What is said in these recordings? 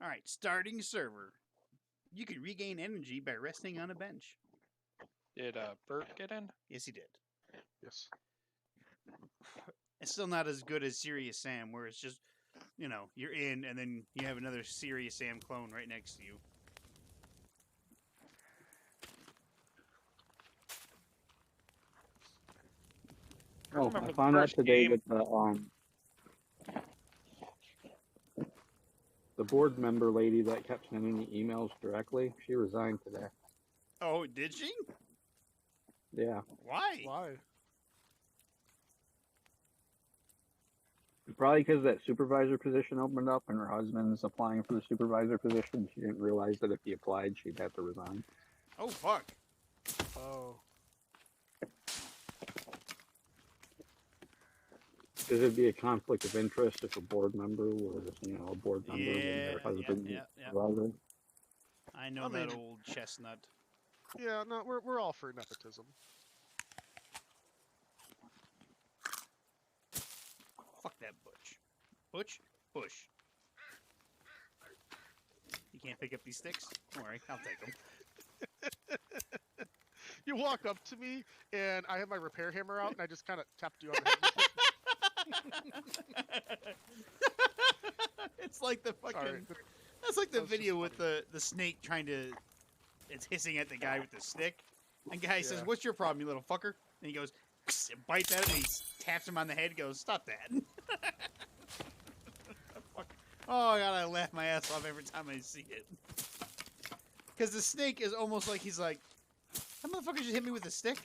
All right, starting server. You can regain energy by resting on a bench. Did Bert get in? Yes, he did. Yes. It's still not as good as Serious Sam, where it's just, you're in and then you have another Serious Sam clone right next to you. Oh, remember I the found out first today game. that the board member lady that kept sending me emails directly, she resigned today. Oh, did she? Yeah, Why? Why? probably because that supervisor position opened up and her husband's applying for the supervisor position. She didn't realize that if he applied, she'd have to resign. Oh, fuck. Oh. Because it'd be a conflict of interest if a board member was, a board member when their Yeah, husband yeah. was. I know I that mean- old chestnut. Yeah, no, we're all for nepotism. Fuck that Butch. Butch? Bush. You can't pick up these sticks? Don't worry, I'll take them. You walk up to me and I have my repair hammer out and I just kind of tapped you on the head. It's like the fucking... Sorry. That's like the That was just video with funny. the snake trying to... It's hissing at the guy with the stick. And guy says, Yeah. "What's your problem, you little fucker?" And he goes, and bites at it, and he taps him on the head and goes, "Stop that." Fuck. Oh, God, I laugh my ass off every time I see it. Because the snake is almost like he's like, "That motherfucker just hit me with a stick?"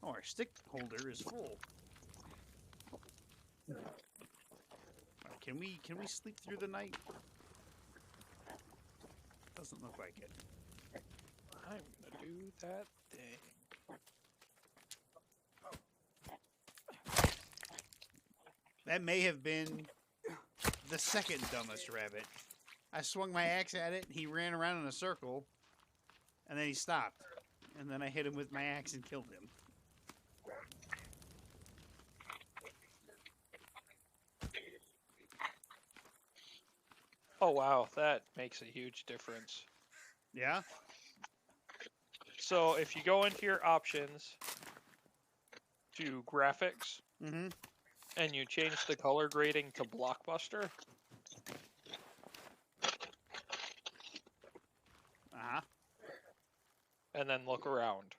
Oh, our stick holder is full. All right, can we sleep through the night? Doesn't look like it. I'm gonna do that thing. That may have been the second dumbest rabbit. I swung my axe at it, he ran around in a circle, and then he stopped. And then I hit him with my axe and killed him. Oh wow, that makes a huge difference. Yeah? So if you go into your options to graphics Mm-hmm. and you change the color grading to Blockbuster, Uh-huh. and then look around.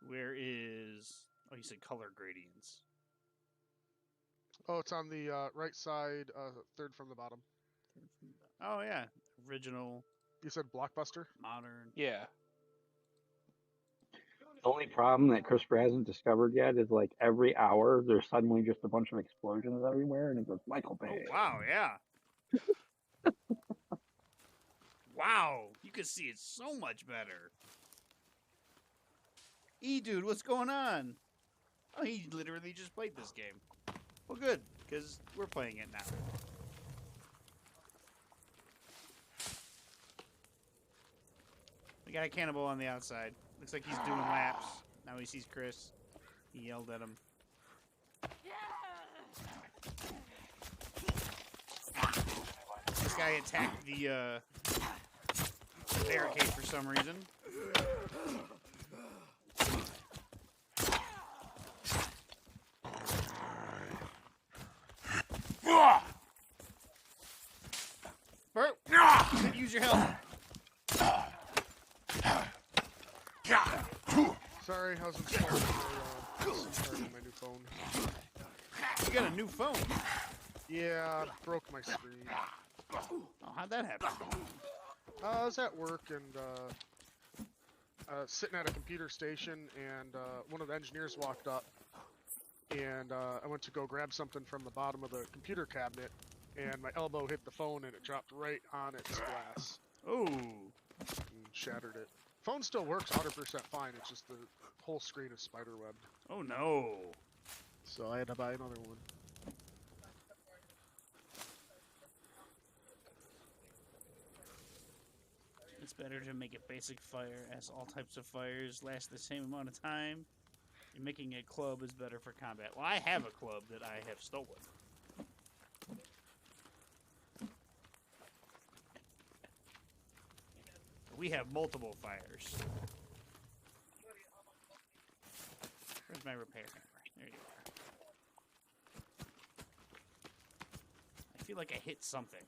Where is... Oh, you said color gradients. Oh, it's on the right side, third from the bottom. Oh, yeah. Original, You said Blockbuster? modern. Yeah. The only problem that CRISPR hasn't discovered yet is like every hour there's suddenly just a bunch of explosions everywhere, and it goes Michael Oh, Bay. wow, yeah. Wow, you can see it so much better. Dude, what's going on? Oh, he literally just played this game. Well, good, because we're playing it now. We got a cannibal on the outside. Looks like he's doing laps. Now he sees Chris. He yelled at him. This guy attacked the barricade for some reason. Bert, you could use your help. Sorry, I was installing my SIM card on my new phone. You got a new phone. Yeah, broke my screen. Oh, how'd that happen? I was at work and sitting at a computer station, and one of the engineers walked up, and I went to go grab something from the bottom of the computer cabinet, and my elbow hit the phone, and it dropped right on its glass Oh, and shattered it. Phone still works 100% fine. It's just the whole screen is spiderwebbed. oh no. So I had to buy another one. It's better to make a basic fire, as all types of fires last the same amount of time. You're making a club is better for combat. Well, I have a club that I have stolen. We have multiple fires. Where's my repair hammer? There you are. I feel like I hit something.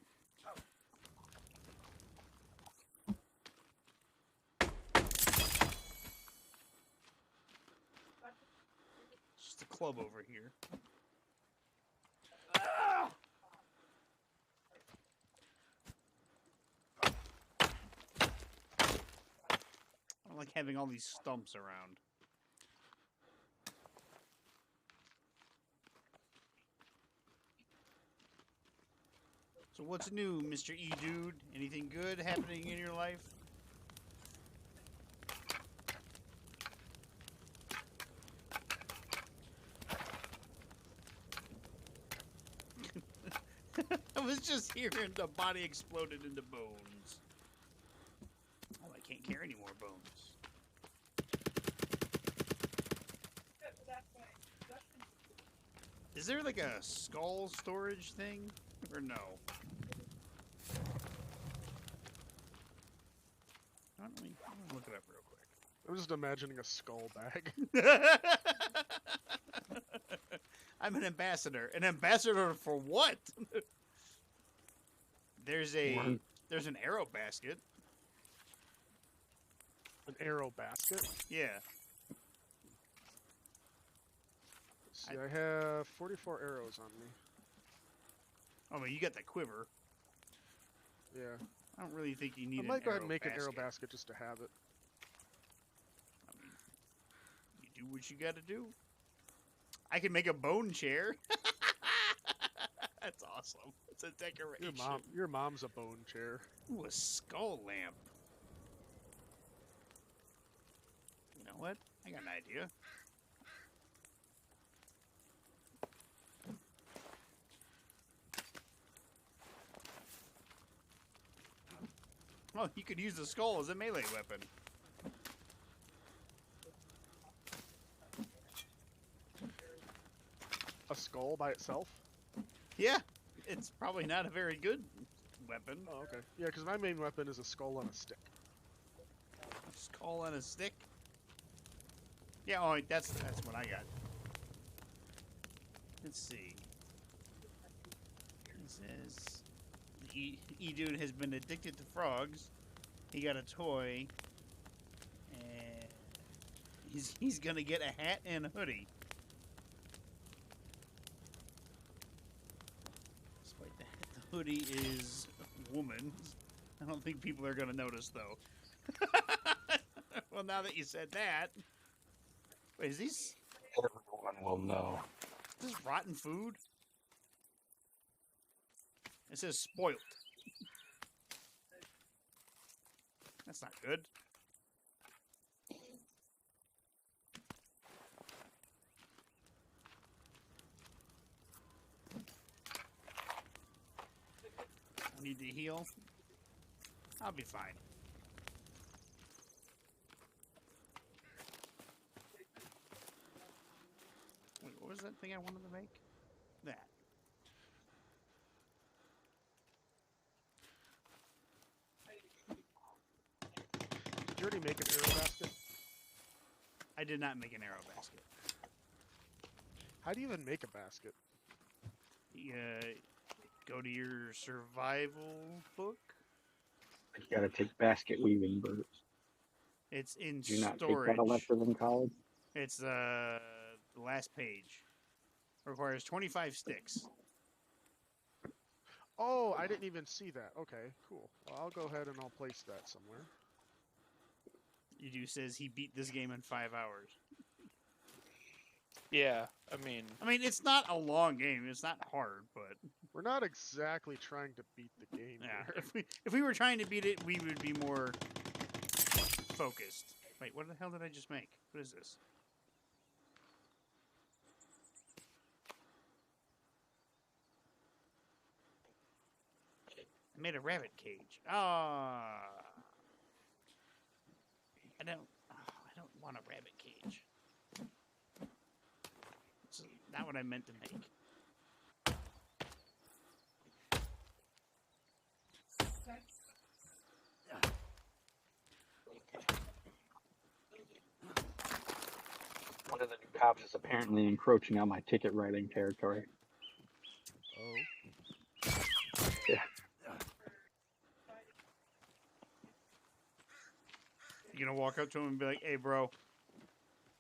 Just a club over here. I don't like having all these stumps around. So what's new, Mr. E-Dude? Anything good happening in your life? I was just hearing the body exploded into bones. Oh, I can't carry any more bones. Is there like a skull storage thing? Or no? Let me look it up real quick. I'm just imagining a skull bag. I'm an ambassador. An ambassador for what? There's an arrow basket. An arrow basket. Yeah. Let's see, I have 44 arrows on me. Oh, well, you got the quiver. Yeah. I don't really think you need I an might go ahead and arrow make an arrow basket. basket just to have it. I mean, you do what you gotta do. I can make a bone chair. That's awesome. It's a decoration. Your mom's a bone chair. Ooh, a skull lamp. You know what? I got an idea. Oh, you could use the skull as a melee weapon. A skull by itself? Yeah, it's probably not a very good weapon. Oh, okay. Yeah, because my main weapon is a skull on a stick. A skull on a stick. Yeah, oh, that's what I got. Let's see. It says E-Dude has been addicted to frogs. He got a toy, and he's gonna get a hat and a hoodie. Despite that, the hoodie is woman's. I don't think people are gonna notice though. Well, now that you said that, wait, is these? Everyone will know. Is this rotten food? It says spoiled. That's not good. I need to heal. I'll be fine. Wait, what was that thing I wanted to make? That. Did you already make an arrow basket? I did not make an arrow basket. How do you even make a basket? Go to your survival book. You gotta take basket weaving, Bert. It's in Do you not take storage. that elective in college? It's the last page. Requires 25 sticks. Oh, I didn't even see that. Okay, cool. Well, I'll go ahead and I'll place that somewhere. Edu says he beat this game in 5 hours. Yeah, I mean, It's not a long game. It's not hard, but We're not exactly trying to beat the game yeah, here. if we were trying to beat it, we would be more focused. Wait, what the hell did I just make? What is this? I made a rabbit cage. Ah. I don't want a rabbit cage. not what I meant to make. One of the new cops is apparently encroaching on my ticket writing territory. Oh. Yeah. You gonna walk up to him and be like, "Hey, bro,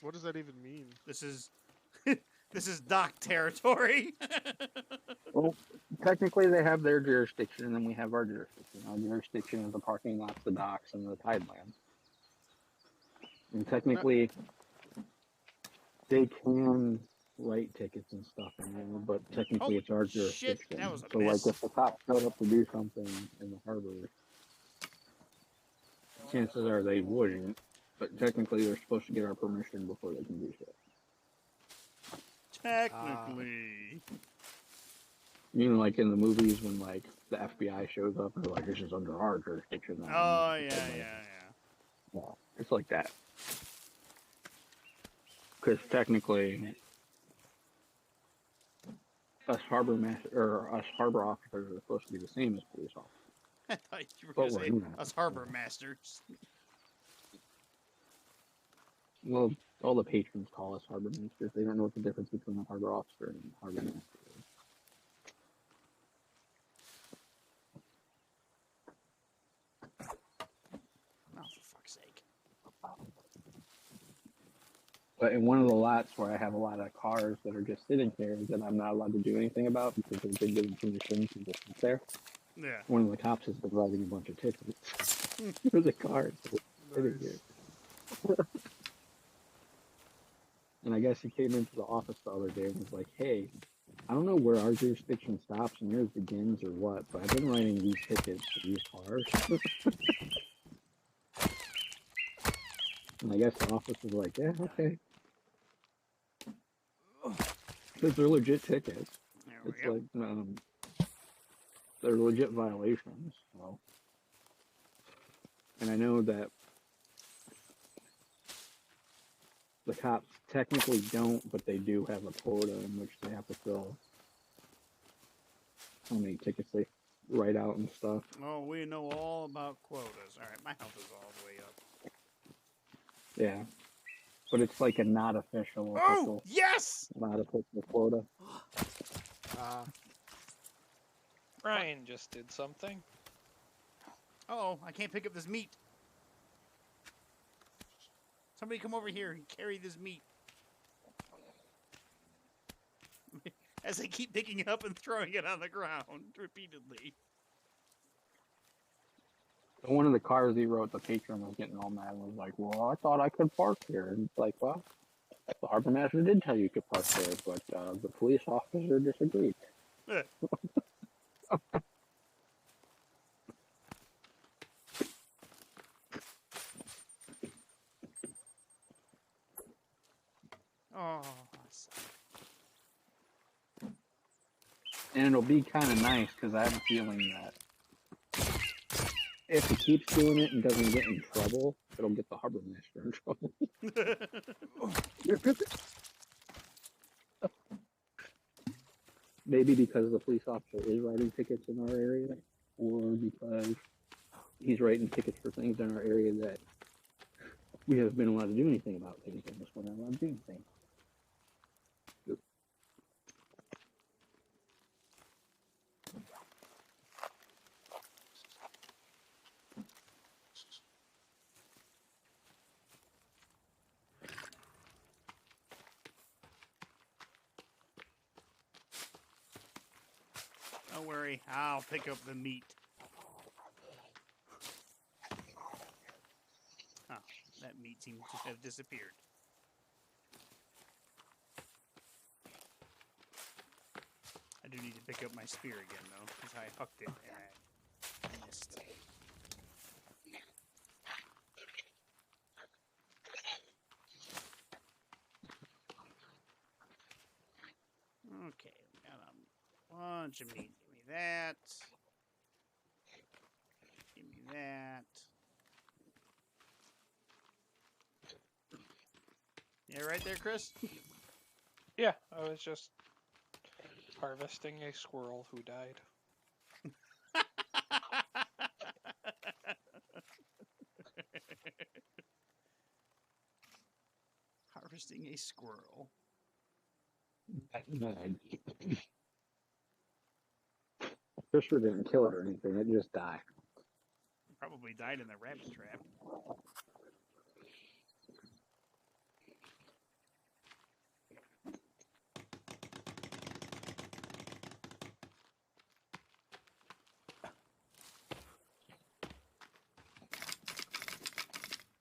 What does that even mean? this is this is dock territory." Well, technically they have their jurisdiction, and then we have our jurisdiction. Our jurisdiction is the parking lots, the docks, and the tidelands. And technically, they can write tickets and stuff in there, but technically Oh, it's our shit, jurisdiction. that was a So, miss. like, if the cop showed up to do something in the harbor, chances are they wouldn't. But technically, they're supposed to get our permission before they can do so. Technically. You know, like in the movies when like the FBI shows up and they're like, "This is under our jurisdiction." now." Oh, And yeah, it's like, yeah, yeah. Yeah, it's like that. Because technically, us harbor officers are supposed to be the same as police officers. I thought you were But gonna we're say not. us harbor masters. Well, all the patrons call us harbor masters. They don't know what the difference between a harbor officer and a harbor master is. Oh, for fuck's sake. But in one of the lots where I have a lot of cars that are just sitting there that I'm not allowed to do anything about because they've been given permission to just sit there, Yeah. one of the cops has been writing a bunch of tickets for the cars that are sitting Nice. here. And I guess he came into the office the other day and was like, "Hey, I don't know where our jurisdiction stops and yours begins or what, but I've been writing these tickets for these cars." And I guess the office was like, "Yeah, okay." Because they're legit tickets. There we It's go. like, they're legit violations. So. And I know that the cops technically don't, but they do have a quota in which they have to fill how many tickets they write out and stuff. Oh, we know all about quotas. All right, my health is all the way up. Yeah. But it's like a not official, Oh, yes! not official quota. Ryan just did something. Oh, I can't pick up this meat. Somebody come over here and carry this meat. As I keep picking it up and throwing it on the ground repeatedly. One of the cars he wrote, the patron was getting all mad and was like, "Well, I thought I could park here." And it's like, well, the harbor master did tell you could park there, but the police officer disagreed. Eh. Oh, And it'll be kind of nice because I have a feeling that if he keeps doing it and doesn't get in trouble, it'll get the harbor master in trouble. Maybe because the police officer is writing tickets in our area, or because he's writing tickets for things in our area that we haven't been allowed to do anything about things, and just we're not allowed to do anything. don't worry, I'll pick up the meat. Oh, that meat seems to have disappeared. I do need to pick up my spear again, though, because I hucked it and I missed. Okay, we got a bunch of meat. Give me that. Give me that. Yeah, right there, Chris? Yeah, I was just harvesting a squirrel who died. Harvesting a squirrel. Fisher didn't kill it or anything. It just died. Probably died in the rabbit trap.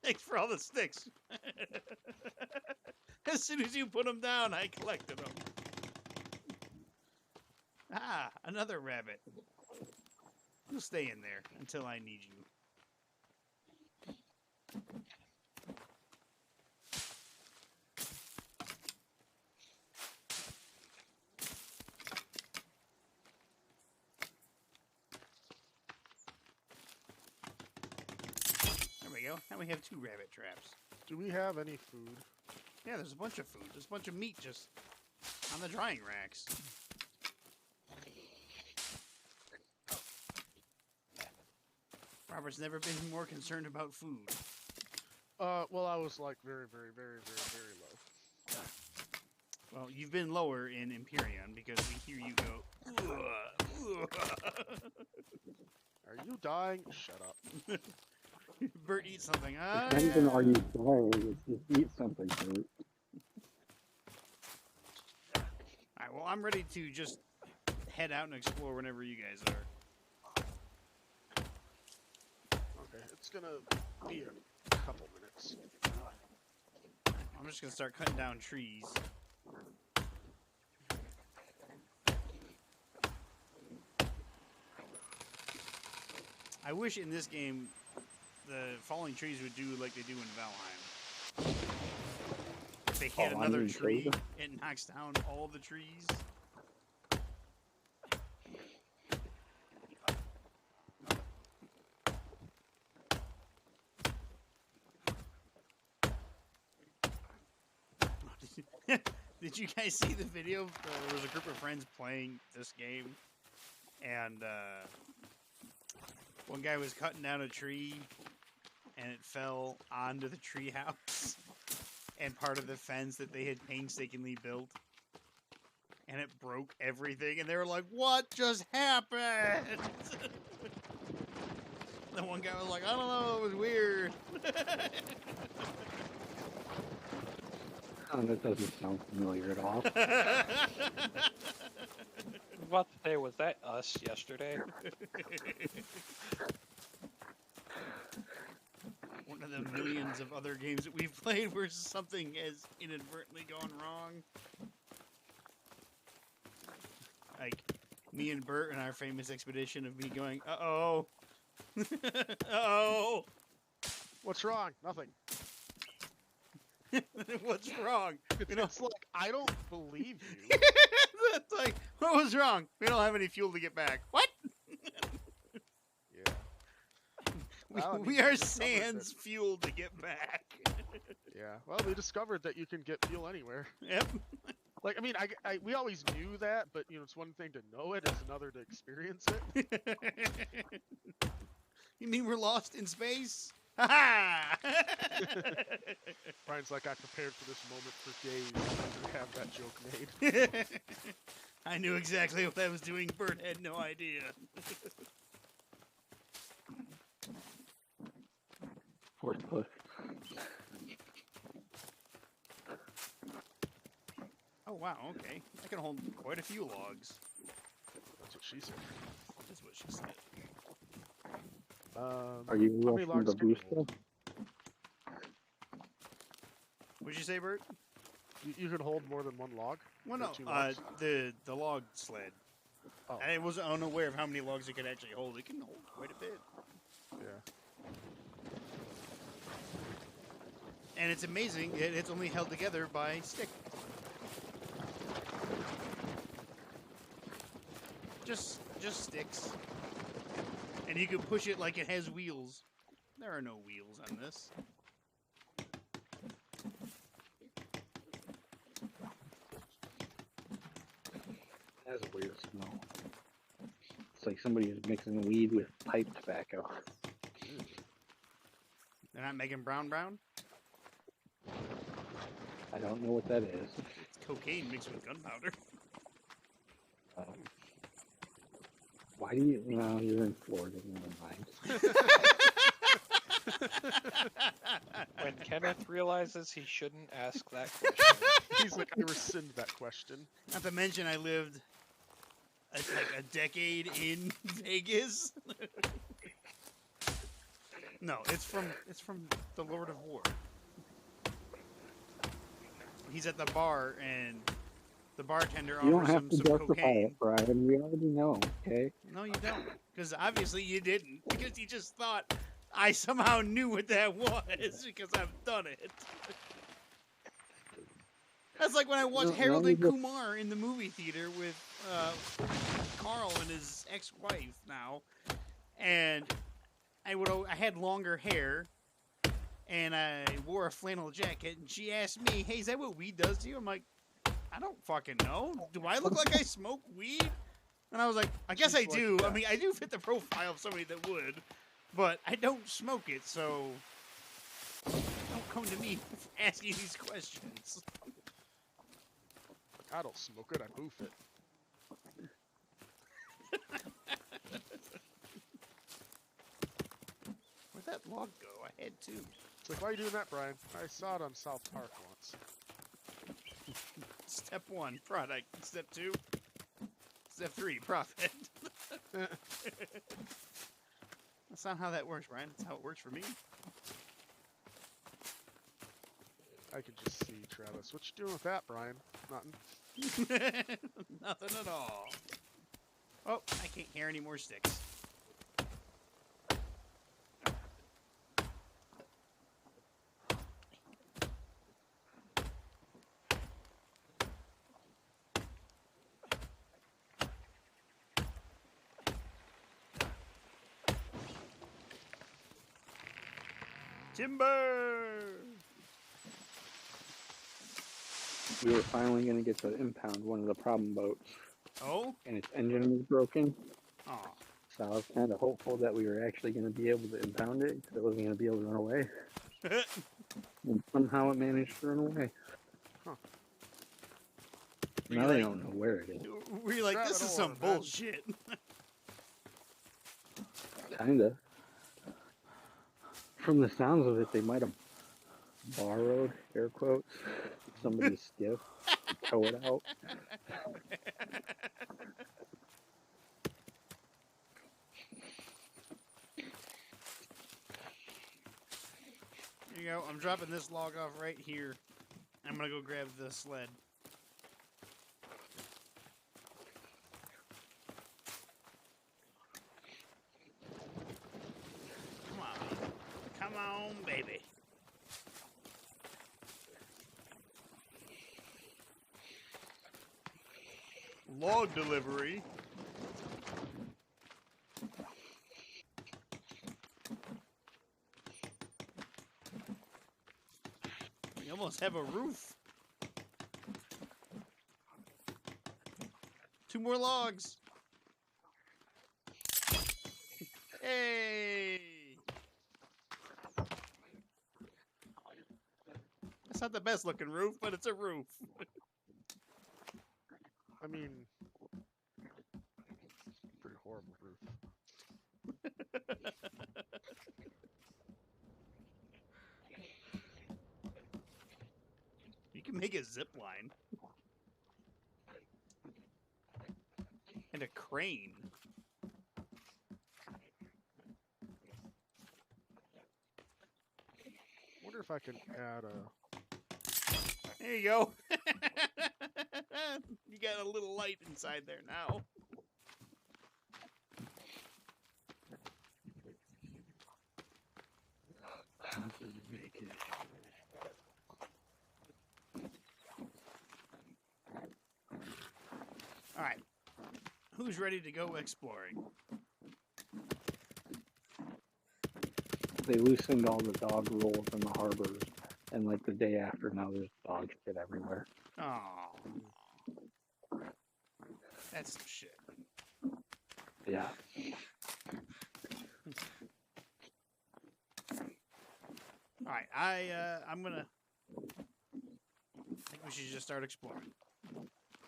Thanks for all the sticks. As soon as you put them down, I collected them. Ah, another rabbit. You'll stay in there until I need you. There we go. Now we have 2 rabbit traps. Do we have any food? Yeah, there's a bunch of food. There's a bunch of meat just on the drying racks. Robert's never been more concerned about food. Well, I was like very, very, very, very, very low. Well, you've been lower in Empyrean because we hear you go. Are you dying? Shut up. Bert, eat something. It's not even are you sorry, it's just eat something, Bert. Alright, well, I'm ready to just head out and explore whenever you guys are. Okay, it's gonna be a couple minutes. I'm just gonna start cutting down trees. I wish in this game the falling trees would do like they do in Valheim. If they hit Oh, another on tree, Zelda? it knocks down all the trees. Did you guys see the video? There was a group of friends playing this game, and one guy was cutting down a tree, and it fell onto the treehouse and part of the fence that they had painstakingly built, and it broke everything. And they were like, "What just happened?" The one guy was like, "I don't know, it was weird." Oh, that doesn't sound familiar at all. I was about to say, was that us yesterday? One of the millions of other games that we've played where something has inadvertently gone wrong. Like me and Bert and our famous expedition of me going, uh-oh. Uh-oh. What's wrong? Nothing. What's wrong? You know, It's like, I don't believe you. it's like, what was wrong? We don't have any fuel to get back. What? Yeah. Well, I mean, We we are discovered sans fuel to get back. Yeah. Well, we discovered that you can get fuel anywhere. Yep. Like, I mean, we always knew that, but you know, it's one thing to know it, it's another to experience it. You mean we're lost in space? Ha ha! Brian's like, I prepared for this moment for days to have that joke made. I knew exactly what I was doing. Bert had no idea. Force push. Oh wow, okay. I can hold quite a few logs. That's what she said. That's what she said. Are you how many rushing logs the can you booster? hold? What'd you say, Bert? You can hold more than one log? Well, Or no, 2 logs? the log sled. Oh. I wasn't unaware of how many logs it could actually hold. It can hold quite a bit. Yeah. And it's amazing that it's only held together by stick. Just sticks. And you can push it like it has wheels. There are no wheels on this. That's a weird smell. It's like somebody's mixing weed with pipe tobacco. They're not making brown brown? I don't know what that is. It's cocaine mixed with gunpowder. Why do you? No, you're in Florida. Never mind. When Kenneth realizes he shouldn't ask that question. He's like, I rescind that question. Not to mention I lived like a decade in Vegas. No, it's from the Lord of War. He's at the bar and the bartender You don't offers have him to some justify cocaine. it, Brian. We already know. Okay. No, you don't. Because obviously you didn't. Because you just thought I somehow knew what that was because I've done it. That's like when I watched No, Harold no, and you just- Kumar in the movie theater with Carl and his ex-wife now, and I had longer hair, and I wore a flannel jacket, and she asked me, "Hey, is that what weed does to you?" I'm like, "I don't fucking know. Do I look like I smoke weed?" And I was like, "I guess I She's like, do. I "Yeah." mean, I do fit the profile of somebody that would, but I don't smoke it, so don't come to me asking these questions." I don't smoke it, I boof it. Where'd that log go? I had two. It's like, why are you doing that, Brian? I saw it on South Park once. Step 1, product. Step 2, step 3, profit. That's not how that works, Brian. That's how it works for me. I could just see Travis. What you doing with that, Brian? Nothing. Nothing at all. Oh, I can't hear any more sticks. Timber! We were finally going to get to impound one of the problem boats, Oh? and its engine was broken. Aw. So I was kind of hopeful that we were actually going to be able to impound it, because it wasn't going to be able to run away. And somehow it managed to run away. Huh. Now they don't know where it is. Were you like, Grab this it is all, some man. bullshit? Kinda. From the sounds of it, they might have borrowed, air quotes, somebody's skiff to tow it out. Here you go. I'm dropping this log off right here. I'm gonna go grab the sled. Come on. Come on, baby. Log delivery. We almost have a roof. 2 more logs. Hey! That's not the best looking roof, but it's a roof. I mean, pretty horrible roof. You can make a zip line. And a crane. Wonder if I can add a. There you go. You got a little light inside there now. All right. Who's ready to go exploring? They loosened all the dog rules in the harbors, and like the day after, now there's dog shit everywhere. Oh. That's some shit. Yeah. All right, I'm gonna. I think we should just start exploring.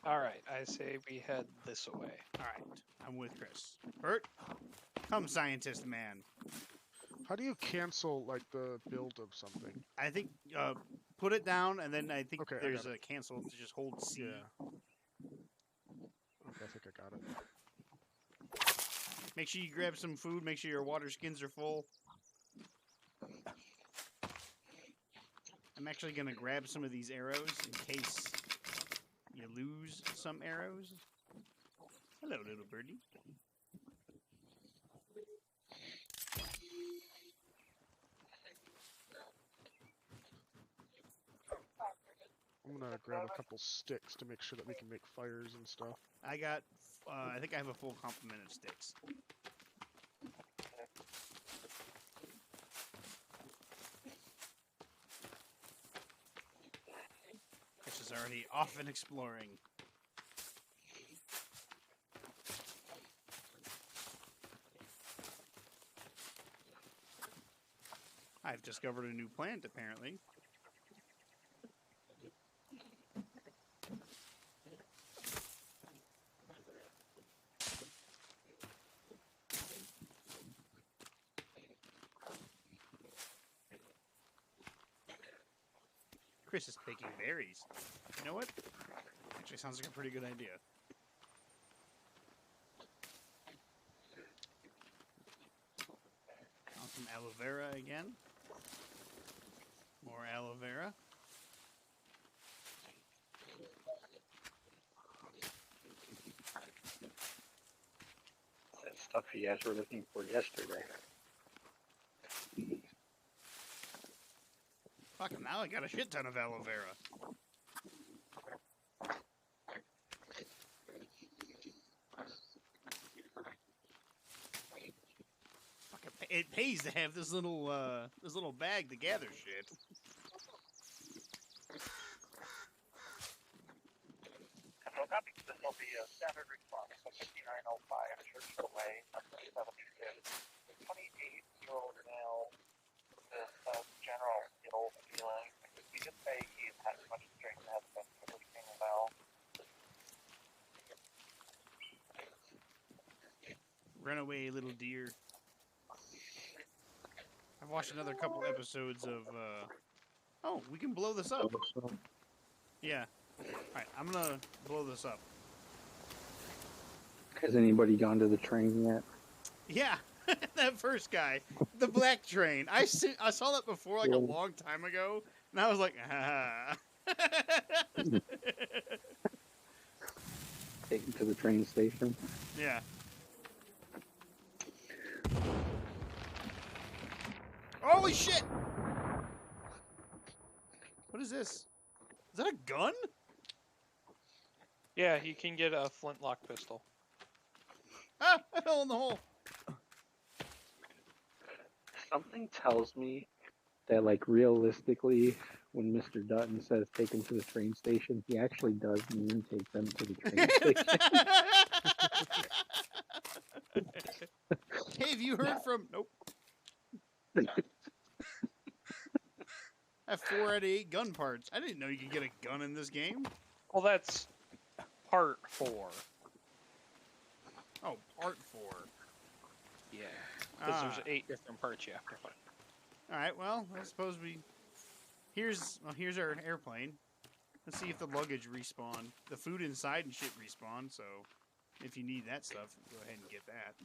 All right, I say we head this way. All right, I'm with Chris. Bert, come, scientist man. How do you cancel like the build of something? I think put it down, and then I think Okay, I there's got a cancel to just hold C. Yeah. Okay, I think I got it. Make sure you grab some food. Make sure your water skins are full. I'm actually gonna grab some of these arrows in case you lose some arrows. Hello, little birdie. I'm gonna grab a couple sticks to make sure that we can make fires and stuff. I got. I think I have a full complement of sticks. Chris is already off and exploring. I've discovered a new plant, apparently. Chris is picking berries. You know what? Actually, sounds like a pretty good idea. Found some aloe vera again. More aloe vera. That stuff you guys were looking for yesterday. Fuck, now I got a shit ton of aloe vera. Fuck, it pays to have this little bag to gather shit. Control copy. This will be a standard response. So 5905 Church Away, number 726. 28-year-old male with this general ill feeling. We just say he's had too much strength and has been sleeping well. Run away, little deer. I've watched another couple episodes of, Oh, we can blow this up. Yeah. Alright, I'm gonna blow this up. Has anybody gone to the train yet? Yeah, that first guy. The black train. I saw that before, like, a long time ago, and I was like, ah. Taken to the train station? Yeah. Holy shit! What is this? Is that a gun? Yeah, you can get a flintlock pistol. Ah! I fell in the hole. Something tells me that, like, realistically, when Mr. Dutton says take them to the train station, he actually does mean take them to the train station. Hey, have you heard from... Nope. I have 4 out of 8 gun parts. I didn't know you could get a gun in this game. Well, that's part 4. Oh, part 4. Yeah. Because Ah. there's 8 different parts you have to find. Alright, well, I suppose we... Here's our airplane. Let's see if the luggage respawn. The food inside and shit respawn, so... If you need that stuff, go ahead and get that.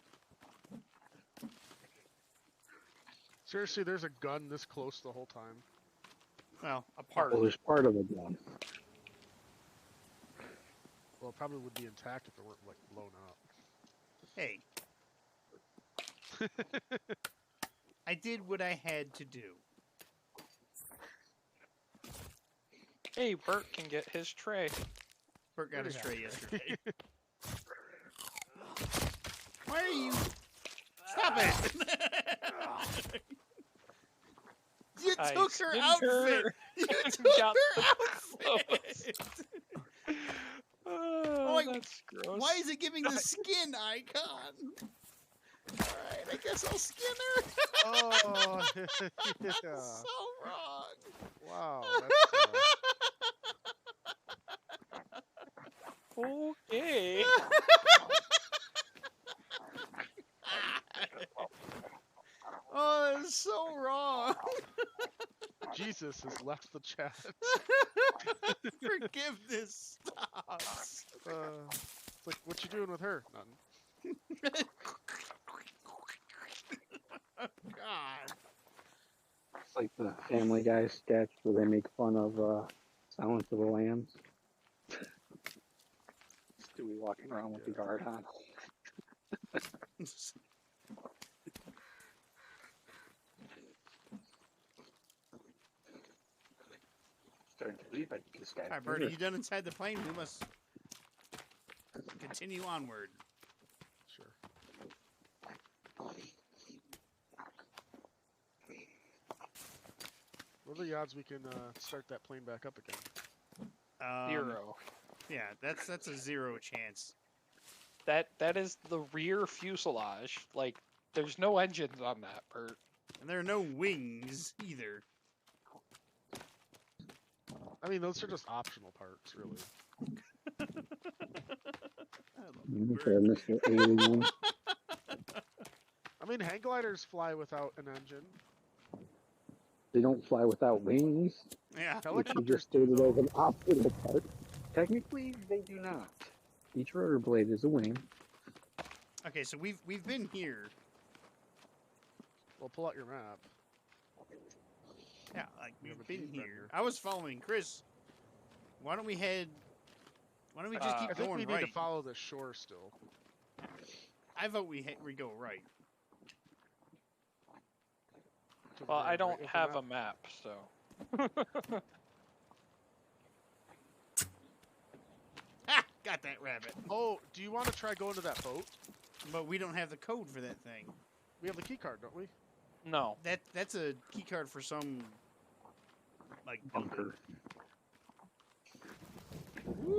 Seriously, there's a gun this close the whole time. Well, a part Well, of it. there's part of it done. Well, it probably would be intact if it weren't like blown up. Hey. I did what I had to do. Hey, Bert can get his tray. Bert got his Yeah. tray yesterday. Why are you... Stop it! You I took her skinned outfit! her. You took Got her outfit! Oh, wait, that's gross. Why is it giving the skin icon? Alright, I guess I'll skin her. Oh, yeah. So wrong. Wow. Okay. Oh, that's so wrong. Jesus has left the chat. Forgiveness stops. It's like, what you doing with her? Nothing. Oh, God. It's like the Family Guy sketch where they make fun of Silence of the Lambs. Stewie walking around with the guard on. Starting to believe I think this guy's Alright, Bert, are you done inside the plane? We must continue onward. Sure. What are the odds we can start that plane back up again? 0. Yeah, that's a 0 chance. That is the rear fuselage. Like, there's no engines on that, Bert. And there are no wings either. I mean, those are just optional parts, really. I love Okay, Bert. Mr. Alien. I mean, hang gliders fly without an engine. They don't fly without wings, Yeah. which you Helicopters just do, stated though. as an optional part. Technically, they do not. Each rotor blade is a wing. Okay, so we've been here. Well, pull out your map. Yeah, like We have we've a been deep here. bender. I was following Chris. Why don't we just I keep I think going we need right? to follow the shore still. I vote we go right. To the Well, very I don't right of the have a map. map, so. Ha! Got that rabbit. Oh, do you want to try going to that boat? But we don't have the code for that thing. We have the key card, don't we? No. That's a key card for some like Bunker.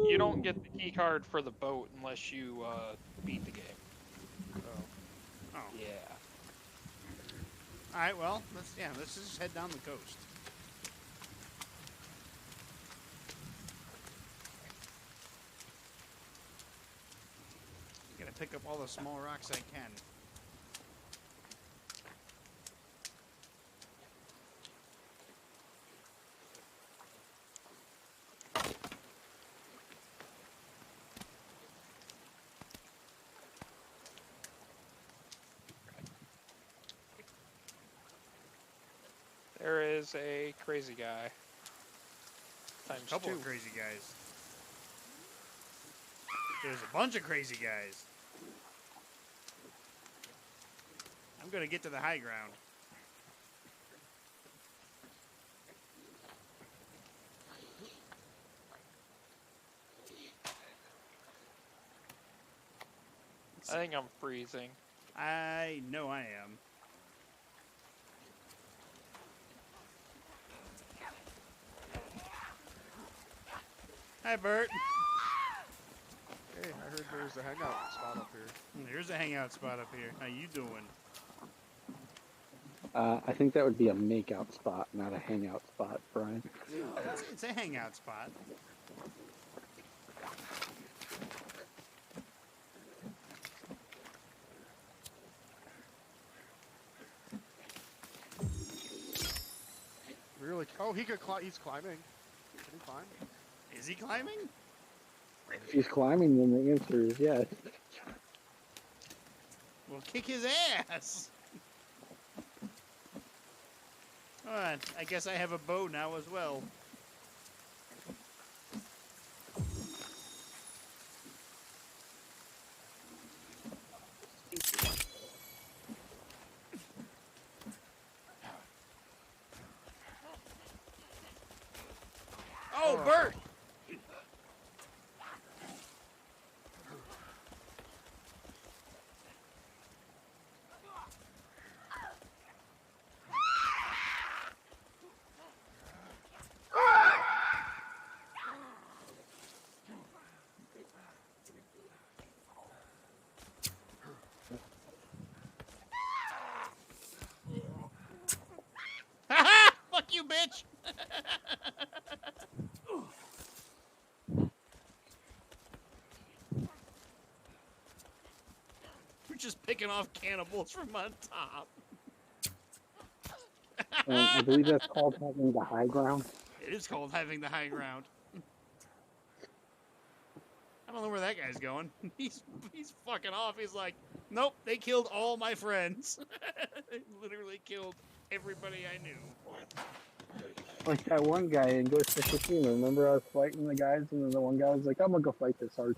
You don't get the key card for the boat unless you beat the game. Oh. Oh. Yeah. All right. Well, let's just head down the coast. Gotta pick up all the small rocks I can. There is a crazy guy. Times A couple 2. of crazy guys. There's a bunch of crazy guys. I'm gonna get to the high ground. I think I'm freezing. I know I am. Hi, Bert. Hey, I heard there's a hangout spot up here. There's a hangout spot up here. How you doing? I think that would be a makeout spot, not a hangout spot, Brian. It's a hangout spot. Really? Oh, he could climb. He's climbing. Can he climb? Is he climbing? If he's climbing, then the answer is yes. Well, kick his ass. Alright, I guess I have a bow now as well. Oh, Bert! bitch! We're just picking off cannibals from on top. I believe that's called having the high ground. It is called having the high ground. I don't know where that guy's going. He's fucking off. He's like, nope, they killed all my friends. They literally killed everybody I knew. Like that one guy in Ghost of Tsushima. Remember I was fighting the guys, and then the one guy was like, "I'm gonna go fight this archer."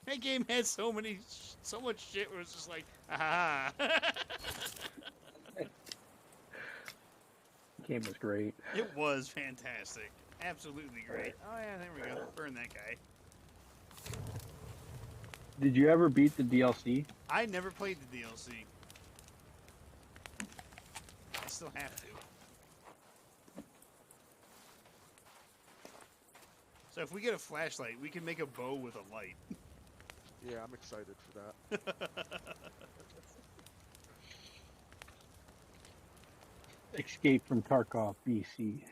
That game had so much shit where it's just like, ah. Game was great. It was fantastic. Absolutely great. Oh yeah, there we go. Burn that guy. Did you ever beat the DLC? I never played the DLC. I still have to. So if we get a flashlight, we can make a bow with a light. Yeah, I'm excited for that. Escape from Tarkov, BC.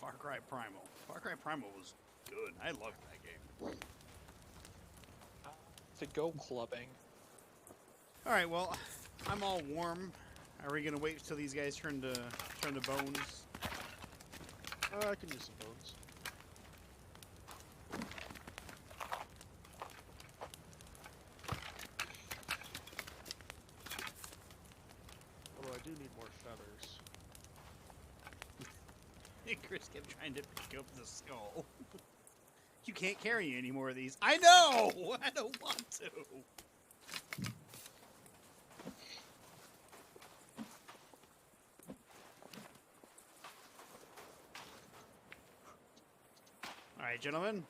Far Cry Primal. Far Cry Primal was good. I loved that game. To go clubbing. All right, well, I'm all warm. Are we gonna wait till these guys turn to bones? I can use some bones. Although I do need more feathers. Chris kept trying to pick up the skull. You can't carry any more of these. I know! I don't want to. Alright, gentlemen.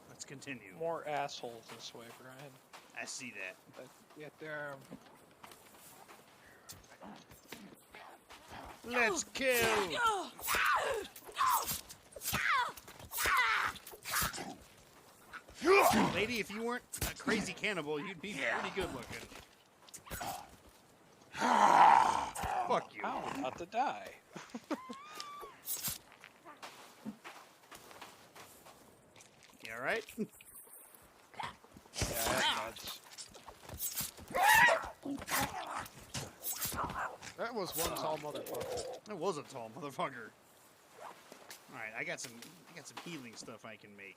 Let's continue. More assholes this way, Brian. I see that. But yet there Let's kill! Lady, if you weren't a crazy cannibal, you'd be pretty good looking. Fuck you. are about to die. You alright? Yeah, I have nuts. That was one tall motherfucker. That was a tall motherfucker. Alright, I got some healing stuff I can make.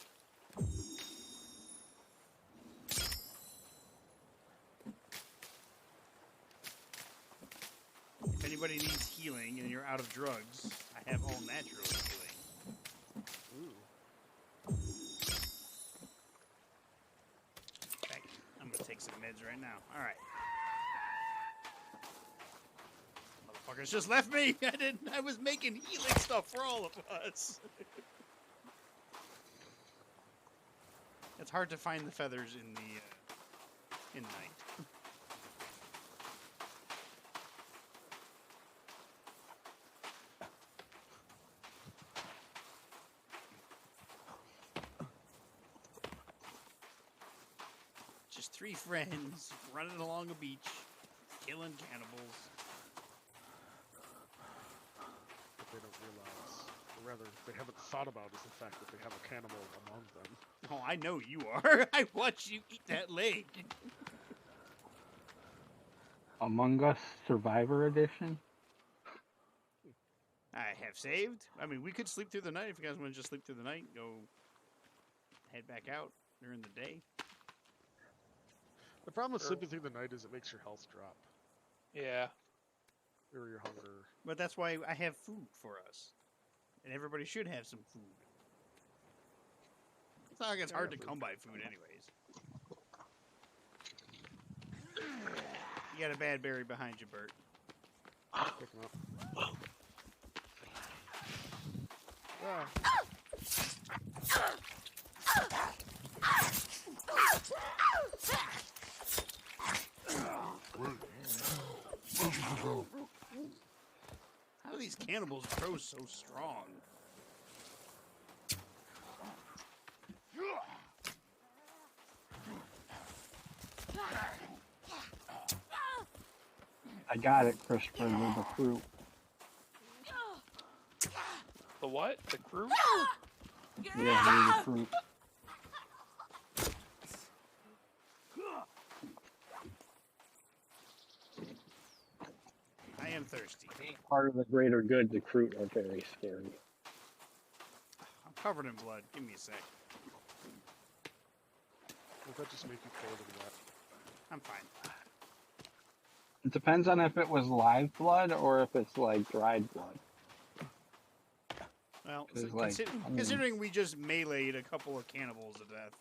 If anybody needs healing and you're out of drugs, I have all natural healing. Ooh. Okay, I'm gonna take some meds right now. Alright. Motherfuckers just left me! I was making healing stuff for all of us. It's hard to find the feathers in night. Just three friends running along a beach, killing cannibals. What they don't realize, or rather, they haven't thought about is the fact that they have a cannibal among them. Oh, I know you are. I watched you eat that leg. Among Us Survivor Edition. I have saved. I mean, we could sleep through the night if you guys want to just sleep through the night and go head back out during the day. The problem with sleeping through the night is it makes your health drop, Yeah. or your hunger. But that's why I have food for us. And everybody should have some food. It's not like it's hard to come by food anyways. You got a bad berry behind you, Bert. Pick 'em up. Ah. How do these cannibals grow so strong? I got it, Christopher, with the fruit. The what? The crew? Yeah, with the fruit. I am thirsty. Part of the greater good, the fruit are very scary. I'm covered in blood. Give me a sec. Would that just make you cold and wet? I'm fine. It depends on if it was live blood or if it's like dried blood. Well, It's like, I mean- considering we just meleeed a couple of cannibals to death.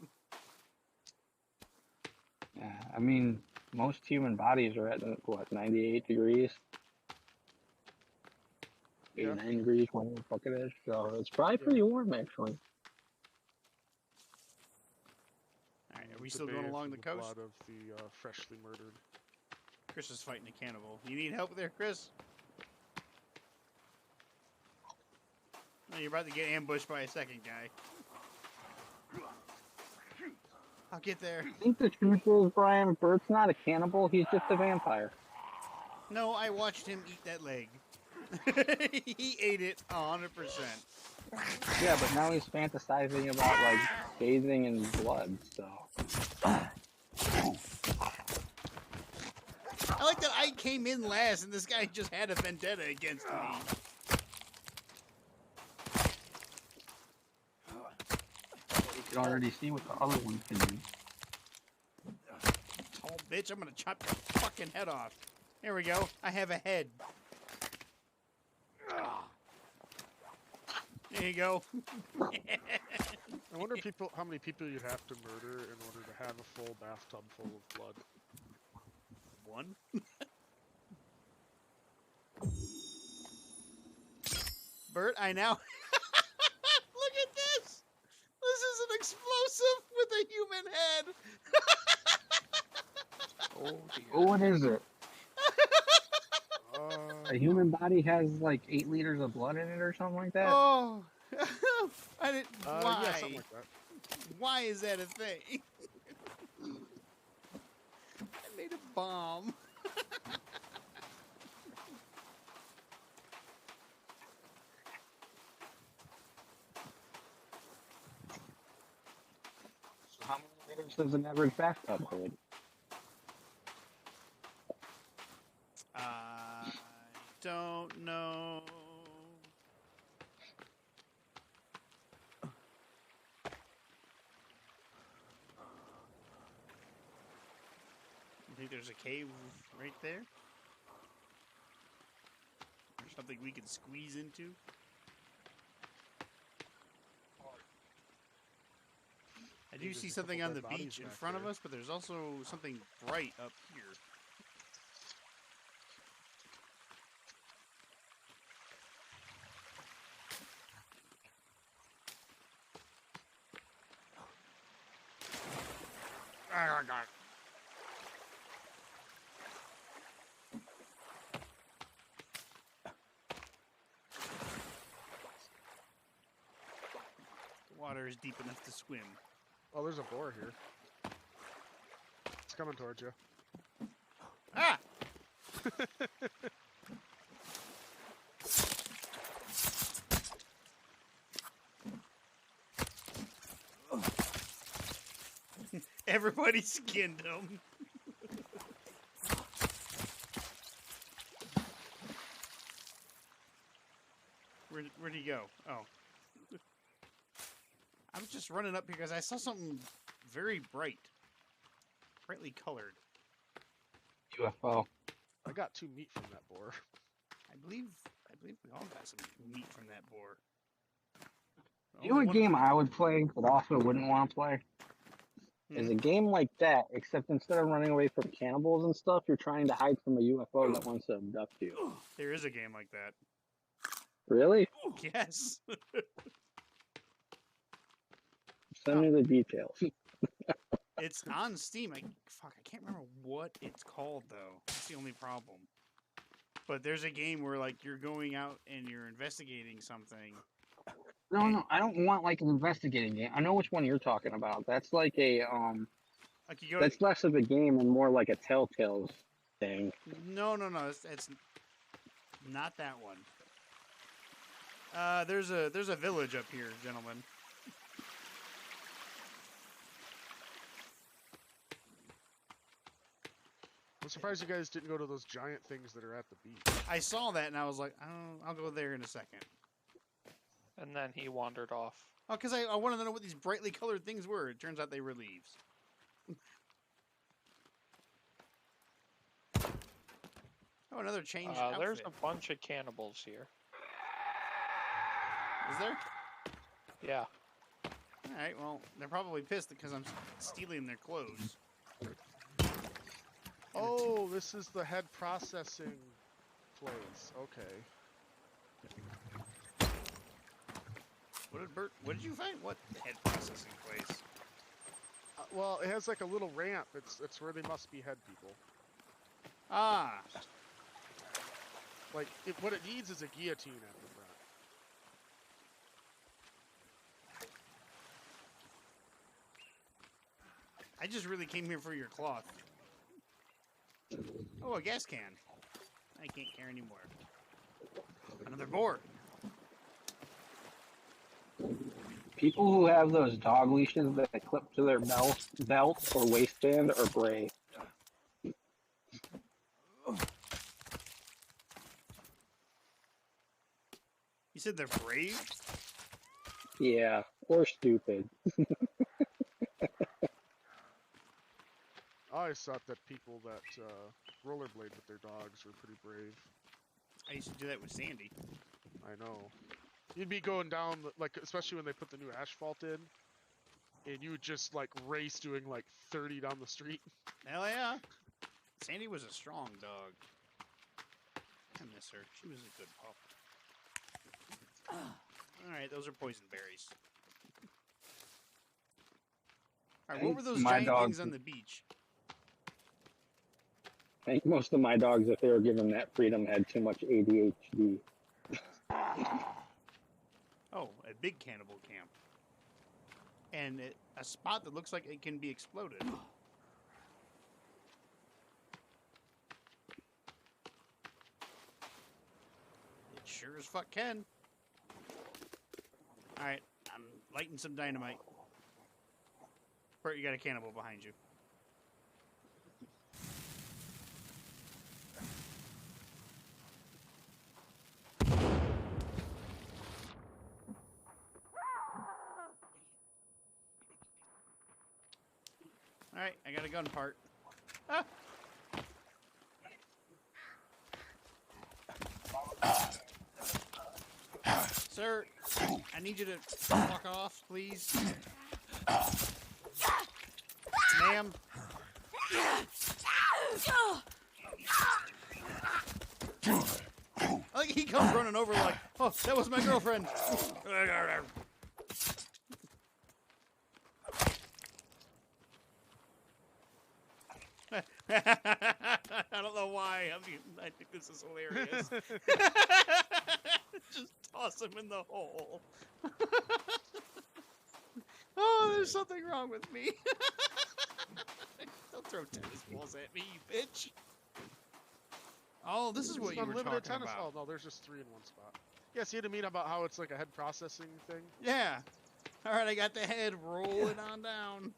Yeah, I mean, most human bodies are at what, 98 degrees, Yeah. 89 degrees, whatever the fuck it is. So it's probably Yeah. pretty warm actually. Alright, are we To still going bathe along in the coast? blood of the freshly murdered. Chris is fighting a cannibal. You need help there, Chris? No, you're about to get ambushed by a second guy. I'll get there. I think the truth is, Brian, Bert's not a cannibal, he's just a vampire. No, I watched him eat that leg. He ate it 100%. Yeah, but now he's fantasizing about like bathing in blood, so. I like that I came in last and this guy just had a vendetta against me. You can already see what the other one can do. Oh, bitch, I'm gonna chop your fucking head off. There we go. I have a head. There you go. I wonder how many people you'd have to murder in order to have a full bathtub full of blood. One. Bert, I now look at this. This is an explosive with a human head. Oh dear. Oh, what is it? Uh, A human body has like 8 liters of blood in it or something like that? Oh, I didn't. Why? yeah, something like that. Why is that a thing? I made a bomb. How many liters does an average bathtub hold? I don't know. You think there's a cave right there? Or something we can squeeze into? I do There's see a couple something on dead the bodies beach in back front of there. us, but there's also something bright up here. The water is deep enough to swim. Oh, there's a boar here. It's coming towards you. Ah! Everybody skinned him. Where'd he go? Oh. I was just running up because I saw something very bright. Brightly colored. UFO. I got 2 meat from that boar. I believe we all got some meat from that boar. You know Only what one- game I would play, but also wouldn't want to play? Is a game like that, except instead of running away from cannibals and stuff, you're trying to hide from a UFO that wants to abduct you. There is a game like that. Really? Yes. Send me the details. It's on Steam. I can't remember what it's called though. That's the only problem. But there's a game where like you're going out and you're investigating something. No, I don't want like an investigating game. I know which one you're talking about. That's like a Like you go that's less of a game and more like a Telltale's thing. No, it's not that one. There's a village up here, gentlemen. I'm surprised you guys didn't go to those giant things that are at the beach. I saw that and I was like, oh, I'll go there in a second. And then he wandered off. Oh, because I wanted to know what these brightly colored things were. It turns out they were leaves. Oh, another change outfit. There's a bunch of cannibals here. Is there? Yeah. All right. Well, they're probably pissed because I'm stealing their clothes. Oh, this is the head processing place. Okay. What did you find? What head processing place? Well, it has like a little ramp. It's where they must be head people. Ah, Like, what it needs is a guillotine at the front. I just really came here for your cloth. Oh, a gas can. I can't care anymore. Another boar. People who have those dog leashes that clip to their belt or waistband are brave. You said they're brave? Yeah, or stupid. I always thought that people that rollerblade with their dogs were pretty brave. I used to do that with Sandy. I know. You'd be going down, like, especially when they put the new asphalt in, and you would just, like, race doing, like, 30 down the street. Hell yeah. Sandy was a strong dog. I miss her. She was a good pup. Alright, those are poison berries. Alright, what were those My giant dog- things on the beach? I think most of my dogs, if they were given that freedom, had too much ADHD. Oh, a big cannibal camp. And a spot that looks like it can be exploded. It sure as fuck can. Alright, I'm lighting some dynamite. Bert, you got a cannibal behind you. Alright, I got a gun part. Ah! Sir, I need you to walk off, please. Ma'am. I think he comes running over like, oh, that was my girlfriend. I don't know why. I think this is hilarious. Just toss him in the hole. Oh, there's something wrong with me. Don't throw tennis balls at me, you bitch. Oh, this is what you were Unlimited talking tennis. about. Oh, no, there's just 3 in one spot. Yeah, see what I mean about how it's like a head processing thing? Yeah. All right, I got the head. Roll it on down.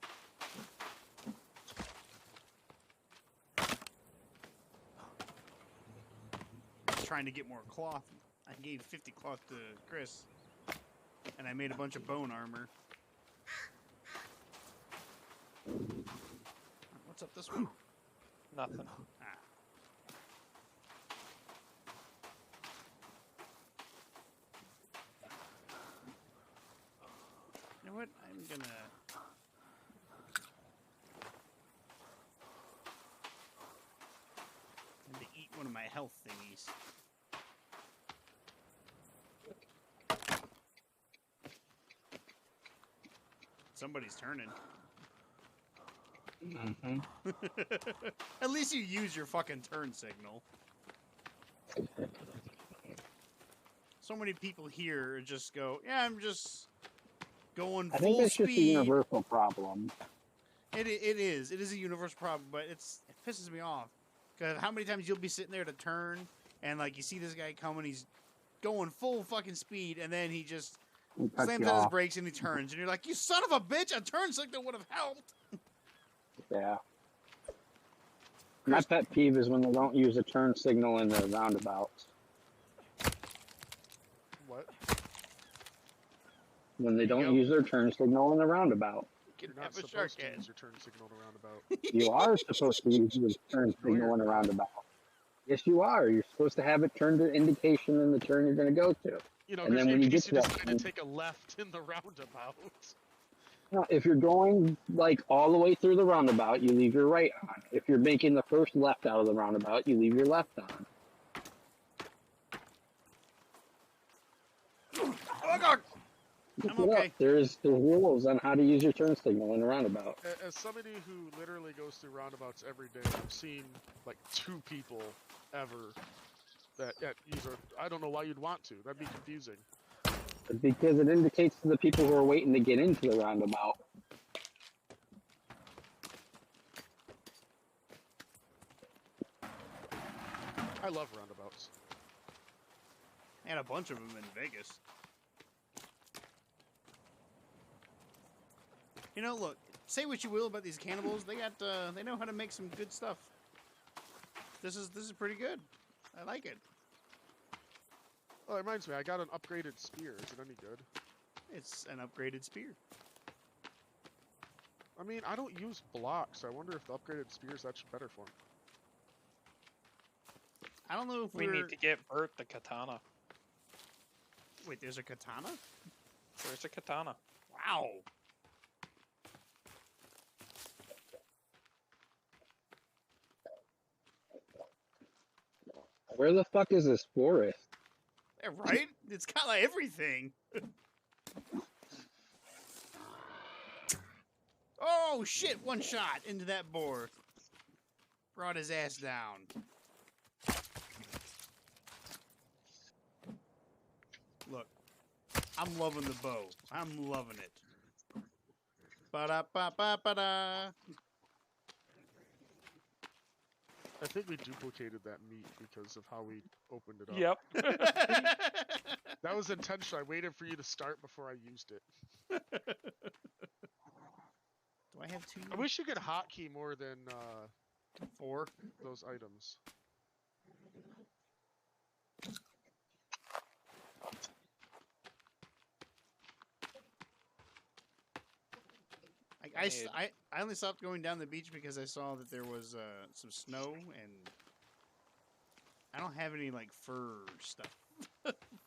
Trying to get more cloth. I gave 50 cloth to Chris, and I made a bunch of bone armor. What's up this way? Nothing. Ah. You know what? I'm gonna... I'm gonna eat one of my health thingies. Somebody's turning. Mm-hmm. At least you use your fucking turn signal. So many people here just go, yeah, I'm just going I full think that's speed. just a universal problem. It is. It is a universal problem, but it pisses me off Because how many times you'll be sitting there to turn, and like you see this guy coming, he's going full fucking speed, and then he just It cuts slams you on his off. brakes and he turns, and you're like, you son of a bitch! A turn signal would have helped. Yeah. My pet peeve is when they don't use a turn signal in the roundabouts. What? When they There you don't go. use their turn signal in the roundabout. You You're can not have a shark supposed to head. use your turn signal in a roundabout. You are supposed to use your turn No, you're signal in a not. roundabout. Yes, you are. You're supposed to have it turned to indication in the turn you're going to go to. You know, And because then when in you case get you to that decide point- to take a left in the roundabout. Now, if you're going like all the way through the roundabout, you leave your right on. If you're making the first left out of the roundabout, you leave your left on. Oh my god! Look I'm it up. okay. There's rules on how to use your turn signal in a roundabout. As somebody who literally goes through roundabouts every day, I've seen like 2 people ever that use a. I don't know why you'd want to. That'd be confusing. Because it indicates to the people who are waiting to get into the roundabout. I love roundabouts. And a bunch of them in Vegas. You know, look. Say what you will about these cannibals, they got they know how to make some good stuff. This is pretty good. I like it. Oh, it reminds me, I got an upgraded spear. Is it any good? It's an upgraded spear. I mean, I don't use blocks. I wonder if the upgraded spear is actually better for me. I don't know if We we're... need to get Bert the katana. Wait, there's a katana? There's a katana. Wow. Where the fuck is this forest? Yeah, right? It's got like everything. Oh shit! One shot into that boar. Brought his ass down. Look, I'm loving the bow. I'm loving it. Ba-da-ba-ba-ba-da. I think we duplicated that meat because of how we opened it up. Yep. That was intentional. I waited for you to start before I used it. Do I have 2? I wish you could hotkey more than 4. those items. I only stopped going down the beach because I saw that there was some snow, and I don't have any like fur stuff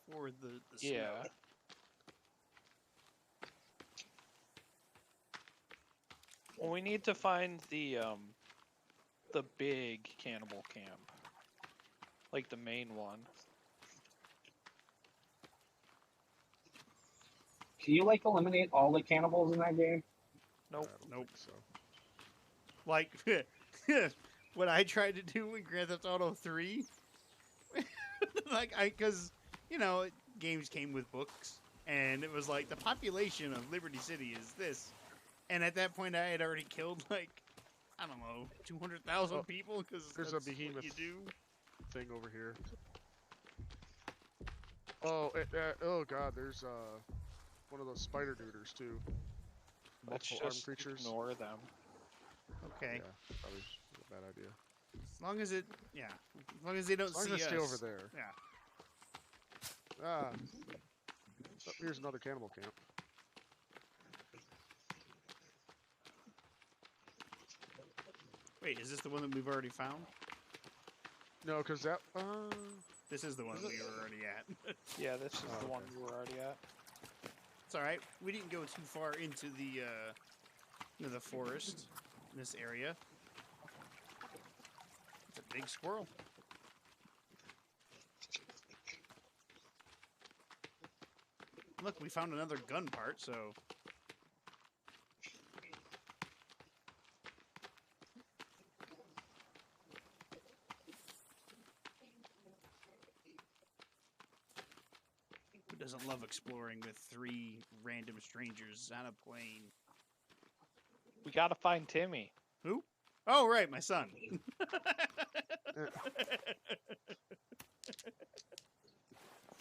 for the snow. Yeah. Well, we need to find the big cannibal camp, like the main one. Can you like eliminate all the cannibals in that game? Nope. I don't Nope. think so. Like what I tried to do in Grand Theft Auto 3. Like because you know games came with books, and it was like the population of Liberty City is this, and at that point I had already killed like I don't know 200,000 Oh, people because there's a that's what behemoth. you do. Thing over here. Oh, oh god, there's one of those spider neuters too. Let's Multiple armed just creatures. ignore them. Okay, Yeah, probably a bad idea. as long as it as long as they don't As long see as I stay us. over there. Yeah. Ah. Oh, here's another cannibal camp. Wait, is this the one that we've already found? No, because that. This is the one Is we it? were already at. Yeah, this is Oh, the one okay. we were already at. It's all right. We didn't go too far into the into the forest in this area. It's a big squirrel. Look, we found another gun part, so who doesn't love exploring with 3 random strangers on a plane? We gotta find Timmy. Who? Oh, right, my son.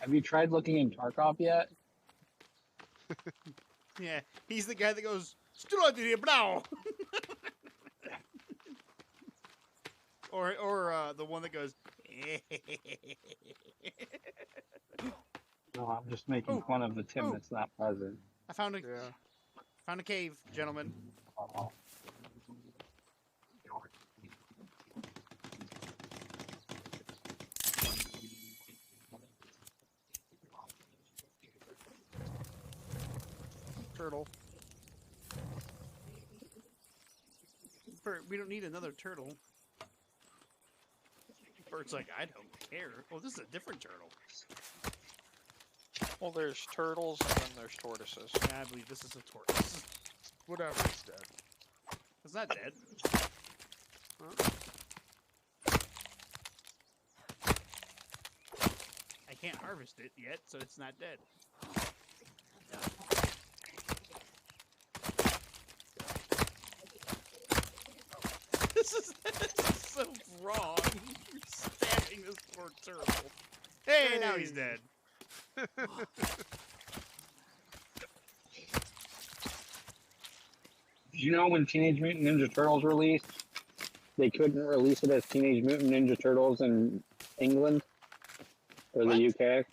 Have you tried looking in Tarkov yet? Yeah, he's the guy that goes, "Strudel blau." Or the one that goes, No, I'm just making Oh, fun of the Tim oh. that's not present. I found a Yeah. cave, gentlemen. Turtle. Bert, we don't need another turtle. Bert's like, I don't care. Oh, this is a different turtle. Well, there's turtles and then there's tortoises. Yeah, I believe this is a tortoise. Whatever, it's dead. It's not dead. Huh? I can't harvest it yet, so it's not dead. This is so wrong. You're stabbing this poor turtle. Hey, now he's Hey. dead. Did you know when Teenage Mutant Ninja Turtles released, they couldn't release it as Teenage Mutant Ninja Turtles in England or the UK?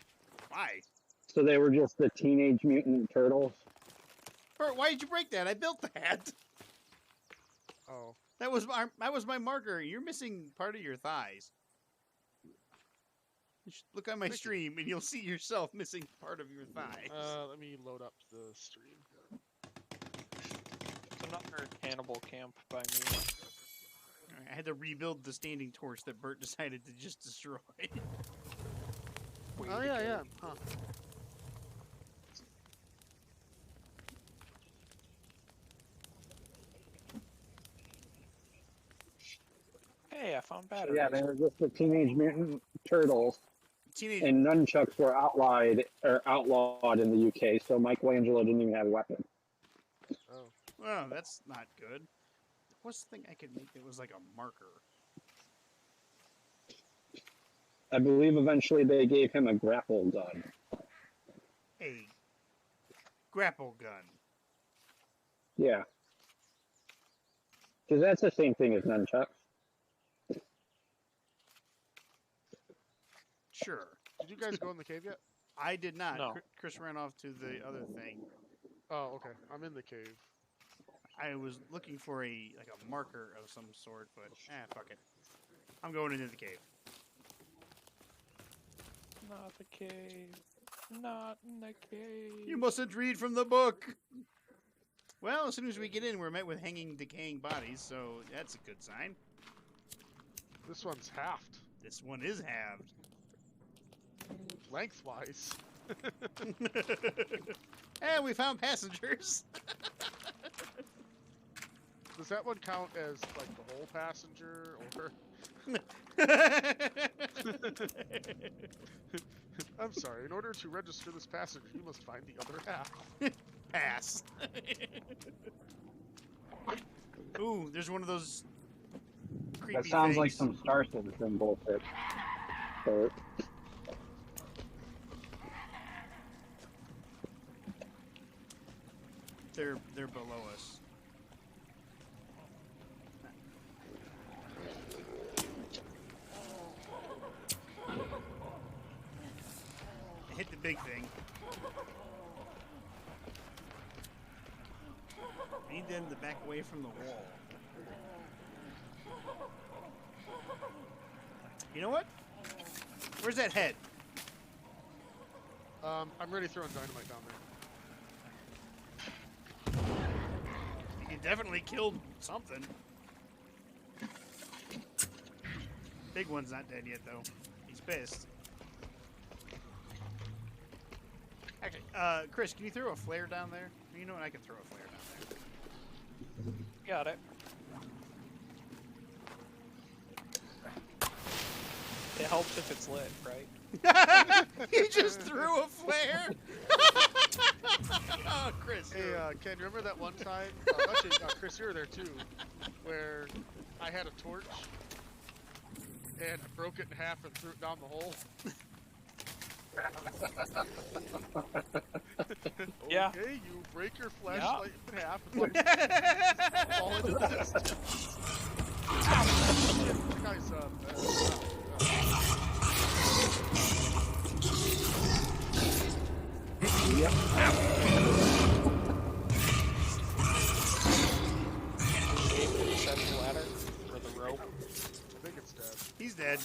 Why? So they were just the Teenage Mutant Turtles. Bert, why did you break that? I built that. Oh. That was my marker. You're missing part of your thighs. You should look on my Mickey. stream and you'll see yourself missing part of your thighs. Let me load up the stream. It's another cannibal camp by me. I had to rebuild the standing torch that Bert decided to just destroy. Oh yeah, yeah. Huh. Hey, I found So batteries. yeah, they were just the Teenage Mutant Turtles, Teenage. and nunchucks were outlawed in the UK. So Michelangelo didn't even have a weapon. Oh. Well, that's not good. What's the thing I could make that was like a marker? I believe eventually they gave him a grapple gun. A grapple gun. Yeah, because that's the same thing as nunchucks. Sure. Did you guys go in the cave yet? I did not. No. Chris ran off to the other thing. Oh, okay. I'm in the cave. I was looking for a marker of some sort, but fuck it. I'm going into the cave. Not the cave. Not in the cave. You mustn't read from the book. Well, as soon as we get in, we're met with hanging, decaying bodies, so that's a good sign. This one's halved. This one is halved. Lengthwise. And we found passengers. Does that one count as like the whole passenger or I'm sorry, in order to register this passenger you must find the other half. Pass. Ooh, there's one of those creepy That sounds like things. some Star Citizen bullshit. So, They're below us. I hit the big thing. I need them to back away from the wall. You know what? Where's that head? I'm ready throwing dynamite down there. You definitely killed something. Big one's not dead yet, though. He's pissed. Actually, Chris, can you throw a flare down there? You know what? I can throw a flare down there. Got it. It helps if it's lit, right? He just threw a flare. Oh, Chris. Hey, Ken, remember that one time? Actually, Chris, you were there too, where I had a torch and I broke it in half and threw it down the hole. Yeah. Okay, you break your flashlight in half and like fall into the distance. The guy's Set the ladder or the rope. I think it's dead. He's dead.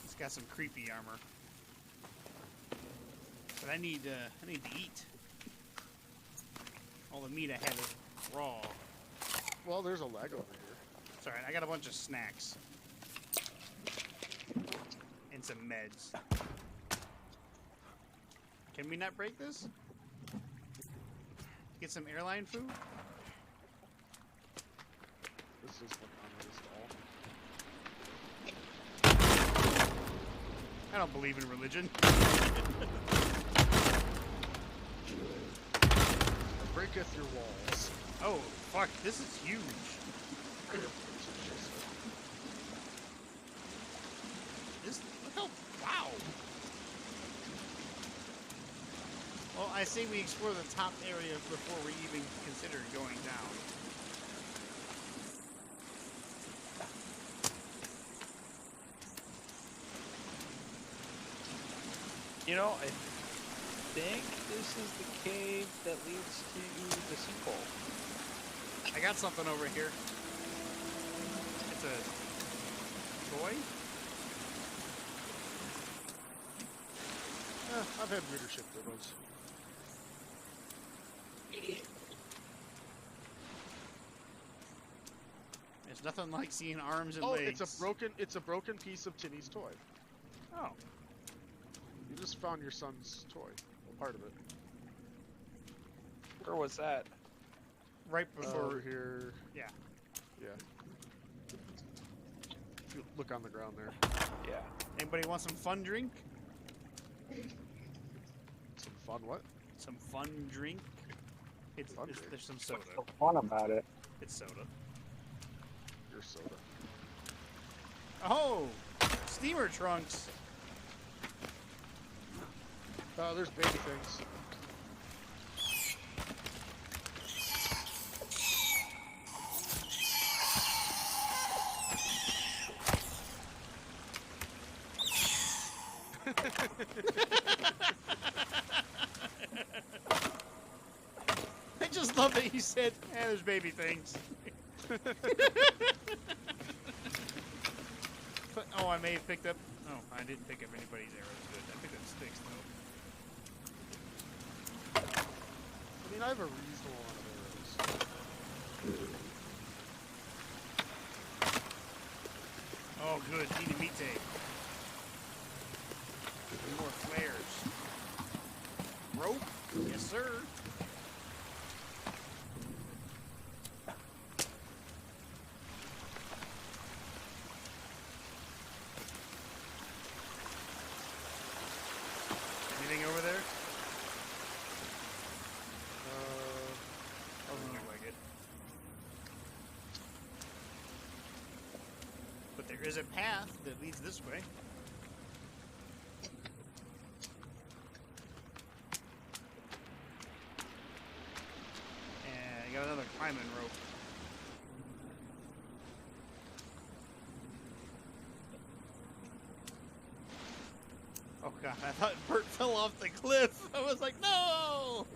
He's got some creepy armor. But I need to eat. All the meat I had is raw. Well, there's a leg over here. It's alright, I got a bunch of snacks. And some meds. Can we not break this? Get some airline food? This is like on I don't believe in religion. breaketh your walls. Oh, fuck, this is huge. This, look how, wow. Well, I say we explore the top area before we even consider going down. You know, I think this is the cave that leads to the sinkhole. I got something over here. It's a toy? I've had weirder shit for those. There's nothing like seeing arms and Oh, legs. it's a broken piece of Tinny's toy. Oh. You just found your son's toy. Well, part of it. Where was that? Right before. Over here. Yeah. Yeah. If you look on the ground there. Yeah. Anybody want some fun drink? Some fun what? Some fun drink? Fun drink? There's some soda. What's so fun about it? It's soda. Your soda. Oh! Steamer trunks! There's baby things. I just love that you said, "Eh, there's baby things." But, oh, I may have picked up. Oh, I didn't pick up anybody's arrows. Good. I picked up sticks though. I mean, I have a reasonable amount of arrows. Oh, good. Dinamite. More flares. Rope? Yes, sir. Anything over there? Doesn't look like it. But there is a path that leads this way. And you got another climbing rope. Oh god, I thought Bert fell off the cliff. I was like, no!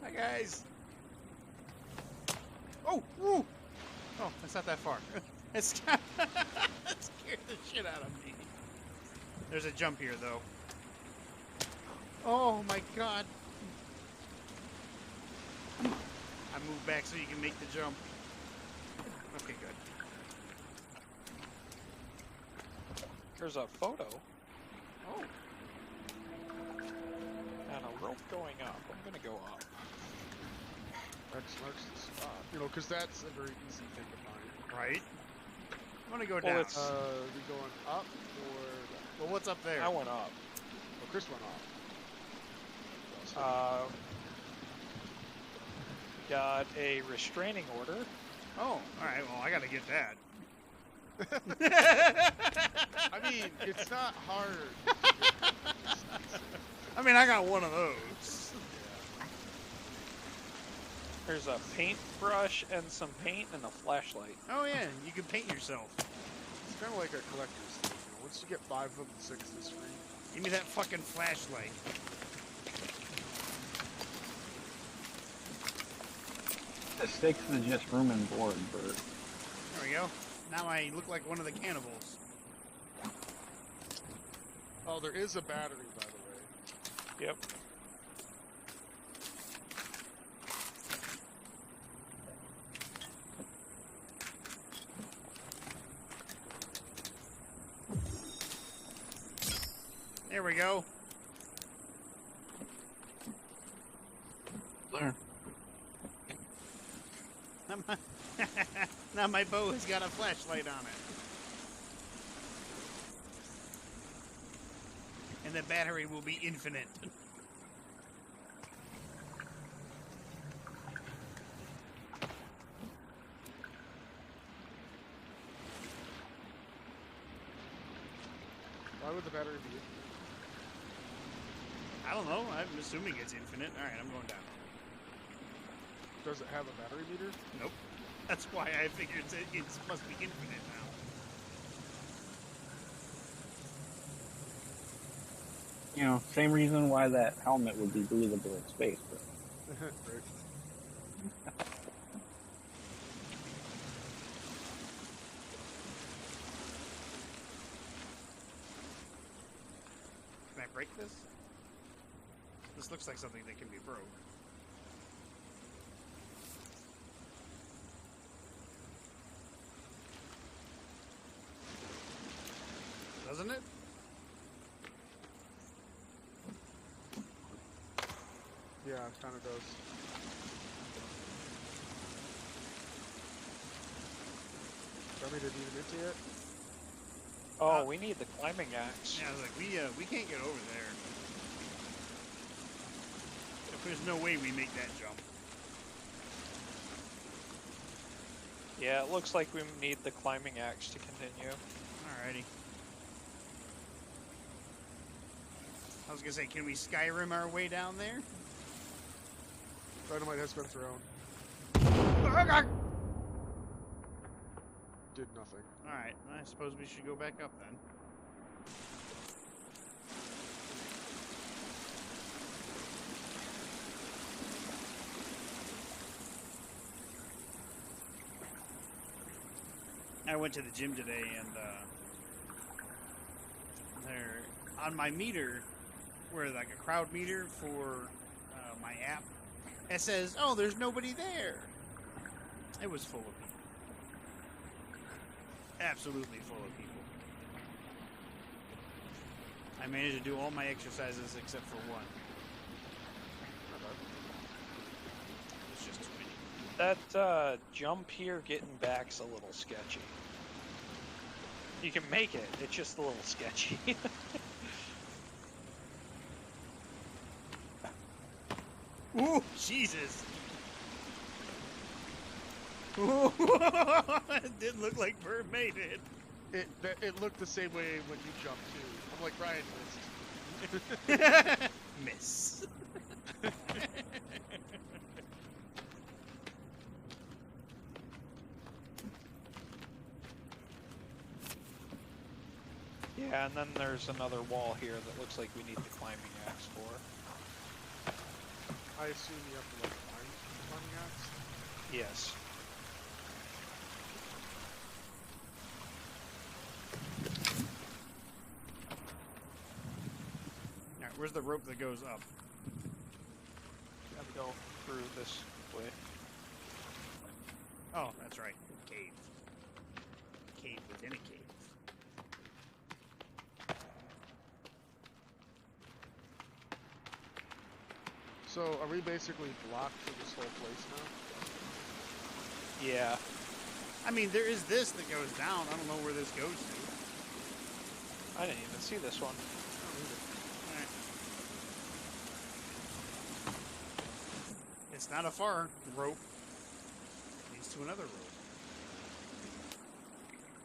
Hi guys. Oh, woo! Oh, that's not that far. That scared the shit out of me. There's a jump here, though. Oh my god. I moved back so you can make the jump. Okay, good. There's a photo Oh, and a rope going up. I'm gonna go up. That's the spot. You know, because that's a very easy thing to find. right. I'm gonna go Well, down. it's- Are we going up or down? Well, what's up there? I went up. Oh, Chris went off. got a restraining order. Oh, alright, well, I gotta get that. I mean, it's not hard. I mean, I got one of those. There's a paintbrush and some paint and a flashlight. Oh, yeah, you can paint yourself. It's kind of like a collector's thing. You know? Once you get 5 of them, 6 is free. Give me that fucking flashlight. The 6 is just room and board, Bert. There we go. Now I look like one of the cannibals. Oh, there is a battery, by the way. Yep. There we go. There. Now my bow has got a flashlight on it. And the battery will be infinite. Why would the battery be? I don't know. I'm assuming it's infinite. Alright, I'm going down. Does it have a battery meter? Nope. That's why I figured it must be infinite now. You know, same reason why that helmet would be breathable in space, but Right. Can I break this? This looks like something that can be broke. Doesn't it? Yeah, it kind of does. Do you want me to demint it? Oh, we need the climbing axe. Yeah, I was like, we can't get over there. There's no way we make that jump. Yeah, it looks like we need the climbing axe to continue. Alrighty. I was gonna say, can we Skyrim our way down there? Dynamite has been thrown. Did nothing. Alright, I suppose we should go back up then. I went to the gym today and there on my meter, where like a crowd meter for my app, it says, "Oh, there's nobody there." It was full of people. Absolutely full of people. I managed to do all my exercises except for one. It's just too many. That jump here getting back's a little sketchy. You can make it, it's just a little sketchy. Ooh, Jesus! Ooh, it didn't look like Bird made it. It looked the same way when you jumped too. I'm like, Ryan missed. Miss. Yeah, and then there's another wall here that looks like we need the climbing axe for. I assume you have to like climb the climbing axe. Yes. Alright, where's the rope that goes up? Gotta go through this way. Oh, that's right. Cave. Cave within a cave. So are we basically blocked for this whole place now? Yeah. I mean, there is this that goes down. I don't know where this goes to. I didn't even see this one. Alright. It It's not a far rope. Leads to another rope.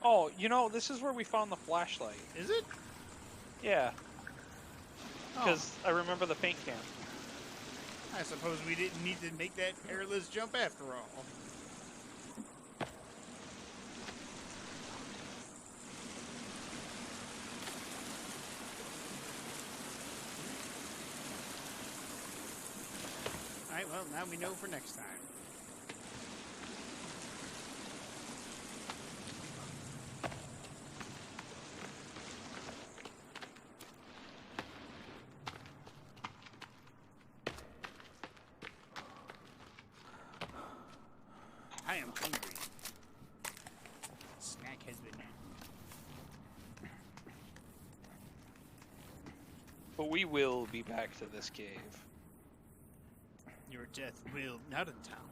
Oh, you know, this is where we found the flashlight. Is it? Yeah, Oh, because I remember the paint can. I suppose we didn't need to make that perilous jump after all. Alright, well, now we know for next time. I am hungry. Snack has been. But we will be back to this cave. Your death will not in town.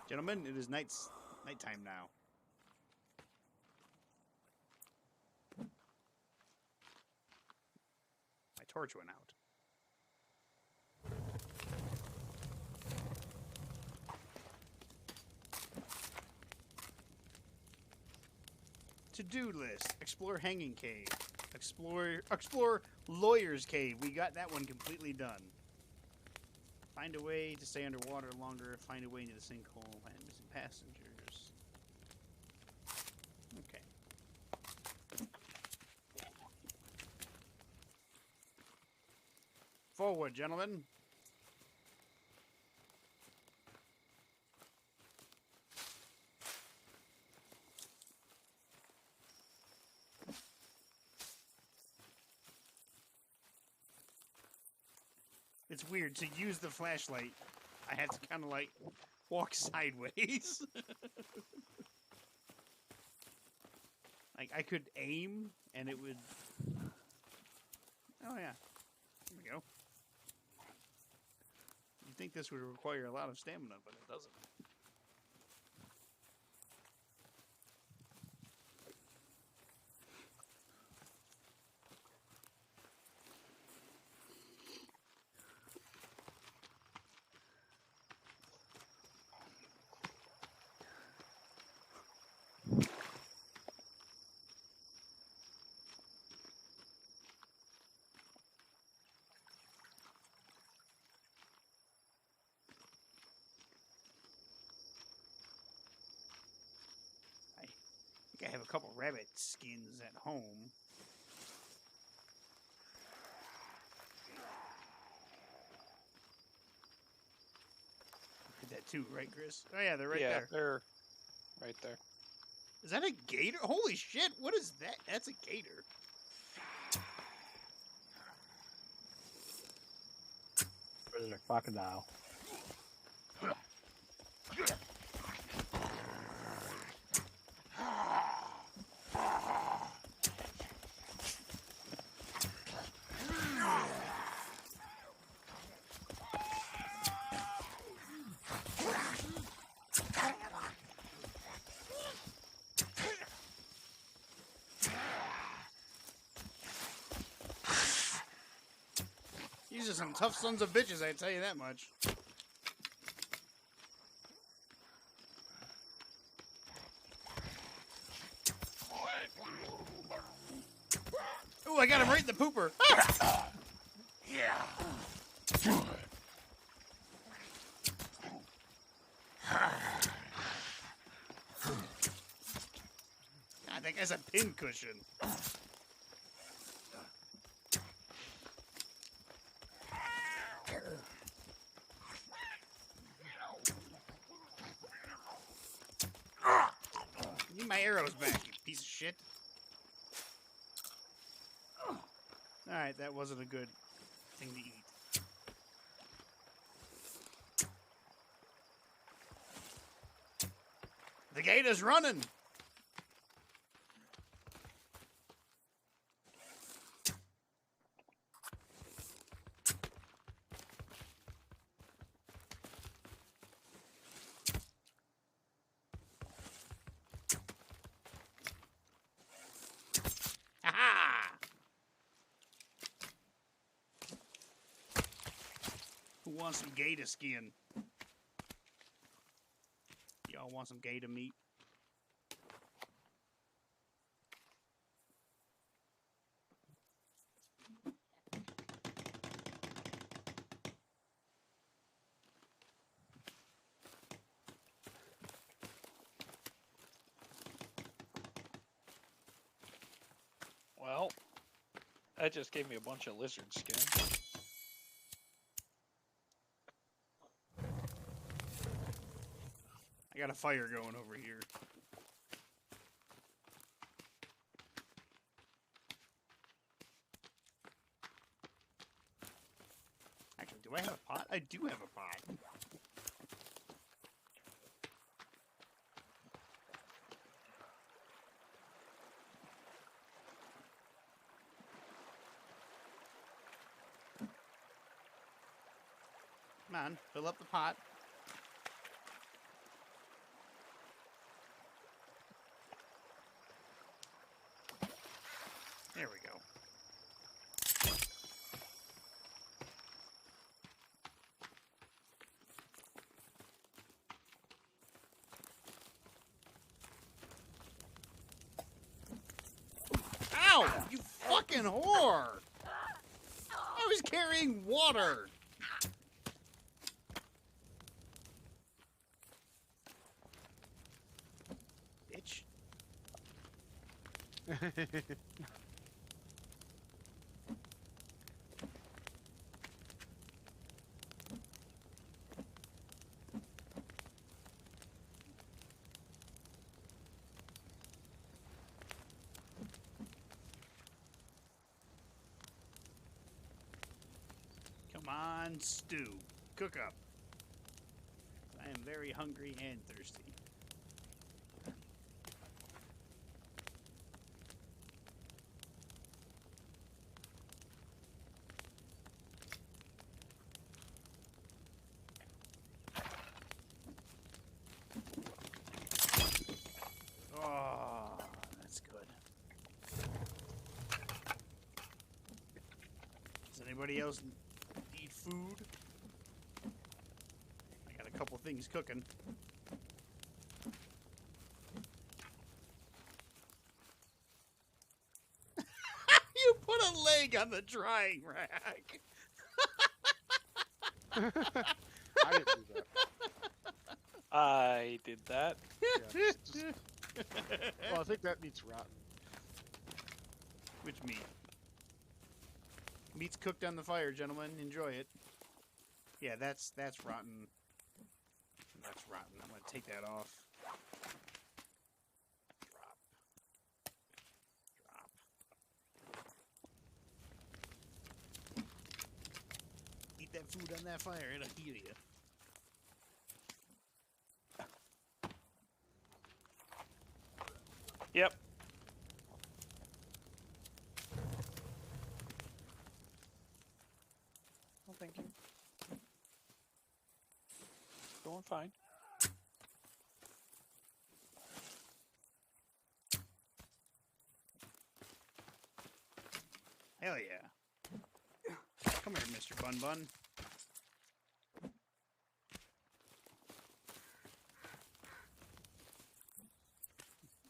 Gentlemen, it is nighttime now. My torch went out. To-do list. Explore Hanging Cave. Explore Lawyer's Cave. We got that one completely done. Find a way to stay underwater longer. Find a way into the sinkhole. Find missing passengers. Okay. Forward, gentlemen. It's weird to use the flashlight. I have to kind of like walk sideways. Like I could aim and it would. Oh yeah, here we go. You'd think this would require a lot of stamina, but it doesn't. I think I have a couple rabbit skins at home. Did that too, right, Chris? Oh yeah, they're right yeah, there. they're right there. Is that a gator? Holy shit! What is that? That's a gator. Prisoner crocodile. These are some tough sons of bitches, I tell you that much. Ooh, I got him right in the pooper. Ah! God, that guy's a pincushion. Need my arrows back, you piece of shit. Alright, that wasn't a good thing to eat. The gator's running! wants some gator skin? Y'all want some gator meat? Well, that just gave me a bunch of lizard skin. I got a fire going over here. Actually, do I have a pot? I do have a pot. Come on, fill up the pot. There we go. Ow! You fucking whore! I was carrying water! Bitch. Come on, stew. Cook up. I am very hungry and thirsty. Oh, that's good. Does anybody else need food? I got a couple things cooking. You put a leg on the drying rack. I didn't do that. I did that. Yeah, well, I think that meat's rotten. Which meat? Meat's cooked on the fire, gentlemen. Enjoy it. Yeah, that's rotten. That's rotten. I'm gonna take that off. Drop. Drop. Eat that food on that fire. It'll heal you. Yep. Well, thank you. Going fine. Hell yeah. Come here, Mr. Bun Bun.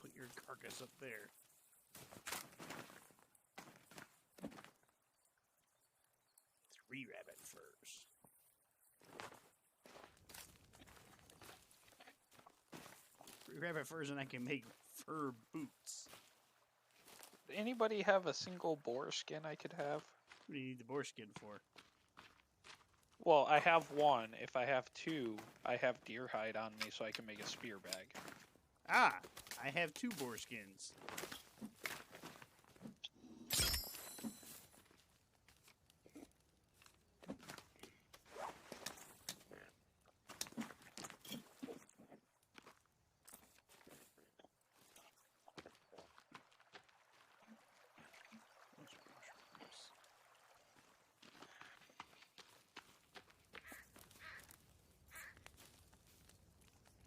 Put your carcass up there. Three rabbit furs. Three rabbit furs and I can make fur boots. Anybody have a single boar skin I could have? What do you need the boar skin for? Well, I have one. If I have two, I have deer hide on me so I can make a spear bag. Ah, I have two boar skins.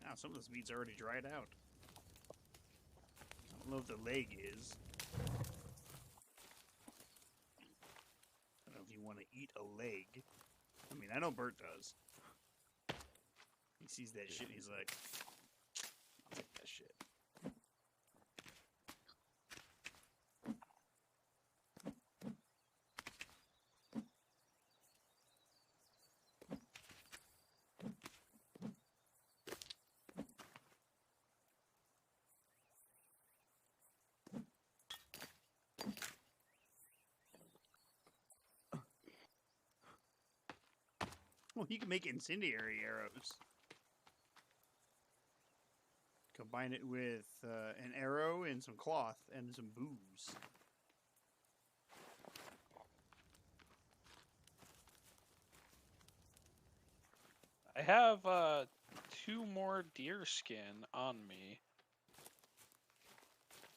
Now, some of this meat's already dried out. I don't know if the leg is. I don't know if you want to eat a leg. I mean, I know Bert does. He sees that shit and he's like, I'll take that shit. Well, you can make incendiary arrows. Combine it with an arrow and some cloth and some booze. I have 2 more deer skin on me.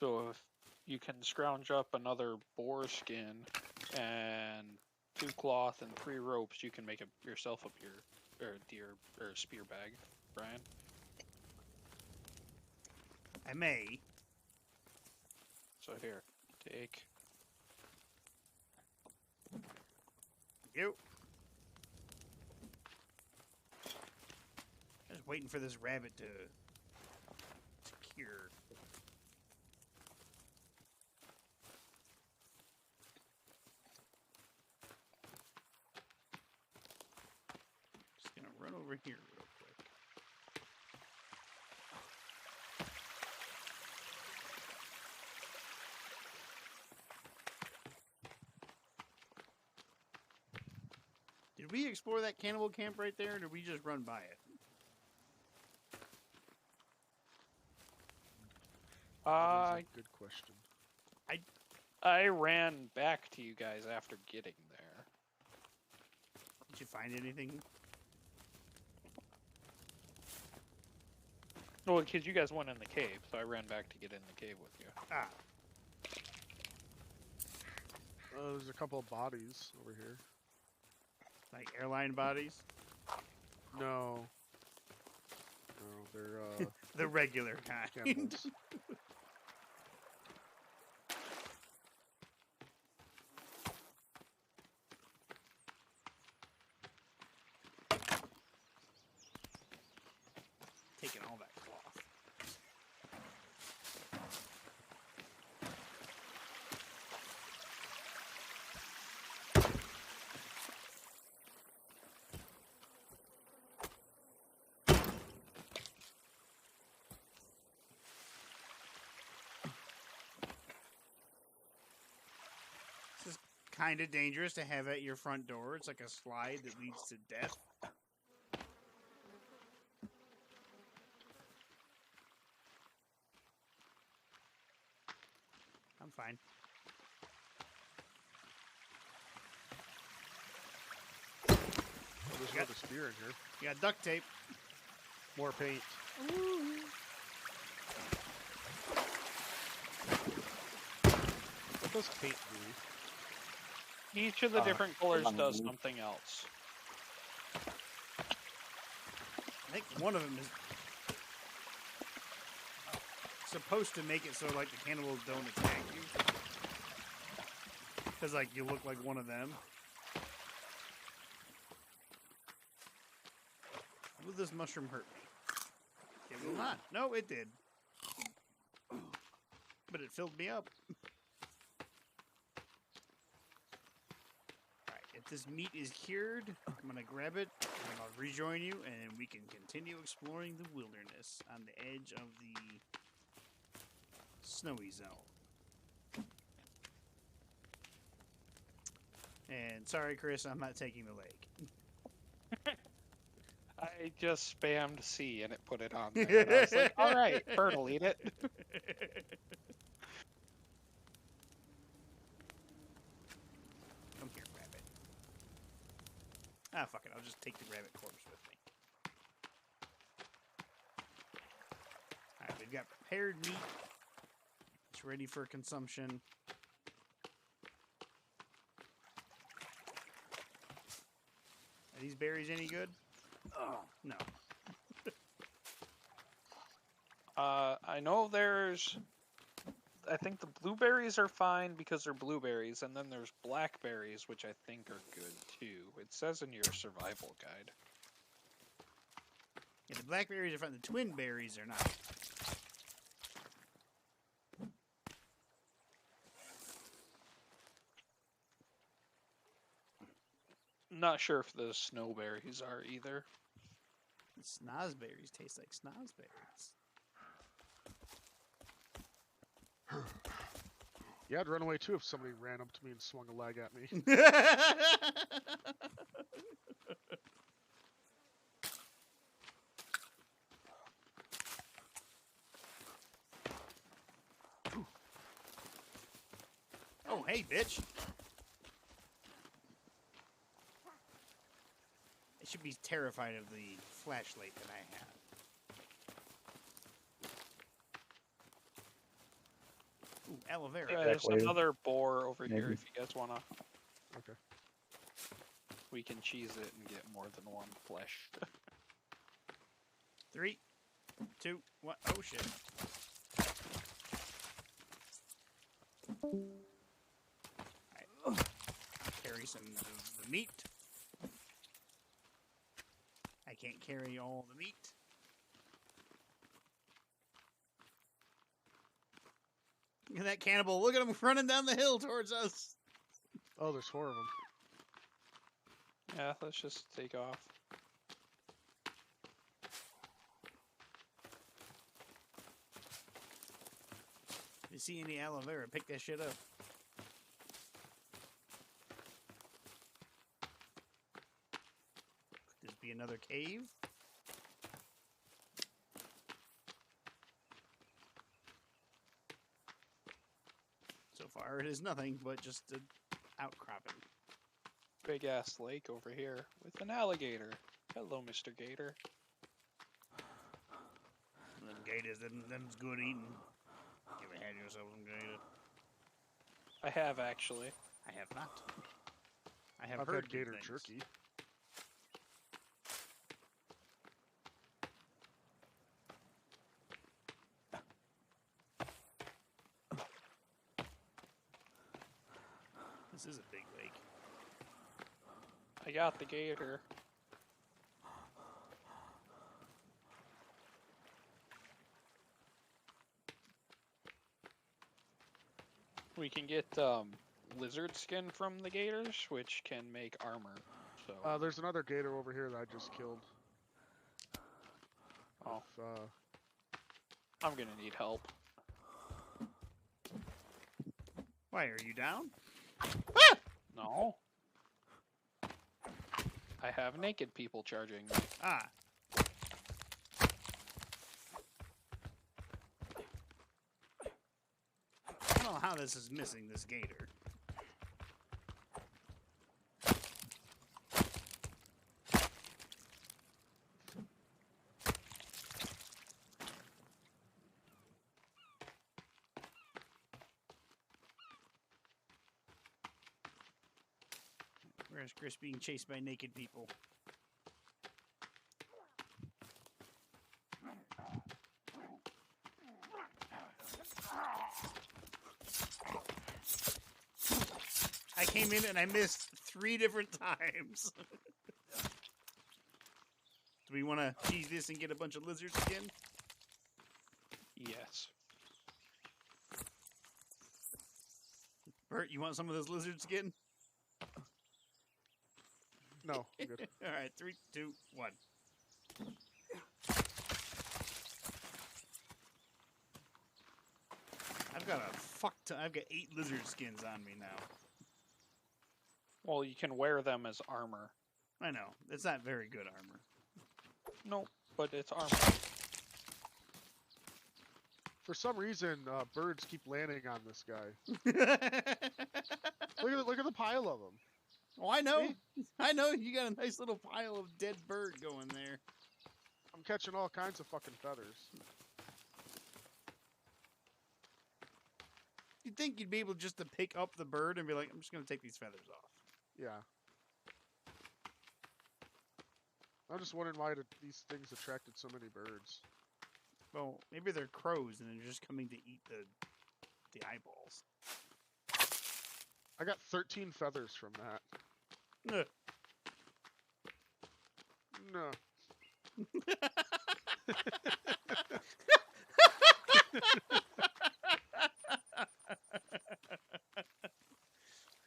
So if you can scrounge up another boar skin and 2 cloth and 3 ropes, you can make yourself a deer or spear bag, Brian. I may. So here, take. You. I'm just waiting for this rabbit to cure. Just gonna run over here real quick. Did we explore that cannibal camp right there, or did we just run by it? That is a good question. I ran back to you guys after getting there. Did you find anything? Well, because you guys went in the cave, so I ran back to get in the cave with you. Ah, There's a couple of bodies over here. like airline bodies? No. No, they're The regular kind. cannibals. Taking all that cloth. This is kind of dangerous to have at your front door. It's like a slide that leads to death. I'm fine. Oh, there's another spear in here. You got duct tape. More paint. What does paint do? Each of the different colors on does the- something else. I think one of them is supposed to make it so like the cannibals don't attack you. Because like you look like one of them. Will this mushroom hurt me? It will not. No, it did. But it filled me up. Alright, if this meat is cured, I'm gonna grab it and I'll rejoin you and we can continue exploring the wilderness on the edge of the snowy zone. And sorry, Chris, I'm not taking the leg. I just spammed C and it put it on there. And I was like, alright, Bert will eat it. Come here, rabbit. Ah, fuck it. I'll just take the rabbit corpse with me. Alright, we've got prepared meat. It's ready for consumption. Are these berries any good? Oh, no. I know there's I think the blueberries are fine because they're blueberries, and then there's blackberries, which I think are good too. It says in your survival guide. Yeah, the blackberries are fine. The twin berries are not. Not sure if the snowberries are either. The snozberries taste like snozberries. Yeah, I'd run away too if somebody ran up to me and swung a leg at me. Oh, hey, bitch. I should be terrified of the flashlight that I have. Ooh, aloe vera. Yeah, there's Exactly. another boar over here Maybe. if you guys wanna. Okay. We can cheese it and get more than one flesh. 3, 2, 1. Oh, shit. Alright. Carry some of the meat. I can't carry all the meat. Look at that cannibal. Look at him running down the hill towards us. Oh, there's 4 of them. Yeah, let's just take off. If you see any aloe vera, pick that shit up. Could this be another cave? So far, it is nothing but just an outcropping. Big ass lake over here with an alligator. Hello, Mr. Gator. Them gators, them's good eating. You ever had yourself some gator? I have actually. I have not. I have I've heard had good gator things. jerky. This is a big lake. I got the gator. We can get lizard skin from the gators, which can make armor. So There's another gator over here that I just killed. Oh. With, I'm gonna need help. Why, are you down? No. I have naked people charging me. Ah. I don't know how this is missing this gator. Where's Chris being chased by naked people? I came in and I missed 3 different times. Do we want to cheese this and get a bunch of lizards again? Yes. Bert, you want some of those lizards again? no, I'm good. All right, 3, 2, 1. I've got a fuck ton. I've got 8 lizard skins on me now. Well, you can wear them as armor. I know. It's not very good armor. No, but it's armor. For some reason, birds keep landing on this guy. Look at the pile of them. Oh, I know. See? I know. You got a nice little pile of dead bird going there. I'm catching all kinds of fucking feathers. You'd think you'd be able just to pick up the bird and be like, I'm just going to take these feathers off. Yeah. I'm just wondering why these things attracted so many birds. Well, maybe they're crows and they're just coming to eat the I got 13 feathers from that. Ugh. No.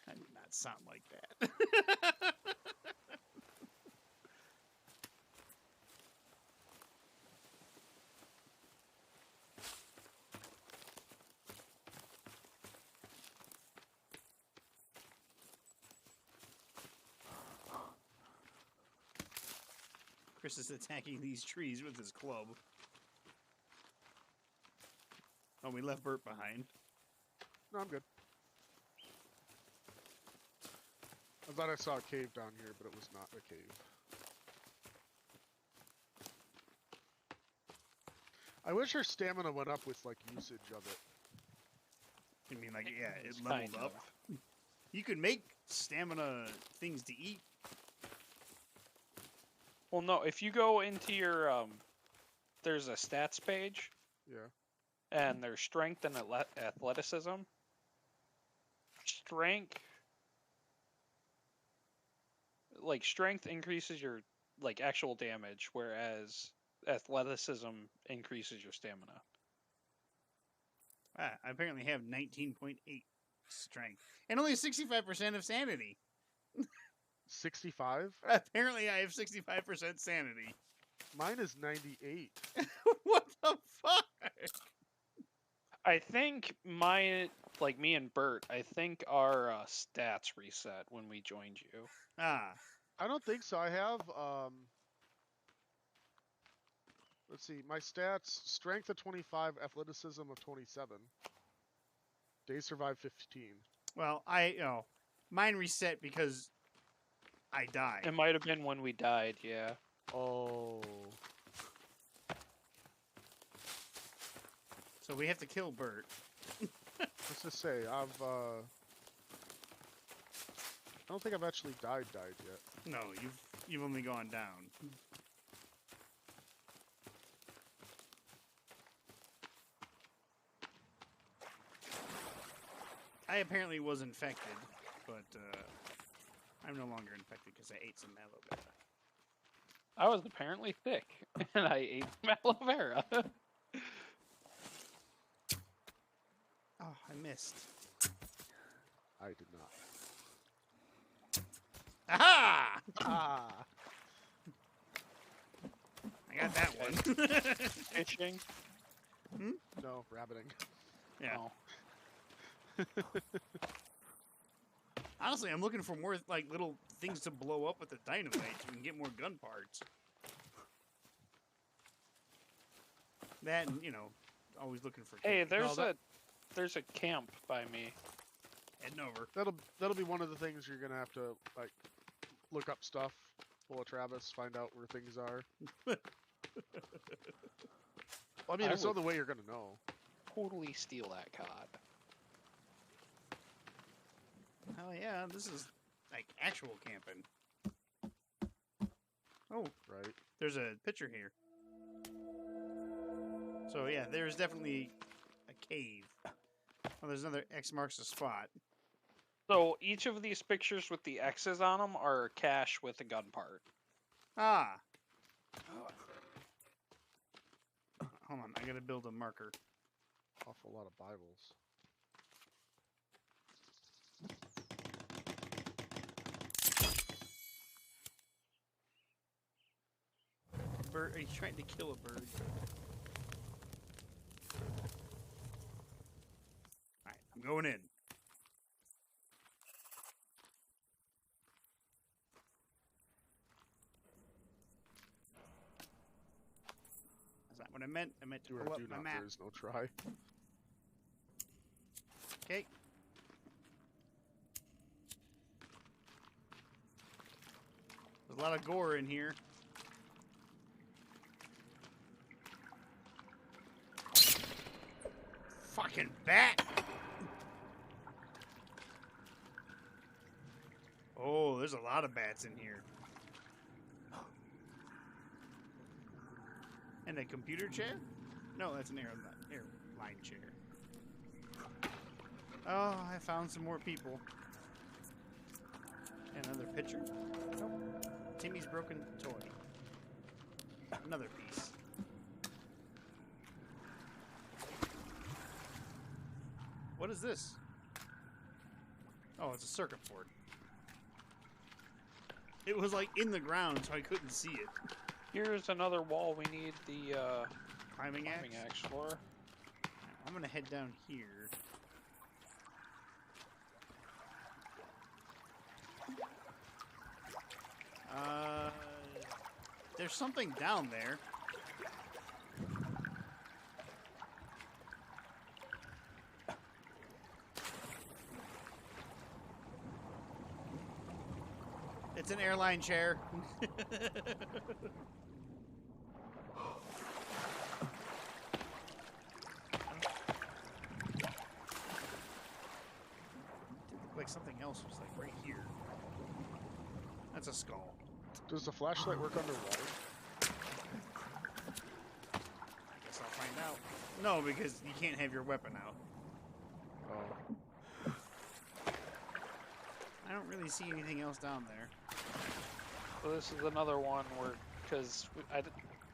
I did not sound like that. Chris is attacking these trees with his club. Oh, we left Bert behind. No, I'm good. I thought I saw a cave down here, but it was not a cave. I wish our stamina went up with, like, usage of it. I mean, like, yeah, it It's leveled kind up. of. You could make stamina things to eat. Well, no, if you go into your there's a stats page, Yeah. and there's strength and athleticism. Strength increases your like actual damage, whereas athleticism increases your stamina. Ah, I apparently have 19.8 strength and only 65% of sanity. 65? Apparently, I have 65% sanity. Mine is 98. What the fuck? I think me and Bert, I think our stats reset when we joined you. Ah, I don't think so. I have, let's see, my stats, strength of 25, athleticism of 27. Days survive 15. well, mine reset because I died. It might have been when we died, yeah. Oh. So we have to kill Bert. Let's just say, I don't think I've actually died yet. No, you've only gone down. I apparently was infected, but I'm no longer infected because I ate some aloe vera. I was apparently thick, and I ate some aloe vera. Oh, I missed. I did not. Aha! Ah! I got that one. Fishing. No, rabbiting. Yeah. Oh. Honestly, I'm looking for more like little things to blow up with the dynamite so we can get more gun parts. That and, always looking for. Hey, cookies. there's a camp by me. Heading over. That'll be one of the things you're gonna have to like look up stuff. Pull a Travis, find out where things are. Well, I mean, I it's the would- only way you're gonna know. Totally steal that cod. Hell yeah, this is like actual camping. Oh, Right. there's a picture here. So yeah, there's definitely a cave. Oh, there's another X marks the spot. So each of these pictures with the X's on them are a cache with a gun part. Ah. Hold on, I gotta build a marker. Awful lot of Bibles. Bird, are you trying to kill a bird? Alright, I'm going in. That's not what I meant. I meant to Do or pull up do my not. map. There is no try. Okay. There's a lot of gore in here. Fucking bat! Oh, there's a lot of bats in here. And a computer chair? No, that's an airline chair. Oh, I found some more people. Another picture? Nope. Timmy's broken toy. Another piece. What is this? Oh, it's a circuit board. It was like in the ground, so I couldn't see it. Here's another wall we need the Climbing axe? climbing axe for. I'm gonna head down here. There's something down there. It's an airline chair. Like something else was like right here. That's a skull. Does the flashlight work underwater? I guess I'll find out. No, because you can't have your weapon out. Oh. I don't really see anything else down there. So this is another one where, because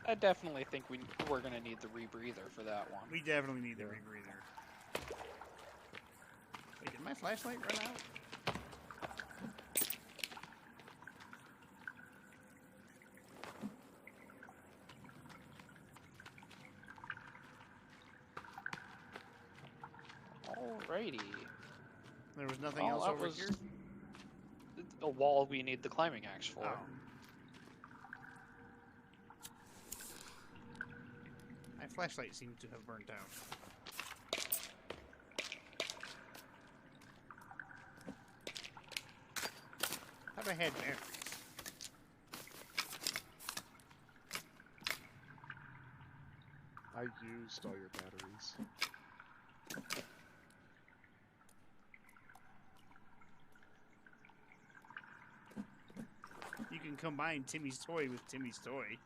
I definitely think we're gonna need the rebreather for that one. We definitely need the rebreather. Wait, did my flashlight run out? Alrighty. There was nothing Well, else that over was here? a wall we need the climbing axe for. Oh. My flashlight seems to have burnt out. Thought I had batteries. I used all your batteries. You can combine Timmy's toy with Timmy's toy.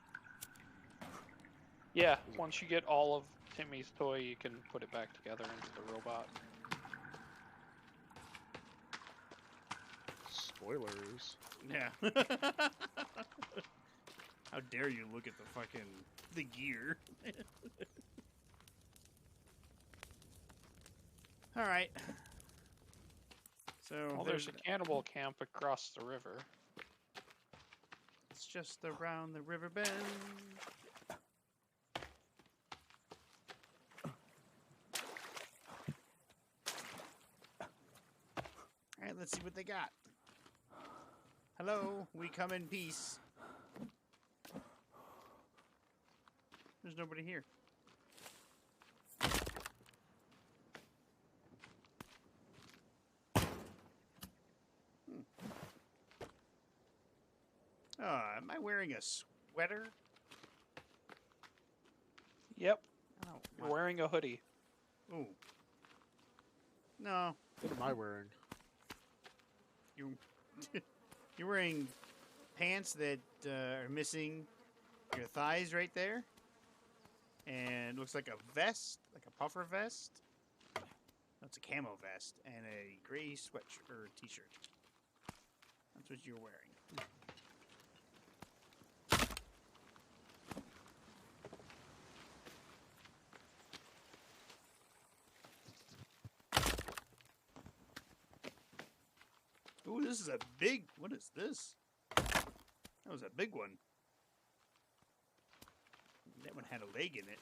Yeah, once you get all of Timmy's toy, you can put it back together into the robot. Spoilers. Yeah. How dare you look at the gear. Alright. So Well, there's a cannibal camp across the river. it's just around the river bend. Alright, let's see what they got. Hello, we come in peace. There's nobody here. Am I wearing a sweater? Yep, Oh, you're wearing a hoodie. Ooh. No, What am I wearing? you're wearing pants that are missing your thighs right there, and looks like a vest, like a puffer vest. That's a camo vest and a gray sweatshirt or t-shirt. That's what you're wearing. Ooh, this is a big. What is this? That was a big one. That one had a leg in it.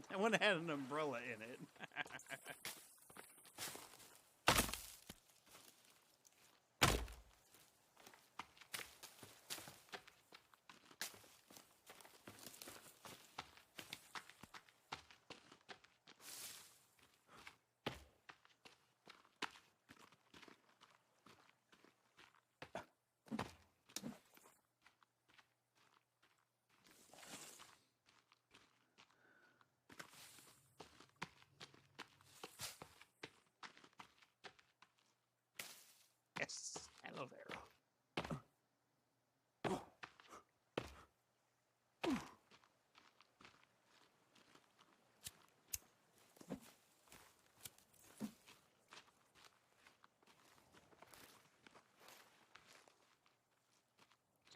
That one had an umbrella in it. Yes. Hello there.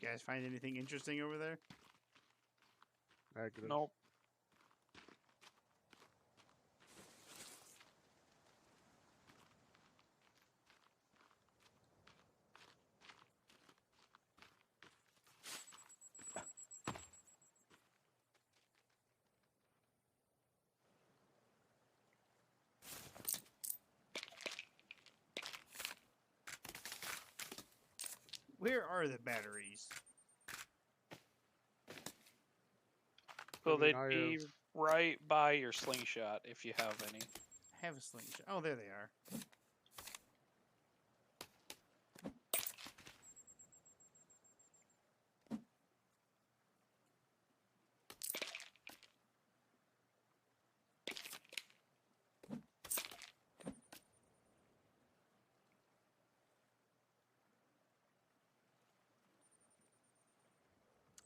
You guys find anything interesting over there? Negative. Nope. Where are the batteries? So mean, they'd I be have- right by your slingshot if you have any. I have a slingshot. Oh, there they are.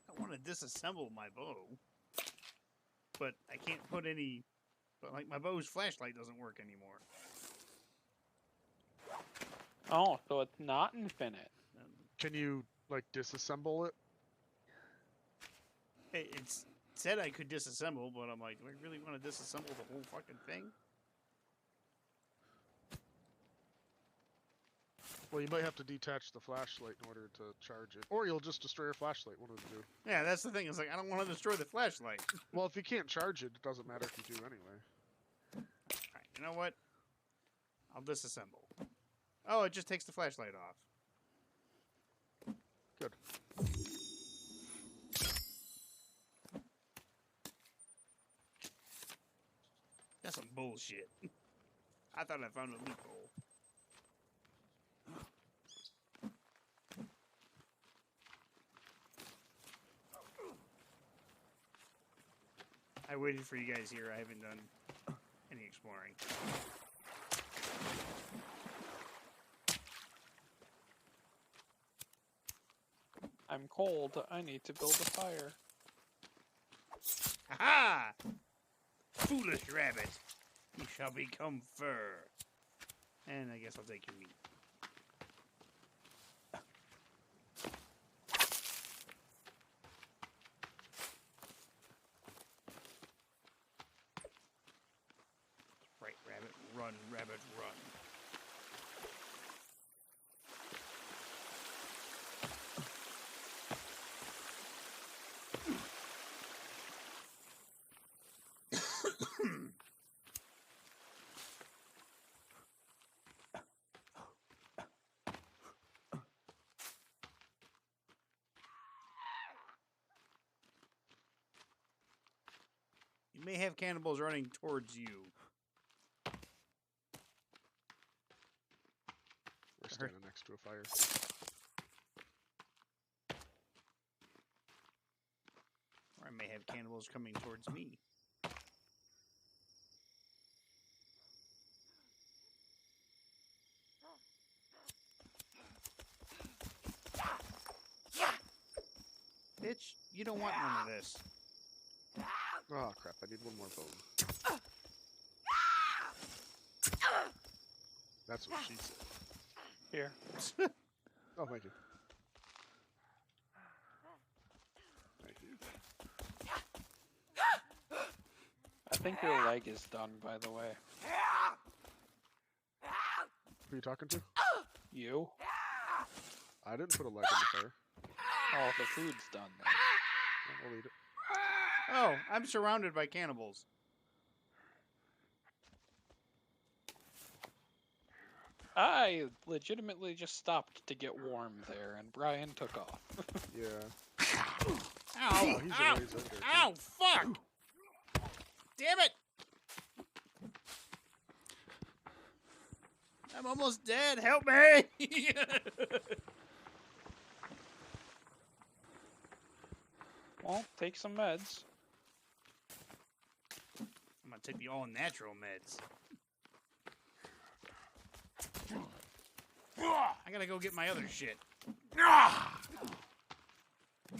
I want to disassemble my bow, but I can't put any. But like my bow's flashlight doesn't work anymore. Oh, so it's not infinite. Can you like disassemble it? It's said I could disassemble, but I'm like, do I really want to disassemble the whole fucking thing? Well, you might have to detach the flashlight in order to charge it, or you'll just destroy your flashlight. One of the two. Yeah, that's the thing. It's like I don't want to destroy the flashlight. Well, if you can't charge it, it doesn't matter if you do anyway. Alright, you know what? I'll disassemble. Oh, it just takes the flashlight off. Good. That's some bullshit. I thought I found a loophole. I waited for you guys here. I haven't done any exploring. I'm cold. I need to build a fire. Ha! Foolish rabbit, you shall become fur. And I guess I'll take your meat. Right, rabbit, run, rabbit, run. You may have cannibals running towards you. We're standing next to a fire. Or I may have cannibals coming towards me. Bitch, you don't want none of this. Oh crap! I need one more bone. That's what she said. Here. Oh, thank you. Thank you. I think your leg is done, by the way. Who are you talking to? You? I didn't put a leg in the fire. Oh, the food's done then. I'll eat it. Oh, I'm surrounded by cannibals. I legitimately just stopped to get warm there, and Brian took off. Yeah. Ow! Oh, he's Ow! always in there. Ow! Fuck! Damn it! I'm almost dead. Help me! Well, take some meds. I'm gonna take the all-natural meds. I gotta go get my other shit.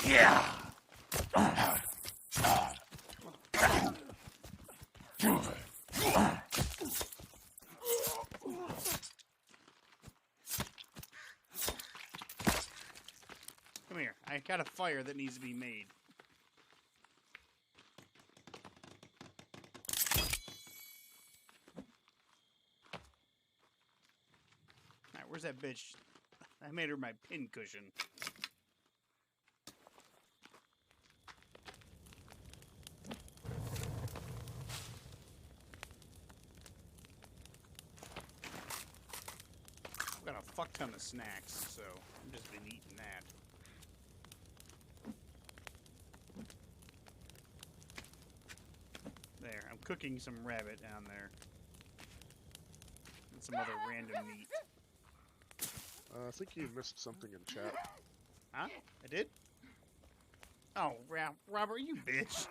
Yeah. Come here. I got a fire that needs to be made. Alright, where's that bitch? I made her my pin cushion. I've got a fuck ton of snacks, so I've just been eating that. There, I'm cooking some rabbit down there. And some other random meat. I think you missed something in chat. Huh? I did? Oh, Robert, you bitch.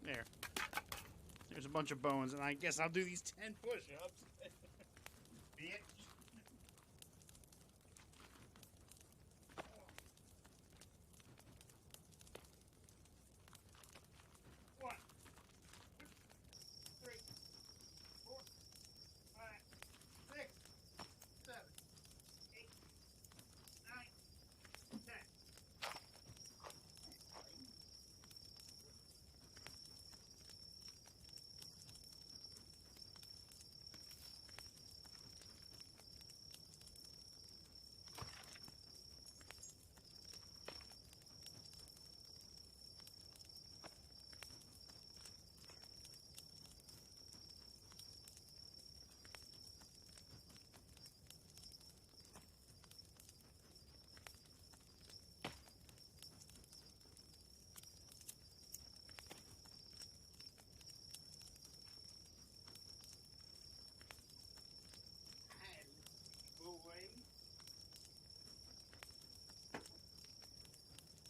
There. There's a bunch of bones, and I guess I'll do these 10 push-ups. Bitch. One, two, three, 4, 5, 6, 7, 8, 9, 10.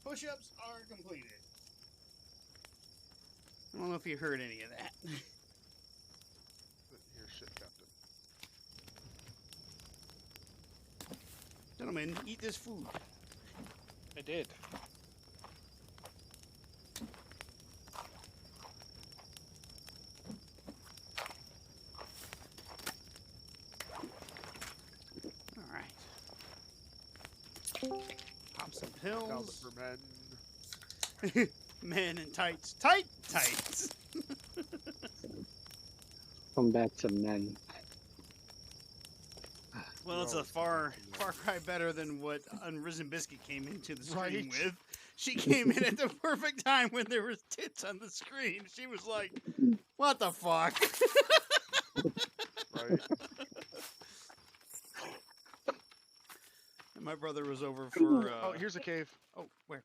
Push-ups are completed. I don't know if you heard any of that. Here, shit, Captain. Gentlemen, eat this food. I did. Alright. Pop some Now pills. for men. Men in tights. Tights! Come back to men. Well, it's a far cry better than what Unrisen Biscuit came into the screen Right. with. She came in at the perfect time when there was tits on the screen. She was like, what the fuck? Right. And my brother was over for, Oh, here's a cave. oh, where?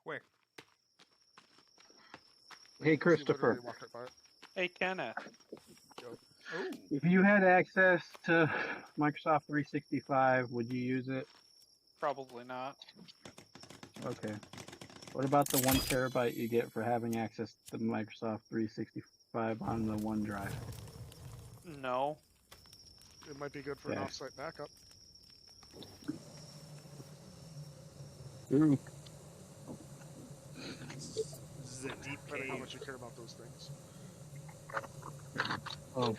Hey, You Christopher. literally walked right by it. Hey, Kenneth. Oh, If you had access to Microsoft 365, would you use it? Probably not. Okay. What about the 1 terabyte you get for having access to Microsoft 365 on the OneDrive? No. It might be good for an Yeah. offsite backup. Mm. this is a deep Depending how cave. much you care about those things. Oh.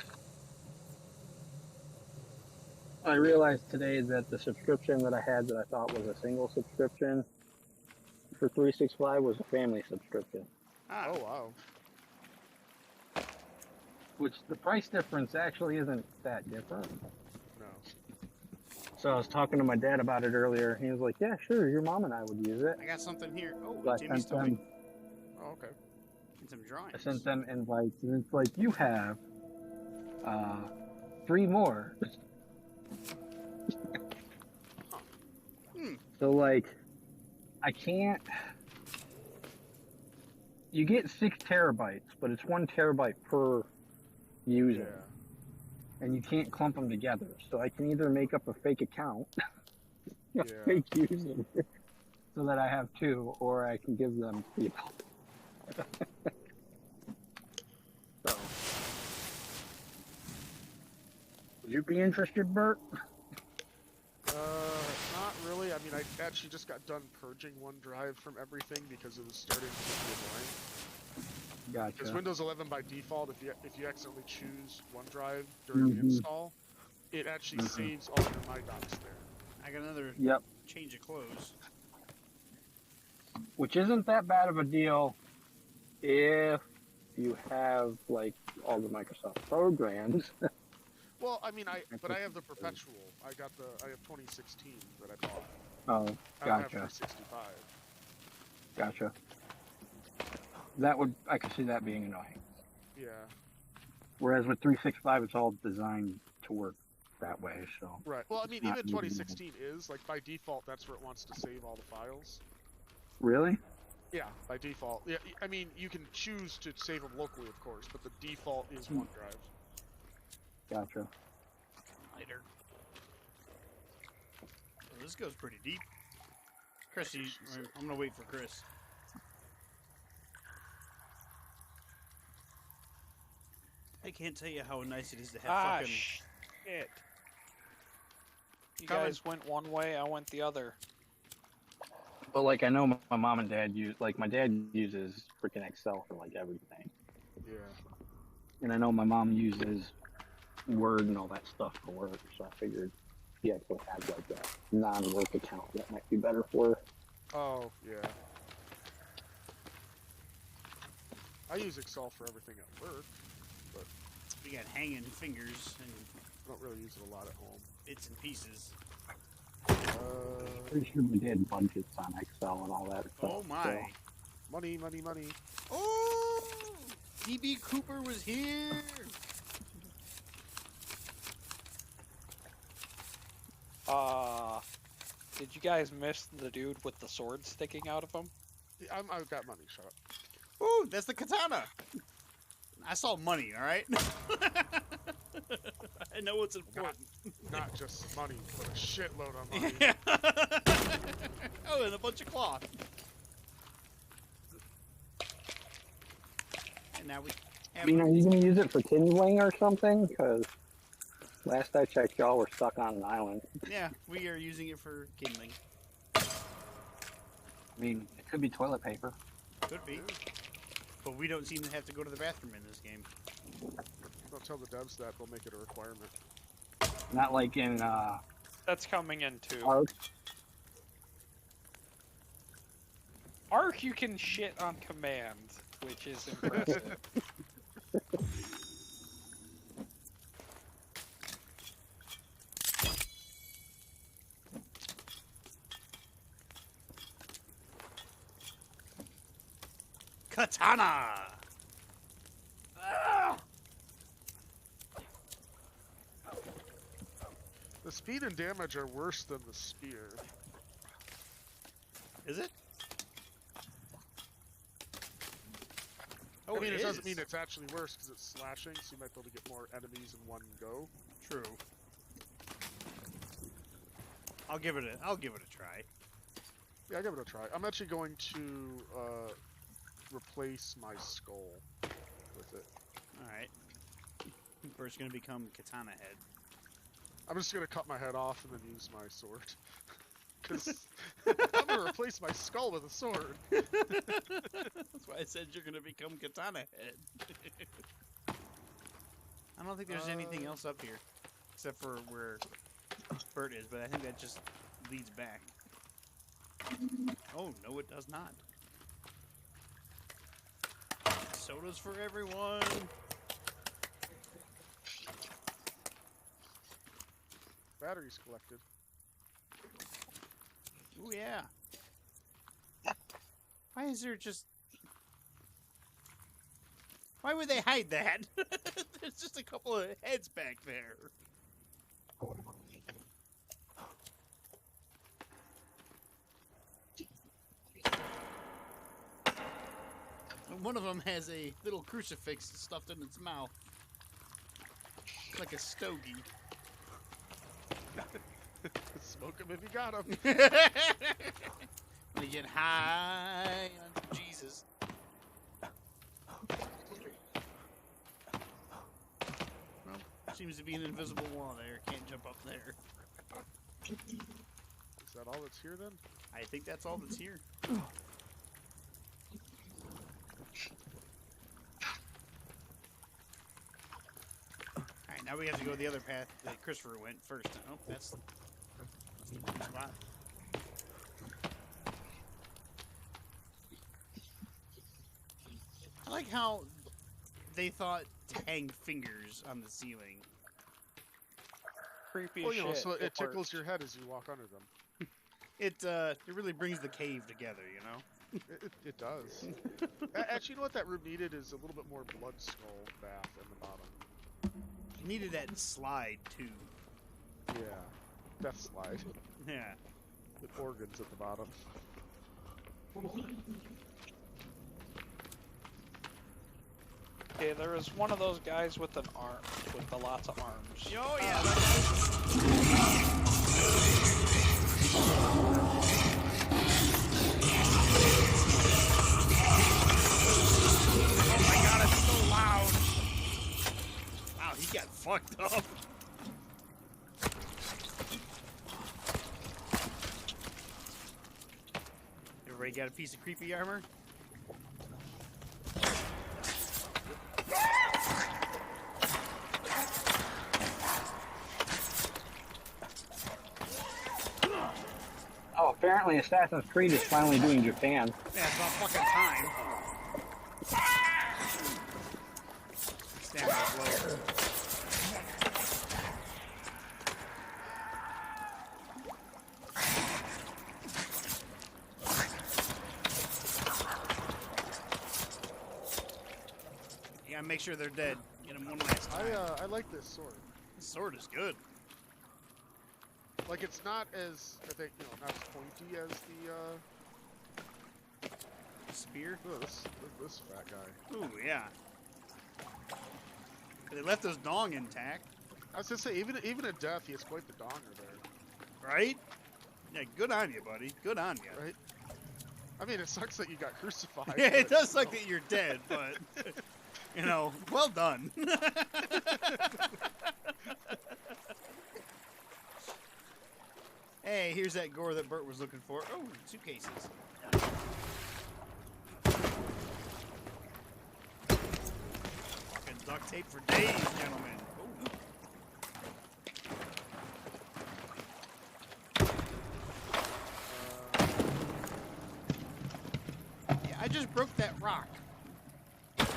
I realized today that the subscription that I had that I thought was a single subscription for 365 was a family subscription. Ah, Oh wow. Which the price difference actually isn't that different. No. So I was talking to my dad about it earlier. He was like, "Yeah, sure, your mom and I would use it." I got something here. Oh, So I Jimmy's sent toy. them. Oh, okay. And some drawings. I sent them invites, and it's like you have 3 more. Hmm. So like, I can't. You get 6 terabytes, but it's 1 terabyte per user, and you can't clump them together. So I can either make up a fake account, a Yeah. fake user, so that I have 2, or I can give them to people. So, would you be interested, Bert? Not really. I mean, I actually just got done purging OneDrive from everything because it was starting to get Because Gotcha. Windows 11 by default, if you accidentally choose OneDrive during the Mhm. install, it actually Mhm. saves all your My Docs there. I got another Yep. change of clothes. Which isn't that bad of a deal if you have like all the Microsoft programs. Well, I mean, I That's but I what have the it is. perpetual. I have 2016 that I bought. Oh, I don't have gotcha. 365. Gotcha. I could see that being annoying. Yeah. Whereas with 365, it's all designed to work that way. So Right. Well, I mean, not even really 2016 is like by default. That's where it wants to save all the files. really, Yeah, by default. Yeah, I mean, you can choose to save them locally, of course, but the default is OneDrive. gotcha. Later. Well, this goes pretty deep. Chris, I'm gonna wait for Chris. I can't tell you how nice it is to have fucking. Shit. You Coming. guys went one way, I went the other. But like I know my mom and dad use my dad uses freaking Excel for like everything, Yeah. and I know my mom uses Word and all that stuff for work. So I figured he actually has like a non-work account that might be better for her. Oh, yeah. I use Excel for everything at work. We got hanging fingers and I don't really use it a lot at home. bits and pieces. Pretty sure my dad budgets on Excel and all that stuff. Oh my! Money, money, money. Oh, DB Cooper was here. Did you guys miss the dude with the sword sticking out of him? I've got money. Shut up. Ooh, that's the katana. I saw money. All right. I know what's important. Not just money, but a shitload of money. Yeah. Oh, and a bunch of cloth. And now we I have. mean, are you gonna use it for kindling or something? Because last I checked, y'all were stuck on an island. Yeah, we are using it for kindling. I mean, it could be toilet paper. Could be. But we don't seem to have to go to the bathroom in this game. Don't tell the devs that; they'll make it a requirement. Not like in That's coming in too. Ark. Ark, you can shit on command, which is impressive. Katana! Ah! The speed and damage are worse than the spear. Is it? I mean, it doesn't is. mean it's actually worse because it's slashing, so you might be able to get more enemies in one go. True. I'll give it a try. Yeah, I'll give it a try. I'm actually going to replace my skull with it. Alright. First gonna become Katana Head. I'm just gonna cut my head off and then use my sword. Because I'm gonna replace my skull with a sword. That's why I said you're gonna become Katana Head. I don't think there's anything else up here. Except for where Bert is, but I think that just leads back. Oh, no it does not. Sodas for everyone! Batteries collected. Ooh, yeah. Why is there just... Why would they hide that? There's just a couple of heads back there. And one of them has a little crucifix stuffed in its mouth. It's like a stogie. Smoke him if you got him. When you get high on Jesus. Well, seems to be an invisible wall there. Can't jump up there. Is that all that's here then? I think that's all that's here. Now we have to go the other path that Christopher went first. Oh, that's the spot. I like how they thought to hang fingers on the ceiling. Creepy Well, as you know, shit. so it tickles works. your head as you walk under them. It really brings the cave together, you know. It does. Actually, you know what that room needed is a little bit more blood skull bath in the bottom. Needed that slide too. Yeah, death slide Yeah. with organs at the bottom. Okay, there was one of those guys with an arm, with the lots of arms. Oh yeah. Oh my god, it's so loud. Wow, he got fucked up. Everybody got a piece of creepy armor? Oh, apparently Assassin's Creed is finally doing Japan. Yeah, it's about fucking time. Stamina blow. You gotta make sure they're dead. Get them one last time. I like this sword. This sword is good. Like, it's not as, I think, you know, not as pointy as the, Spear. this fat guy. Ooh, yeah. They left his dong intact, I was gonna say, even at death, he has quite the donger there, right? Yeah, good on you, buddy. Good on you. right? I mean, it sucks that you got crucified. Yeah, it but, does suck you know. that you're dead, but you know, well done. Hey, here's that gore that Bert was looking for. Oh, suitcases. Fucking duct tape for days, gentlemen. Ooh. Yeah, I just broke that rock. I Where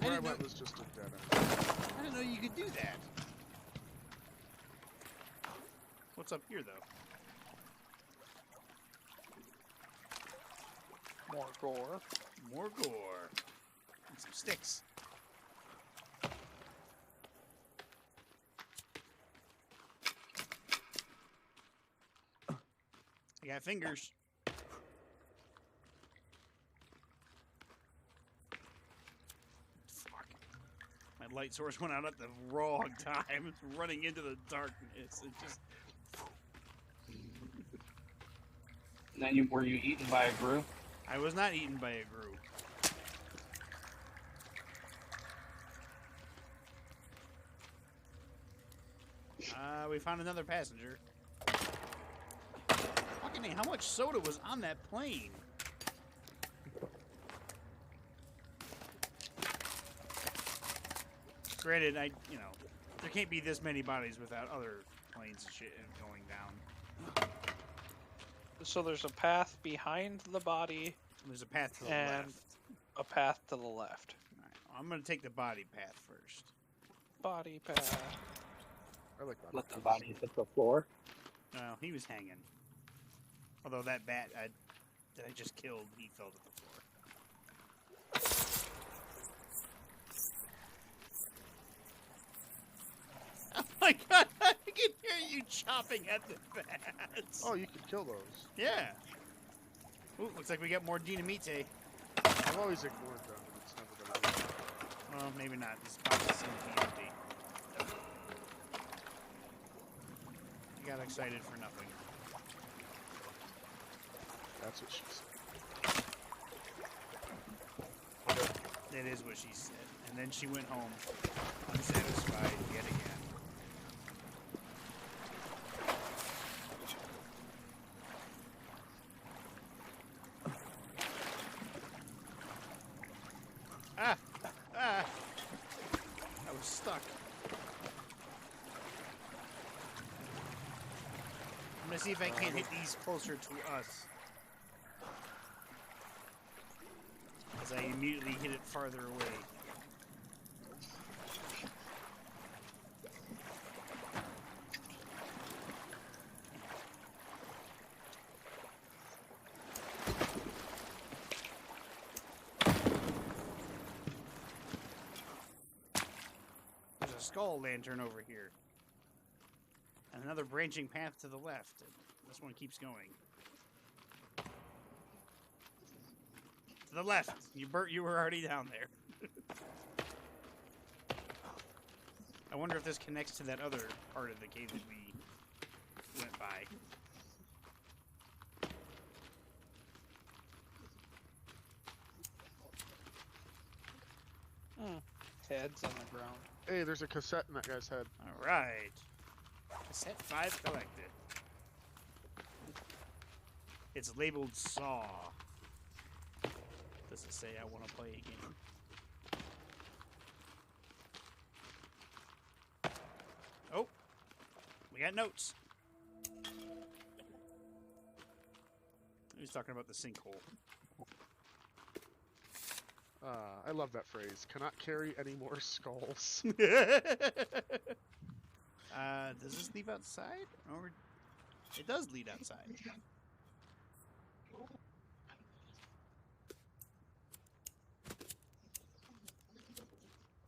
I didn't, know, went was just a dead end. I didn't know you could do that. What's up here, though? More gore. More gore. And some sticks. I got fingers. Fuck. My light source went out at the wrong time. It's running into the darkness. It just... And then were you eaten by a group? I was not eaten by a group. We found another passenger. Fucking A, how much soda was on that plane? Granted, there can't be this many bodies without other planes and shit going down. So there's a path behind the body There's a path to the and left. a path to the left. Alright, I'm gonna take the body path first. Body path. I like that. Let the bodies hit the floor. Well, he was hanging. Although that bat that I just killed, he fell to the floor. Oh my god, I can hear you chopping at the bats. Oh, you can kill those. Yeah. Ooh, looks like we got more dynamite. I've always ignored them, and it's never gonna be. Well, maybe not. This box seems to be empty. I got excited for nothing. That's what she said. That is what she said. And then she went home unsatisfied yet again. Ah! Ah! I was stuck. Let's see if I can't hit these closer to us. As I immediately hit it farther away. There's a skull lantern over here. And another branching path to the left. This one keeps going. To the left. You were already down there. I wonder if this connects to that other part of the cave that we went by. Heads on the ground. Hey, there's a cassette in that guy's head. All right. Cassette 5 collected. It's labeled Saw. Does it say I want to play a game? Oh, we got notes. He's talking about the sinkhole. I love that phrase. Cannot carry any more skulls. Does this leave outside? Or it does lead outside.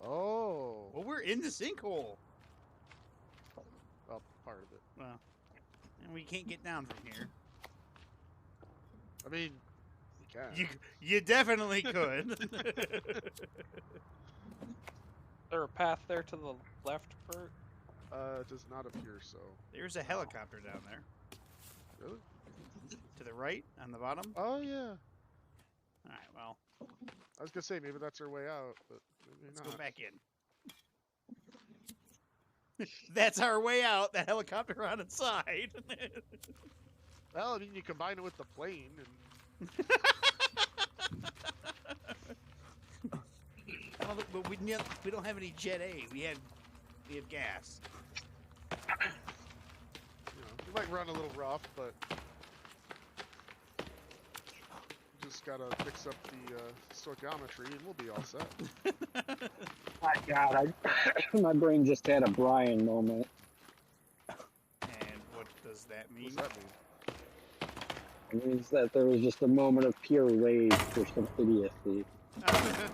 Oh. Well, we're in the sinkhole. Well, part of it. Well, and we can't get down from here. I mean, you can. You definitely could. Is there a path there to the left, Bert? It does not appear so. There's a helicopter down there. Really? To the right, on the bottom. Oh, yeah. All right, well, I was gonna say maybe that's our way out, but maybe let's not. go back in. That's our way out. The helicopter on its side. Well, I mean, you combine it with the plane, and Well, but we don't have any Jet A. We have gas. you know, you might run a little rough, but just gotta fix up the stoichiometry, and we'll be all set. My God, my brain just had a Brian moment. And what does that What mean? does that mean? It means that there was just a moment of pure rage for some idiocy.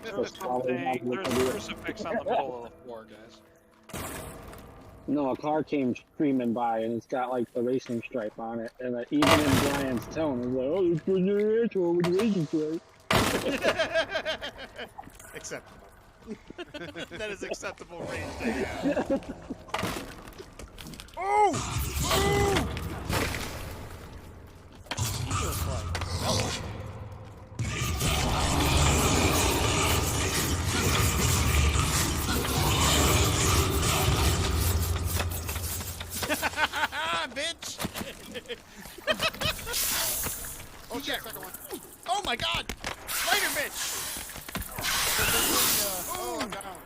There's a crucifix on the middle of the floor, guys. No, a car came screaming by, and it's got like the racing stripe on it, and even in Brian's tone, it's like, "Oh, it's for your asshole with the racing stripe." Acceptable. That is acceptable range to have. Oh! Oh! He feels like mellow. Bitch! Oh, check, second one. Oh my God! Later, bitch! Oh, I'm down.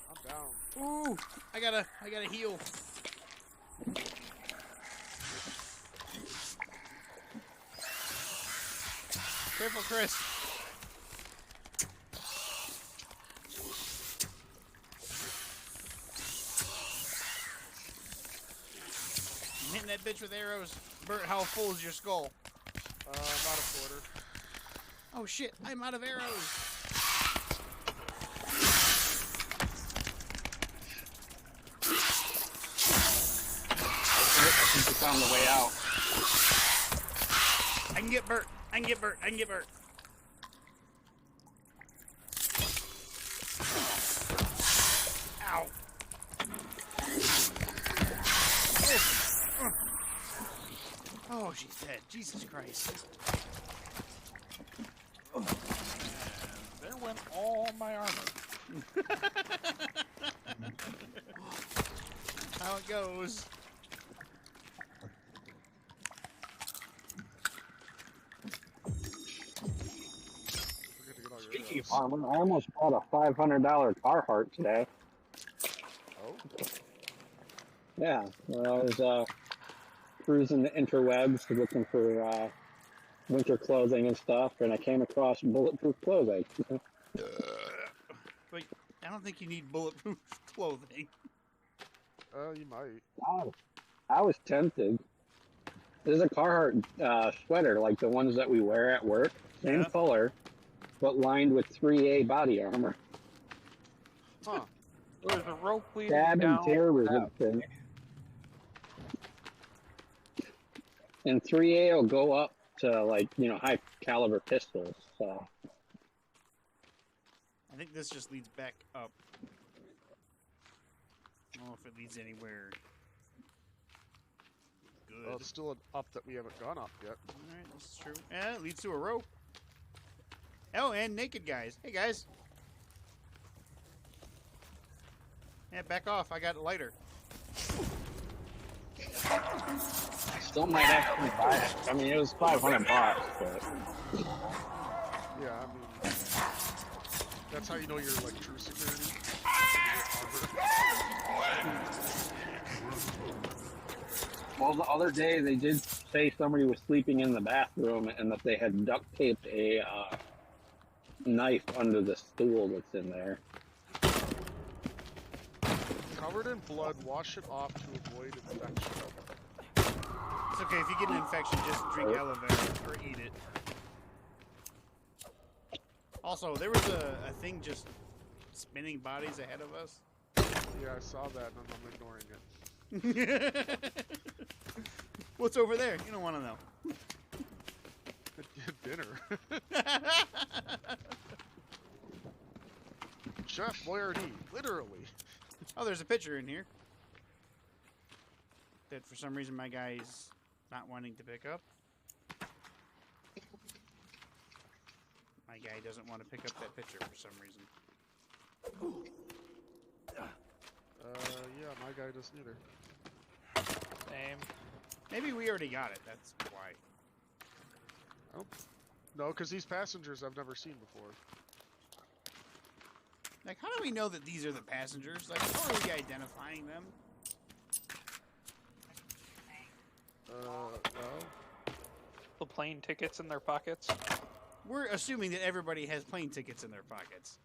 I'm down. Ooh! I gotta heal. Careful, Chris. I'm hitting that bitch with arrows. Bert, how full is your skull? About a quarter. Oh shit, I'm out of arrows. I think we found the way out. I can get Bert. I can get Bert. I can get Bert. Ow. Oh, she's dead. Jesus Christ. And there went all my armor. How it goes. Forget to get all your Speaking of arrows. armor, I almost bought a $500 Carhartt today. Oh, Yeah, well, I was cruising the interwebs looking for winter clothing and stuff, and I came across bulletproof clothing. But I don't think you need bulletproof clothing. You might. I was tempted. There's a Carhartt sweater, like the ones that we wear at work, same Yeah. color, but lined with 3A body armor. Huh. There's a rope leading Stab and down. tear resistant. And 3A will go up to, like, high caliber pistols. So I think this just leads back up. I don't know if it leads anywhere good. Well, it's still an up that we haven't gone up yet. Alright, this is true. Yeah, it leads to a rope. Oh, and naked guys. Hey, guys. Yeah, back off. I got a lighter. I still might actually buy it. I mean, it was $500, but Yeah, I mean, that's how you know you're like true security. well, the other day they did say somebody was sleeping in the bathroom and that they had duct taped a knife under the stool that's in there. Covered in blood, wash it off to avoid infection. It's okay. If you get an infection, just drink aloe vera or eat it. Also, there was a thing just spinning bodies ahead of us. Yeah, I saw that and I'm ignoring it. What's over there? You don't want to know. Dinner. Chef Boyardee, literally. Oh, there's a pitcher in here that for some reason my guy's not wanting to pick up. My guy doesn't want to pick up that pitcher for some reason. Yeah, my guy doesn't either. Same. Maybe we already got it. That's why. No, because these passengers I've never seen before. Like, how do we know that these are the passengers? Like, how are we identifying them? Well, The plane tickets in their pockets. We're assuming that everybody has plane tickets in their pockets.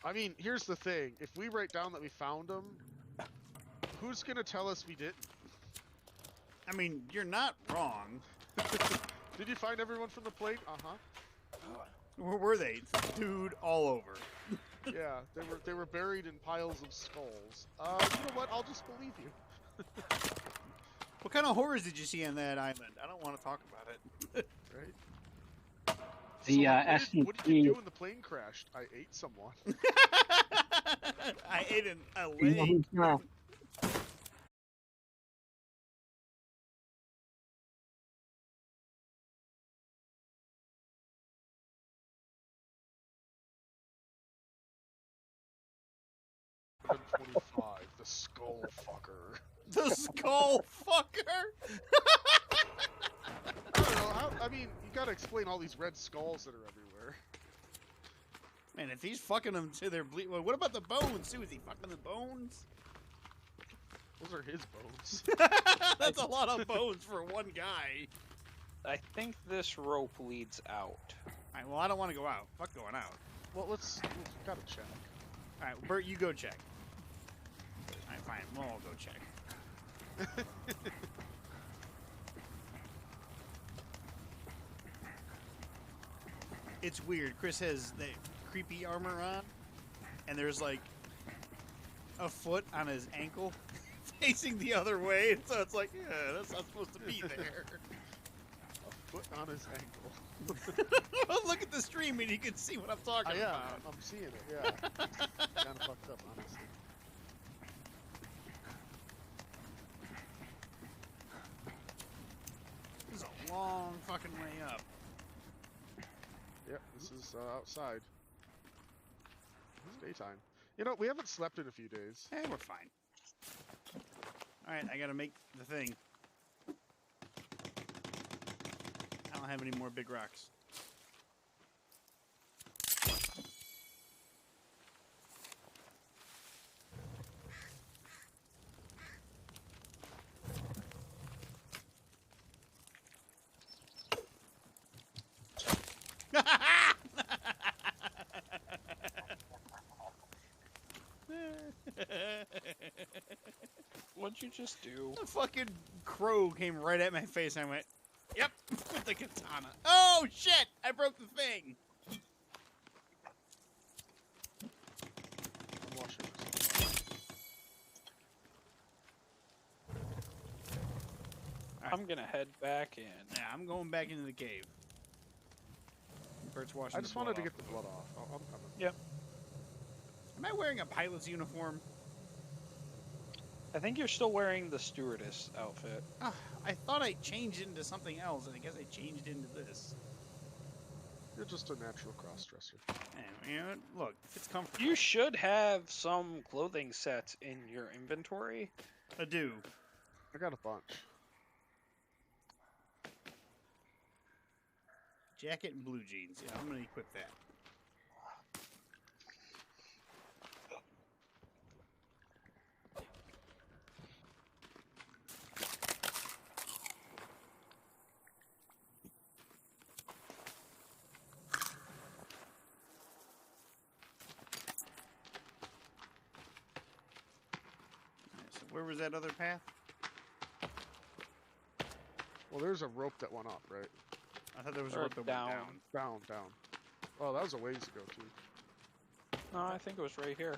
I mean, here's the thing. If we write down that we found them, who's gonna tell us we didn't? I mean, you're not wrong. Did you find everyone from the plane? Uh-huh. Where were they? Dude, all over. Yeah, they were buried in piles of skulls. You know what? I'll just believe you. What kind of horrors did you see on that island? I don't want to talk about it. Right? The what did you do when the plane crashed? I ate someone. I ate a You know leg. who's gonna- $125, the skull fucker. The skull fucker. I don't know. I mean, you gotta explain all these red skulls that are everywhere. Man, if he's fucking them to their bleed. Well, what about the bones too? Is he fucking the bones? Those are his bones. That's a lot of bones for one guy. I think this rope leads out. Alright, well, I don't want to go out. Fuck going out. Well, let's gotta check. Alright, Bert, you go check. Alright, fine. We'll all go check. It's weird. Chris has that creepy armor on, and there's like a foot on his ankle facing the other way, so it's like, yeah, that's not supposed to be there. A foot on his ankle. Well, look at the stream and you can see what I'm talking Yeah, about. I'm seeing it, yeah. Kinda fucked up, honestly. This is a long fucking way up. Yep, this is outside. It's daytime. You know, we haven't slept in a few days. We're fine. Alright, I gotta make the thing. I don't have any more big rocks. did you just do? The fucking crow came right at my face. And I went, "Yep," with the katana. Oh shit! I broke the thing. I'm watching this. I'm gonna head back in. Yeah, I'm going back into the cave. Bert's washing. I just the wanted blood to off. get the blood off. I'm coming. Am I wearing a pilot's uniform? I think you're still wearing the stewardess outfit. Ah, I thought I changed into something else, and I guess I changed into this. You're just a natural cross-dresser. Anyway, you know what? Look, if it's comfortable. You should have some clothing sets in your inventory. I do. I got a bunch. Jacket and blue jeans. Yeah, I'm gonna equip that. Alright, so where was that other path? Well, there's a rope that went up, right? I thought there was a Or rope that down. went down. Down. Oh, that was a ways ago, too. No, I think it was right here.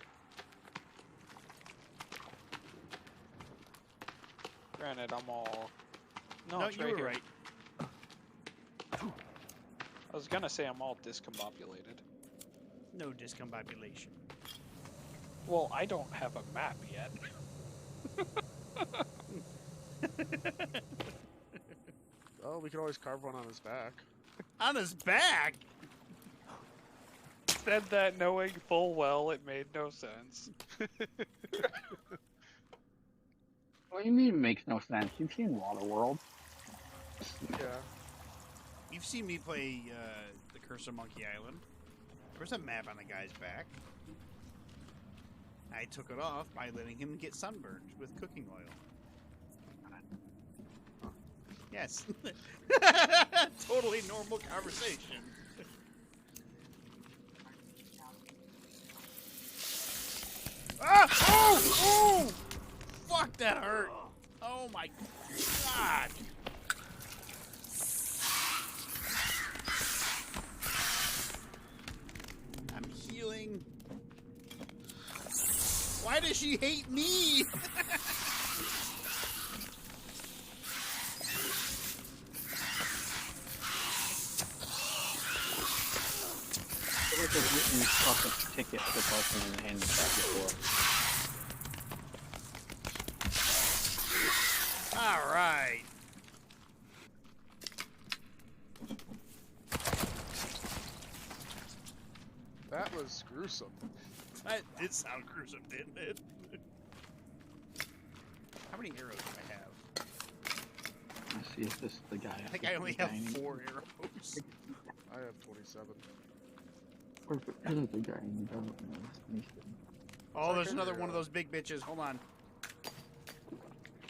Granted, I'm all. No, it's you right were here. right. I was gonna say I'm all discombobulated. No discombobulation. Well, I don't have a map yet. Oh, we could always carve one on his back. On his back? Said that knowing full well it made no sense. What do you mean it makes no sense? You've seen Waterworld. Yeah. You've seen me play The Curse of Monkey Island. There's a map on the guy's back. I took it off by letting him get sunburned with cooking oil. Yes. Totally normal conversation. Ah! Oh! Oh! Fuck, that hurt. Oh my god. I'm healing. Why does she hate me? I feel like I've written this fucking ticket for parking in the handicap before. All right. That was gruesome. That did sound gruesome, didn't it? How many arrows do I have? Let's see if this is the guy. I think I only have 4 arrows. I have 27. Perfect. This is the guy in the government. Oh, there's another one of those big bitches. Hold on.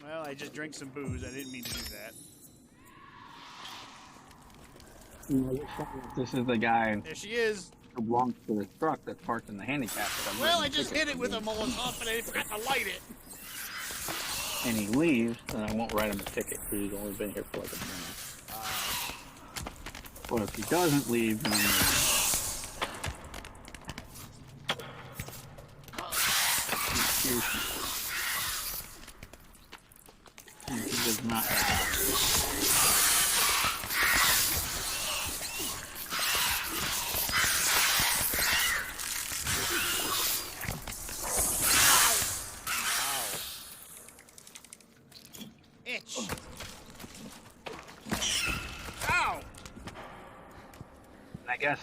Well, I just drank some booze. I didn't mean to do that. This is the guy There she is. who belongs to the truck that's parked in the handicap. that I'm Well, I writing just tickets hit it with a for. Molotov and I forgot to light it. And he leaves, then I won't write him a ticket because he's only been here for like a minute. But if he doesn't leave, then he does not have Itch. Ow! I guess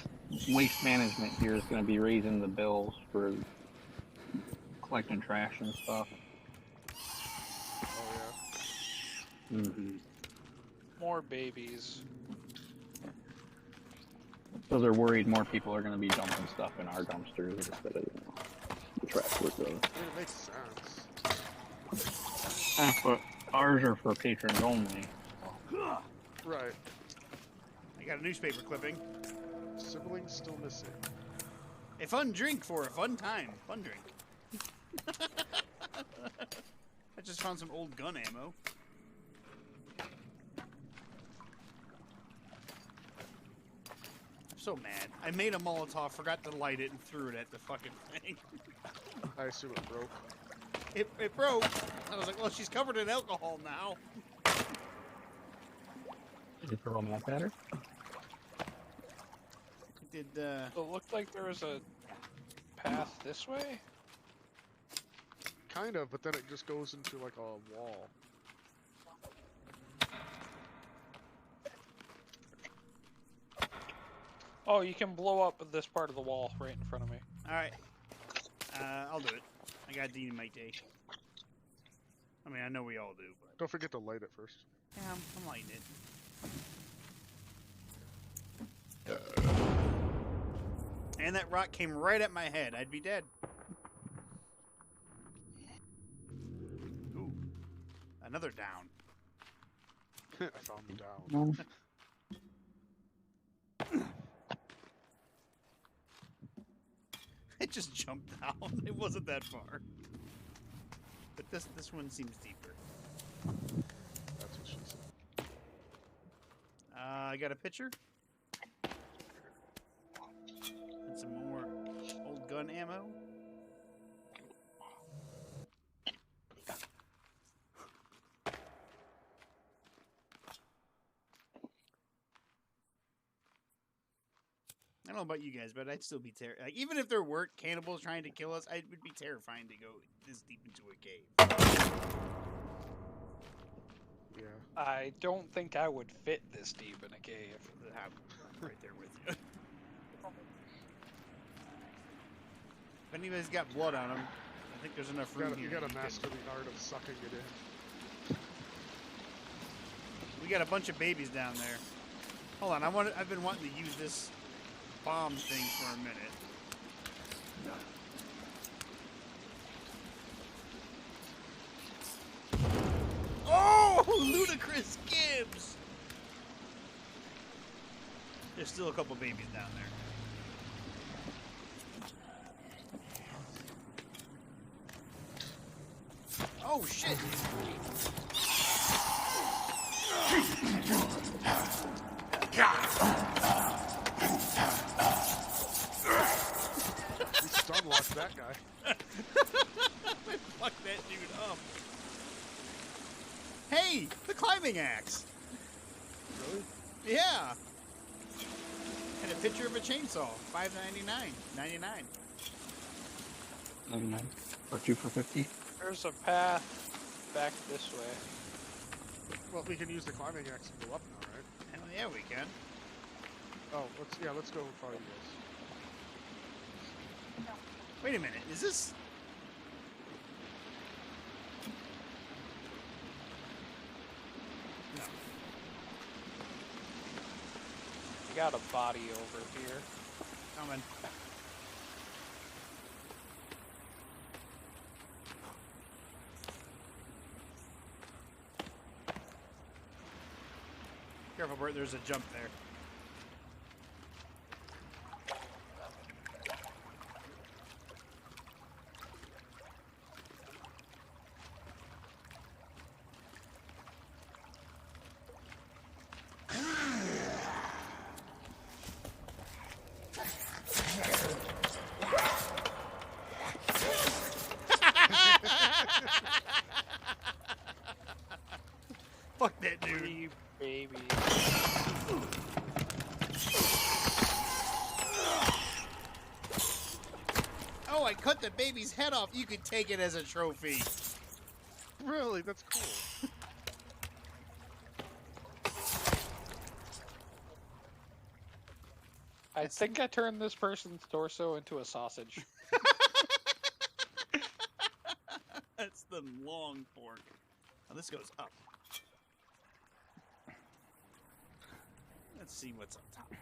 waste management here is going to be raising the bills for collecting trash and stuff. Oh, yeah. Mm-hmm. More babies. So they're worried more people are going to be dumping stuff in our dumpsters instead of the trash would go. I mean, it makes sense. But ours are for patrons only. Right. I got a newspaper clipping. Siblings still missing. A fun drink for a fun time. Fun drink. I just found some old gun ammo. I'm so mad. I made a Molotov, forgot to light it, and threw it at the fucking thing. I assume it broke. It broke. I was like, well, she's covered in alcohol now. Did you throw a map at her? Did, So it looked like there was a path this way. Kind of, but then it just goes into like a wall. Oh, you can blow up this part of the wall right in front of me. alright. I'll do it. I got dynamite day. I mean, I know we all do, but... Don't forget to light it first. Yeah, I'm lighting it. And that rock came right at my head. I'd be dead. Ooh. Another down. I found the down. No. It just jumped down. It wasn't that far. But this one seems deeper. That's what she said. I got a pitcher. And some more old gun ammo. I don't know about you guys, but I'd still be terrified. Like, even if there weren't cannibals trying to kill us, it would be terrifying to go this deep into a cave. Yeah. I don't think I would fit this deep in a cave. I'm right there with you. If anybody's got blood on them, I think there's enough room You here. gotta that master the art of sucking it in. We got a bunch of babies down there. Hold on, I've been wanting to use this bomb thing for a minute. Oh, Ludicrous Gibbs! There's still a couple babies down there. Oh shit! We stun locked that guy. Fuck that dude up. Hey, the climbing axe. Really? Yeah. And a picture of a chainsaw. $5.99. 99. 99. Or 2 for 50. There's a path back this way. Well, we can use the climbing axe and go up now, right? Hell yeah, we can. Oh, let's go in front of you guys. Wait a minute. Is this? No. You got a body over here. Coming. Careful, Bert. There's a jump there. Fuck that dude. 3 babies. Oh, I cut the baby's head off. You could take it as a trophy. Really? That's cool. I think I turned this person's torso into a sausage. That's the long fork. Now this goes up. Let's see what's up top.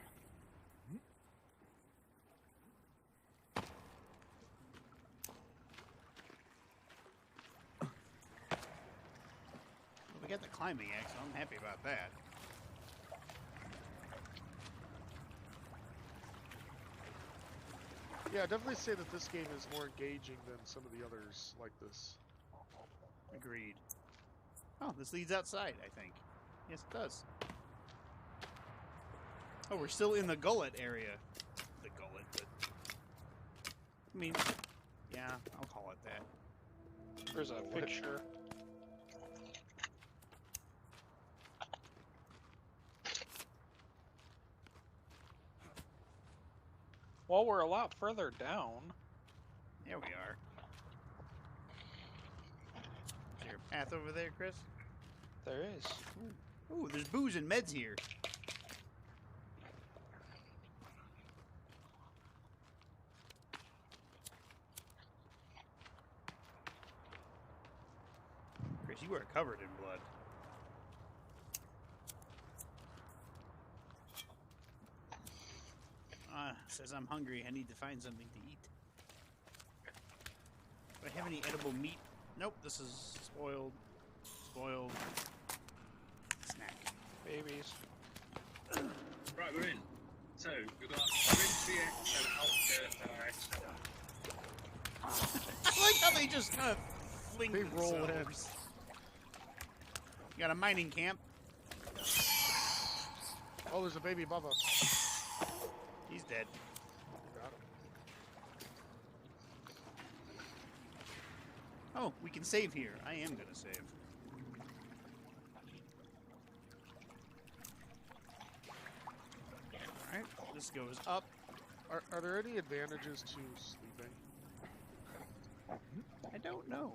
Well, we got the climbing axe, so I'm happy about that. Yeah, I'd definitely say that this game is more engaging than some of the others like this. Agreed. Oh, this leads outside, I think. Yes, it does. Oh, we're still in the gullet area. The gullet, but... I mean, yeah, I'll call it that. There's a picture. Well, we're a lot further down. There we are. Is there a path over there, Chris? There is. Ooh, there's booze and meds here. Chris, you are covered in blood. Says I'm hungry. I need to find something to eat. Do I have any edible meat? Nope, this is spoiled. Spoiled. Snack. Babies. Right, we're in. So, we've got Rinse and Outskirt and I like how they just kind of fling They roll in. themselves. You got a mining camp. Oh, there's a baby above us. He's dead. Got him. Oh, we can save here. I am gonna save. Alright, this goes up. Are there any advantages to sleeping? I don't know.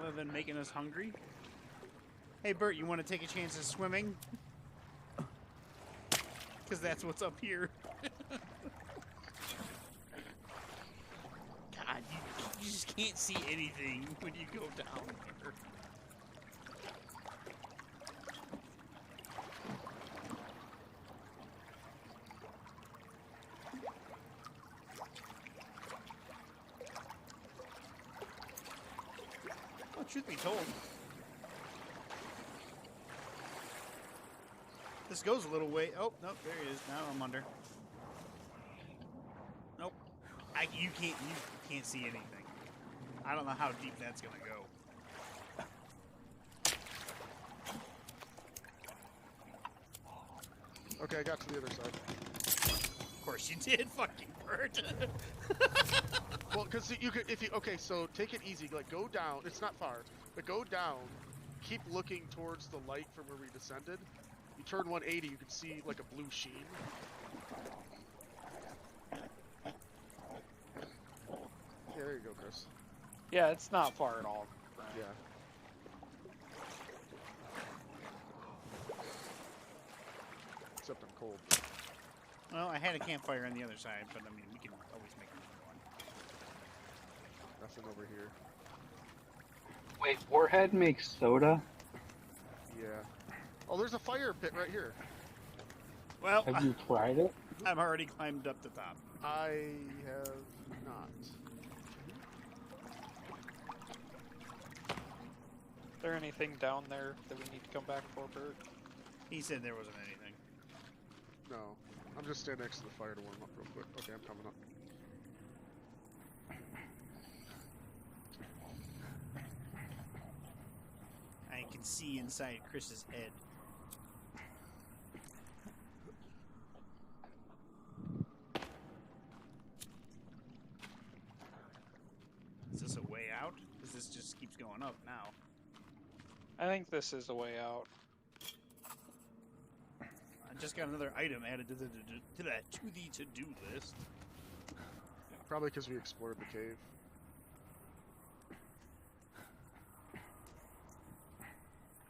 Other than making us hungry. Hey Bert, you want to take a chance at swimming? Because that's what's up here. God, you just can't see anything when you go down here. Well, truth be told, this goes a little way. Oh, nope, there he is. Now I'm under. Nope. You can't see anything. I don't know how deep that's gonna go. Okay, I got to the other side. Of course you did, fucking Bert. Well, because you could, if you, okay, so take it easy. Like, go down. It's not far, but go down. Keep looking towards the light from where we descended. You turn 180, you can see like a blue sheen. Yeah, there you go, Chris. Yeah, it's not far at all. Brian. Yeah. Except I'm cold. Well, I had a campfire on the other side, but I mean, we can always make another one. Nothing over here. Wait, Warhead makes soda? Yeah. Oh, there's a fire pit right here. Well, Have you tried it? I've already climbed up the top. I have not. Is there anything down there that we need to come back for, Bert? He said there wasn't anything. No. I'm just standing next to the fire to warm up real quick. Okay, I'm coming up. I can see inside Chris's head. Is this a way out? Because this just keeps going up now. I think this is the way out. I just got another item added to the to-do list. Probably because we explored the cave.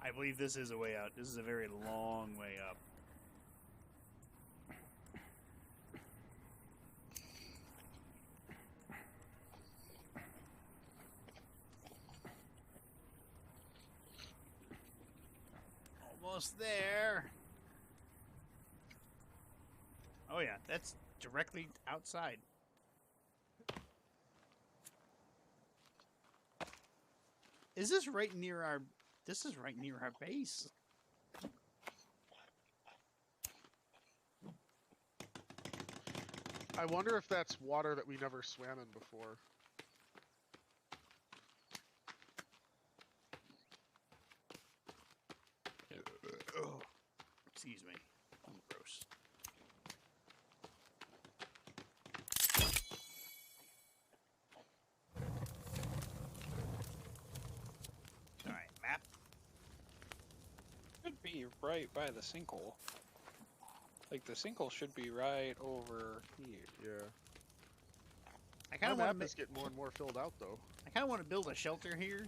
I believe this is a way out. This is a very long way up. Almost there. Oh yeah, that's directly outside. Is this right near our... This is right near our base. I wonder if that's water that we never swam in before. Excuse me. I'm gross. All right, map. Should be right by the sinkhole. Like the sinkhole should be right over here. Yeah. I kind My of want map to make. is getting more and more filled out, though. I kind of want to build a shelter here.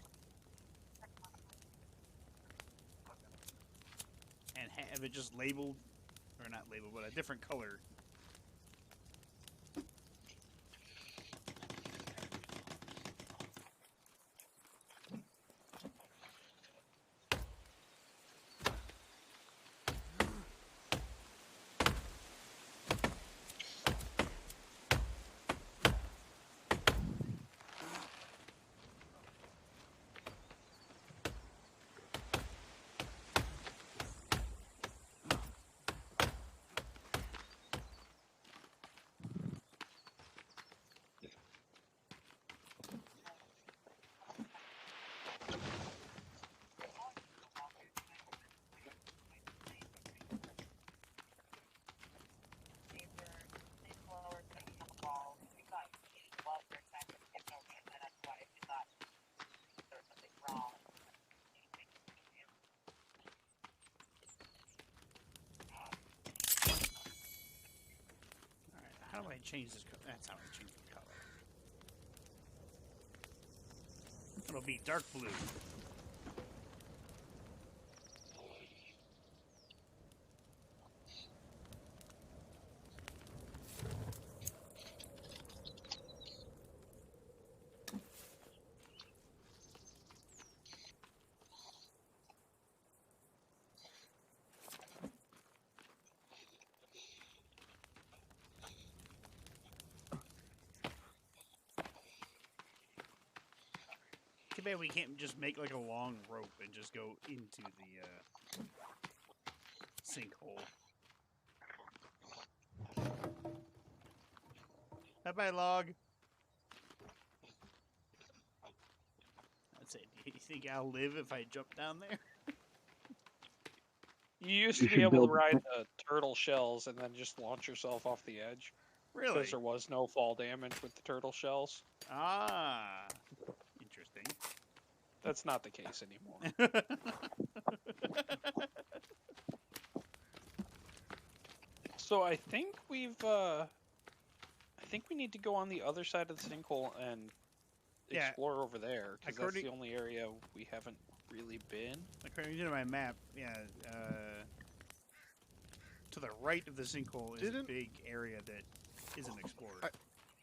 And have it just labeled, or not labeled, but a different color. Alright, how do I change this color? That's how I change the color. It'll be dark blue. Too bad we can't just make like a long rope and just go into the sinkhole. Bye-bye, log. That's it. Do you think I'll live if I jump down there? You used You to be should able build- to ride the turtle shells and then just launch yourself off the edge. Really? Because there was no fall damage with the turtle shells. Ah, interesting. That's not the case anymore. So I think I think we need to go on the other side of the sinkhole and Yeah. explore over there, because that's According- the only area we haven't really been. According to my map, yeah, to the right of the sinkhole is a Didn't- big area that isn't explored.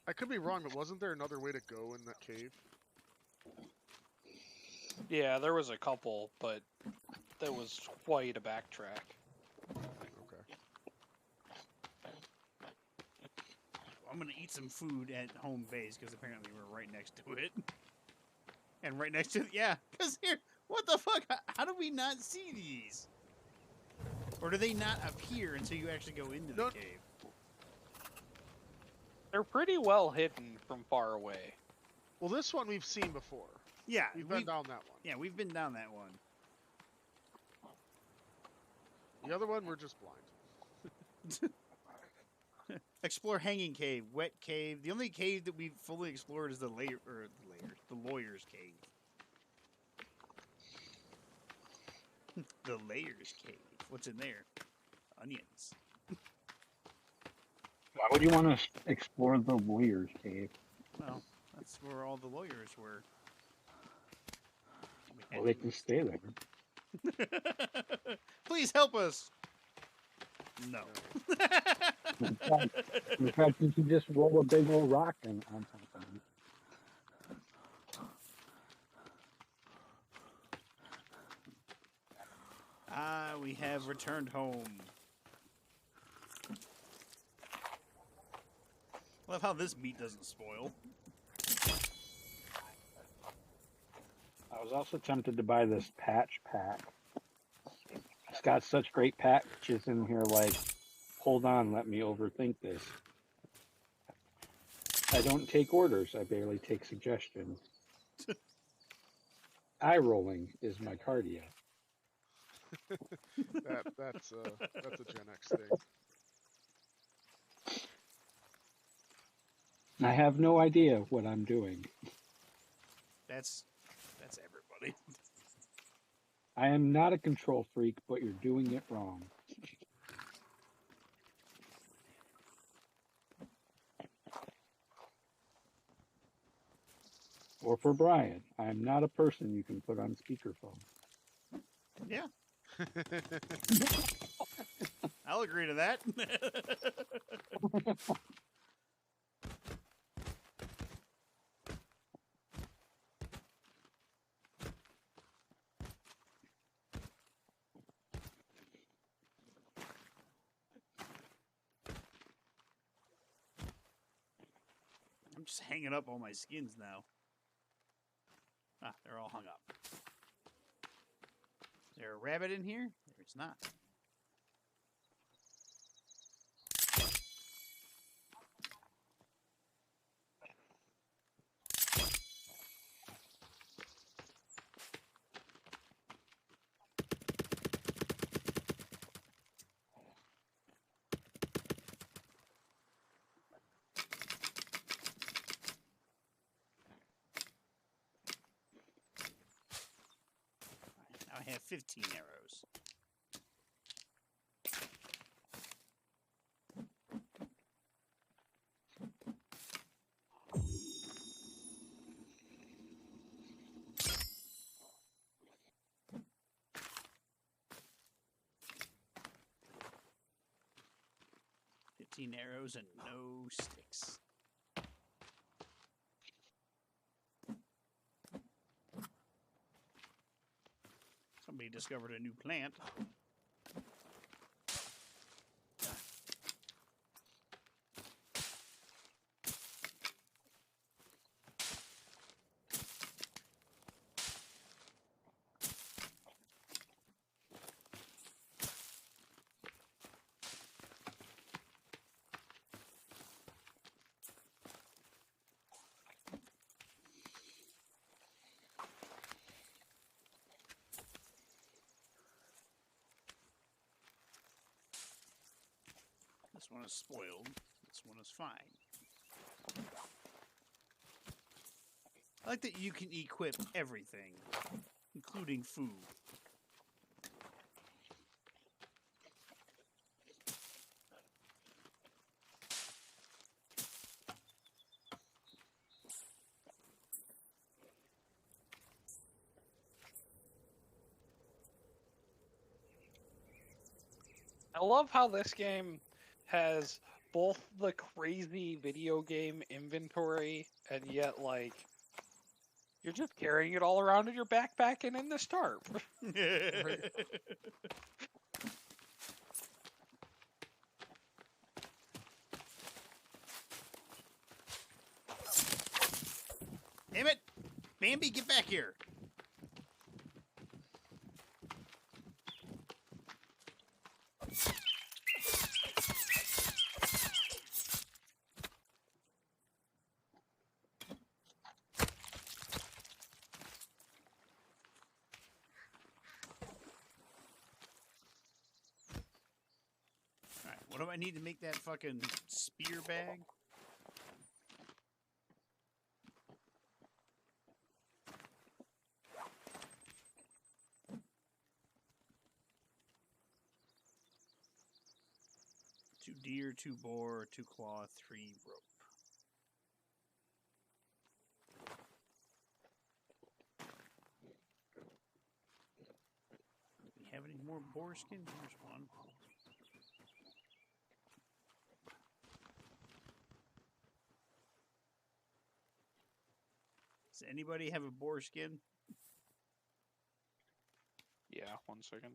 I could be wrong, but wasn't there another way to go in that cave? Yeah, there was a couple, but that was quite a backtrack. Okay. I'm gonna eat some food at home base because apparently we're right next to it. And right next to yeah, because here, what the fuck? How do we not see these? Or do they not appear until you actually go into the No. cave? They're pretty well hidden from far away. Well, this one we've seen before. Yeah, We've been down that one. yeah, we've been down that one. The other one, we're just blind. Explore Hanging Cave, Wet Cave. The only cave that we've fully explored is the Lawyer's Cave. The Layers Cave. What's in there? Onions. Why would you want to explore the lawyer's cave? Well, that's where all the lawyers were. Well, they can stay there. Please help us. No. In fact, you can just roll a big old rock on top of it. Ah, we have returned home. Love how this meat doesn't spoil. I was also tempted to buy this patch pack. It's got such great patches in here, like, hold on, let me overthink this. I don't take orders, I barely take suggestions. Eye rolling is my cardio. That's a Gen X thing. I have no idea what I'm doing. That's everybody. I am not a control freak, but you're doing it wrong. Or for Brian, I am not a person you can put on speakerphone. Yeah, I'll agree to that. I'm just hanging up all my skins now. Ah, they're all hung up. Is there a rabbit in here? There's not. Now I have 15 arrows. Arrows and no sticks. Somebody discovered a new plant. This one is spoiled. This one is fine. I like that you can equip everything, including food. I love how this game has both the crazy video game inventory and yet, like, you're just carrying it all around in your backpack and in this tarp. Damn it! Bambi, get back here! Alright, what do I need to make that fucking spear bag? Two deer, 2 boar, 2 cloth, 3 rope. Do we have any more boar skin? Here's one. Does anybody have a boar skin? Yeah, 1 second.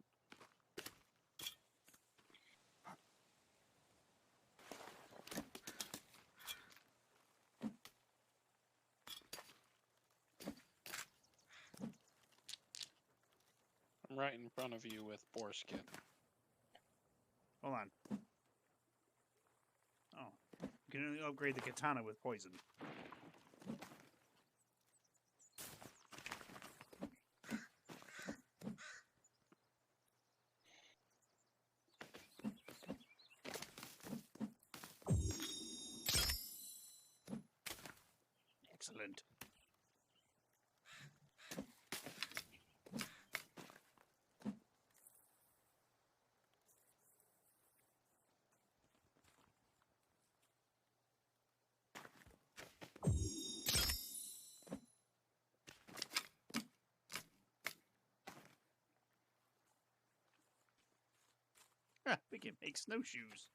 I'm right in front of you with boar skin. Hold on. Oh. You can only upgrade the katana with poison. Excellent. We can make snowshoes.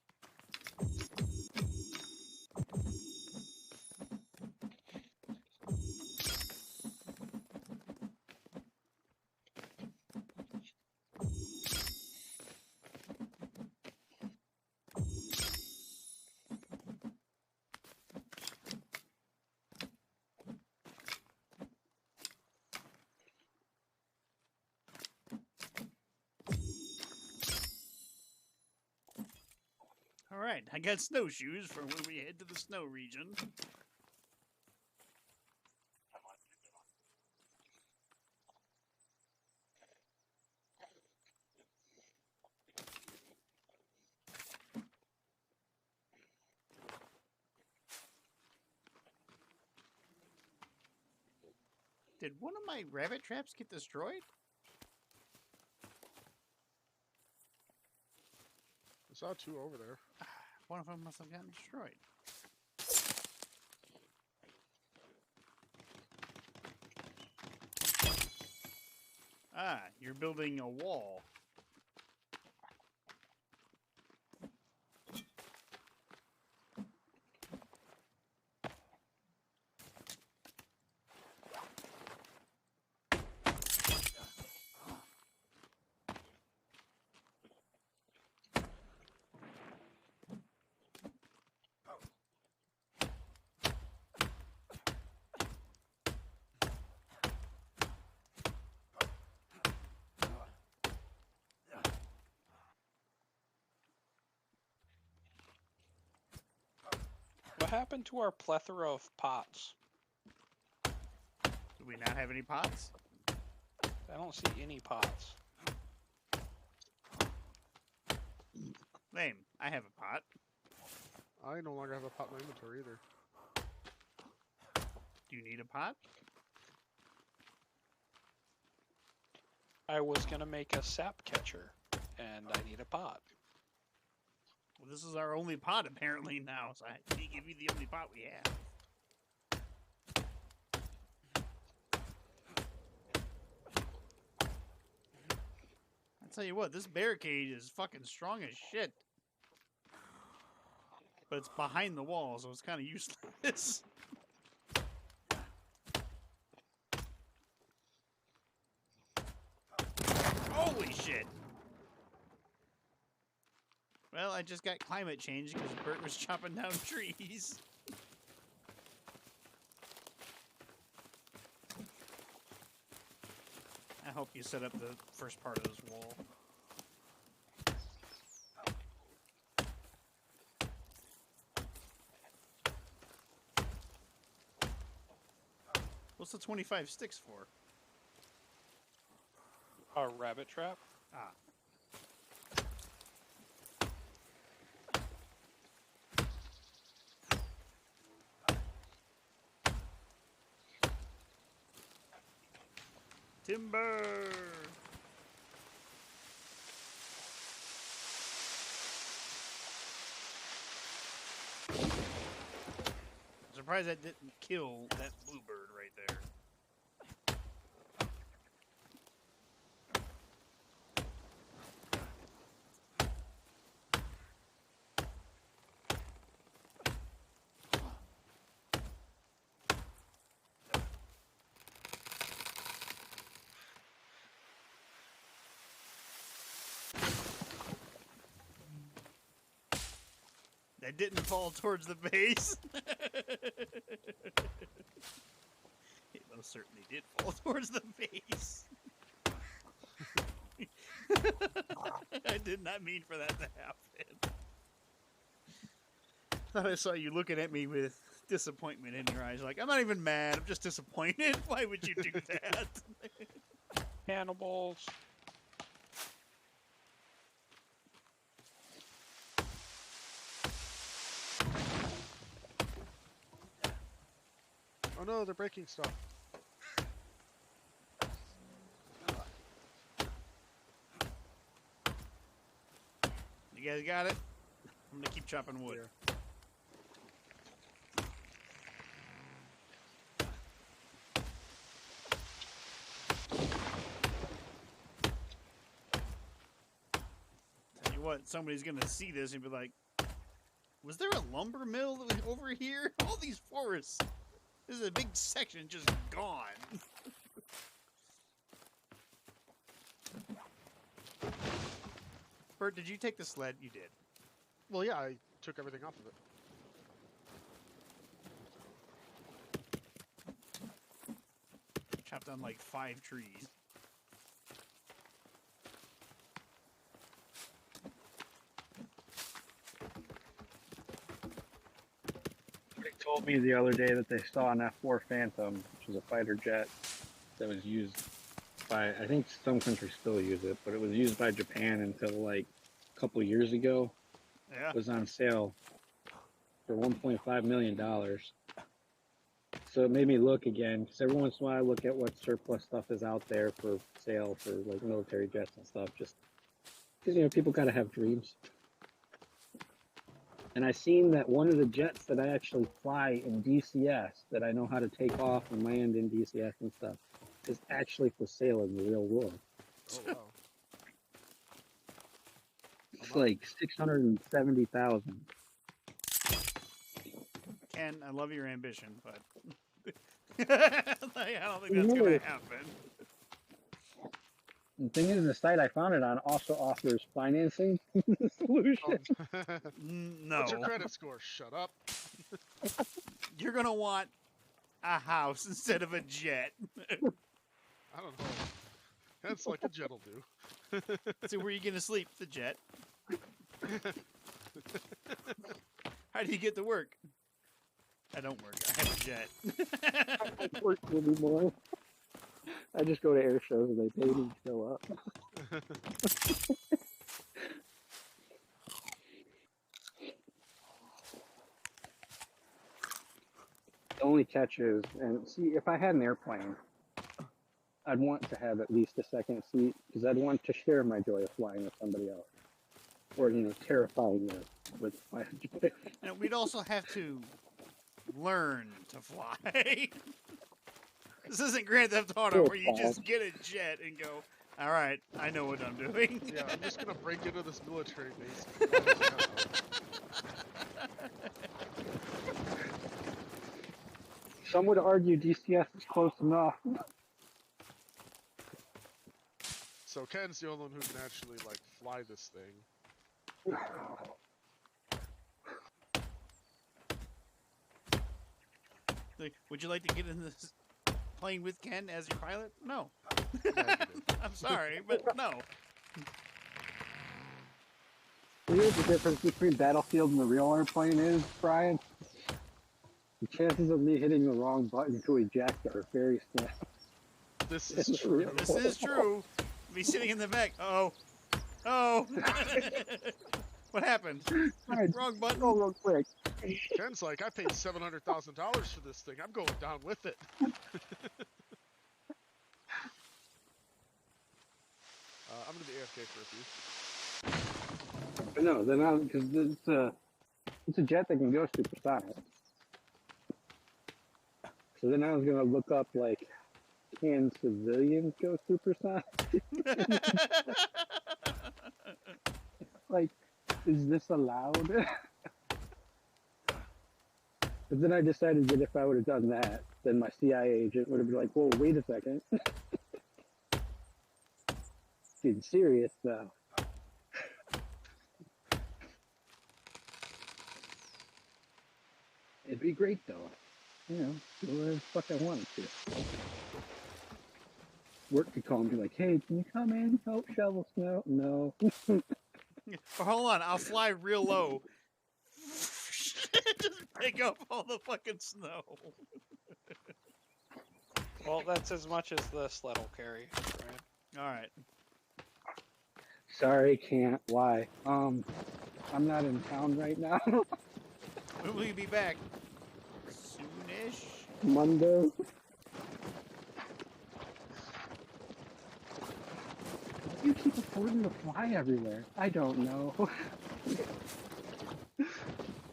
All right, I got snowshoes for when we head to the snow region. Did one of my rabbit traps get destroyed? I saw two over there. One of them must have gotten destroyed. Ah, you're building a wall. What happened to our plethora of pots? Do we not have any pots? I don't see any pots. Lame. I have a pot. I no longer have a pot in my inventory either. Do you need a pot? I was gonna make a sap catcher, and I need a pot. Well, this is our only pot apparently now, so I can't give you the only pot we have. I tell you what, this barricade is fucking strong as shit. But it's behind the wall, so it's kind of useless. Holy shit! Well, I just got climate change because Bert was chopping down trees. I hope you set up the first part of this wall. What's the 25 sticks for? A rabbit trap? Ah. Timber! I'm surprised that didn't kill that bluebird right there. That didn't fall towards the base. It most certainly did fall towards the base. I did not mean for that to happen. Thought I saw you looking at me with disappointment in your eyes. Like, I'm not even mad. I'm just disappointed. Why would you do that? Cannibals. Oh no, they're breaking stuff. You guys got it? I'm gonna keep chopping wood. Here. Tell you what, somebody's gonna see this and be like, was there a lumber mill that was over here? All these forests. This is a big section just gone. Bert, did you take the sled? You did. Well, yeah, I took everything off of it. Chopped down like 5 trees. Somebody told me the other day that they saw an F-4 Phantom, which is a fighter jet that was used by, I think some countries still use it, but it was used by Japan until like a couple years ago. Yeah. It was on sale for $1.5 million. So it made me look again, because every once in a while I look at what surplus stuff is out there for sale for like military jets and stuff, just because, you know, people gotta have dreams. And I seen that one of the jets that I actually fly in DCS, that I know how to take off and land in DCS and stuff, is actually for sale in the real world. Oh wow. It's like 670,000. Ken, I love your ambition, but like, I don't think that's gonna Really? happen. The thing is, the site I found it on also offers financing solution. No. What's your credit score? Shut up. You're gonna want a house instead of a jet. I don't know. That's like a jet'll do. So where are you gonna sleep? The jet. How do you get to work? I don't work. I have a jet. I don't work anymore. I just go to air shows and they pay me to show up. The only catch is, and see, if I had an airplane, I'd want to have at least a second seat because I'd want to share my joy of flying with somebody else, or you know, terrifying them with my joy. And we'd also have to learn to fly. This isn't Grand Theft Auto where you just get a jet and go, all right, I know what I'm doing. Yeah, I'm just gonna break into this military base. Some would argue DCS is close enough. So Ken's the only one who can actually like fly this thing. Like, would you like to get in this plane with Ken as your pilot? No. Negative. I'm sorry, but no. Here's the difference between Battlefield and the real airplane is, Brian. The chances of me hitting the wrong button to eject are very slim. This In is the true. real This is true. Be sitting in the back. Oh. Oh. What happened? Alright, Wrong button. go real quick. Ken's like, I paid $700,000 for this thing. I'm going down with it. I'm gonna be AFK for a few. But no, they're not, because it's a jet that can go supersonic. So then I was gonna look up like, can civilians go supersonic? Like, is this allowed? But then I decided that if I would have done that, then my CIA agent would have been like, whoa, wait a second. Getting serious now. It'd be great though. You know, do whatever the fuck I wanted to. Work could call and be like, hey, can you come in, help shovel snow? No. Or hold on, I'll fly real low. Just pick up all the fucking snow. Well, that's as much as the sled will carry. Right? All right. Sorry, can't. Why? I'm not in town right now. When will you be back? Soonish? Monday. You keep affording to fly everywhere. I don't know.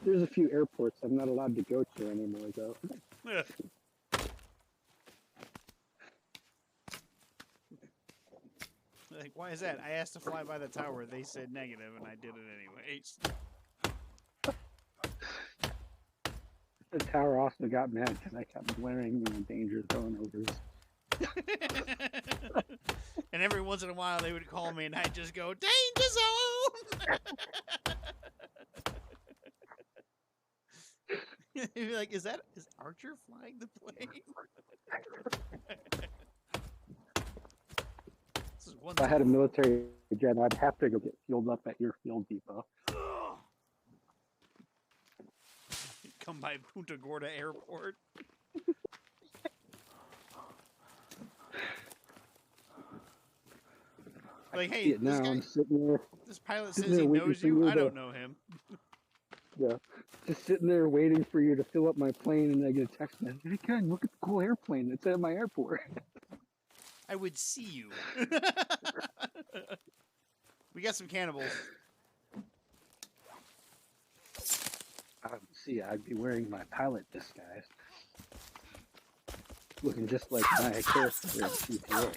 There's a few airports I'm not allowed to go to anymore, though. Like, why is that? I asked to fly by the tower. They said negative, and I did it anyways. The tower also got mad because I kept blaring, danger zone overs. And every once in a while, they would call me, and I'd just go, danger zone! They'd be like, is Archer flying the plane? This is one If I had a military jet, I'd have to go get fueled up at your fuel depot. come by Punta Gorda Airport. Like, hey, Yeah, now I'm sitting there. this pilot sitting says he there waiting knows for you. you I to- don't know him. Yeah, just sitting there waiting for you to fill up my plane, and I get a text message. Hey, Ken, look at the cool airplane that's at my airport. I would see you. We got some cannibals. See, I'd be wearing my pilot disguise, looking just like my character in GTA.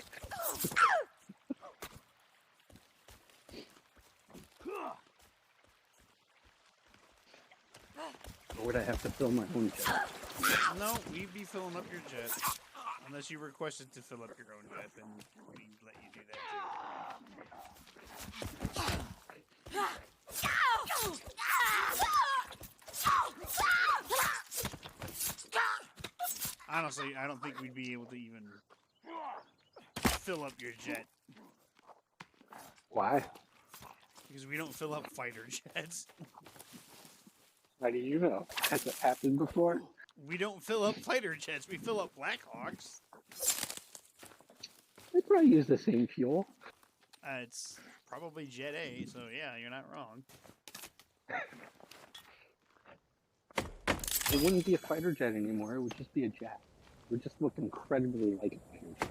Or would I have to fill my own jet? No, we'd be filling up your jet. Unless you requested to fill up your own jet, then we'd let you do that too. Honestly, I don't think we'd be able to even fill up your jet. Why? Because we don't fill up fighter jets. How do you know? Has it happened before? We don't fill up fighter jets. We fill up Blackhawks. They probably use the same fuel. It's probably Jet A, so yeah, you're not wrong. It wouldn't be a fighter jet anymore. It would just be a jet. It would just look incredibly like a fighter jet.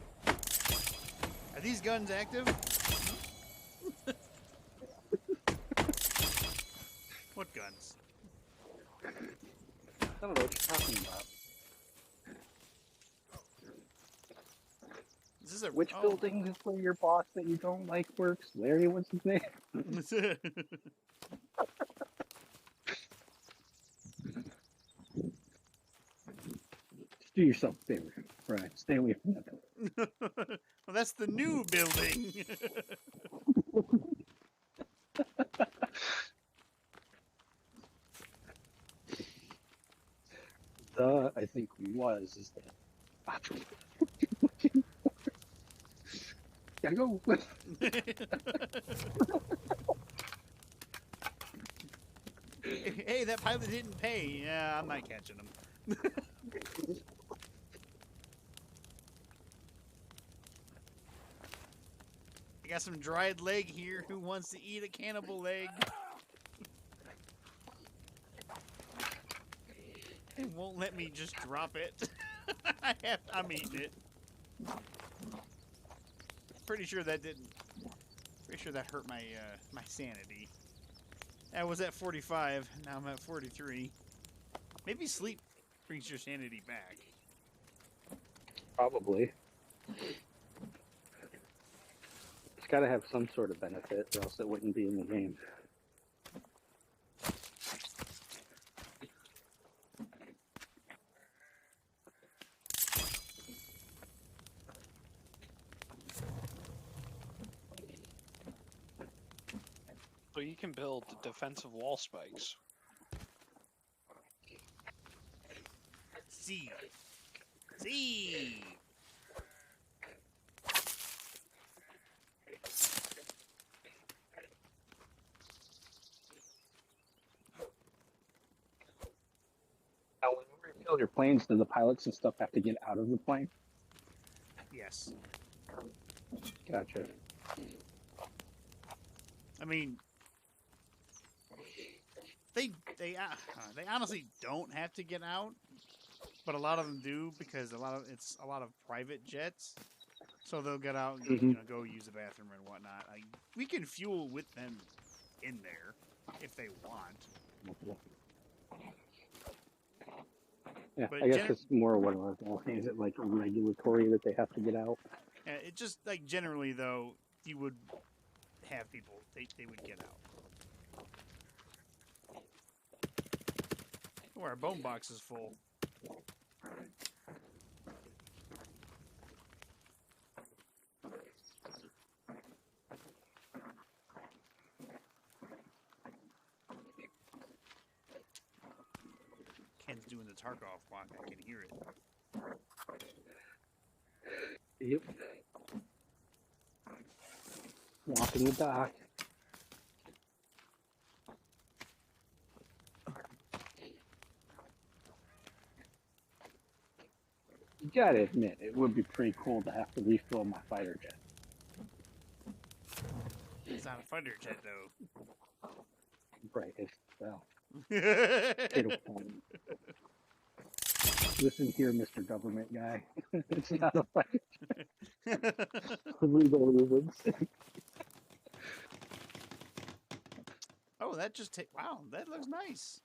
Are these guns active? What guns? I don't know what you're talking about. Is this a Which building is where your boss that you don't like works? Larry, what's his name? Just do yourself a favor, Brian. Stay away from that building. Well, that's the new building. I think was is the option. Gotta go. Hey, that pilot didn't pay. Yeah, I'm not catching him. I got some dried leg here. Who wants to eat a cannibal leg? It won't let me just drop it. I'm eating it. Pretty sure that didn't. Pretty sure that hurt my my sanity. I was at 45. Now I'm at 43. Maybe sleep brings your sanity back. Probably. It's got to have some sort of benefit, or else it wouldn't be in the game. So you can build defensive wall spikes. See. See. Now, when you rebuild your planes, do the pilots and stuff have to get out of the plane? Yes. Gotcha. I mean, they honestly don't have to get out, but a lot of them do because it's a lot of private jets. So they'll get out and Mhm. go use the bathroom and whatnot. We can fuel with them in there if they want. Yeah, But I guess it's more what I was asking. Is it like regulatory that they have to get out? It just like generally though, you would have people they would get out. Oh, our bone box is full. Ken's doing the Tarkov walk. I can hear it. Yep. Walking the dock. You gotta admit, it would be pretty cool to have to refill my fighter jet. It's not a fighter jet though. Right, it's, well, potato point. Listen here, Mr. Government guy. It's not a fighter jet. For legal reasons. Oh, that just wow, that looks nice.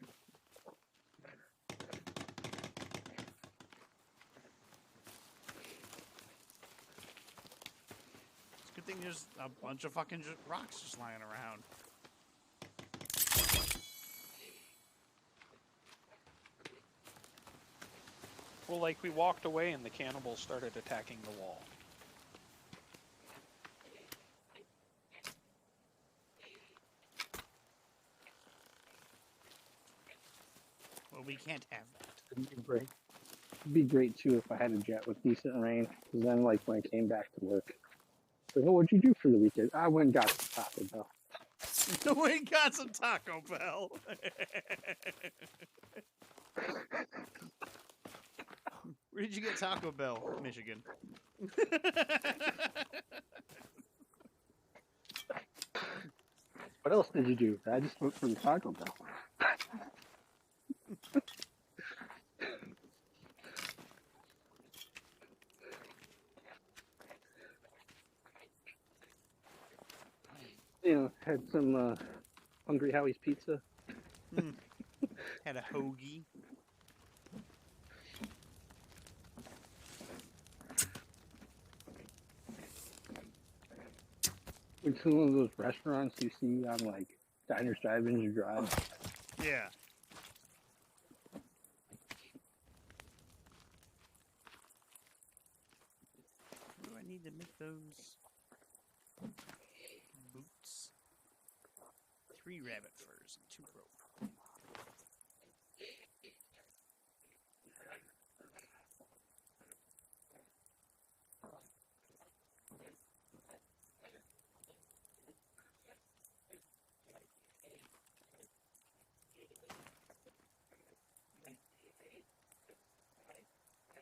It's a good thing there's a bunch of fucking rocks just lying around. Well, like we walked away and the cannibals started attacking the wall. Well, we can't have that. It'd be great. It'd be great too if I had a jet with decent range. Because then, like, when I came back to work, like, oh, what'd you do for the weekend? I went and got some Taco Bell. We got some Taco Bell. Where did you get Taco Bell? Michigan. What else did you do? I just went for the Taco Bell. You know, had some Hungry Howie's pizza. Had a hoagie. It's one of those restaurants you see on like diners, drive-ins, you drive. Yeah. What do I need to make those boots? 3 rabbit furs and 2 rope.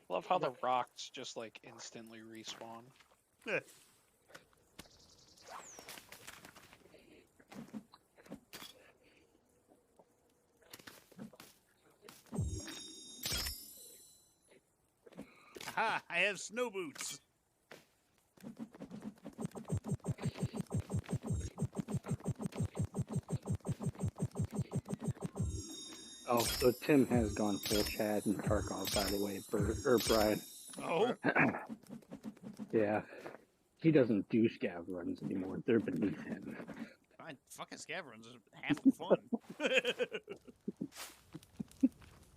Love how the rocks just like instantly respawn. Aha! I have snow boots. Oh, so Tim has gone full Chad and Tarkov, by the way, Brian. Oh. Yeah. He doesn't do scav runs anymore. They're beneath him. Fine, fucking scav runs are half the fun.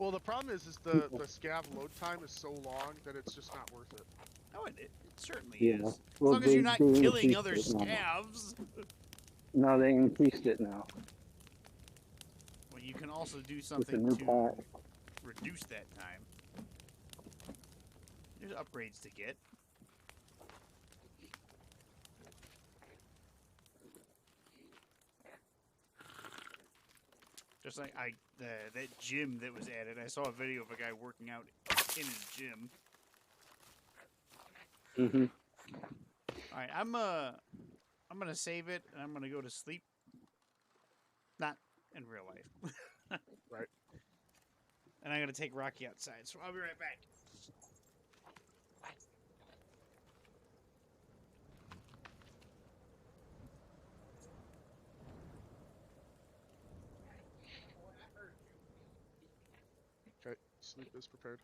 Well, the problem is the scav load time is so long that it's just not worth it. Oh, it certainly Yeah. is. As Well, long as you're not they killing increased other it now. scavs. No, they increased it now. Well, you can also do With the something new to patch. reduce that time. There's upgrades to get. Just like that gym that was added. I saw a video of a guy working out in his gym. Mm-hmm. All right, I'm gonna save it and I'm gonna go to sleep. Not in real life. Right. And I'm gonna take Rocky outside, so I'll be right back. Okay, sleep is prepared.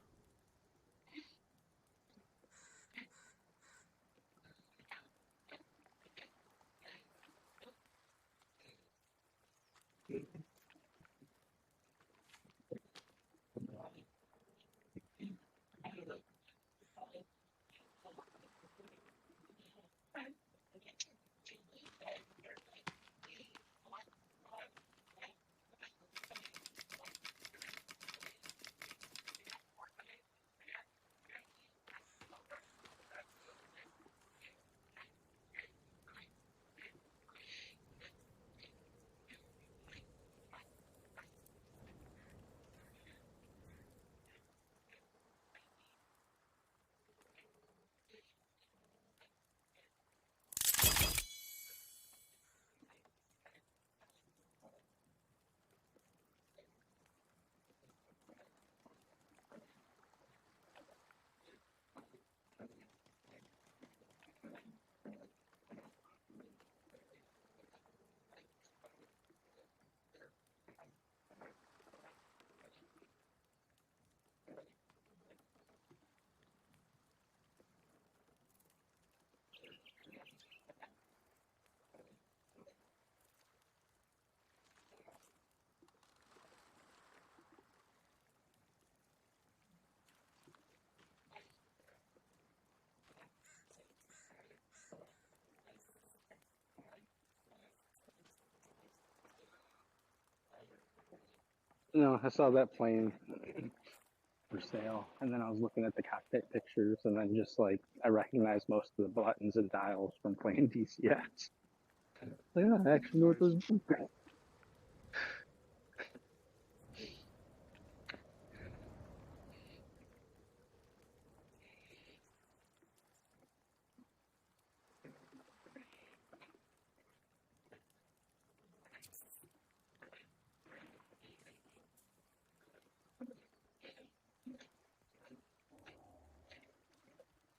No, I saw that plane for sale, and then I was looking at the cockpit pictures, and then just like I recognized most of the buttons and dials from playing DCS. Like, yeah, I actually know what those do.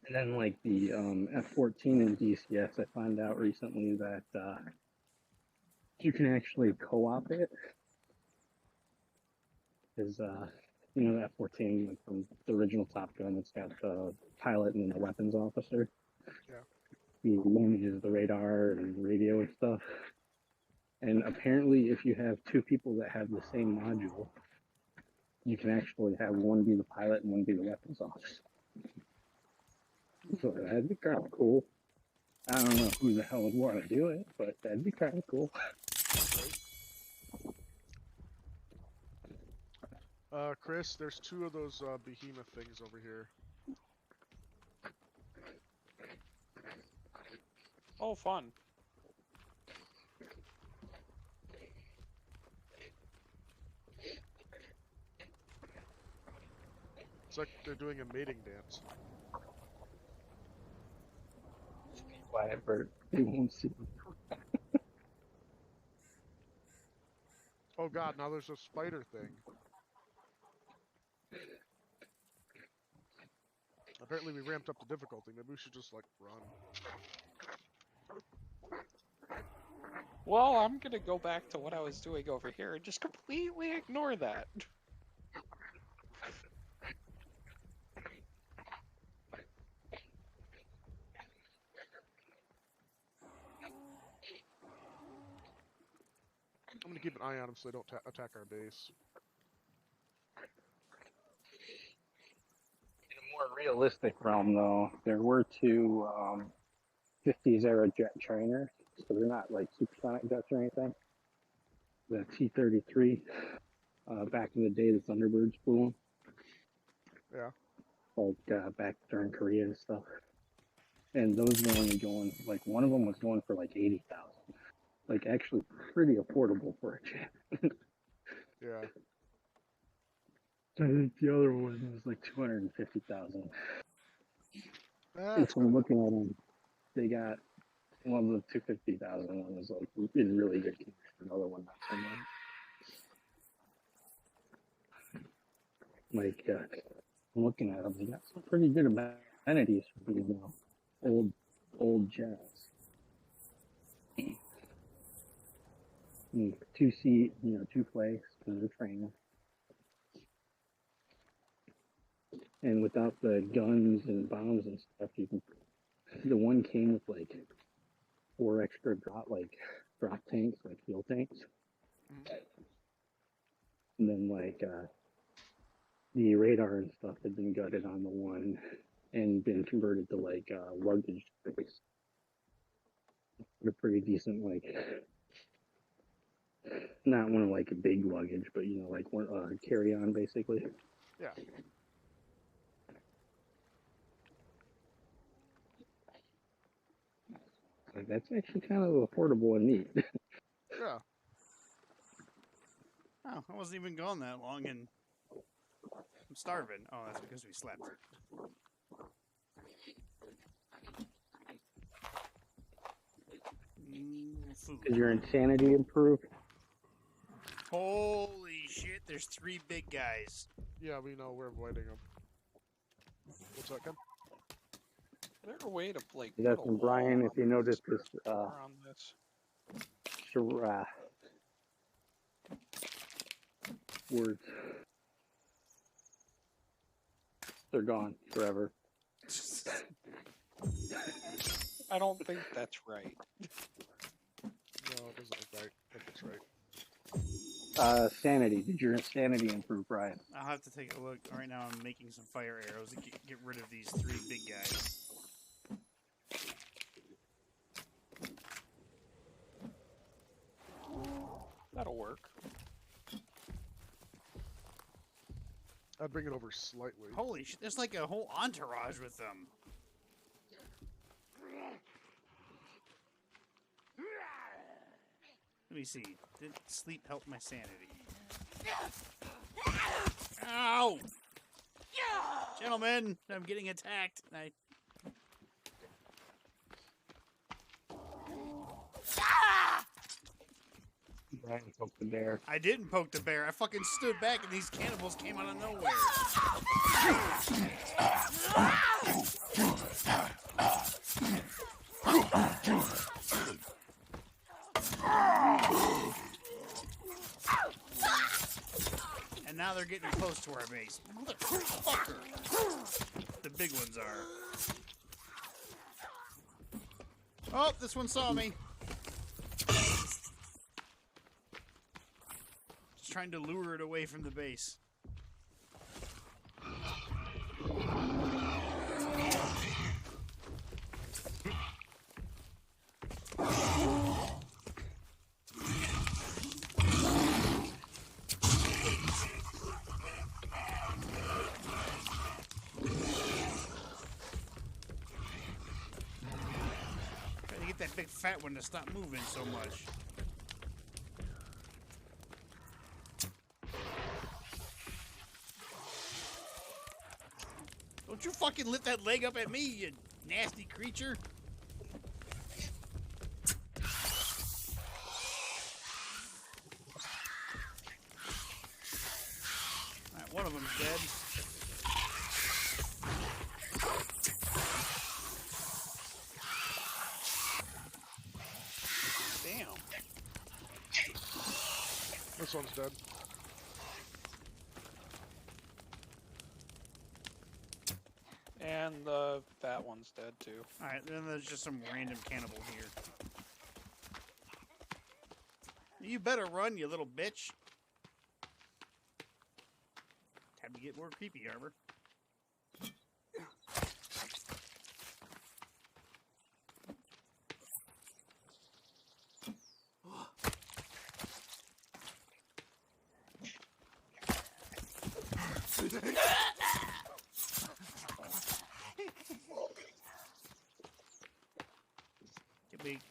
And then like the F-14 in DCS, I found out recently that you can actually co-op it. Is you know, the F-14 like, from the original Top Gun, it's got the pilot and the weapons officer. Yeah. He manages the radar and radio and stuff. And apparently, if you have two people that have the same module, you can actually have one be the pilot and one be the weapons officer. So that'd be kind of cool. I don't know who the hell would want to do it, but that'd be kind of cool. Chris, there's two of those behemoth things over here. Oh, fun. It's like they're doing a mating dance. Quiet, Bert. They won't see. Oh god, now there's a spider thing. Apparently we ramped up the difficulty. Maybe we should just, like, run. Well, I'm gonna go back to what I was doing over here and just completely ignore that. I'm gonna keep an eye on them so they don't attack our base. In a more realistic realm, though, there were two 50s era jet trainers, so they're not like supersonic jets or anything. The T-33, back in the day, the Thunderbirds flew them. Yeah. Like back during Korea and stuff. And those were only going, like, one of them was going for like 80,000. Like, actually pretty affordable for a jet. Yeah. I think the other one was like 250,000. That's And so I'm looking at them, they got one of the 250,000 one was like in really good condition. Another one not so much. Like, I'm looking at them. They got some pretty good amenities for these old jets. 2-seat, 2-place for the trainer. And without the guns and bombs and stuff, the one came with like 4 extra drop tanks, like fuel tanks. And then the radar and stuff had been gutted on the one and been converted to luggage space. They're pretty decent, not one of a big luggage, but one carry on basically. Yeah. That's actually kind of affordable and neat. Yeah. Oh, I wasn't even gone that long, and I'm starving. Oh, that's because we slept. Food. Did your insanity improve? Holy shit, there's 3 big guys. Yeah, we know we're avoiding them. What's that, Ken? Is there a way to like? You got put a some wall Brian, if you around notice this, around this? words. They're gone forever. I don't think that's right. No, it doesn't look right. I think it's right. Sanity. Did your insanity improve, Brian? I'll have to take a look. Right now I'm making some fire arrows to get rid of these 3 big guys. That'll work. I'd bring it over slightly. Holy shit, there's like a whole entourage with them. Let me see. Did sleep help my sanity? Ow! Gentlemen, I'm getting attacked. Brian poked the bear. I didn't poke the bear. I fucking stood back and these cannibals came out of nowhere. And now they're getting close to our base. Motherfucker! The big ones are. Oh, this one saw me. Just trying to lure it away from the base. Trying to get that big fat one to stop moving so much. Don't you fucking lift that leg up at me, you nasty creature. Alright, one of them's dead. Damn. This one's dead. And that one's dead too. Alright, then there's just some random cannibal here. You better run, you little bitch. Time to get more creepy, Arbor.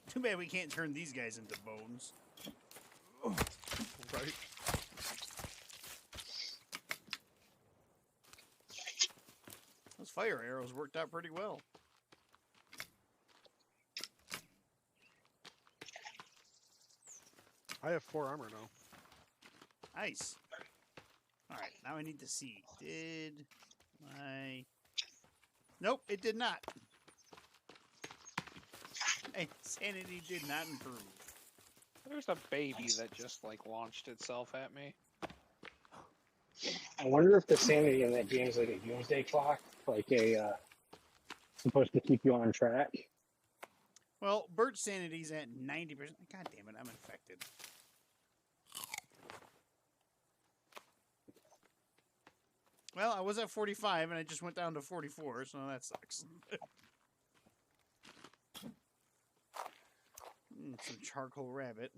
Too bad we can't turn these guys into bones. Right. Those fire arrows worked out pretty well. I have 4 armor now. Nice. Alright, now I need to see. Did my... Nope, it did not. My sanity did not improve. There's a baby that just like launched itself at me. I wonder if the sanity in that game is like a doomsday clock, like a supposed to keep you on track. Well, Bert's sanity's at 90%. God damn it, I'm infected. Well, I was at 45 and I just went down to 44, so that sucks. Some charcoal rabbit.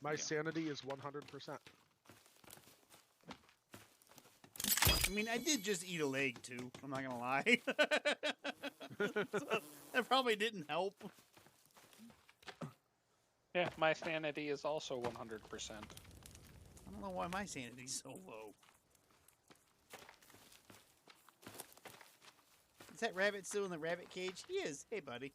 My sanity is 100%. I mean, I did just eat a leg, too. I'm not gonna lie. So, that probably didn't help. Yeah, my sanity is also 100%. I don't know why my sanity's so low. Is that rabbit still in the rabbit cage? He is. Hey, buddy.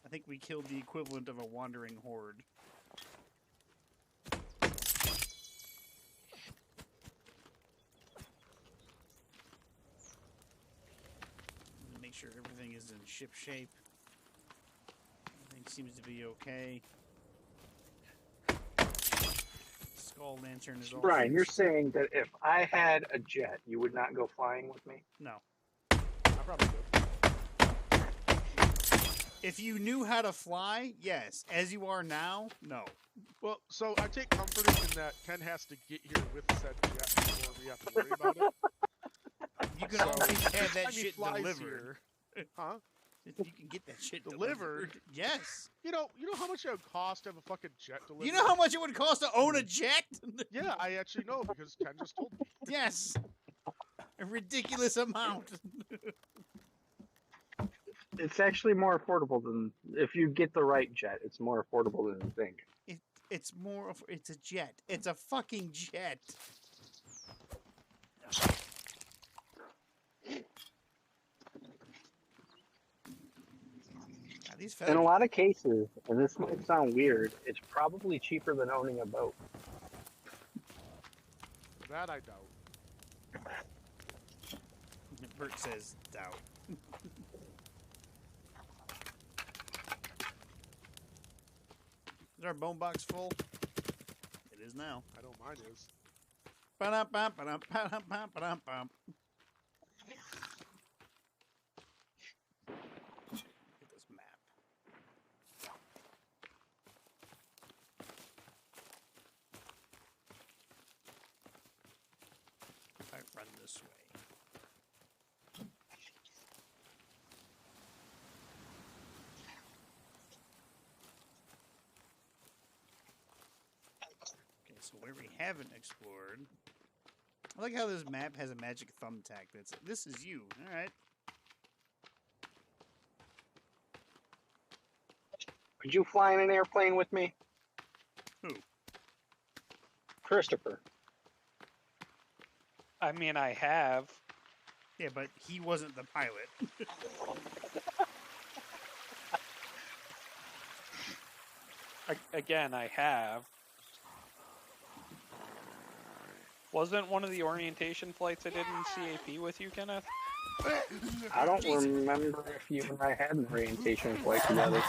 I think we killed the equivalent of a wandering horde. Make sure everything is in ship shape. Everything seems to be okay. Skull lantern is all Brian, you're fixed. saying that if I had a jet, you would not go flying with me? No. I probably would. If you knew how to fly, yes. As you are now, no. Well, so I take comfort in that Ken has to get here with said jet before we have to worry about it. You can So, always have that time he shit flies delivered. here- Huh? You can get that shit Delivered? Yes. You know how much it would cost to have a fucking jet delivered? You know how much it would cost to own a jet? Yeah, I actually know because Ken just told me. Yes. A ridiculous amount. It's actually more affordable than if you get the right jet. It's more affordable than you think. It's more of it's a jet. It's a fucking jet. God, these In a feathers. lot of cases, and this might sound weird, it's probably cheaper than owning a boat. That I doubt. Bert says doubt. Is our bone box full? It is now. I know mine is. Ba-dum-bum, ba-dum, ba-dum, bum, ba-dum, bum. Look at this map. If I run this way. Okay, so where we haven't explored. I like how this map has a magic thumbtack that's this is you. Alright. Would you fly in an airplane with me? Who? Christopher. I mean, I have. Yeah, but he wasn't the pilot. Again, I have. Wasn't one of the orientation flights I did in CAP with you, Kenneth? I don't remember if you and I had an orientation flight together.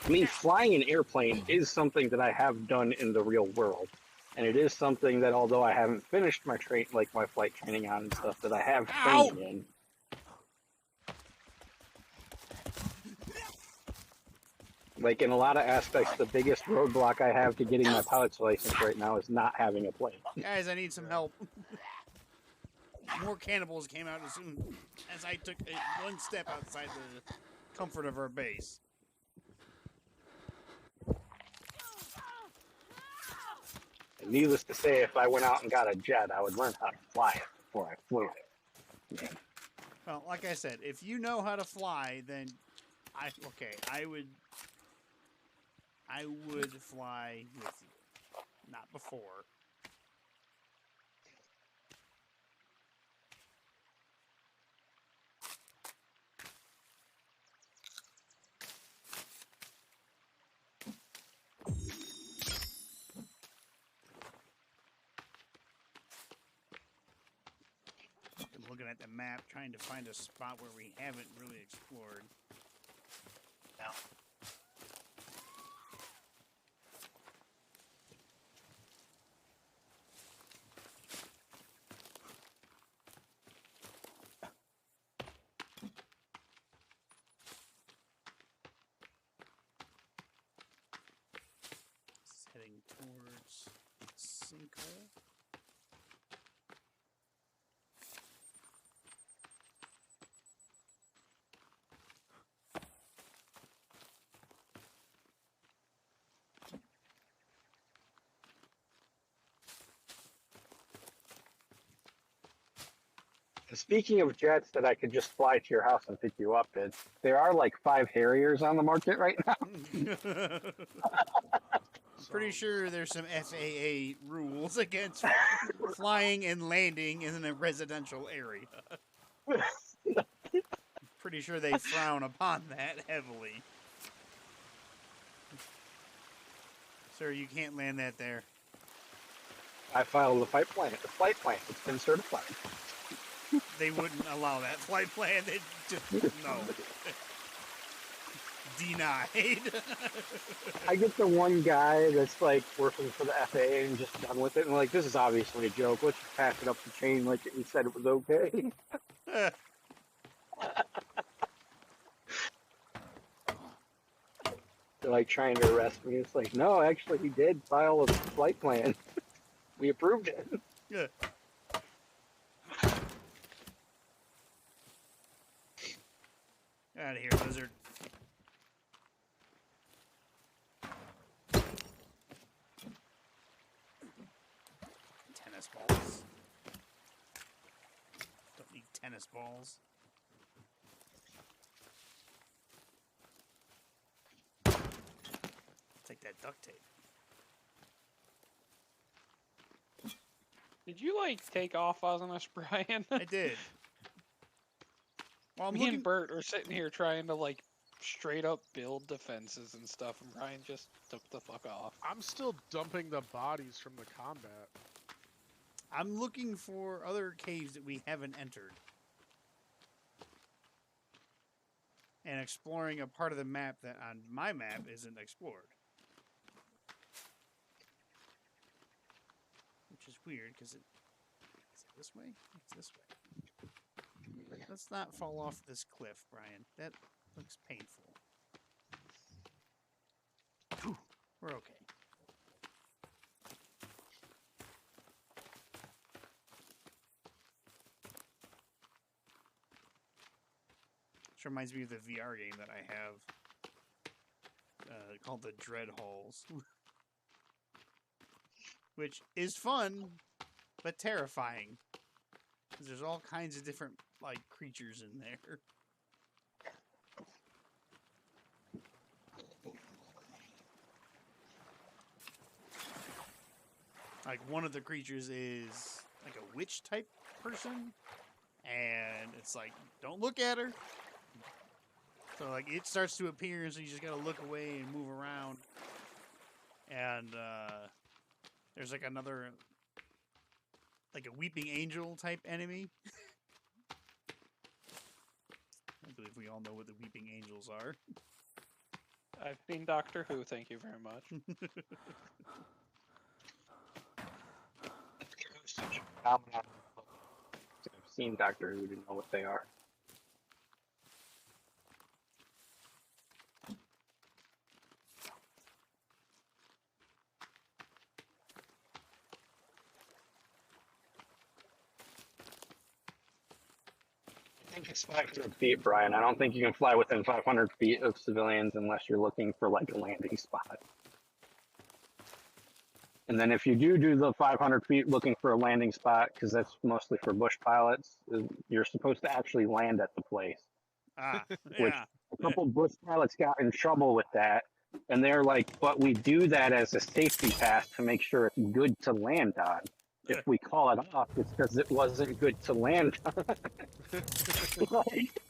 I mean, flying an airplane is something that I have done in the real world. And it is something that, although I haven't finished my my flight training on and stuff, that I have trained in. Like, in a lot of aspects, the biggest roadblock I have to getting my pilot's license right now is not having a plane. Guys, I need some help. More cannibals came out as soon as I took one step outside the comfort of our base. And needless to say, if I went out and got a jet, I would learn how to fly it before I flew it. Well, like I said, if you know how to fly, then I would fly with you. Not before. I'm looking at the map, trying to find a spot where we haven't really explored. Now, It's heading towards Sinkhole. Speaking of jets that I could just fly to your house and pick you up in, there are like 5 Harriers on the market right now. Pretty sure there's some FAA rules against flying and landing in a residential area. Pretty sure they frown upon that heavily. Sir, you can't land that there. I filed the flight plan. The flight plan. It's been certified. They wouldn't allow that flight plan. They just, no. Denied. I get the one guy that's like working for the FAA and just done with it, and like, this is obviously a joke. Let's just pass it up the chain like we said it was okay. They're like trying to arrest me. It's like, no, actually, he did file a flight plan. We approved it. Yeah. Out of here, lizard. Tennis balls. Don't need tennis balls. Take that duct tape. Did you like take off on us, Brian? I did. Well, I'm Me looking. and Bert are sitting here trying to like straight up build defenses and stuff, and Brian just took the fuck off. I'm still dumping the bodies from the combat. I'm looking for other caves that we haven't entered. And exploring a part of the map that on my map isn't explored. Which is weird, because is it this way? It's this way. Let's not fall off this cliff, Brian. That looks painful. Whew, we're okay. Which reminds me of the VR game that I have called the Dread Halls. Which is fun, but terrifying. Because there's all kinds of different, like, creatures in there. Like, one of the creatures is, like, a witch-type person. And it's like, don't look at her. So, like, it starts to appear, so you just gotta look away and move around. And, there's, like, another... like a weeping angel type enemy. I believe we all know what the weeping angels are. I've seen Doctor Who, thank you very much. I've seen Doctor Who, didn't know what they are. I think it's 500 feet, Brian. I don't think you can fly within 500 feet of civilians unless you're looking for like a landing spot. And then if you do the 500 feet looking for a landing spot, because that's mostly for bush pilots, you're supposed to actually land at the place. Ah, Which yeah. a couple bush pilots got in trouble with that. And they're like, but we do that as a safety pass to make sure it's good to land on. If we call it off, it's because it wasn't good to land on. Like,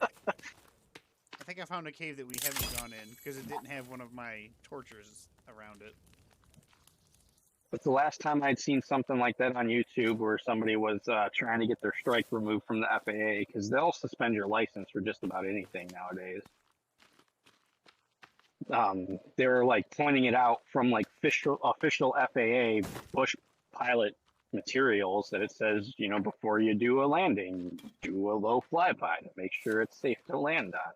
I think I found a cave that we haven't gone in because it didn't have one of my torches around it. but the last time I'd seen something like that on YouTube where somebody was trying to get their strike removed from the FAA, because they'll suspend your license for just about anything nowadays. They were like pointing it out from like official FAA bush pilot materials that it says, you know, before you do a landing, do a low flyby to make sure it's safe to land on.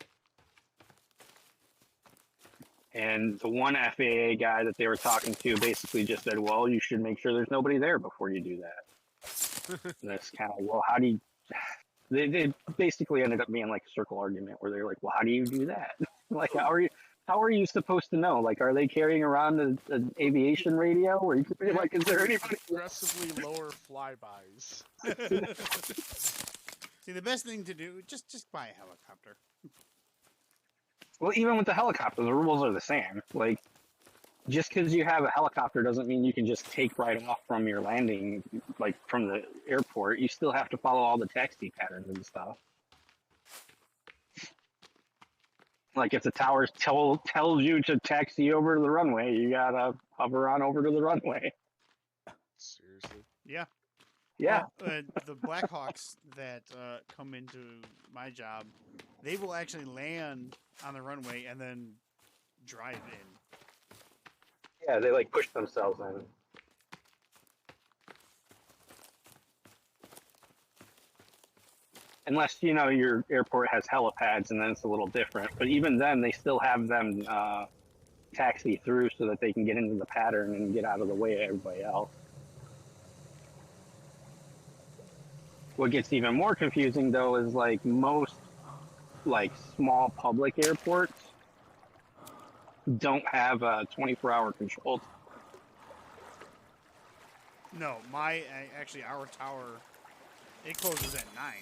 And the one FAA guy that they were talking to basically just said, well, you should make sure there's nobody there before you do that. And that's kind of, well, how do you, they basically ended up being like a circle argument where they're like, well, how do you do that? Like, how are you supposed to know? Like, are they carrying around an aviation radio? Or you could be like, is there anybody? Aggressively lower flybys. See, the best thing to do, just buy a helicopter. Well, even with the helicopter, the rules are the same. Like, just because you have a helicopter doesn't mean you can just take right off from your landing, like from the airport. You still have to follow all the taxi patterns and stuff. Like, if the tower tells you to taxi over to the runway, you gotta hover on over to the runway. Seriously. Yeah. Yeah. Well, the Blackhawks that come into my job, they will actually land on the runway and then drive in. Yeah, they like push themselves in. Unless, you know, your airport has helipads and then it's a little different. But even then, they still have them taxi through so that they can get into the pattern and get out of the way of everybody else. What gets even more confusing, though, is like most like small public airports don't have 24-hour control. No, actually, our tower, it closes at 9.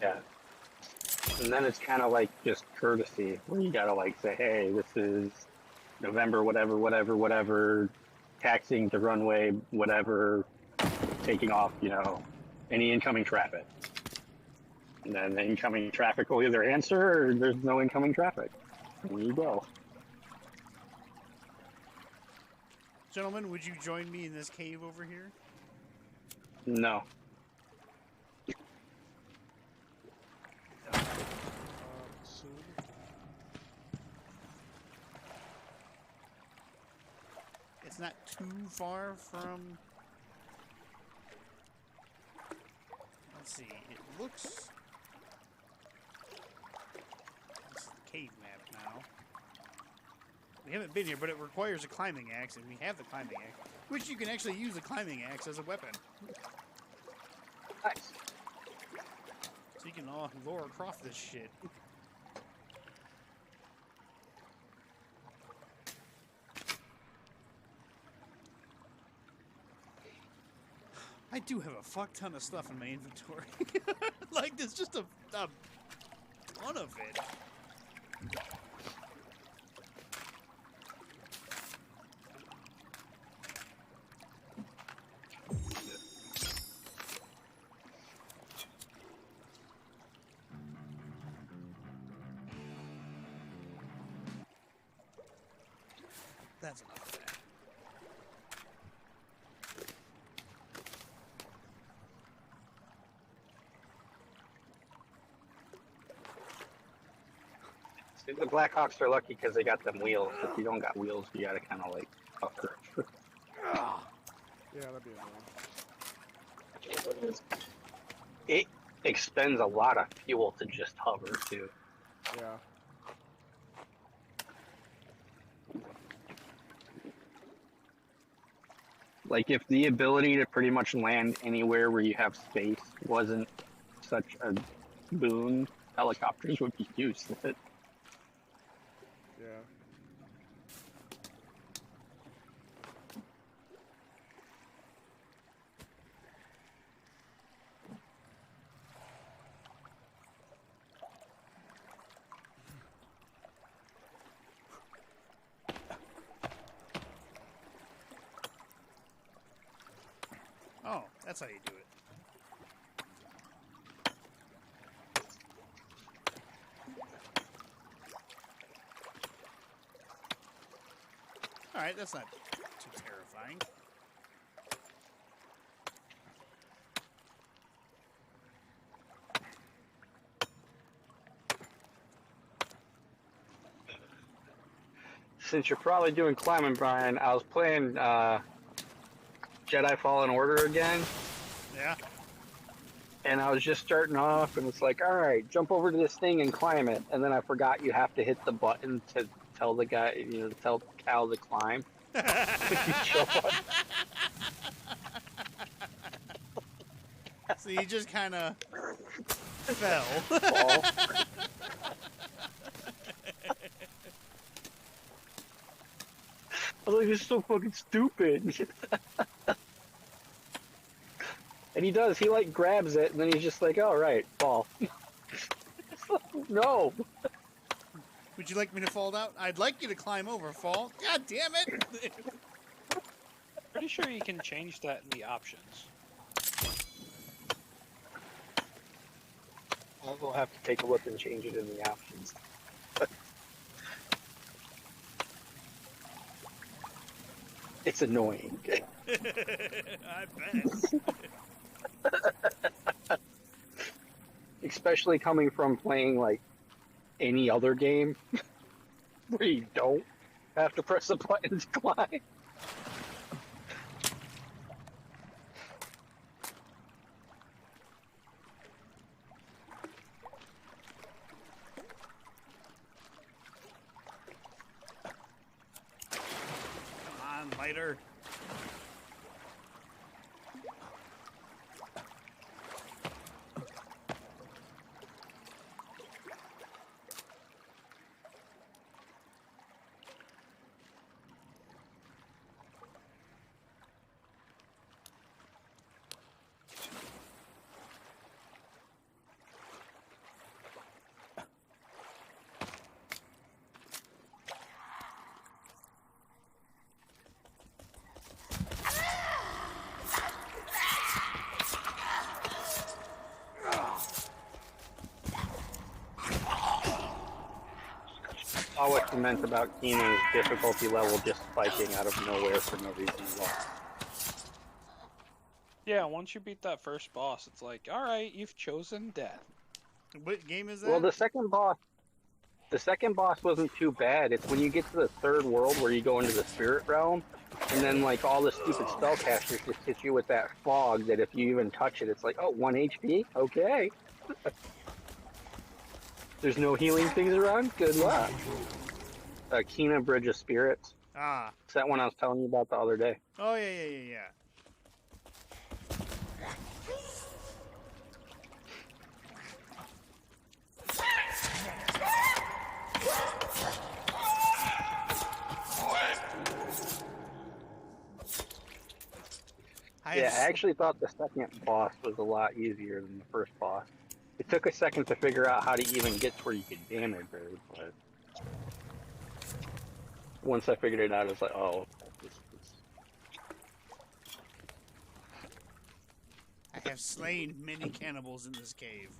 Yeah. And then it's kind of like just courtesy, where you gotta like say, hey, this is November, whatever, taxiing to runway, whatever, taking off, you know, any incoming traffic. And then the incoming traffic will either answer or there's no incoming traffic. And you go. Gentlemen, would you join me in this cave over here? No. Soon. It's not too far from... Let's see, it looks... This is the cave map now. We haven't been here, but it requires a climbing axe, and we have the climbing axe, which you can actually use the climbing axe as a weapon. Nice. So you can Laura Croft this shit. I do have a fuck ton of stuff in my inventory. Like, there's just a ton of it. That's enough of that. See, the Blackhawks are lucky because they got them wheels. If you don't got wheels, you gotta kind of like hover. Yeah, that'd be annoying. It expends a lot of fuel to just hover too. Yeah. Like, if the ability to pretty much land anywhere where you have space wasn't such a boon, helicopters would be useless. Yeah. That's how you do it. Alright, that's not too terrifying. Since you're probably doing climbing, Brian, I was playing Jedi Fallen Order again, Yeah? and I was just starting off, and it's like, all right, jump over to this thing and climb it, and then I forgot you have to hit the button to tell the guy, to tell Cal to climb. You jump on- So you just kind of fell. fall. I was like, this is so fucking stupid. And he does. He like grabs it, and then he's just like, "All right, fall." No. Would you like me to fall down? I'd like you to climb over, fall. God damn it! Pretty sure you can change that in the options. I'll have to take a look and change it in the options. It's annoying. I bet. Especially coming from playing like any other game where you don't have to press a button to climb. Come on, lighter. Saw what you meant about Keenan's difficulty level just spiking out of nowhere for no reason at all. Yeah, once you beat that first boss, it's like, alright, you've chosen death. What game is that? Well, the second boss wasn't too bad. It's when you get to the third world where you go into the spirit realm, and then like all the stupid spellcasters just hit you with that fog that if you even touch it, it's like, oh, 1 HP? Okay. There's no healing things around? Good luck. Kina Bridge of Spirits. Ah. It's that one I was telling you about the other day. Oh, yeah. Yeah, I actually thought the second boss was a lot easier than the first boss. It took a second to figure out how to even get to where you could damage her, but once I figured it out, I was like, oh, I have slain many cannibals in this cave.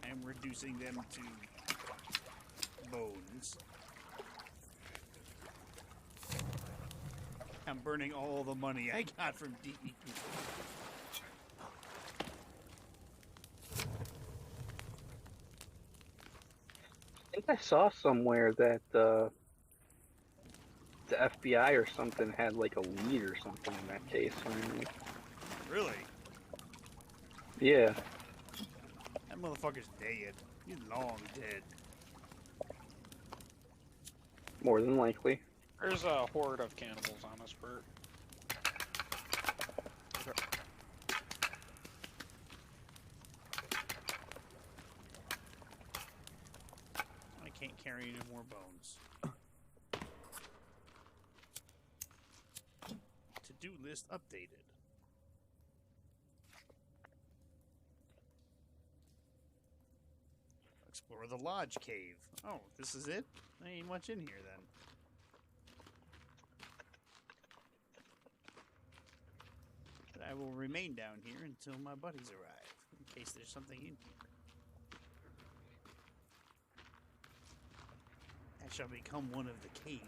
I am reducing them to bones. I'm burning all the money I got from DEQ. I think I saw somewhere that the FBI or something had like a lead or something in that case. Really? Yeah. That motherfucker's dead. He's long dead. More than likely. There's a horde of cannibals on us, Bert. I can't carry any more bones. To-do list updated. Explore the lodge cave. Oh, this is it? There ain't much in here then. I will remain down here until my buddies arrive, in case there's something in here. I shall become one of the cave.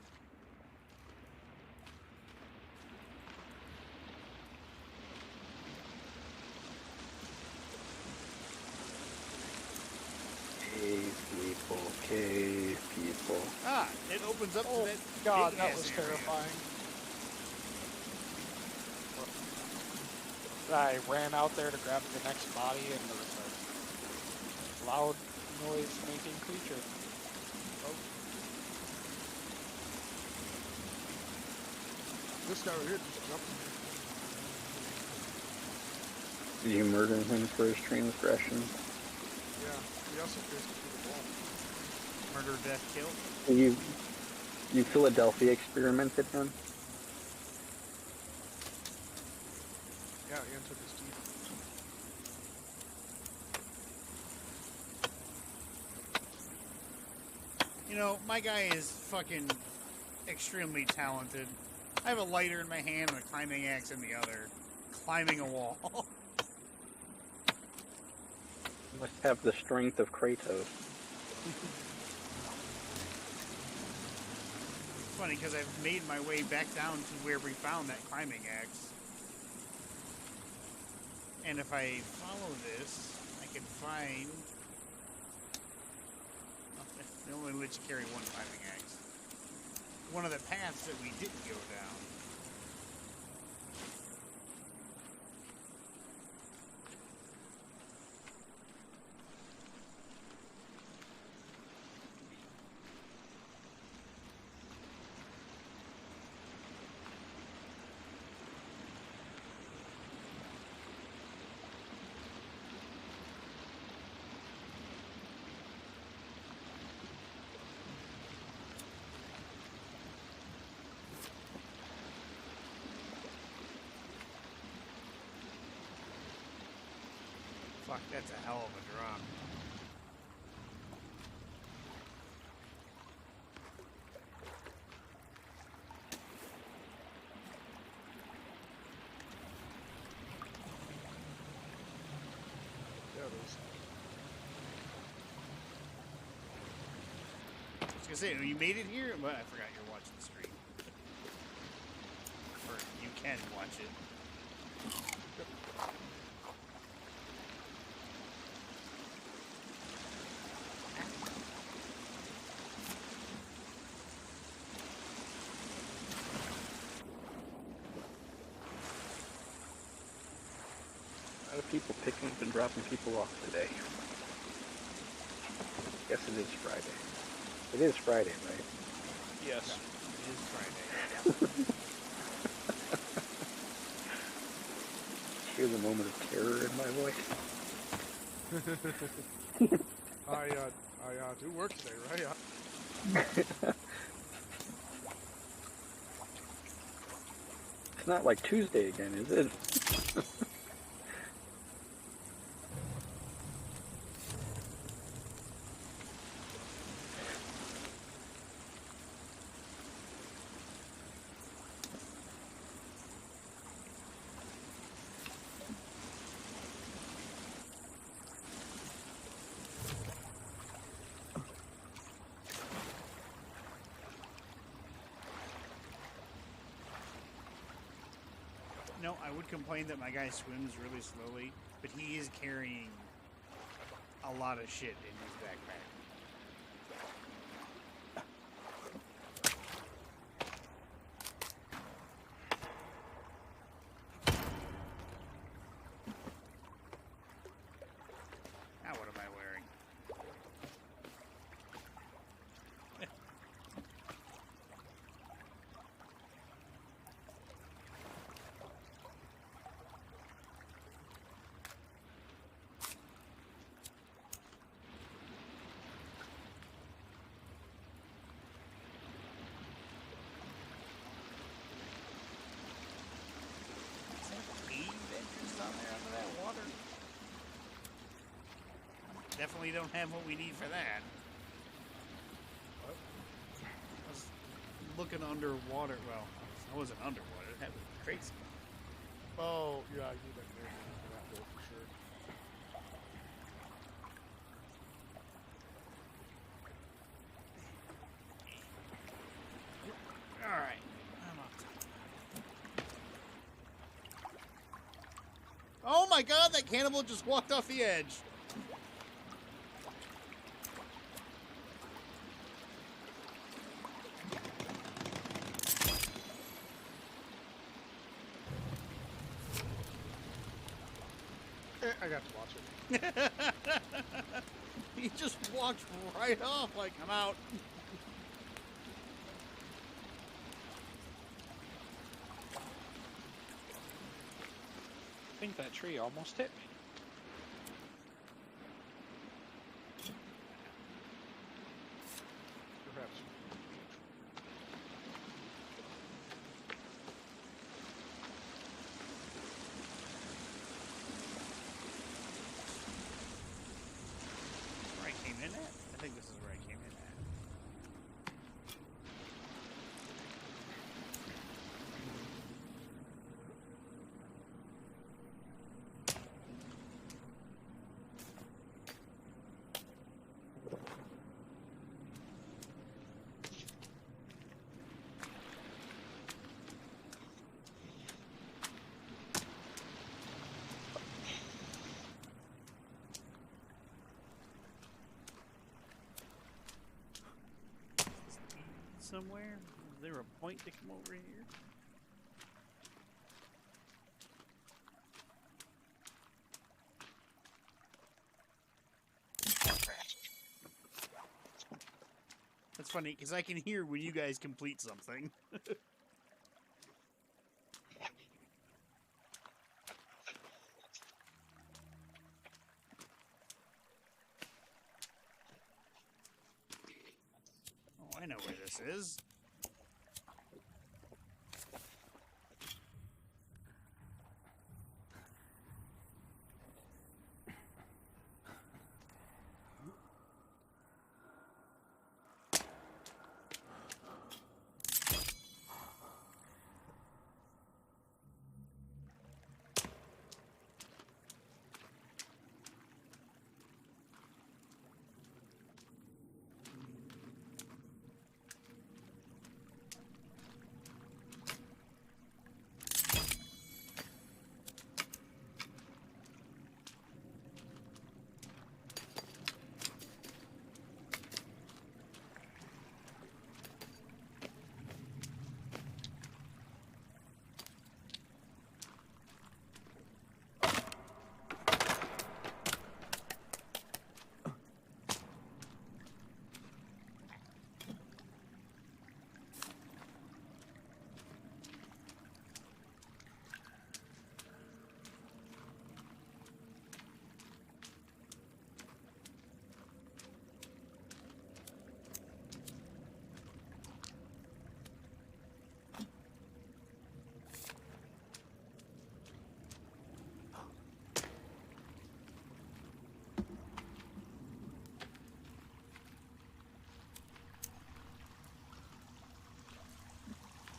Cave people. Ah, it opens up Oh to that god, big that ass was area. terrifying. I ran out there to grab the next body, and there was a loud noise-making creature. This guy right here just jumped. Did you murder him for his transgression? Yeah, he also pierced me through the wall. Murder, death, kill. You Philadelphia experimented him? Yeah, and took his teeth. You know, my guy is fucking extremely talented. I have a lighter in my hand and a climbing axe in the other. Climbing a wall. You must have the strength of Kratos. It's funny because I've made my way back down to where we found that climbing axe. And if I follow this, I can find... They only let you carry one climbing axe. One of the paths that we didn't go down. Fuck, that's a hell of a drop. Yeah, it is. I was gonna say, you made it here, but I forgot you're watching the stream. Or you can watch it. A lot of people picking up and dropping people off today. Guess it is Friday. It is Friday, right? Yes. It is Friday. Hear the moment of terror in my voice. I do work today, right? It's not like Tuesday again, is it? No, I would complain that my guy swims really slowly, but he is carrying a lot of shit in his backpack. Now what am I wearing? Is that cave entrance down there under that water? Definitely don't have what we need for that. I was looking underwater. Well, I wasn't underwater. That was crazy. Oh, yeah, I need that name for that build for sure. All right. I'm off top. Oh my god, that cannibal just walked off the edge. I got to watch it. He just walked right off like, I'm out. I think that tree almost hit me. Perhaps. Where I came in at? I think this is where I came in at. Somewhere? Is there a point to come over here? That's funny, because I can hear when you guys complete something. Oh, I know where this is.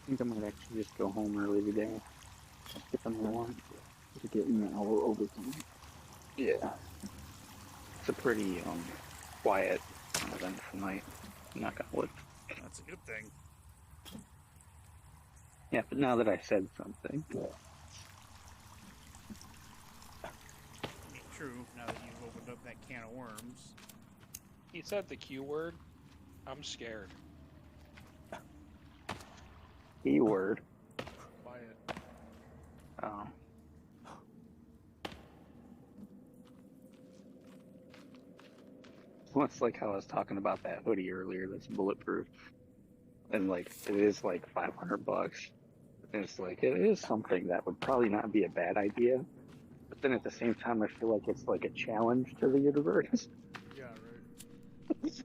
I think I might actually just go home early today. Get some more lunch. Just get an hour overtime. Yeah. It's a pretty quiet eventful night. Knock on wood. That's a good thing. Yeah, but now that I said something. I mean, true, now that you've opened up that can of worms. He said the Q word. I'm scared. Keyword. Quiet. Oh. Well, it's like how I was talking about that hoodie earlier that's bulletproof. And like, it is like $500. And it's like, it is something that would probably not be a bad idea. But then at the same time, I feel like it's like a challenge to the universe. Yeah, right.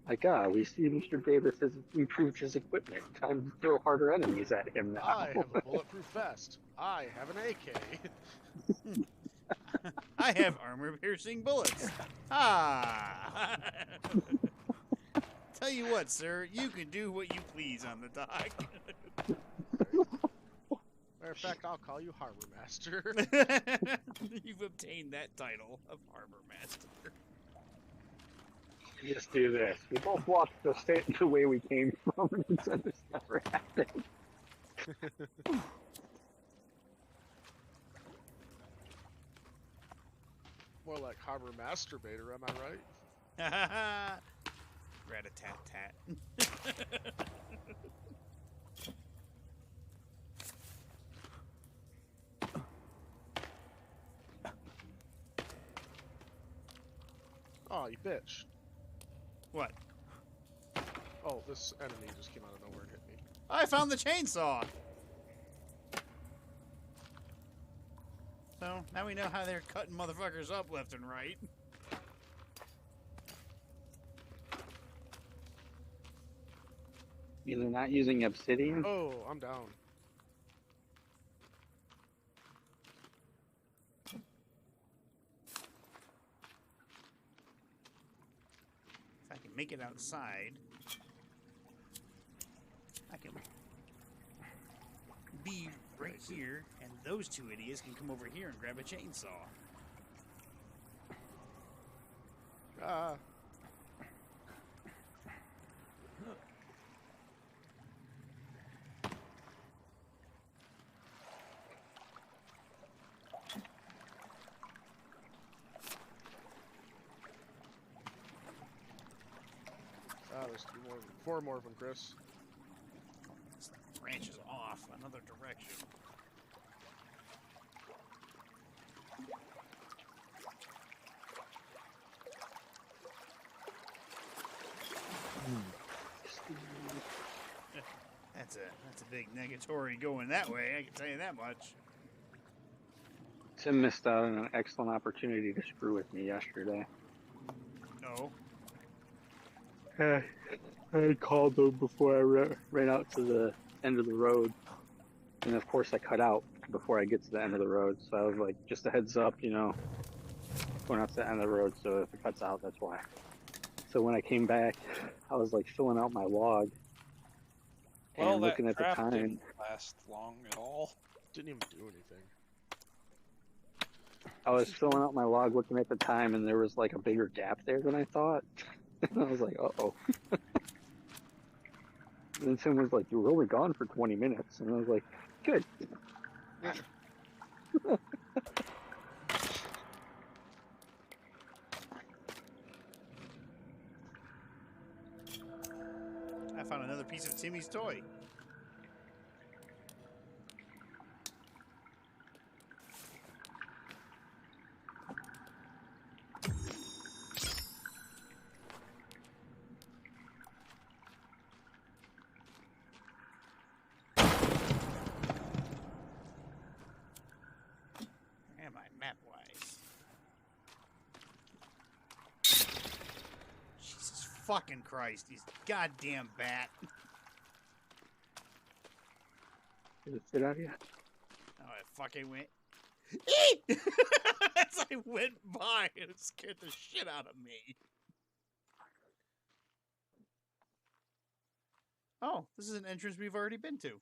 Like, we see Mr. Davis has improved his equipment. Time to throw harder enemies at him now. I have a bulletproof vest. I have an AK. I have armor-piercing bullets. Ah! Tell you what, sir, you can do what you please on the dock. Matter of fact, I'll call you Harbor Master. You've obtained that title of Harbor Master. Just do this. We both walk the state the way we came from and pretend this never happened. More like Harbor Masturbator, am I right? Rat-a-tat-tat. Oh, you bitch. What? Oh, this enemy just came out of nowhere and hit me. I found the chainsaw! So, now we know how they're cutting motherfuckers up left and right. Either not using obsidian. Oh, I'm down. If I can make it outside, I can be right here, and those two idiots can come over here and grab a chainsaw. Ah. There's four more of them, Chris. This branch is off another direction. That's a big negatory going that way, I can tell you that much. Tim missed out on an excellent opportunity to screw with me yesterday. No. I had called him before I ran out to the end of the road. And of course I cut out before I get to the end of the road. So I was like, just a heads up, you know, going out to the end of the road. So if it cuts out, that's why. So when I came back, I was like filling out my log. And Well, looking that at the trap time. didn't last long at all. Didn't even do anything. I was filling out my log looking at the time, and there was like a bigger gap there than I thought. And I was like, uh-oh. And then Tim was like, you were only gone for 20 minutes. And I was like, good. I found another piece of Timmy's toy. Where am I map-wise? Jesus fucking Christ, these goddamn bat. Did it sit out of you? Oh, it fucking went. As I went by, it scared the shit out of me. Oh, this is an entrance we've already been to.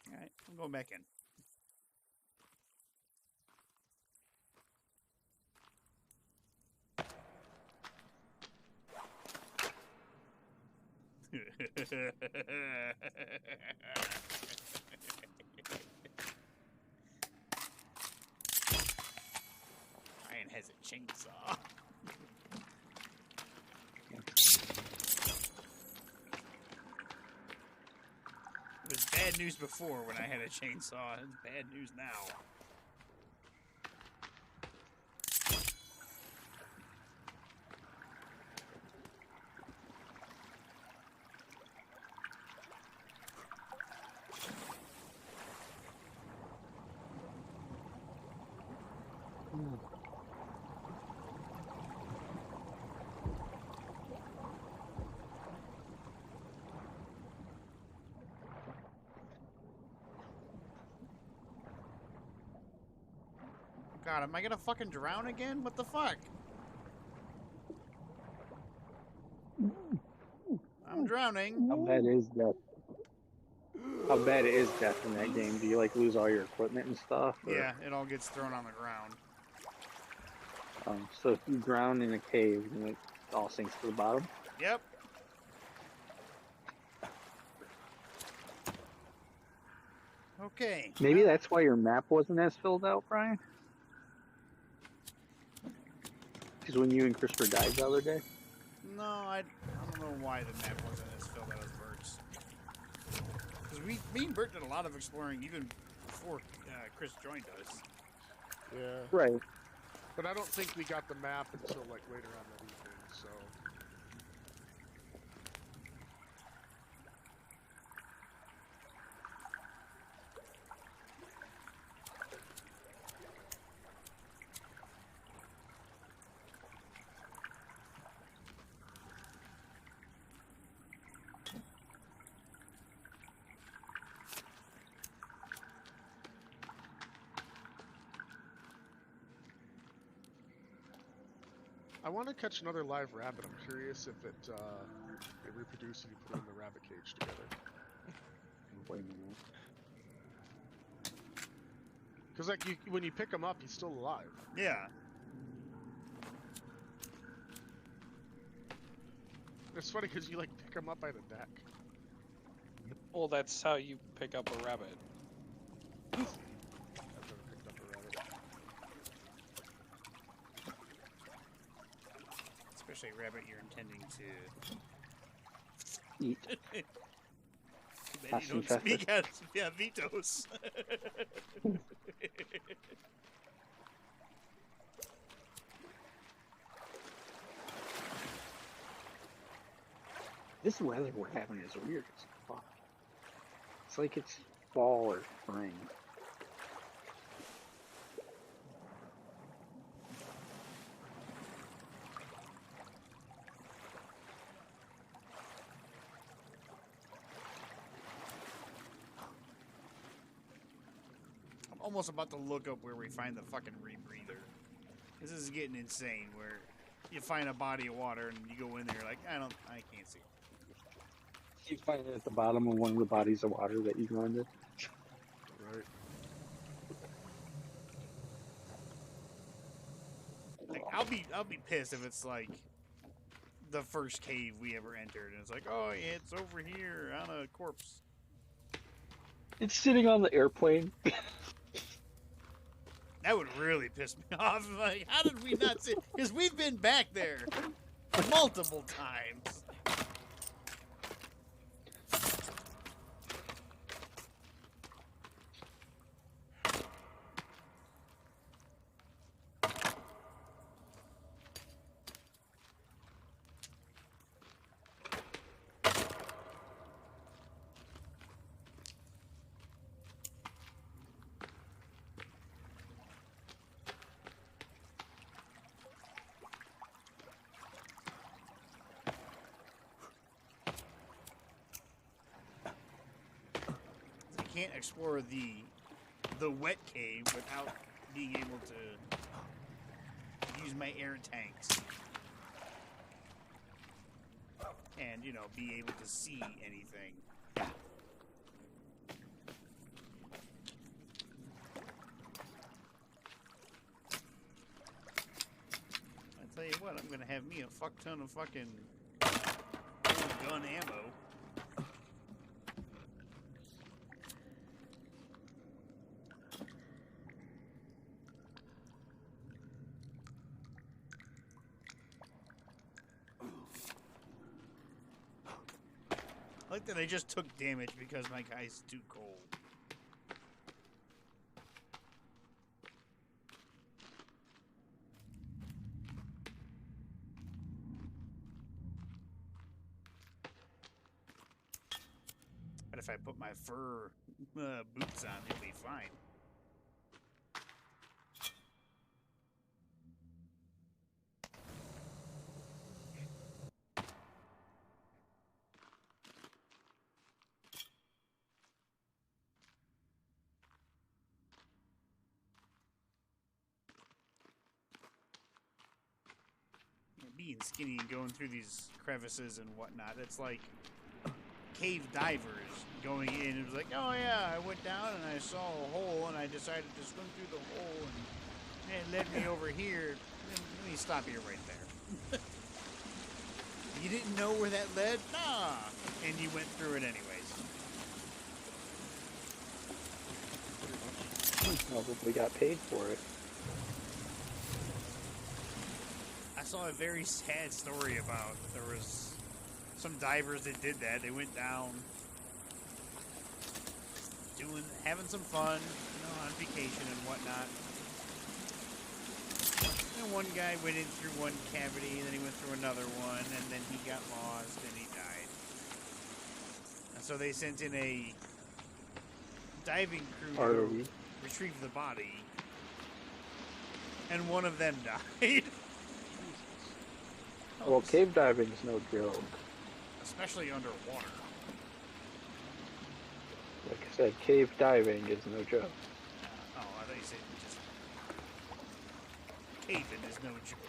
Alright, I'm going back in. Ryan has a chainsaw. It was bad news before when I had a chainsaw. It's bad news now. God, am I gonna fucking drown again? What the fuck? I'm drowning. How bad is death? How bad is death in that game? Do you like lose all your equipment and stuff? Or, Yeah, it all gets thrown on the ground. So if you drown in a cave, then it all sinks to the bottom. Yep. Okay. Maybe well, that's why your map wasn't as filled out, Brian. Because when you and Christopher died the other day. No, I don't know why the map wasn't as filled out as Bert's. Because me and Bert did a lot of exploring even before Chris joined us. Yeah. Right. But I don't think we got the map until like later on that evening, so. I want to catch another live rabbit. I'm curious if it reproduces if you put it in the rabbit cage together. Wait a minute. Because like when you pick him up, he's still alive. Yeah. It's funny because you like pick him up by the neck. Well, that's how you pick up a rabbit. I've never picked up a rabbit. Especially a rabbit you're intending to Eat. Then That's you don't infested. speak out. Yeah, vetoes. This weather we're having is weird as fuck. It's like it's fall or spring. I'm almost about to look up where we find the fucking rebreather. This is getting insane. Where you find a body of water and you go in there like I can't see. You find it at the bottom of one of the bodies of water that you landed. Right. Like I'll be pissed if it's like the first cave we ever entered and it's like, oh yeah, it's over here on a corpse. It's sitting on the airplane. That would really piss me off. Like, how did we not see? Because we've been back there multiple times. I can't explore the wet cave without being able to use my air tanks and be able to see anything. I tell you what, I'm gonna have me a fuck ton of fucking gun ammo. I like that I just took damage because my guy's too cold. But if I put my fur boots on, it'll be fine. Be petey and skinny and going through these crevices and whatnot. It's like cave divers going in. It was like, oh yeah, I went down and I saw a hole and I decided to swim through the hole and it led me over here. Let me stop you right there. You didn't know where that led? Nah. And you went through it anyways. Probably got paid for it. I saw a very sad story about there was some divers that did that. They went down having some fun, on vacation and whatnot. And one guy went in through one cavity, and then he went through another one, and then he got lost and he died. And so they sent in a diving crew ROV. to retrieve the body, and one of them died. Well, cave diving is no joke. Especially underwater. Like I said, cave diving is no joke. Oh, I thought you said just caving is no joke.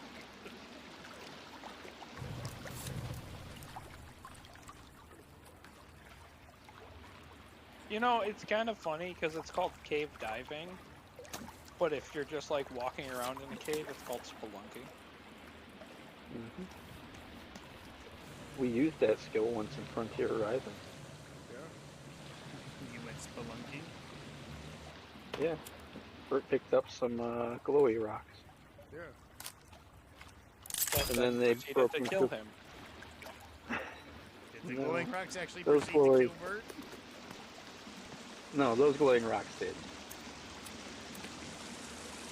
You know, it's kind of funny because it's called cave diving, but if you're just like walking around in a cave, it's called spelunking. Hmm. We used that skill once in Frontier Horizon. Yeah. You went spelunking? Yeah. Bert picked up some glowy rocks. Yeah. But And then they proceeded broke to into- kill him. Did the No. glowing rocks actually Those proceed to glowing- kill Bert? No, those glowing rocks did.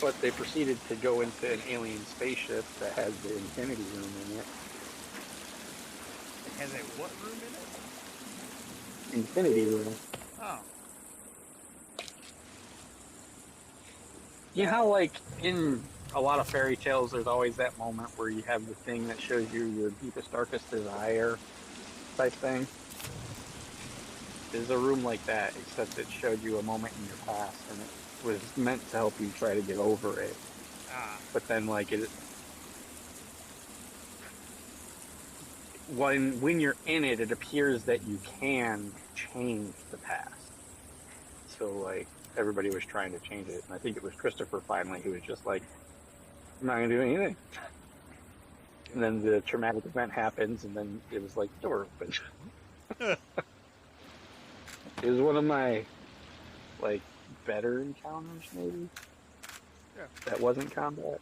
But they proceeded to go into an alien spaceship that has the Infinity Room in it. It has a what room in it? Infinity Room. Oh. You know how, like, in a lot of fairy tales, there's always that moment where you have the thing that shows you your deepest, darkest desire type thing? There's a room like that, except it showed you a moment in your past, and it was meant to help you try to get over it. Ah. But then, like, when you're in it, it appears that you can change the past. So, like, everybody was trying to change it, and I think it was Christopher finally who was just like, I'm not gonna do anything. And then the traumatic event happens, and then it was like, door open. It was one of my, like, better encounters, maybe? Yeah. That wasn't combat.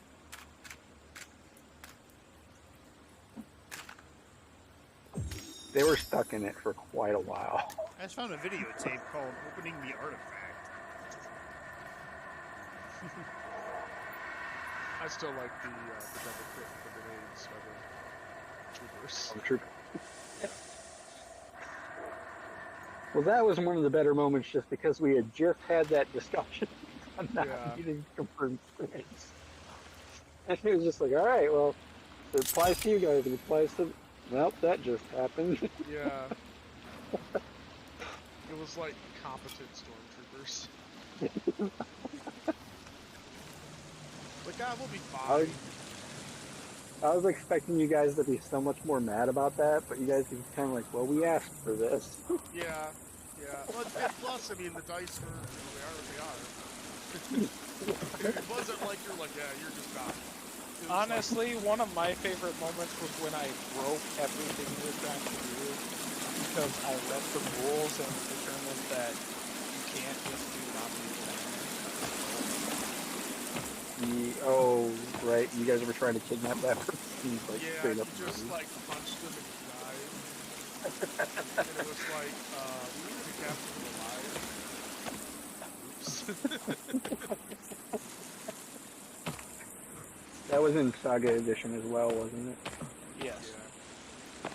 They were stuck in it for quite a while. I just found a videotape called Opening the Artifact. I still like the double crit with the grenades by the troopers. True. Well, that was one of the better moments just because we had just had that discussion on not Yeah. needing confirmed grenades. And it was just like, alright, well, it applies to you guys, it applies to... Well, that just happened. Yeah. It was like competent stormtroopers. Like, ah, we'll be fine. I was expecting you guys to be so much more mad about that, but you guys were kind of like, well, we asked for this. Yeah, yeah. Well, and plus, I mean, the dice were, they are what they are. It wasn't like you're like, yeah, you're just not. It was Honestly, one of my favorite moments was when I broke everything we were trying to do because I read the rules and determined that you can't just do non-lethal damage. Oh, right, you guys were trying to kidnap that person. Like, yeah, straight you up just murdered. like punched him and he died. And it was like, we need to capture him alive. Oops. That was in Saga Edition as well, wasn't it? Yes. Yeah. I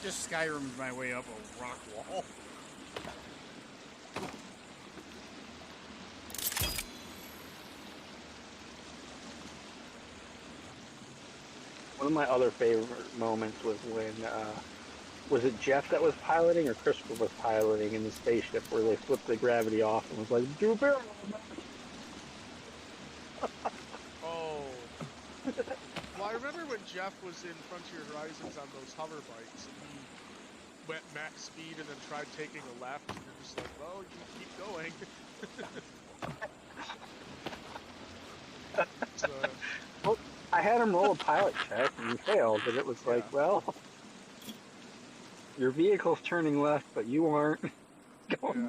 just Skyrim'd my way up a rock wall. One of my other favorite moments was when, was it Jeff that was piloting or Christopher was piloting in the spaceship where they flipped the gravity off and was like, do a barrel roll. Oh. Well, I remember when Jeff was in Frontier Horizons on those hover bikes, and he went max speed and then tried taking a left, and you're just like, well, you keep going. So, I had him roll a pilot check and he failed, but it was like, Yeah. well, your vehicle's turning left, but you aren't going.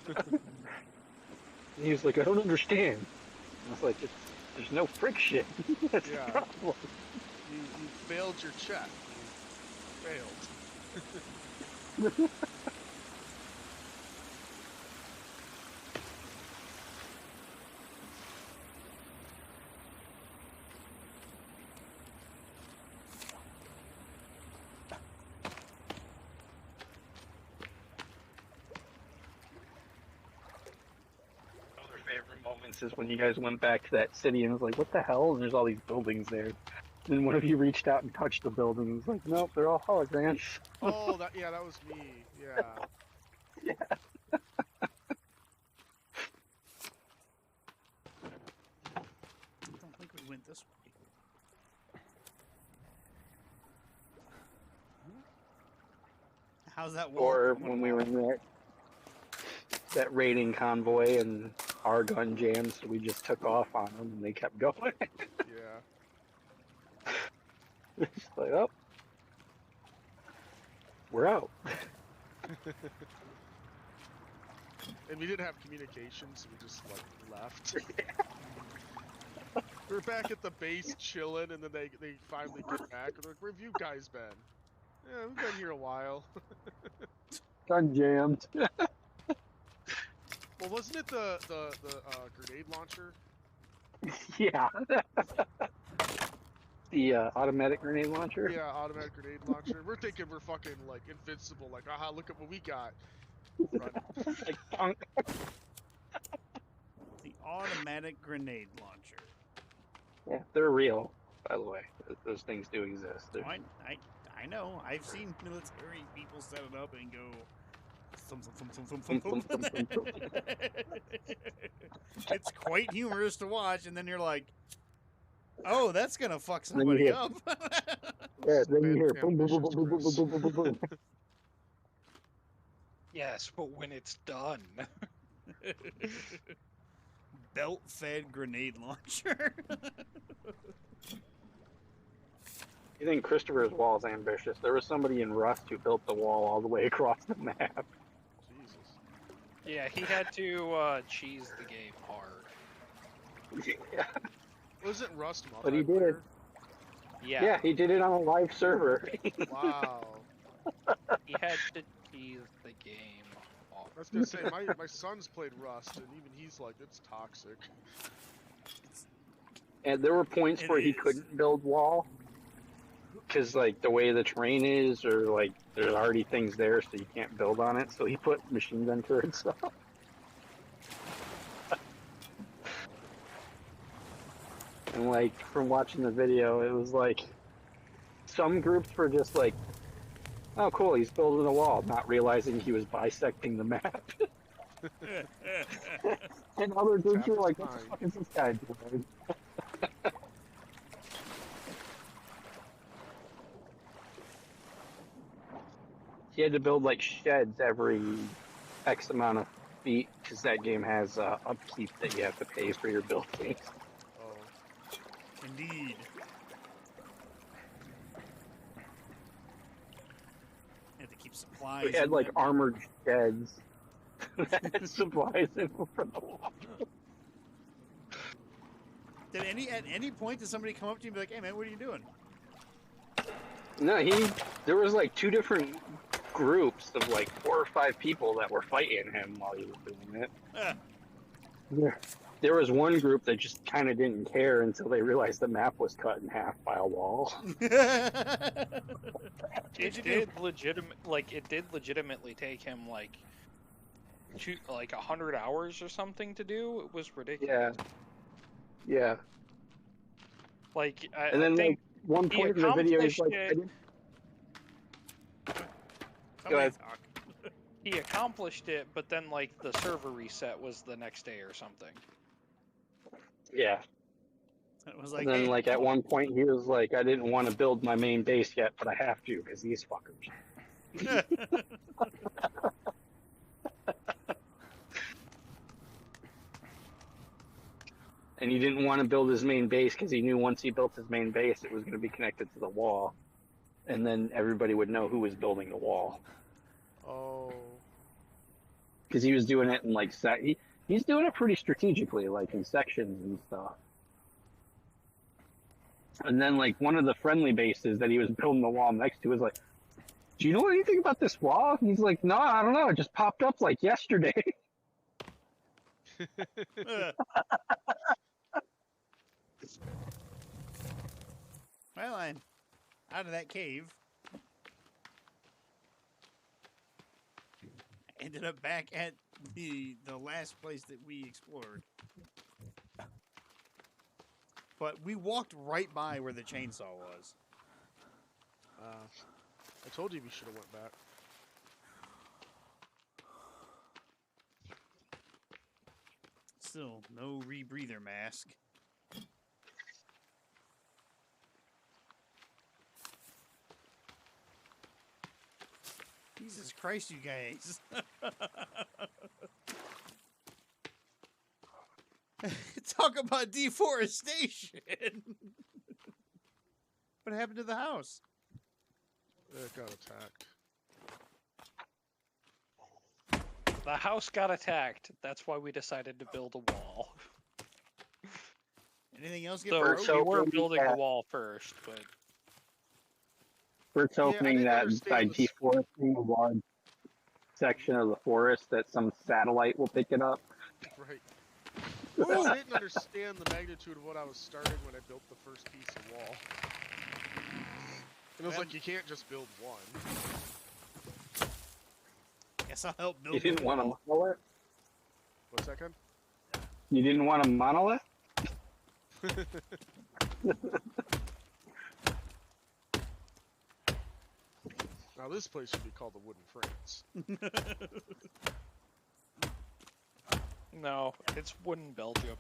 And he was like, I don't understand. I was like, there's no friction. That's Yeah. the problem. you failed your check. You failed. Other favorite moments is when you guys went back to that city and was like, what the hell? And there's all these buildings there. And one of you reached out and touched the building and was like, nope, they're all holograms. Oh, that was me. Yeah. Yeah. I don't think we went this way. How's that wall Or coming when we were along? in that raiding convoy and our gun jammed, so we just took off on them and they kept going. Yeah. It's like, oh, we're out. And we didn't have communication, so we just like left. We're back at the base chilling, and then they finally get back. And they're like, "Where have you guys been?" Yeah, we've been here a while. Gun jammed. Well, wasn't it the grenade launcher? Yeah. The automatic grenade launcher. Yeah, automatic grenade launcher. We're thinking we're fucking like invincible. Like, aha, look at what we got. Run. Like, punk. The automatic grenade launcher. Yeah, they're real, by the way. Those things do exist. Oh, I know. I've seen military people set it up and go. Thump, thump, thump, thump, thump, thump, thump. It's quite humorous to watch, and then you're like, "Oh, that's gonna fuck And then you somebody hear- up." Yeah, then you hear Spam boom, boom, boom, missions, boom, boom, Chris. boom, boom, boom, boom. Yes, but when it's done. Belt-fed grenade launcher. You think Christopher's wall is ambitious? There was somebody in Rust who built the wall all the way across the map. Jesus. Yeah, he had to cheese the game hard. Yeah, Wasn't Rust But he did. multiplayer? Yeah, he did it on a live server. Wow. he had to cheese the game hard. I was gonna say my son's played Rust, and even he's like, it's toxic. And there were points It where he is. couldn't build wall because, like, the way the terrain is, or like there's already things there, so you can't build on it. So he put machine gun turrets up. And like from watching the video, it was like some groups were just like, "Oh, cool, he's building a wall," not realizing he was bisecting the map. And other groups were like, "What the fuck is this guy doing?" He had to build like sheds every X amount of feet because that game has upkeep that you have to pay for your buildings. Oh. Indeed. You have to keep supplies. We had in like them. armored sheds that had supplies in them for the wall. Did at any point did somebody come up to you and be like, "Hey man, what are you doing?" No, there was like two different groups of like 4 or 5 people that were fighting him while he was doing it. Ah. Yeah. There was one group that just kind of didn't care until they realized the map was cut in half by a wall. It did legitimately take him like 100 hours or something to do. It was ridiculous. Yeah. Like And then I think like one he point in the video is like, accomplished Somebody Go ahead. talk. he accomplished it, but then like the server reset was the next day or something. yeah. It was like, And then, hey, like, at one point, he was like, I didn't want to build my main base yet, but I have to because these fuckers. And he didn't want to build his main base because he knew once he built his main base, it was going to be connected to the wall. And then everybody would know who was building the wall. Oh. Because he was doing it in, like, he's doing it pretty strategically, like, in sections and stuff. And then, like, one of the friendly bases that he was building the wall next to was like, do you know anything about this wall? And he's like, no, I don't know. It just popped up, like, yesterday. well, I'm out of that cave. Ended up back at the last place that we explored. But we walked right by where the chainsaw was. I told you we should have went back. Still, no rebreather mask. Jesus Christ, you guys. Talk about deforestation. What happened to the house? It got attacked. The house got attacked. That's why we decided to build a wall. Anything else get So broke? So we were when building that- a wall first, but Bert's opening didn't that by understand this. deforesting a large section of the forest that some satellite will pick it up. Right. I didn't understand the magnitude of what I was starting when I built the first piece of wall. And it was like, you can't just build one. Guess I'll help build You didn't the want a wall. monolith? What's that, Ken? You didn't want a monolith? Now this place should be called the Wooden France. no, it's wooden Belgium.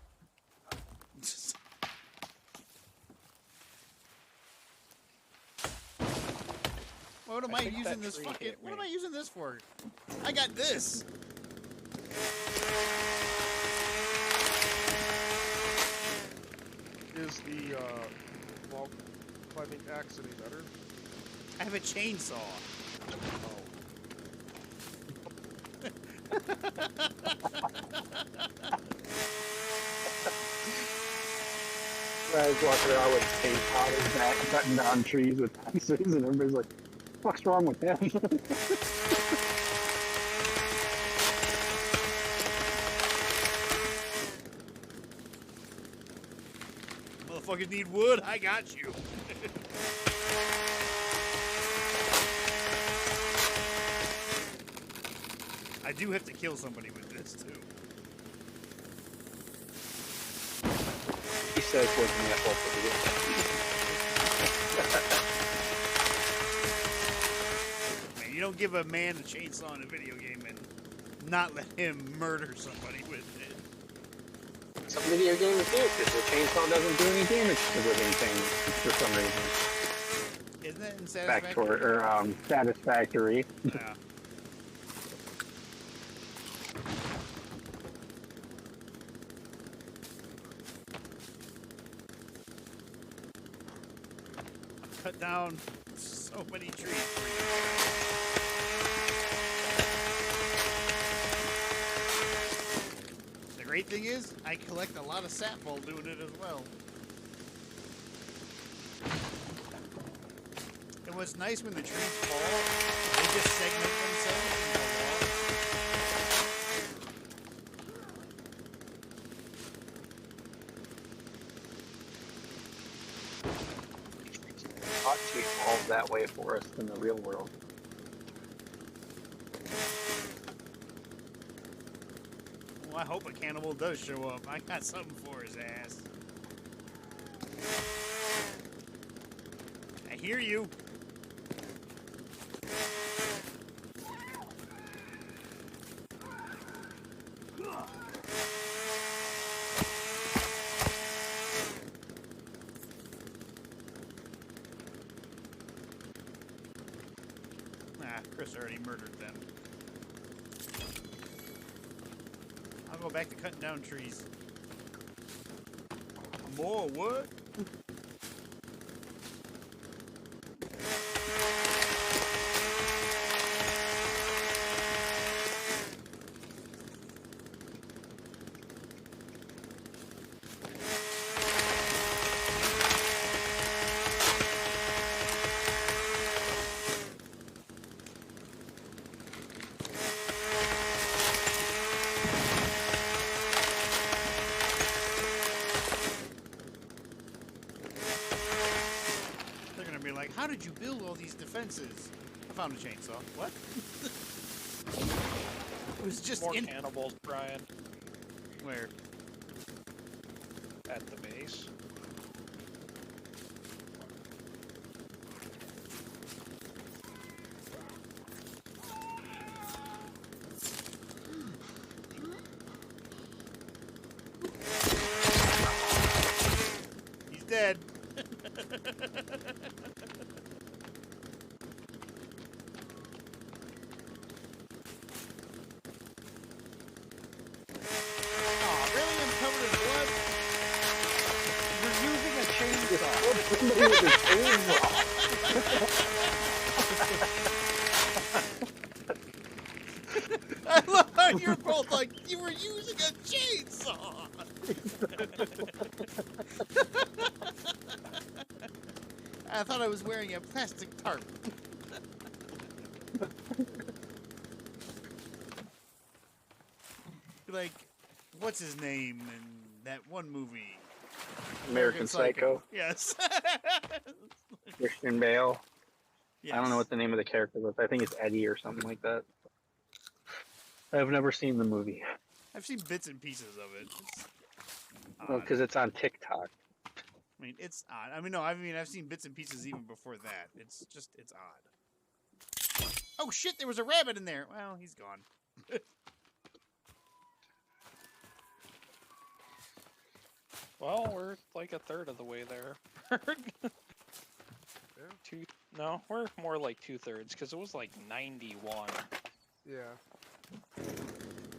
What am I I think using that this tree fucking? hit What am me. I using this for? I got this. Is the wall climbing axe any better? I have a chainsaw. Oh. I was walking around with paint powders back, cutting down trees with axes, and everybody's like, what's wrong with him? Motherfuckers need wood. I got you. I do have to kill somebody with this too. He says wasn't that helpful to Man, you don't give a man a chainsaw in a video game and not let him murder somebody with it. Some video games do, because the chainsaw doesn't do any damage to living things for some reason. Isn't that Factor, unsatisfactory? satisfactory. Yeah. Cut down so many trees for you. The great thing is, I collect a lot of sap while doing it as well. And what's nice when the trees fall, they just segment themselves into a wall. Ought to evolve that way for us in the real world. Well, I hope a cannibal does show up. I got something for his ass. I hear you. Chris already murdered them. I'll go back to cutting down trees. More what? They're gonna be like, how did you build all these defenses? I found a chainsaw. What? It was just More in cannibals, Brian, where? at the base. He's dead. Aw, really? I'm covered in blood? You're using a chainsaw. Somebody with a chainsaw. I love how you're both like, you were using a chainsaw. I thought I was wearing a plastic tarp. Like, what's his name in that one movie? American Psycho. Yes. Christian Bale. Yes. I don't know what the name of the character was. I think it's Eddie or something like that. I've never seen the movie. I've seen bits and pieces of it. It's Well, odd. because it's on TikTok. I mean, it's odd. I mean, no, I've seen bits and pieces even before that. It's odd. Oh shit! There was a rabbit in there. Well, he's gone. Well, we're like a third of the way there. No, we're more like 2/3 because it was like 91. Yeah.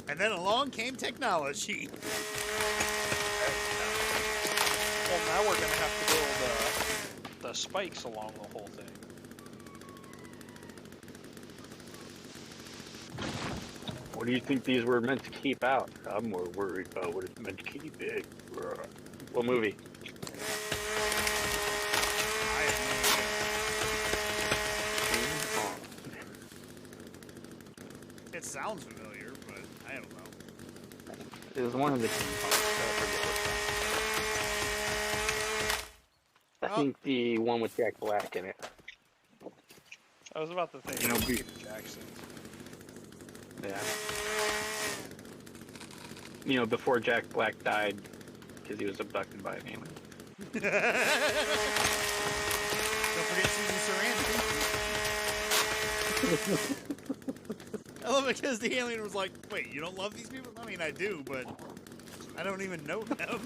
And then along came technology. Well, now we're gonna have to build the spikes along the whole thing. What do you think these were meant to keep out? I'm more worried about what it's meant to keep in. What movie? I have no idea. It sounds familiar, but I don't know. It was one of the King Kongs. I Oh. think the one with Jack Black in it. I was about to think You know, Peter Jackson. Yeah. You know, before Jack Black died, because he was abducted by an alien. Don't forget Susan Sarandon. I love it because the alien was like, wait, you don't love these people? I mean, I do, but I don't even know them.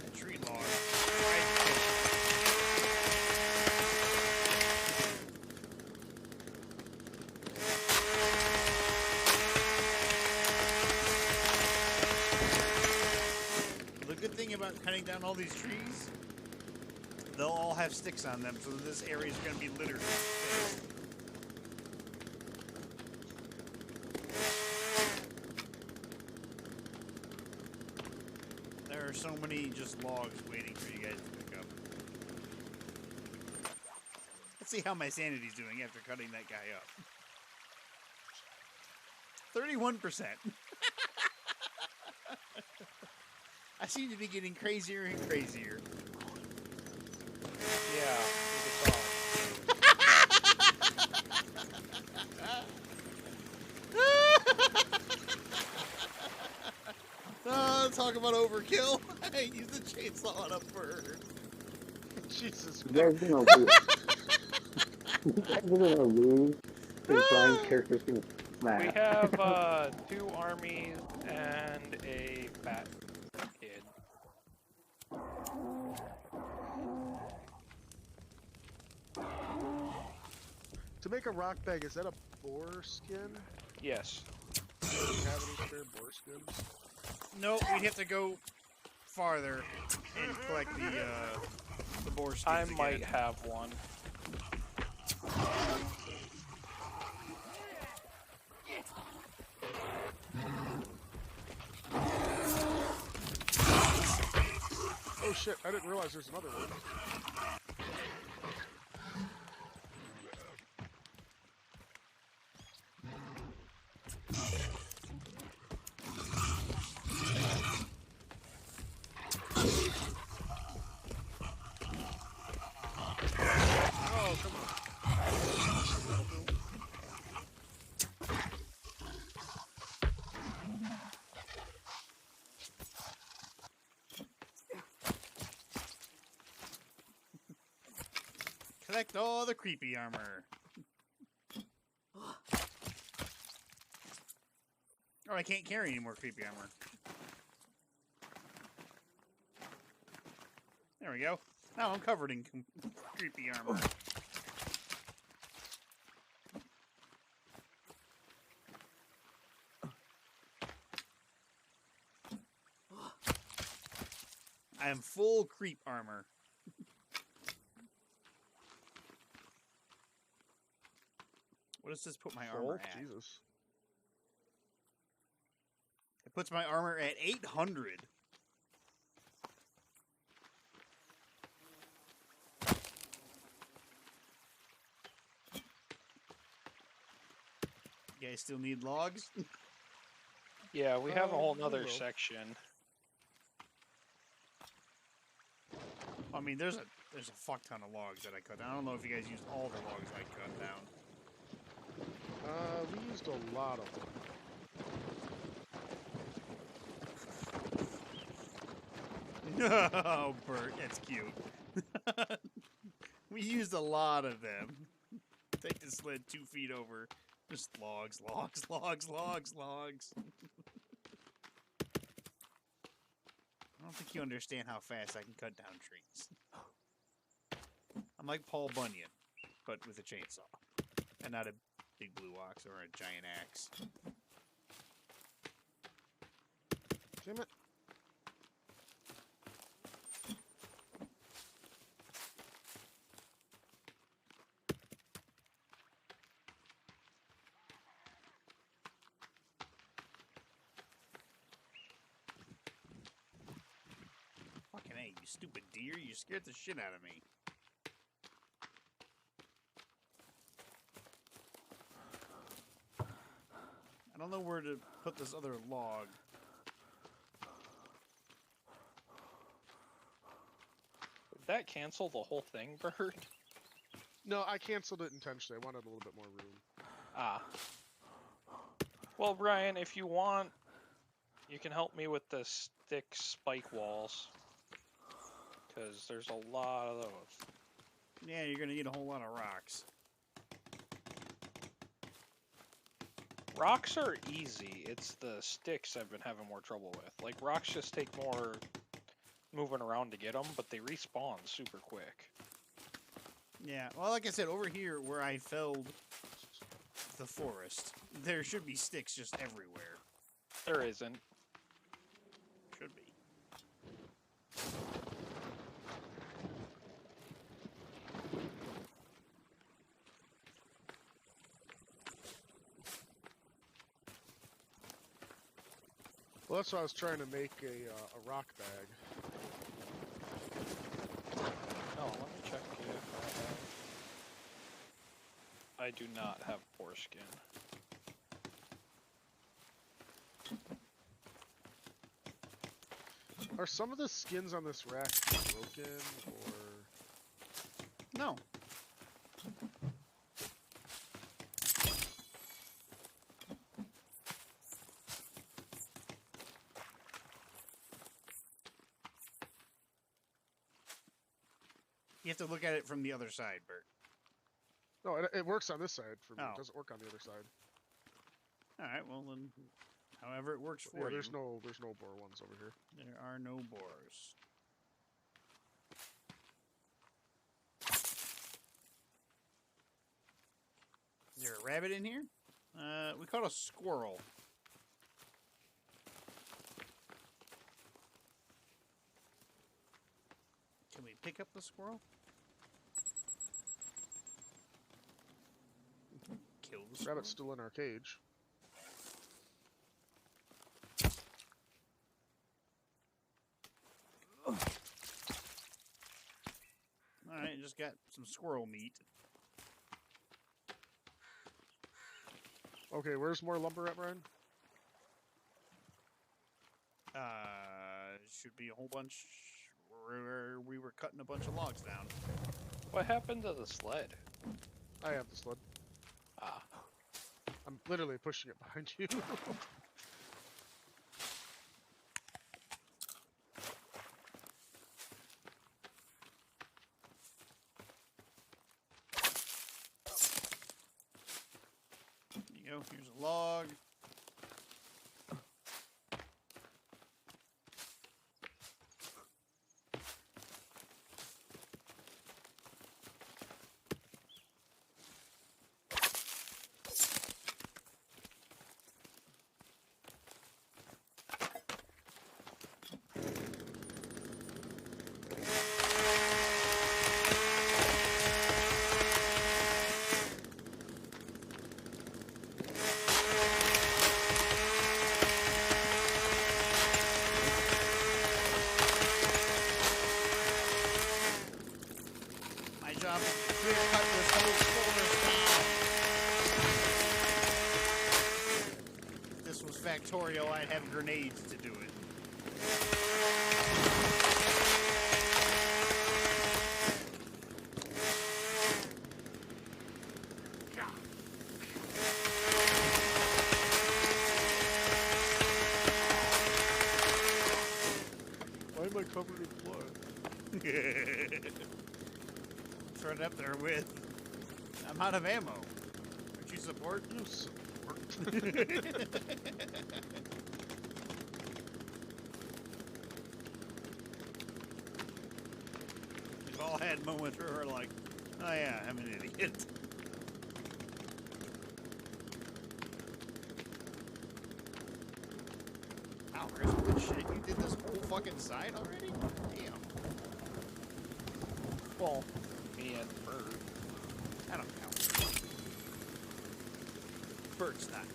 That tree log. The good thing about cutting down all these trees, they'll all have sticks on them, so this area is going to be littered with sticks. There are so many just logs waiting for you guys to pick up. Let's see how my sanity's doing after cutting that guy up. 31%. I seem to be getting crazier and crazier. Yeah, we could tell. Talk about overkill. I used the chainsaw on a bird. Jesus You guys Christ. gonna lose. You guys are gonna lose. Because Brian's character's gonna smash. We have 2 armies and a fat kid. To make a rock bag, is that a boar skin? Yes. Do you have any spare boar skins? No, we'd have to go farther and collect the boar skins I again. might have one. Oh shit, I didn't realize there's another one. Oh, come on. Collect all the creepy armor. Oh, I can't carry any more creepy armor. There we go. Now I'm covered in creepy armor. I am full creep armor. What does this put my armor at? Jesus. It puts my armor at 800. You guys still need logs? Yeah, we have a whole we nother will. section. I mean, there's a fuck ton of logs that I cut down. I don't know if you guys used all the logs I cut down. We used a lot of them. Oh, Bert, that's cute. We used a lot of them. Take the sled 2 feet over. Just logs, logs, logs, logs, logs. I don't think you understand how fast I can cut down trees. I'm like Paul Bunyan, but with a chainsaw. And not a big blue ox or a giant axe. Damn it. Fucking A, you stupid deer. You scared the shit out of me. I don't know where to put this other log. Did that cancel the whole thing, Bert? No, I canceled it intentionally. I wanted a little bit more room. Ah. Well, Brian, if you want, you can help me with the stick spike walls. Because there's a lot of those. Yeah, you're gonna need a whole lot of rocks. Rocks are easy. It's the sticks I've been having more trouble with. Like, rocks just take more moving around to get them, but they respawn super quick. Yeah, well, like I said, over here where I felled the forest, there should be sticks just everywhere. There isn't. Should be. Well, that's why I was trying to make a rock bag. Oh, let me check if I do not have foreskin. Are some of the skins on this rack broken, or... No. You have to look at it from the other side, Bert. No, it works on this side for me. Oh. It doesn't work on the other side. All right, well then, however it works for Yeah, you. there's no bore ones over here. There are no boars. Is there a rabbit in here? We caught a squirrel. Can we pick up the squirrel? Kill the squirrel. Rabbit's still in our cage. Alright, just got some squirrel meat. Okay, where's more lumber at, Brian? Should be a whole bunch where we were cutting a bunch of logs down. What happened to the sled? I have the sled. Ah, I'm literally pushing it behind you. There you go, here's a log. My job is to clear cut this whole forest down. If this was Factorial, I'd have grenades to do it. Why am I covered in blood? It's right up there with. I'm out of ammo. Would you support? You support. We've all had moments where we're like, oh yeah, I'm an idiot. Wow, Chris, holy shit, you did this whole fucking side already? Damn. well, me and Bird. I don't count. Bird's not.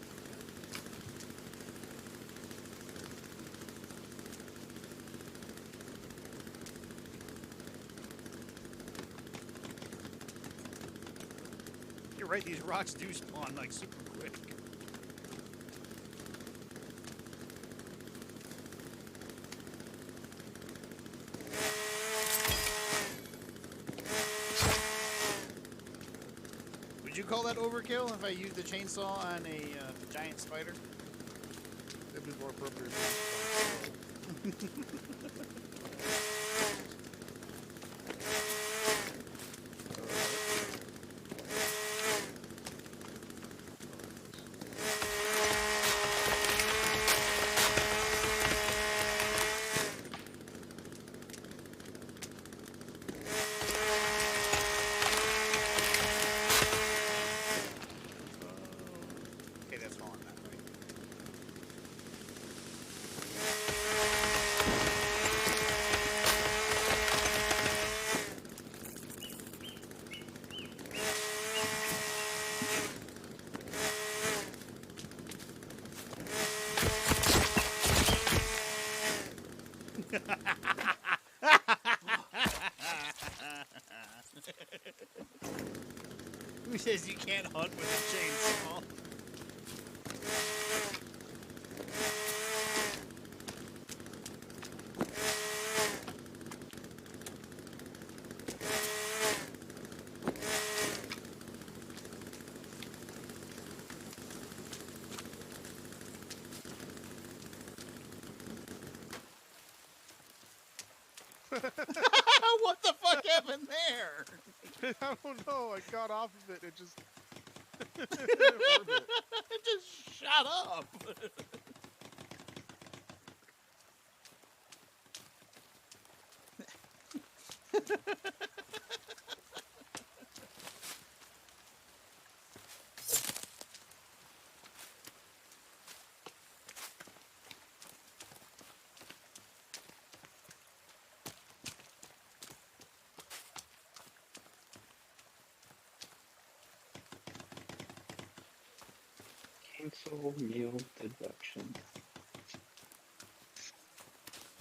You're right, these rocks do spawn like super quick. Would you call that overkill if I used the chainsaw on a giant spider? It'd be more appropriate. Okay, that's falling that way. Who says you can't hunt with a chainsaw? What the fuck happened there? I don't know. I got off of it. It just. It didn't orbit. It just shot up. Cancel meal deduction.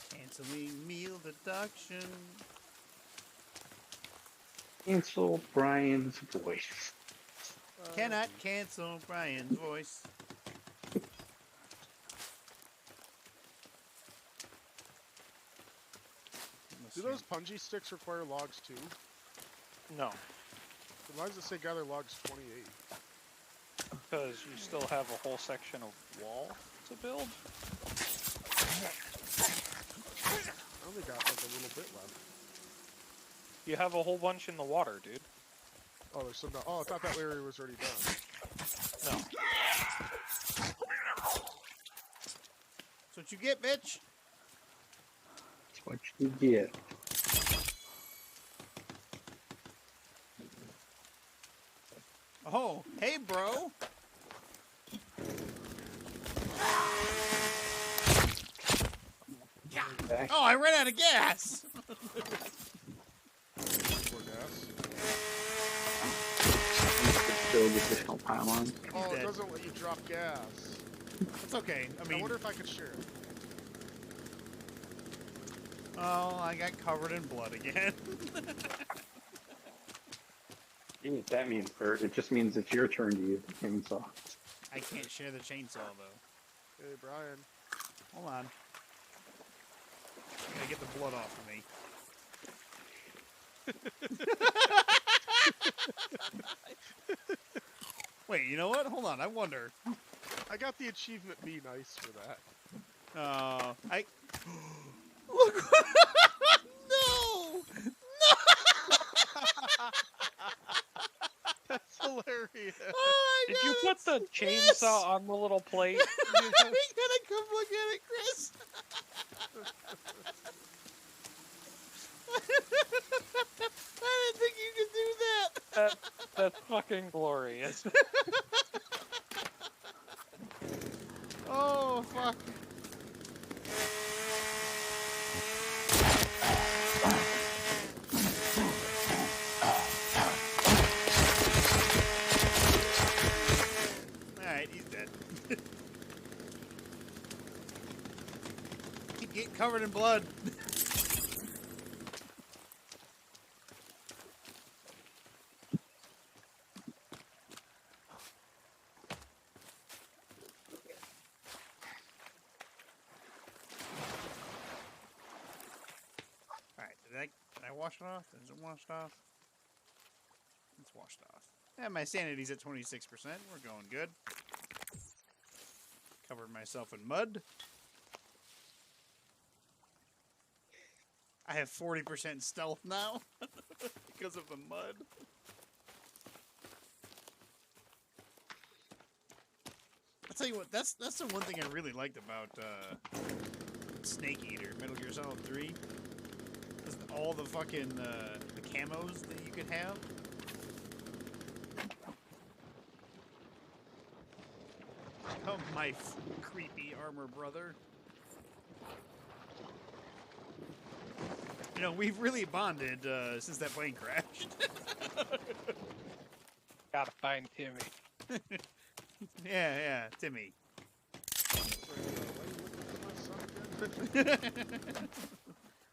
Canceling meal deduction. Cancel Brian's voice. Cannot cancel Brian's voice. Do those punji sticks require logs too? No, Then why does it say gather logs 28? because you still have a whole section of wall to build. I only got like a little bit left. You have a whole bunch in the water, dude. Oh, there's some. Oh, I thought that area was already done. No. That's what you get, bitch. That's what you get. Oh, hey, bro. Back. Oh, I ran out of gas. More gas. Build additional pylons. Oh, it dead. doesn't let you drop gas. It's okay. I I mean, wonder if I could share it. oh, I got covered in blood again. You know what that means, Bert? It just means it's your turn to use the chainsaw. I can't share the chainsaw, though. Hey, Brian. Hold on. Gotta get the blood off of me. Wait, you know what? Hold on. I wonder. I got the achievement Be Nice for that. I. Look! No! That's hilarious. Oh, Did you put the chainsaw Yes! on the little plate? We gotta come look at it, Chris. I didn't think you could do that. That's fucking glorious. Oh, fuck. Alright, he's dead. Keep getting covered in blood. Alright, did I wash it off? Is it washed off? It's washed off. Yeah, my sanity's at 26%. We're going good. Covered myself in mud. I have 40% stealth now because of the mud. I'll tell you what, that's the one thing I really liked about Snake Eater, Metal Gear Solid 3. Was all the fucking the camos that you could have. Oh, my creepy armor brother. You know, we've really bonded since that plane crashed. Gotta find Timmy. Yeah, Timmy.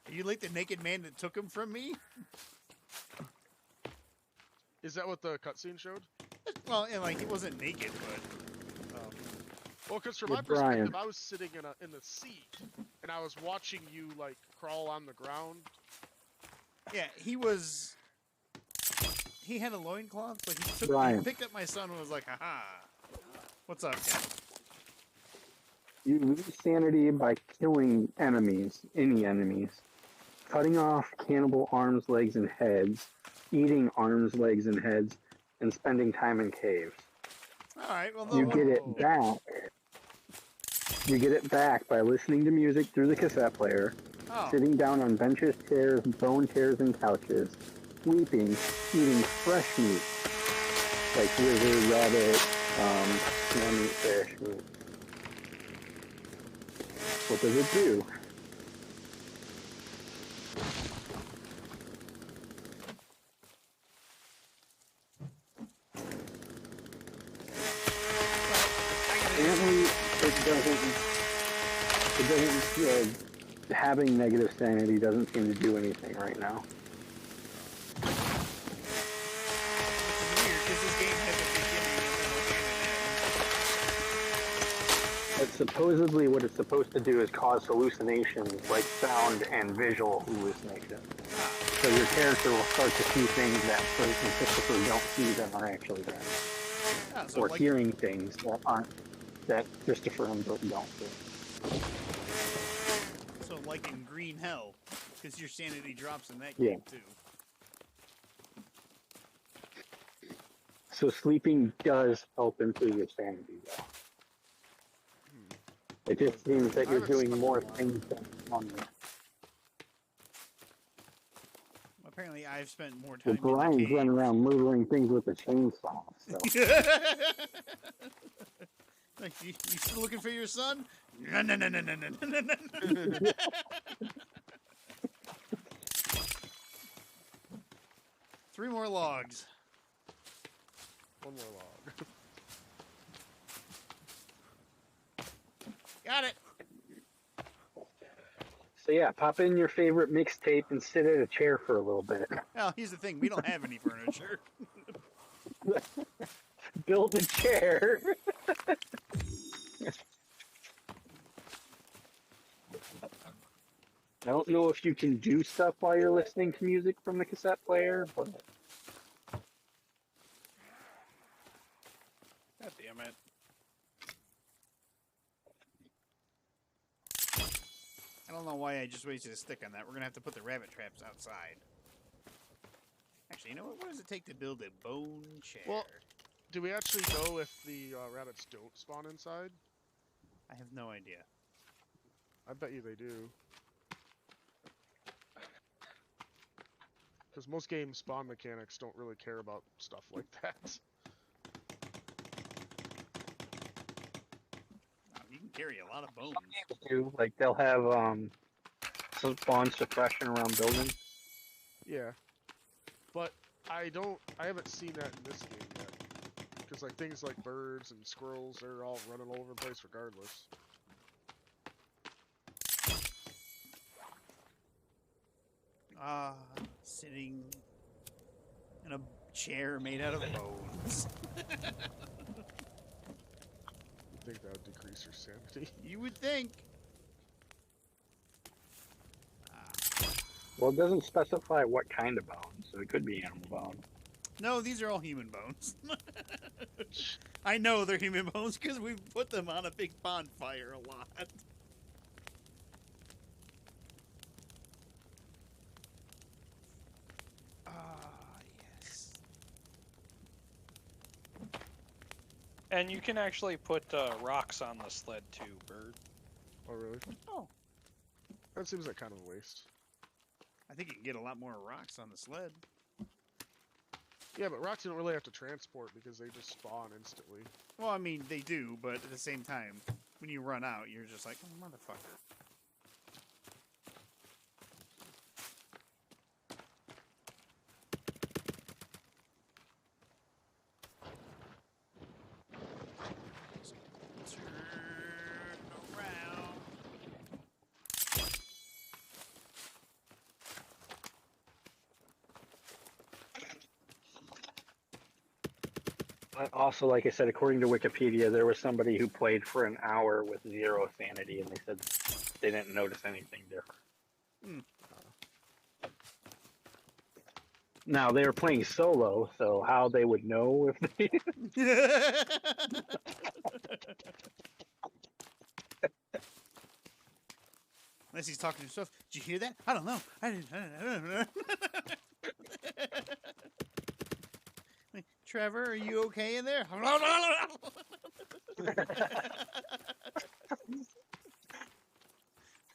Are you like the naked man that took him from me? Is that what the cutscene showed? Well, and like he wasn't naked, but Well, because from Hey, my perspective, Brian. I was sitting in the seat, and I was watching you like crawl on the ground. yeah, he had a loincloth, but he Brian. picked up my son and was like, haha. What's up, Ken? You lose sanity by killing enemies, any enemies. cutting off cannibal arms, legs, and heads, eating arms, legs, and heads, and spending time in caves. All right. Well, You no, get it back. You get it back by listening to music through the cassette player, oh, sitting down on benches, chairs, bone chairs, and couches, sleeping, eating fresh meat like lizard, rabbit, snail meat, fish. Meat. What does it do? Apparently, having negative sanity doesn't seem to do anything right now. which is weird because this game has a beginning and then But supposedly what it's supposed to do is cause hallucinations, like sound and visual hallucinations. So your character will start to see things that Freddy and Christopher don't see that are actually there. oh, so Or like, hearing things that Christopher and Brooke don't see. so like in Green Hell, because your sanity drops in that Yeah. game too. So sleeping does help improve your sanity, though. It just seems that I you're haven't doing slept more in a while. things than normal. Apparently, I've spent more Well, time Brian's in the running cave. around murdering things with a chainsaw. So. Like, you still looking for your son? No, no, no, no, no, no, no, no, no. Three more logs. One more log. Got it. So yeah, pop in your favorite mixtape and sit at a chair for a little bit. Well, here's the thing. We don't have any furniture. Build a chair. I don't know if you can do stuff while you're listening to music from the cassette player, but God damn it. I don't know why I just wasted a stick on that. We're going to have to put the rabbit traps outside. Actually, you know what? What does it take to build a bone chair? Well- Do we actually know if the rabbits don't spawn inside? I have no idea. I bet you they do. Because most games spawn mechanics don't really care about stuff like that. You can carry a lot of bones. do like they'll have some spawn suppression around buildings. Yeah. But I haven't seen that in this game yet. Because like things like birds and squirrels, they're all running all over the place regardless. Sitting in a chair made out of bones. You'd think that would decrease your sanity. You would think. Well, it doesn't specify what kind of bone, so it could be animal bone. No, these are all human bones. I know they're human bones because we put them on a big bonfire a lot. Yes. And you can actually put rocks on the sled too, Bird. Oh really? Oh. That seems like kind of a waste. I think you can get a lot more rocks on the sled. Yeah, but rocks you don't really have to transport because they just spawn instantly. Well, I mean, they do, but at the same time, when you run out, you're just like, oh, motherfucker. Turn around. But also, like I said, according to Wikipedia, there was somebody who played for an hour with 0 sanity, and they said they didn't notice anything different. Hmm. Now, they were playing solo, so how they would know if they... Unless he's talking to himself. Did you hear that? I don't know. I didn't know. Like, Trevor, are you okay in there? I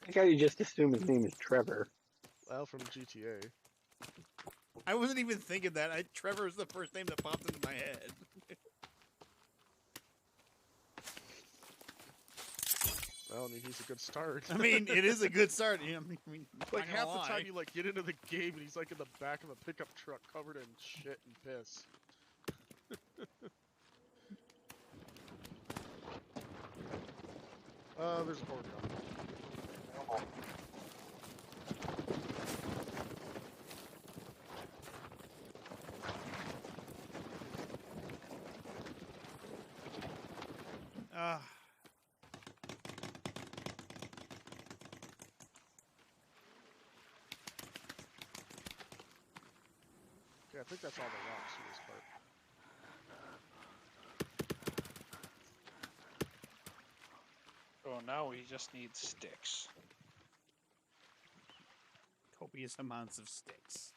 think I just assume his name is Trevor. Well, from GTA. I wasn't even thinking that. Trevor is the first name that popped into my head. Well, I mean, he's a good start. I mean, it is a good start. I mean, Like not half gonna the time lie. you like get into the game and he's like in the back of a pickup truck covered in shit and piss. There's a horde coming. Uh, Yeah, I think that's all the rocks for this part. Oh, now we just need sticks. copious amounts of sticks.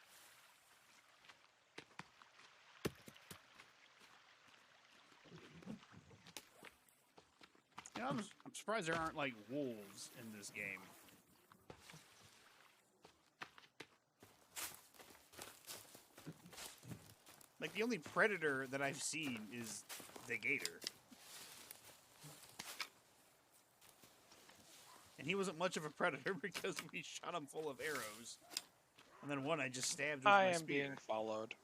You know, I'm surprised there aren't like wolves in this game. Like the only predator that I've seen is the gator. And he wasn't much of a predator because we shot him full of arrows. And then one I just stabbed with I my am spear. being followed.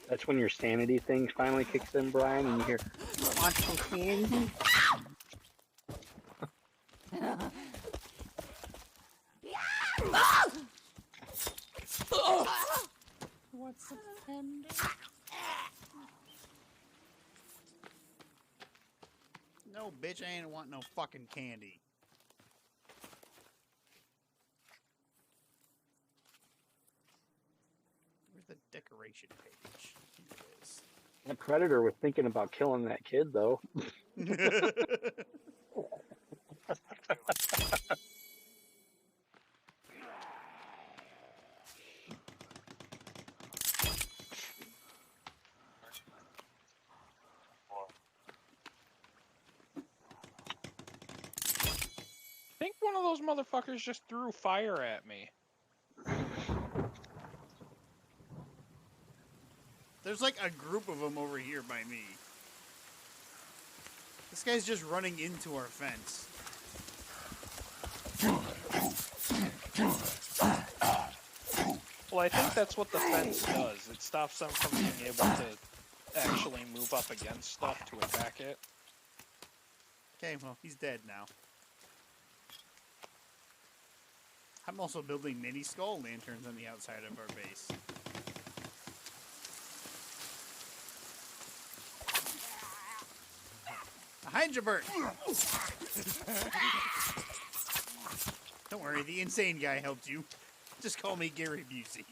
That's when your sanity thing finally kicks in, Brian, and you hear, "Want some candy?" What's the candy? No, bitch, I ain't want no fucking candy. Where's the decoration page? Here it is. That predator was thinking about killing that kid, though. I think one of those motherfuckers just threw fire at me. There's like a group of them over here by me. This guy's just running into our fence. Well, I think that's what the fence does. It stops them from being able to actually move up against stuff to attack it. Okay, well, he's dead now. I'm also building mini skull lanterns on the outside of our base. Behind you, Bert! Don't worry, the insane guy helped you. Just call me Gary Busey.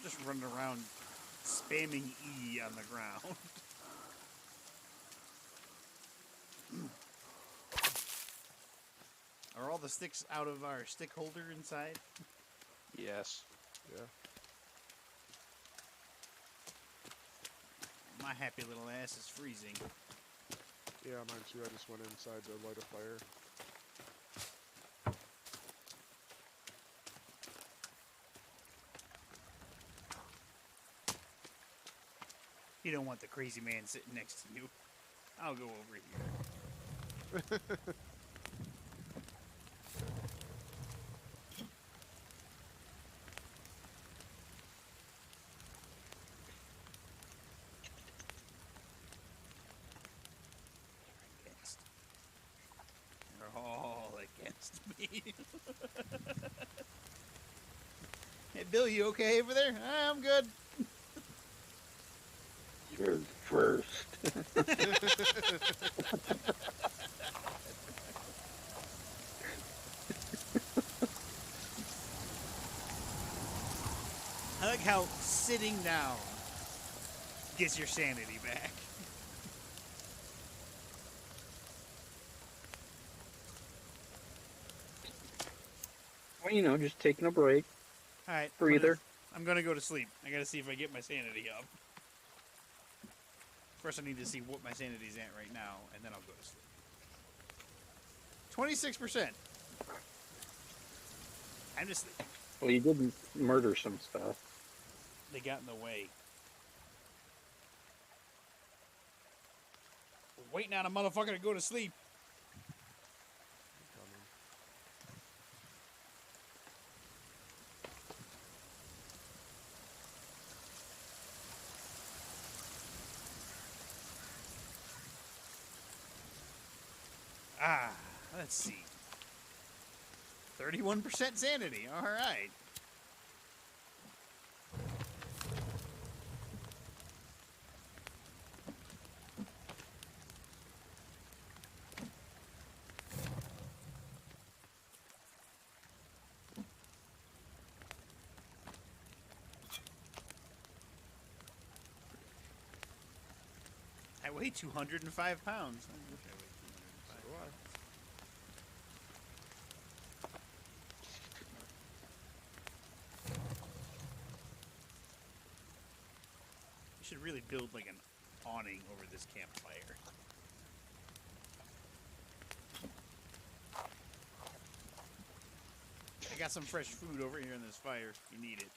Just running around spamming E on the ground. Are all the sticks out of our stick holder inside? Yes. Yeah. My happy little ass is freezing. Yeah, mine too. I just went inside to light a fire. You don't want the crazy man sitting next to you. I'll go over here. Against. They're all against me. Hey, Bill, you okay over there? I'm good. I like how sitting down gets your sanity back. Well, you know, just taking a break, All right, breather. I'm gonna go to sleep. I gotta see if I get my sanity up. First, I need to see what my sanity's at right now, and then I'll go to sleep. 26%. I'm just. Well, you did murder some stuff. They got in the way. We're waiting on a motherfucker to go to sleep. Ah, let's see. 31% sanity. All right. I weigh 205 pounds. I wish I weighed 205. We should really build like an awning over this campfire. I got some fresh food over here in this fire if you need it.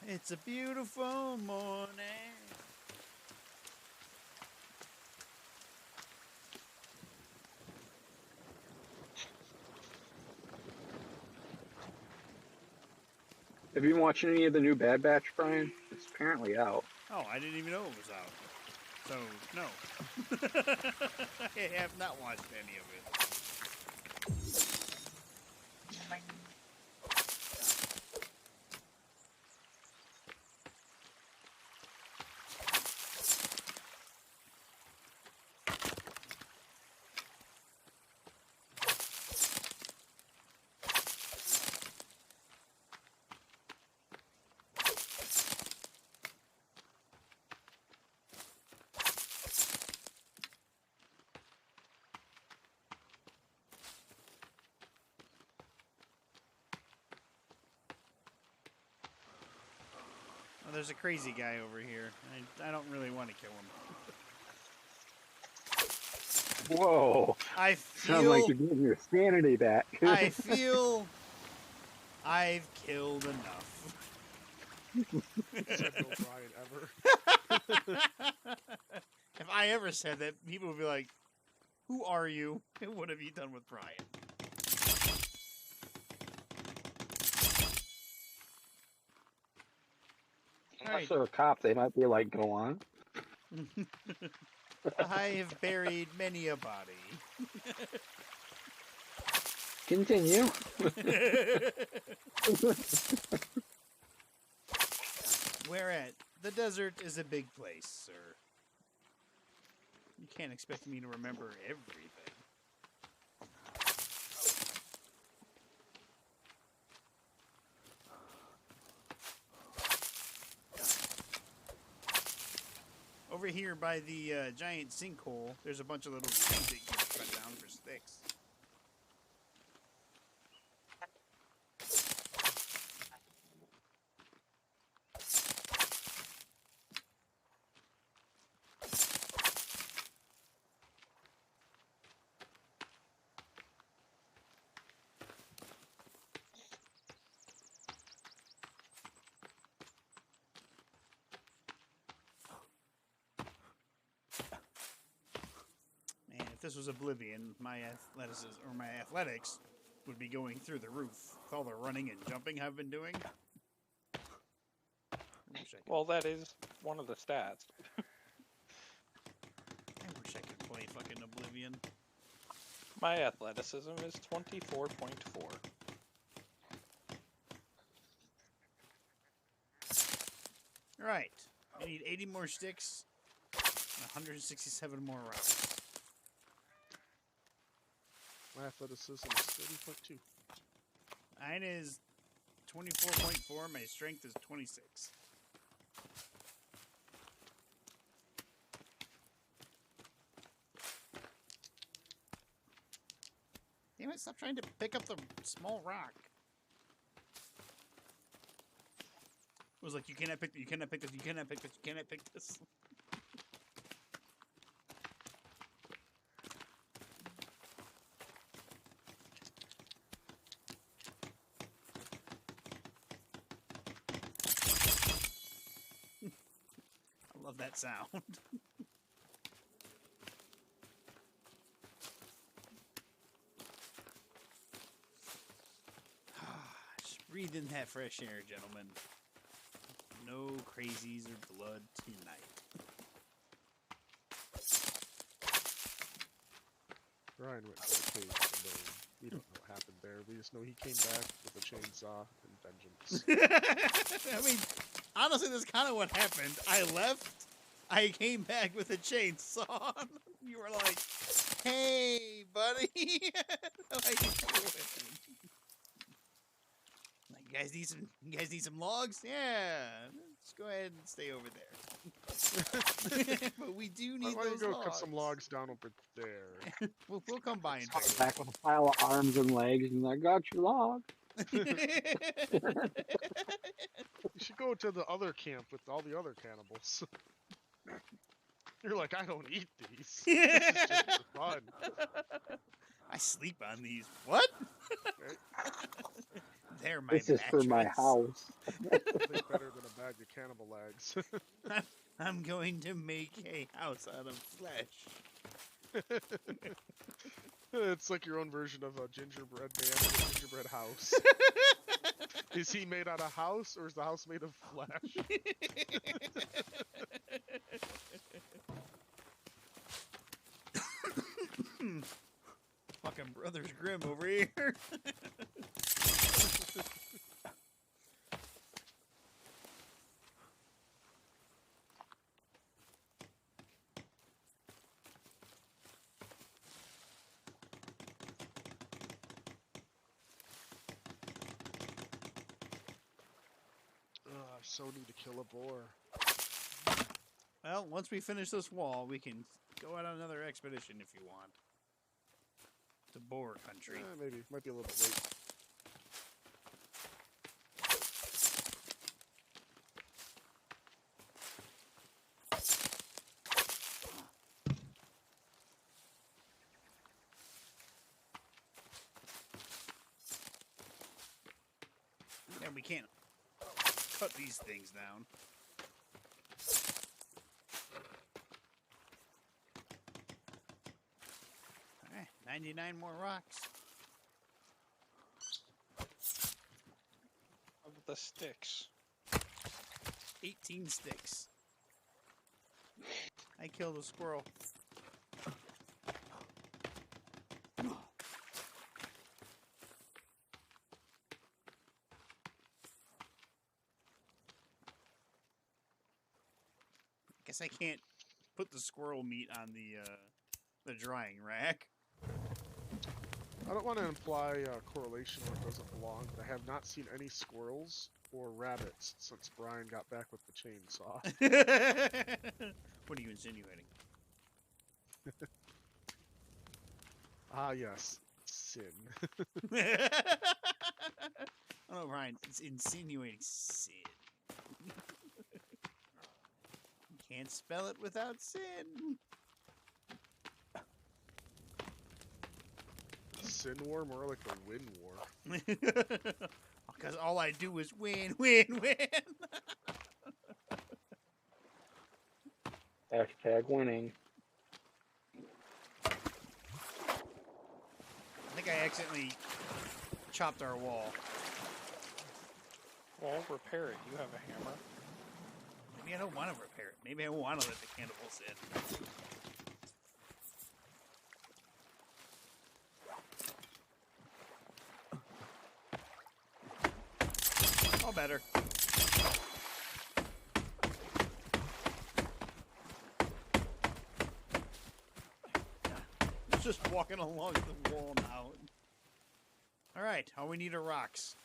It's a beautiful morning. Have you been watching any of the new Bad Batch, Brian? It's apparently out. Oh, I didn't even know it was out. So, no. I have not watched any of it. Oh, there's a crazy guy over here. I don't really want to kill him. Whoa! I Sounds like feel. you're getting your sanity back. I feel. I've killed enough. Said no Brian ever. If I ever said that, people would be like, "Who are you? And what have you done with Brian?" Unless they're a cop, they might be like, "Go on." I have buried many a body. Continue. Whereat, the desert is a big place, sir. You can't expect me to remember everything. Over here by the giant sinkhole, there's a bunch of little trees that you can cut down for sticks. Man, if this was Oblivion, my athletics would be going through the roof with all the running and jumping I've been doing. wish I could. Well, that is one of the stats. I wish I could play fucking Oblivion. My athleticism is 24.4. All right. I need 80 more sticks. And 167 more rocks. My athleticism is 30.2. Mine is 24.4. My strength is 26. Damn it! Stop trying to pick up the small rock. It was like you cannot pick. You cannot pick this. You cannot pick this. You cannot pick this. I love that sound. Just breathe in that fresh air, gentlemen. No crazies or blood tonight. Brian went to the cave alone. We don't know what happened there. We just know he came back with a chainsaw and vengeance. I mean, honestly, that's kind of what happened. I left. I came back with a chainsaw. You were like, "Hey, buddy, how you doing? Like, you guys need some logs? Yeah, let's go ahead and stay over there." But we do need Why don't those you go logs. cut some logs down over there? We'll come by and Comes pick back with a pile of arms and legs, and I got your log. them. You should go to the other camp with all the other cannibals. You're like, I don't eat these. This is just for fun. I sleep on these. What? They're my This is for my mattress. house. Nothing better than a bag of cannibal legs. I'm going to make a house out of flesh. It's like your own version of a gingerbread man in a gingerbread house. Is he made out of house, or is the house made of flesh? Fucking Brothers Grimm over here. I so need to kill a boar. Well, once we finish this wall, we can go out on another expedition if you want. To Boar Country. Maybe. Might be a little bit late. Yeah, we can't cut these things down. Alright, 99 more rocks. Of the sticks. 18 sticks. I killed a squirrel. Guess I can't put the squirrel meat on the drying rack. I don't want to imply a correlation where it doesn't belong, but I have not seen any squirrels or rabbits since Brian got back with the chainsaw. What are you insinuating? Ah, yes. Sin. Oh, Ryan, it's insinuating sin. You can't spell it without sin. Sin war, more like a win war. Because all I do is win, win, win. Hashtag winning. I think I accidentally chopped our wall. Well, repair it. You have a hammer. Maybe I don't want to repair it. Maybe I want to let the cannibals in. All better. It's just walking along the wall now. All right, all we need are rocks.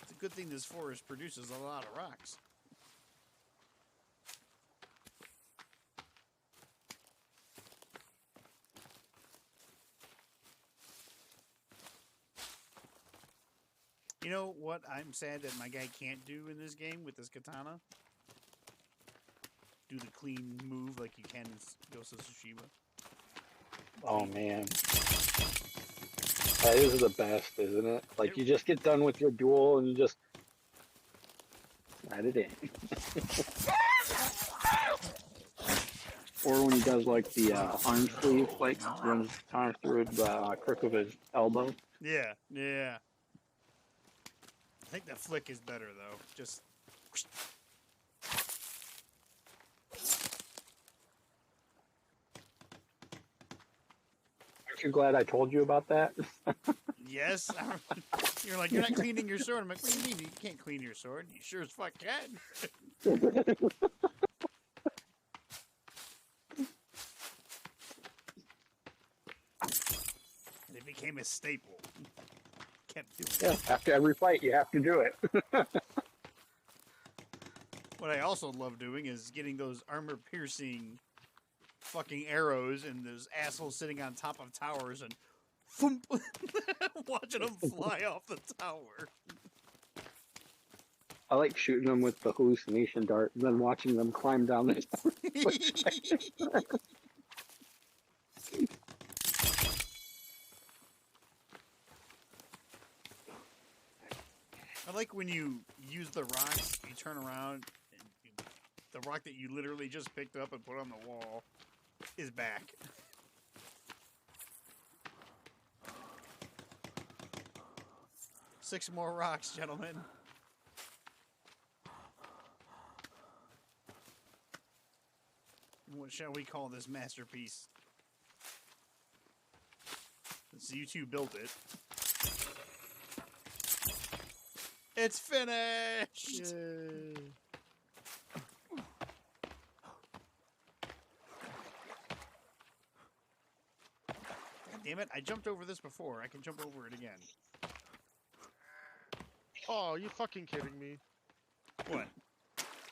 It's a good thing this forest produces a lot of rocks. You know what I'm sad that my guy can't do in this game with this katana? Do the clean move like you can in Ghost of Tsushima. Oh man. That is the best, isn't it? Like you just get done with your duel and you just add it in. Or when he does like the arm sleeve, like runs time through the crook of his elbow. Yeah, yeah. I think the flick is better though. Just. Aren't you glad I told you about that? Yes. You're like, you're not cleaning your sword. I'm like, what do you mean? You can't clean your sword. You sure as fuck can. And it became a staple. Kept doing it. Yeah, after every fight you have to do it. What I also love doing is getting those armor-piercing fucking arrows and those assholes sitting on top of towers and thump, watching them fly off the tower. I like shooting them with the hallucination dart and then watching them climb down the tower. I like when you use the rocks, you turn around, and the rock that you literally just picked up and put on the wall is back. Six more rocks, gentlemen. What shall we call this masterpiece? Since you two built it. It's finished! Yay. God damn it, I jumped over this before. I can jump over it again. Oh, you fucking kidding me? What?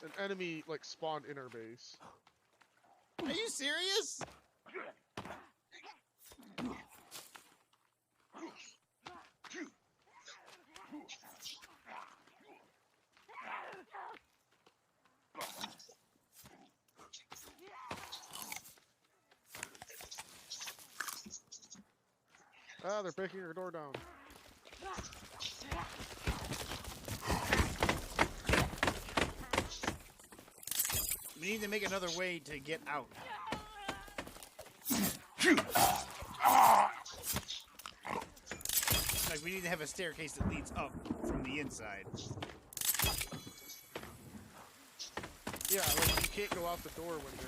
An enemy like spawned in our base. Are you serious? Ah, they're breaking our door down. We need to make another way to get out. Like, we need to have a staircase that leads up from the inside. Yeah, like you can't go out the door when they're.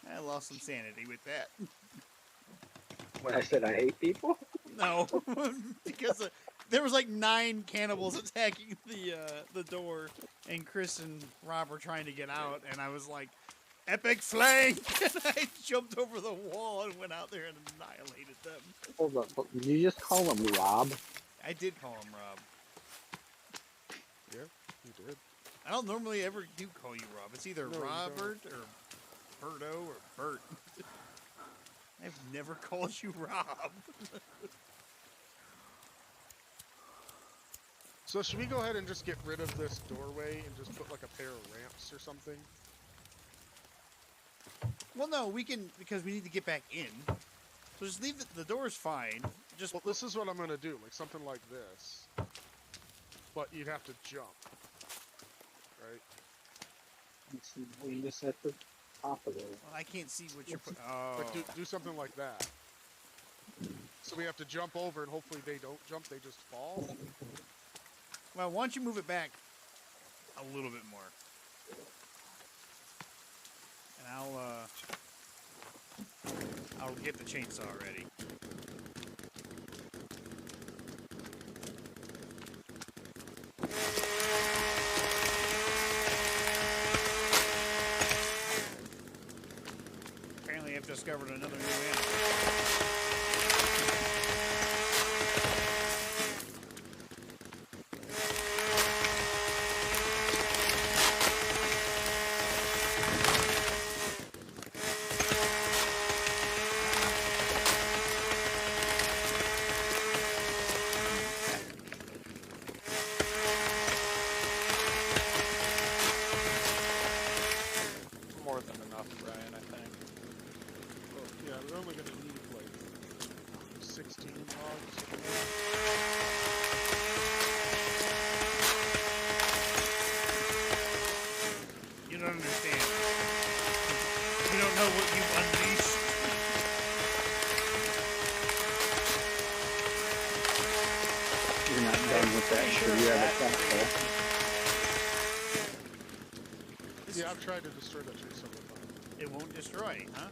I lost some sanity with that. When I said I hate people? No, because there was like 9 cannibals attacking the door, and Chris and Rob were trying to get out, and I was like, "Epic flank!" And I jumped over the wall and went out there and annihilated them. Hold up, but did you just call him Rob? I did call him Rob. Yeah, you did. I don't normally ever do call you Rob. It's either No, you don't. Robert or Berto or Bert. I've never called you Rob. So should we go ahead and just get rid of this doorway and just put like a pair of ramps or something? Well, no, we can, because we need to get back in. So just leave the door's fine. Just Well, this is what I'm gonna do, like something like this. But you'd have to jump, right? We just at the top of it. well, I can't see what you're putting. Oh, Like do something like that. So we have to jump over, and hopefully they don't jump; they just fall. well, why don't you move it back a little bit more, and I'll get the chainsaw ready. Apparently, I've discovered another new animal. More than enough, Brian, I think. Well, yeah, we're only gonna need like 16 logs. You don't understand. You don't know what you've unleashed. You're not done with that, so you have a platform. Yeah, I've tried to destroy that tree several times. It won't destroy, huh?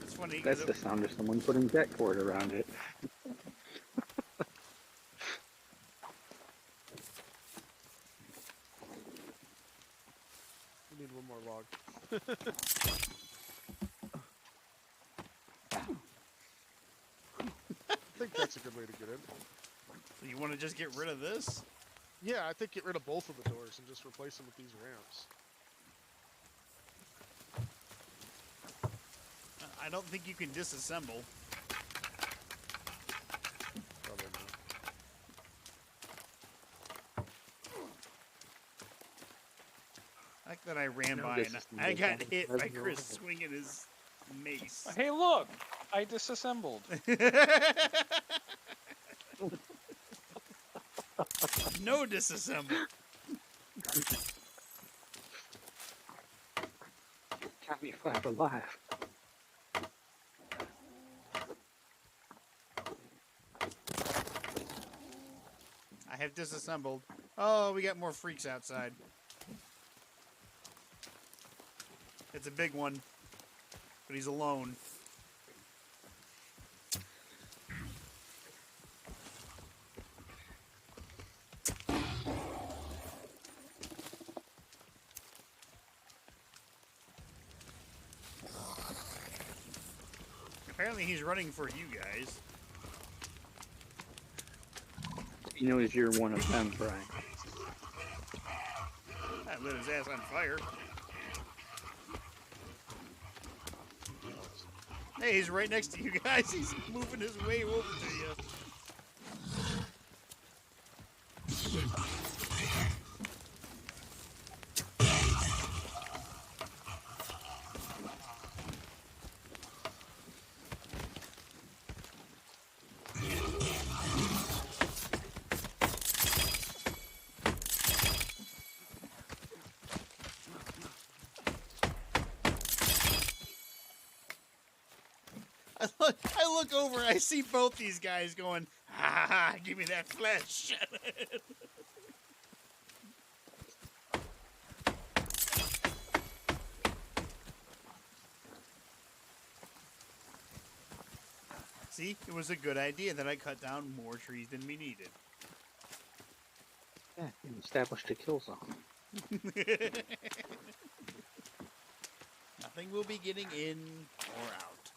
It's funny. 'cause That's the sound of someone putting jet cord around it. We need one more log. I think that's a good way to get in. So you want to just get rid of this? Yeah, I think get rid of both of the doors and just replace them with these ramps. I don't think you can disassemble. Probably not. I like that I ran No by and I disassemble. got hit by That's Chris wrong. swinging his mace. Hey, look! I disassembled. No disassemble. Got me flap alive. I have disassembled. Oh, we got more freaks outside. It's a big one, but he's alone. Apparently he's running for you guys. He knows you're one of them, Brian. I lit his ass on fire. Hey, he's right next to you guys. He's moving his way over to you. I look over, I see both these guys going, ha ha ha, give me that flesh. See, it was a good idea that I cut down more trees than we needed. Yeah, you established a kill zone. Nothing will be getting in or out.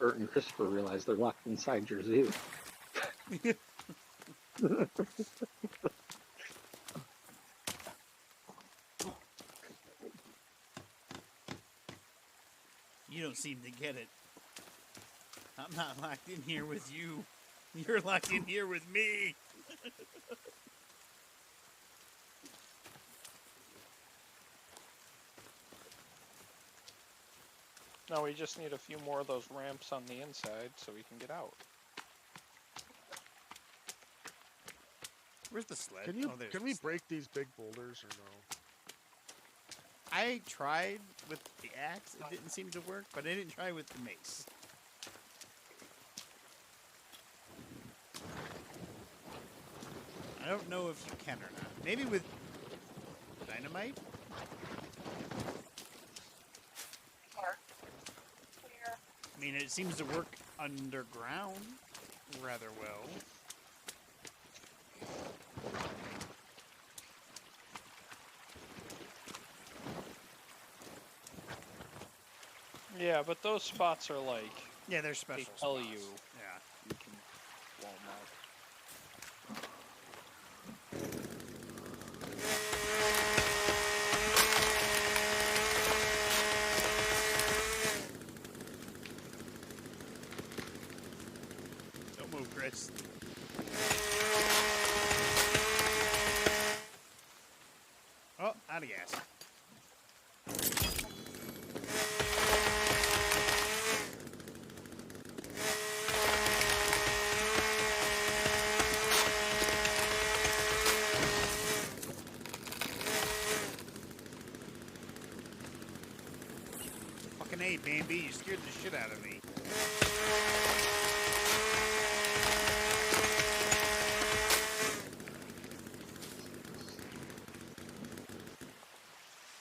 Bert and Christopher realize they're locked inside your zoo. You don't seem to get it. I'm not locked in here with you. You're locked in here with me. No, we just need a few more of those ramps on the inside so we can get out. Where's the sled? Can you Oh, there's can the we sled. break these big boulders or no? I tried with the axe. It didn't seem to work, but I didn't try with the mace. I don't know if you can or not. Maybe with dynamite? Mark. Clear. I mean, it seems to work underground rather well. Yeah, but those spots are like, Yeah, they're they special tell spots. you Yeah. you can blow them out. Don't move, Chris. Oh, out of gas. Fucking A, Bambi, you scared the shit out of me.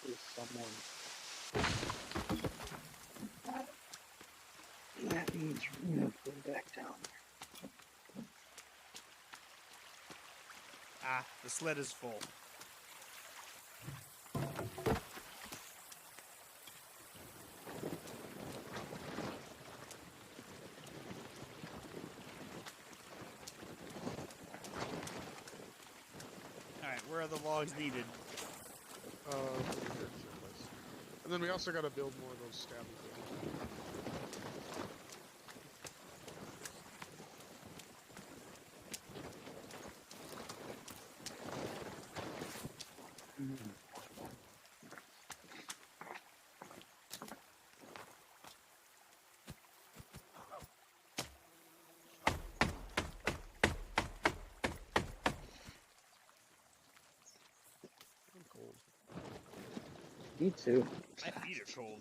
There's someone. That means we're gonna go back down. Ah, the sled is full. Alright, where are the logs needed? And then we also got to build more of those stabby things. I'm cold. Me too. My feet are cold.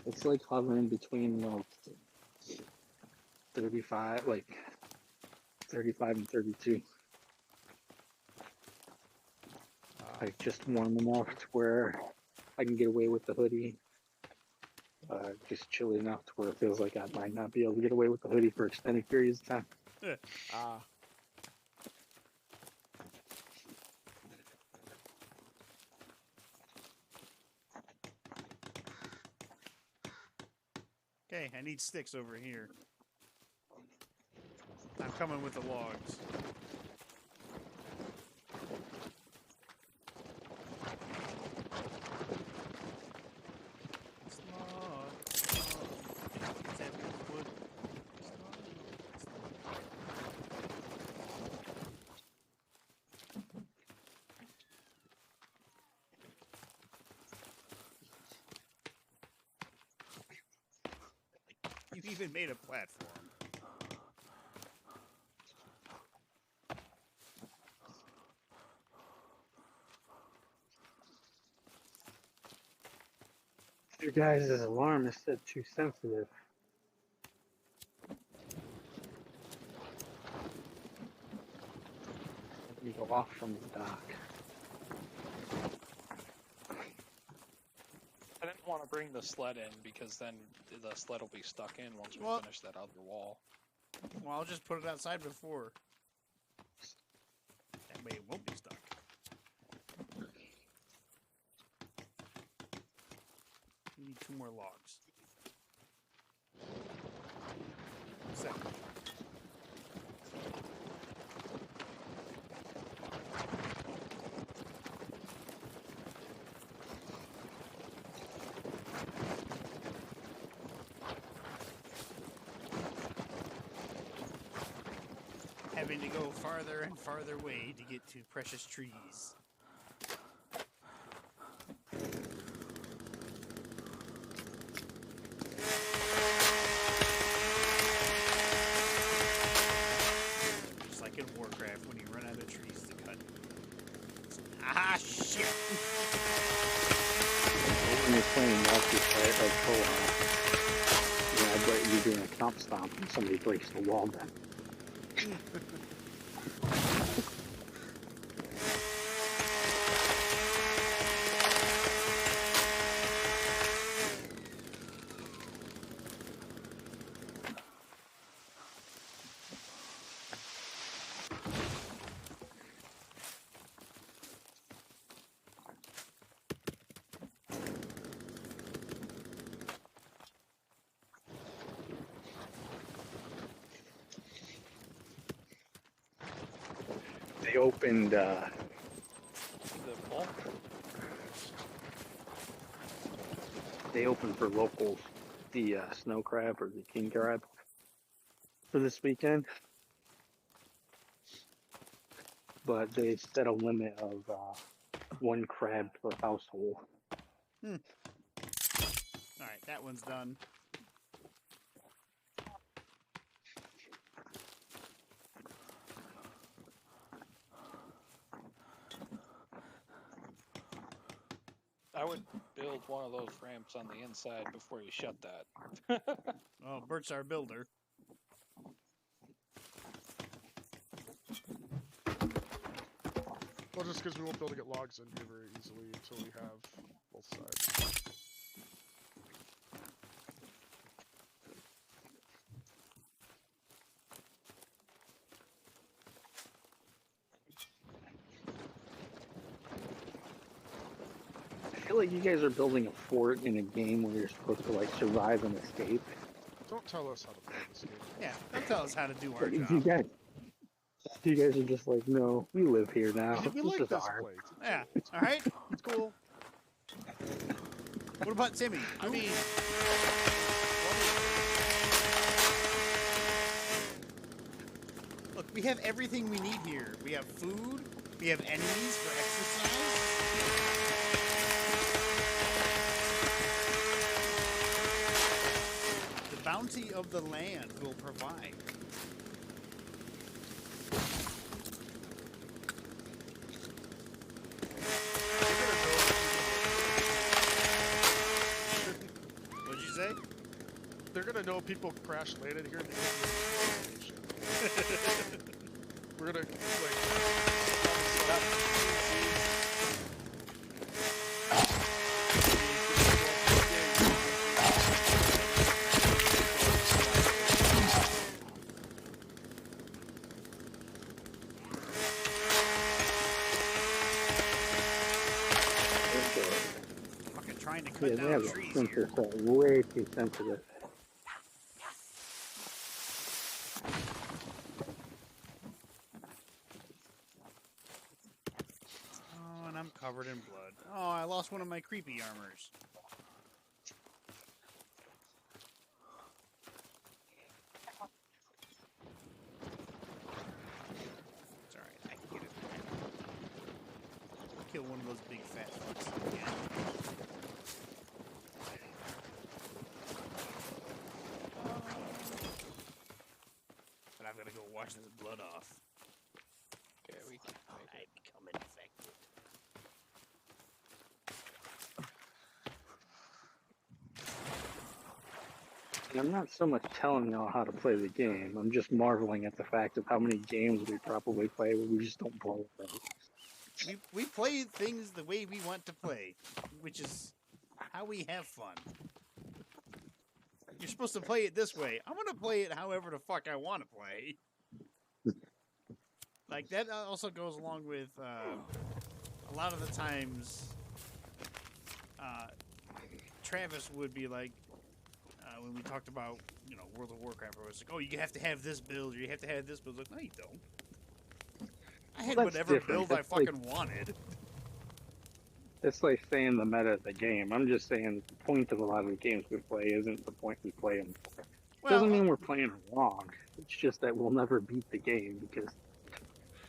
It's like hovering between like 35, like 35 and 32. Like just warm enough to where I can get away with the hoodie. Just chilly enough to where it feels like I might not be able to get away with the hoodie for extended periods of time. Ah. Okay, I need sticks over here. I'm coming with the logs. You even made a platform. Your guys' alarm is set too sensitive. Let me go off from the dock. bring the sled in because then the sled will be stuck in once we Well- finish that other wall. Well, I'll just put it outside before. That way it won't be stuck. We need 2 more logs. 7. Having to go farther and farther away to get to precious trees. Just like in Warcraft when you run out of trees to cut. Ah, shit! When you're playing multiplayer or co-op, I bet you're doing a comp stomp and somebody breaks the wall down. They opened The wall? for locals the snow crab or the king crab for this weekend, but they set a limit of 1 crab per household. Alright, that one's done. I would build one of those ramps on the inside before you shut that. Oh, Bert's our builder. Well, just because we won't be able to get logs in here very easily until we have both sides. I feel like you guys are building a fort in a game where you're supposed to like survive and escape. Don't tell us how to play this game. Yeah, don't tell us how to do our But you job. guys are just like, no, we live here now. We This like is this ours. place. Yeah, alright, it's cool. What about Timmy? I mean, Look, we have everything we need here. We have food, we have enemies for exercise. The bounty of the land will provide. What'd you say? They're gonna know people crash landed here. We're gonna Fucking trying to Yeah, cut they down have a trees sensor here. set way too sensitive. Oh, and I'm covered in blood. Oh, I lost one of my creepy armors. It's alright, I can get it. Kill one of those big fat fucks again. But I've got to go wash this blood off. okay, we can I become infected. And I'm not so much telling y'all how to play the game. I'm just marveling at the fact of how many games we probably play where we just don't play it right. We play things the way we want to play, which is how we have fun. You're supposed to play it this way. I'm gonna play it however the fuck I want to play. Like that also goes along with a lot of the times. Travis would be like, when we talked about, World of Warcraft, I was like, oh, you have to have this build, or you have to have this build. Like, no, you don't. I had Well, that's whatever different. build I That's like- fucking wanted. It's like saying the meta of the game. I'm just saying the point of a lot of the games we play isn't the point we play them for. Doesn't mean we're playing wrong. It's just that we'll never beat the game because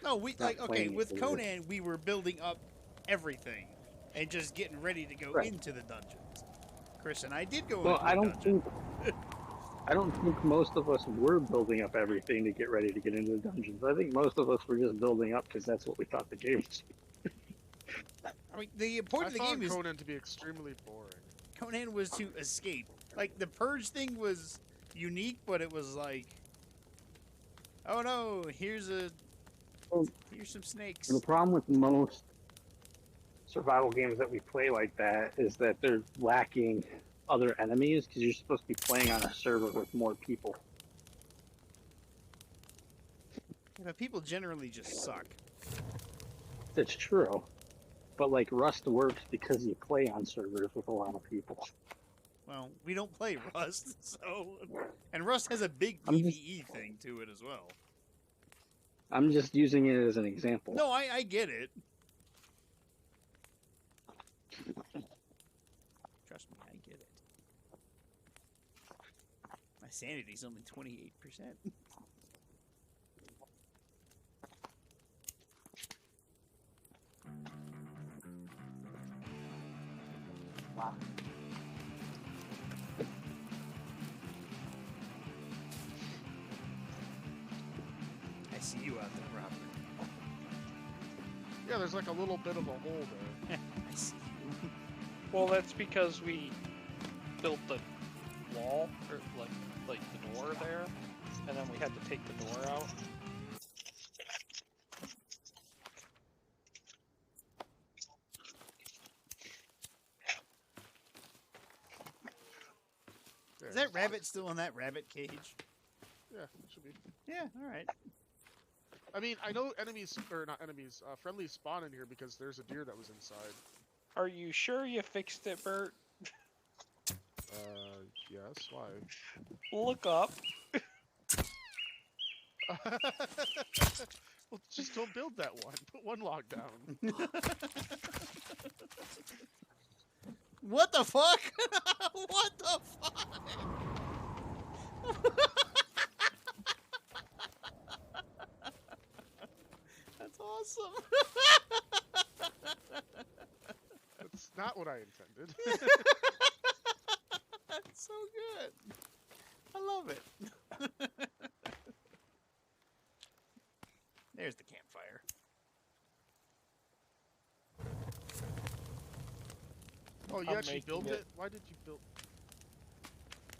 no, we not like okay playing it with for it. Conan, we were building up everything and just getting ready to go Right. into the dungeons. Chris and I did go well, into I a don't dungeon. think I don't think most of us were building up everything to get ready to get into the dungeons. I think most of us were just building up because that's what we thought the game was. I mean, the point I of the found game is Conan to be extremely boring. Conan was to escape. Like the purge thing was unique, but it was like, oh no, here's some snakes. The problem with most survival games that we play like that is that they're lacking other enemies because you're supposed to be playing on a server with more people. But people generally just suck. That's true. But like Rust works because you play on servers with a lot of people. Well, we don't play Rust, so and Rust has a big I'm just- PvE thing to it as well. I'm just using it as an example. No, I get it. Trust me, I get it. My sanity's only 28%. I see you out there, Robert. Yeah, there's like a little bit of a hole there. I see you. Well, that's because we built the wall, or like the door there, and then we had to take the door out. Is that rabbit still in that rabbit cage? Yeah, should be. Yeah, alright. I mean, I know enemies, or not enemies, friendlies spawn in here because there's a deer that was inside. Are you sure you fixed it, Bert? Yes, why? Look up. Well, just don't build that one. Put one log down. What the fuck? What the fuck? That's awesome. That's not what I intended. That's so good. I love it. There's the campfire. Oh, you I'm actually built making it? Why did you build?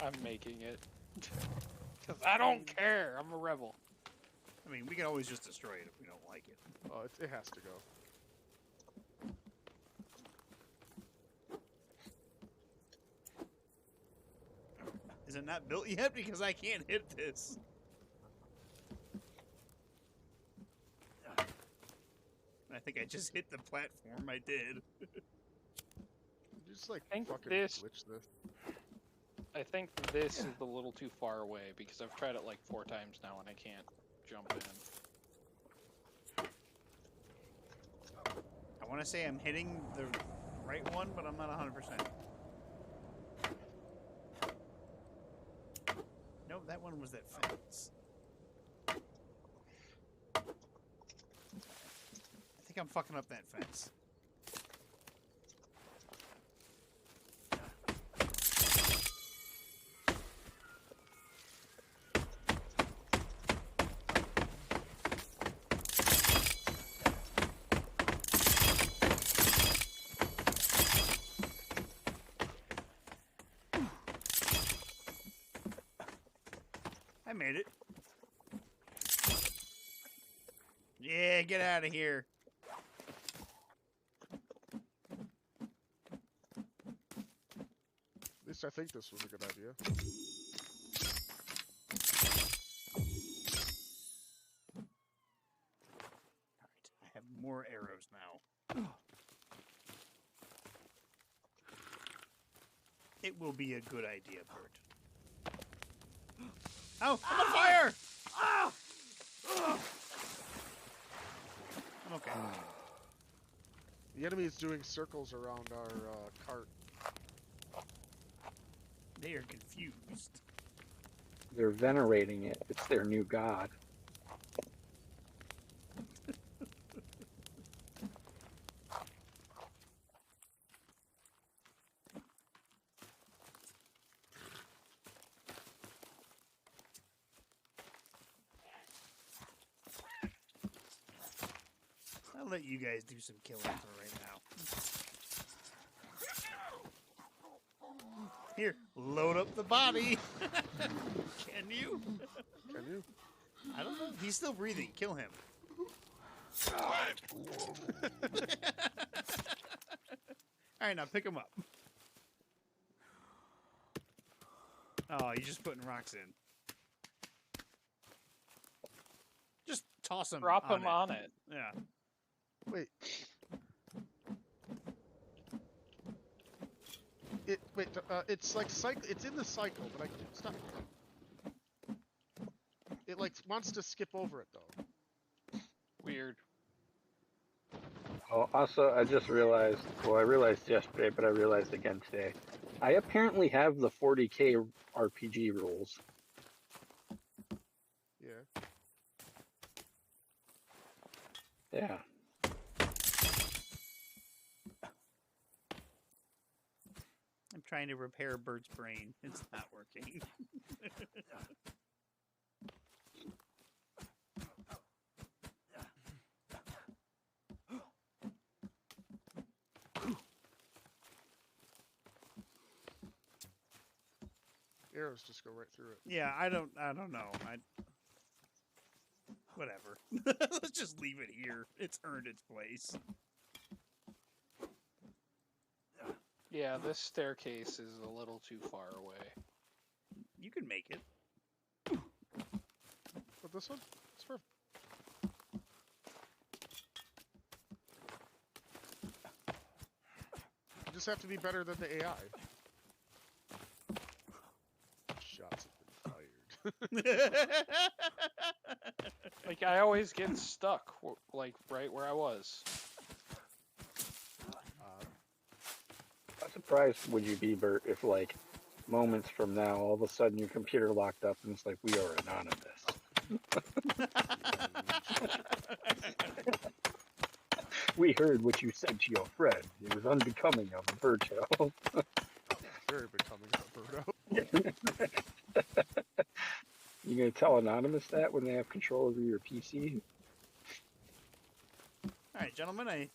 I'm making it. Because I don't care. I'm a rebel. I mean, we can always just destroy it if we don't like it. Oh, it has to go. Is it not built yet? Because I can't hit this. I think I just hit the platform. I did. You just like think fucking this- glitch this. I think this is a little too far away because I've tried it like 4 times now and I can't jump in. I want to say I'm hitting the right one, but I'm not 100%. No, that one was that fence. I think I'm fucking up that fence. I made it. Yeah, get out of here. least I think this was a good idea. Alright, I have more arrows now. It will be a good idea, Bert. Oh, I'm on fire! I'm okay. The enemy is doing circles around our cart. They are confused. They're venerating it. It's their new god. I'll let you guys do some killing for right now. Here, load up the body. Can you? Can you? I don't know. He's still breathing. Kill him. Alright, now pick him up. Oh, you're just putting rocks in. Just toss him. Drop him on it. Yeah. Wait. It's like cycle. It's in the cycle, but I can't stop. It like wants to skip over it though. Weird. Oh, also, I just realized, well, I realized yesterday, but I realized again today. I apparently have the 40k RPG rules. Yeah. Yeah. I'm trying to repair Bert's brain. It's not working. Arrows just go right through it. Yeah, I don't know. Whatever. Let's just leave it here. It's earned its place. Yeah, this staircase is a little too far away. You can make it. But this one, it's perfect. You just have to be better than the AI. Shots have been fired. Like, I always get stuck, like, right where I was. How surprised would you be, Bert, if, like, moments from now, all of a sudden your computer locked up and it's like, we are anonymous. We heard what you said to your friend. It was unbecoming of Berto. Very becoming of Birdo. You gonna tell Anonymous that when they have control over your PC? Alright, gentlemen, I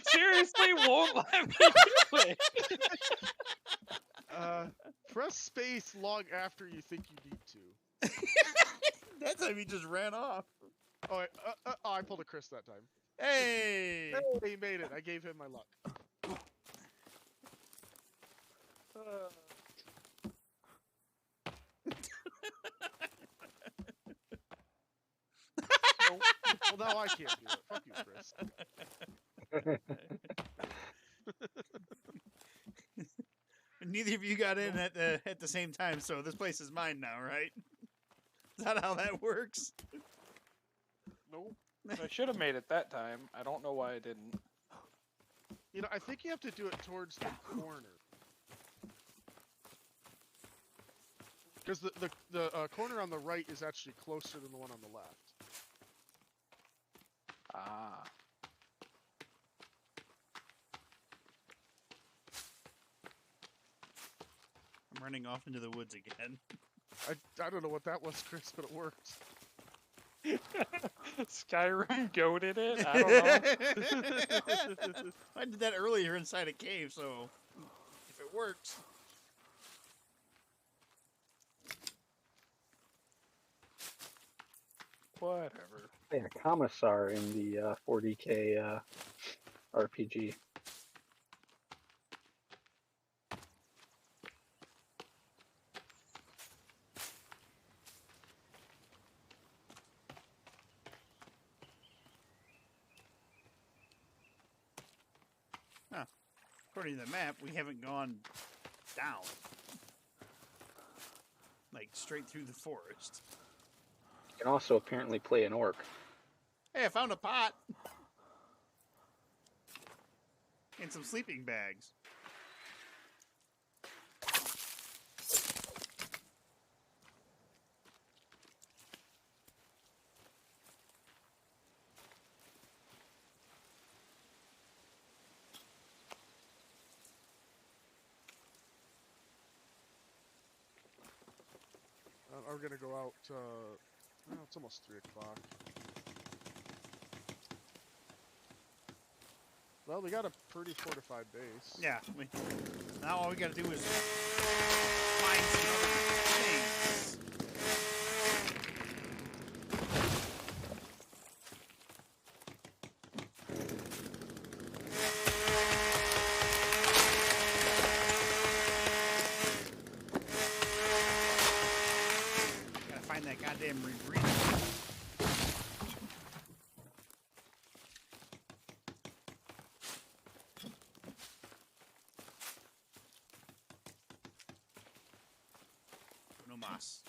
Seriously won't let me do it. Press space long after you think you need to. that time he just ran off. Oh, I pulled a Chris that time. Hey! Hey, he made it. I gave him my luck. Well, now I can't do it. Fuck you, Chris. Neither of you got in at the same time, so this place is mine now, right? Is that how that works? Nope. I should have made it that time. I don't know why I didn't. You know, I think you have to do it towards the corner. Because the corner on the right is actually closer than the one on the left. Ah. I'm running off into the woods again. I don't know what that was, Chris, but it worked. Skyrim goated it? I don't know. I did that earlier inside a cave, so if it works. Whatever. Yeah, Commissar in the 40k RPG. According to the map, we haven't gone down. Like, straight through the forest. You can also apparently play an orc. Hey, I found a pot! And some sleeping bags. I'm gonna go out. Well, it's almost 3 o'clock. Well, we got a pretty fortified base. Yeah, now all we gotta do is find some other things. Gotta find that goddamn rebreather. No mas.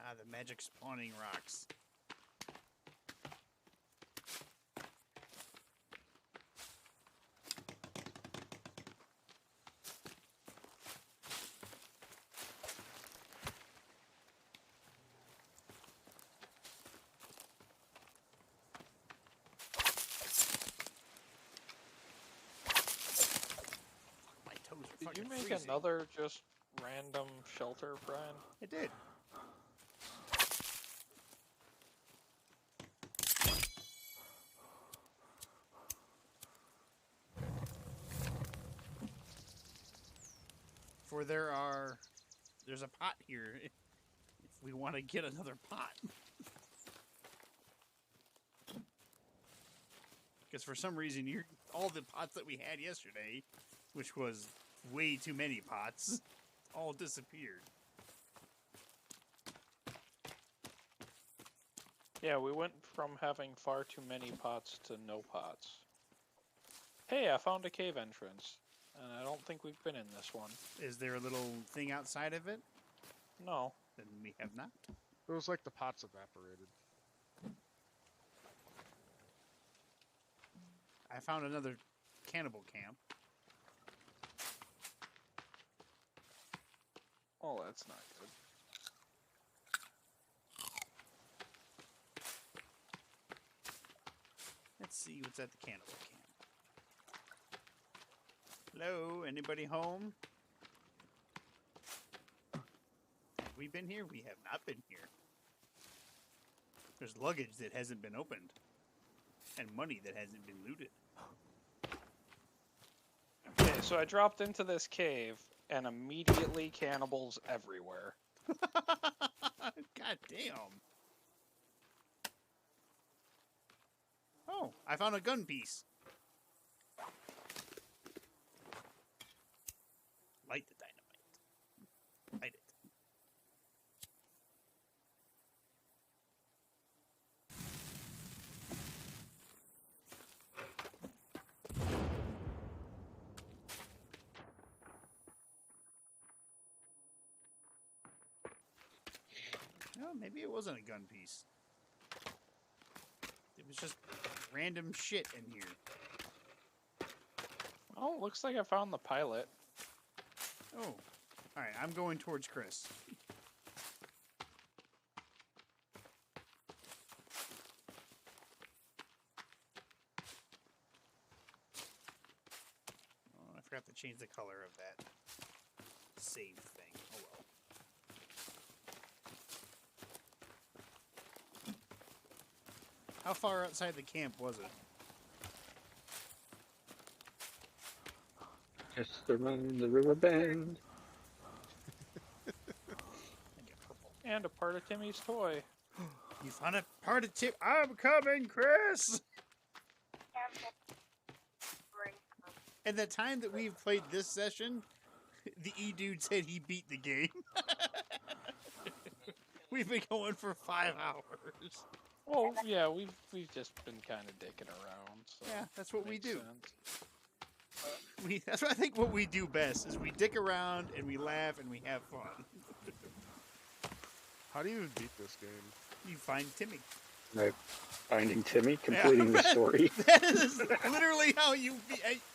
Ah, the magic spawning rocks. My toes are Did fucking you make freezing. another just random shelter, Brian? I did. For there's a pot here if we want to get another pot. Because for some reason, all the pots that we had yesterday, which was way too many pots, all disappeared. Yeah, we went from having far too many pots to no pots. Hey, I found a cave entrance, and I don't think we've been in this one. Is there a little thing outside of it? No. Then we have not. It was like the pots evaporated. I found another cannibal camp. Oh, that's not good. Let's see what's at the cannibal camp. Hello, anybody home? Have we been here? We have not been here. There's luggage that hasn't been opened. And money that hasn't been looted. Okay, so I dropped into this cave, and immediately cannibals everywhere. God damn. Oh, I found a gun piece. Light the dynamite. Light it. No, maybe it wasn't a gun piece. It was just random shit in here. Oh, looks like I found the pilot. Oh. Alright, I'm going towards Chris. Oh, I forgot to change the color of that save thing. Oh well. How far outside the camp was it? Mr. Man, the river bend. And a part of Timmy's toy. You found a part of Tim. I'm coming, Chris. And the time that we've played this session, the E-dude said he beat the game. We've been going for 5 hours. Well, yeah, we've just been kind of dicking around. So Yeah, that's what we makes do. sense. That's what I think what we do best is we dick around and we laugh and we have fun. How do you even beat this game? You find Timmy. Right. Finding Timmy, completing the story. That is literally how you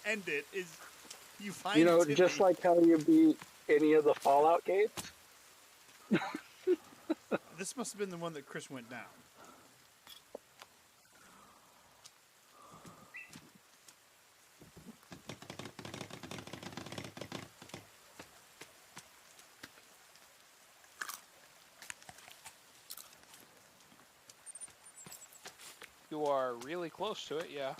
end it. Is you find You know, Timmy. just like how you beat any of the Fallout games. This must have been the one that Chris went down. You are really close to it, yeah.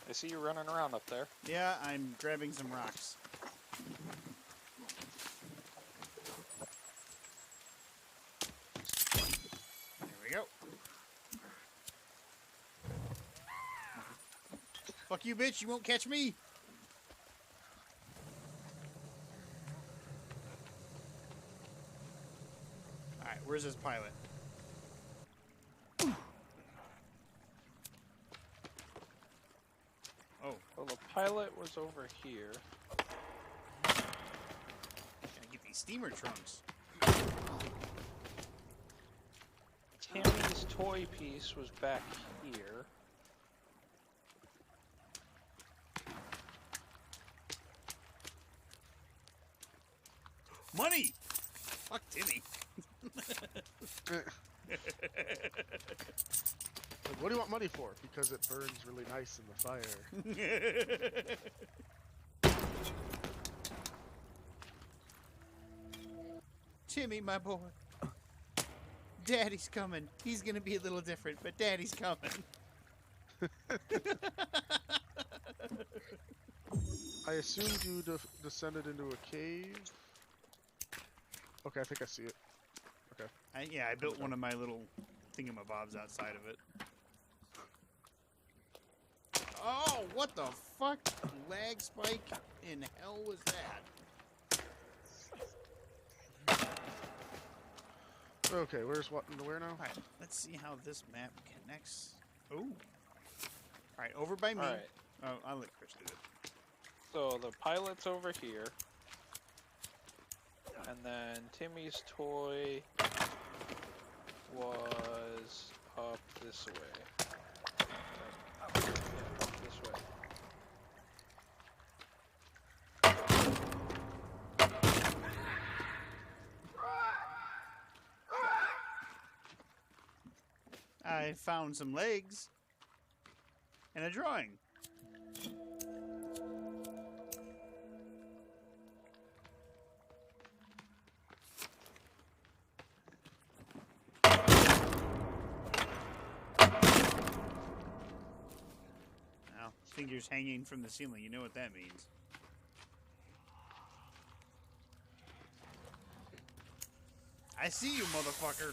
I see you running around up there. Yeah, I'm grabbing some rocks. There we go. Fuck you, bitch. You won't catch me. Alright, where's this pilot? Oh, Well, the pilot was over here. gotta get these steamer trunks. Timmy's toy piece was back here. Money! Fuck Timmy. Like, what do you want money for? Because it burns really nice in the fire. Timmy, my boy. Daddy's coming. He's gonna be a little different, but Daddy's coming. I assumed you descended into a cave. Okay, I think I see it. Yeah, I built one of my little thingamabobs outside of it. Oh, what the fuck? Lag spike in hell was that? Okay, where's what and where now? Alright, let's see how this map connects. Oh. Alright, over by me. Alright, Oh, I'll let Chris do it. so the pilot's over here. And then Timmy's toy was up this way. Yeah, up this way. I found some legs. And a drawing. Now, fingers hanging from the ceiling. You know what that means. I see you, motherfucker.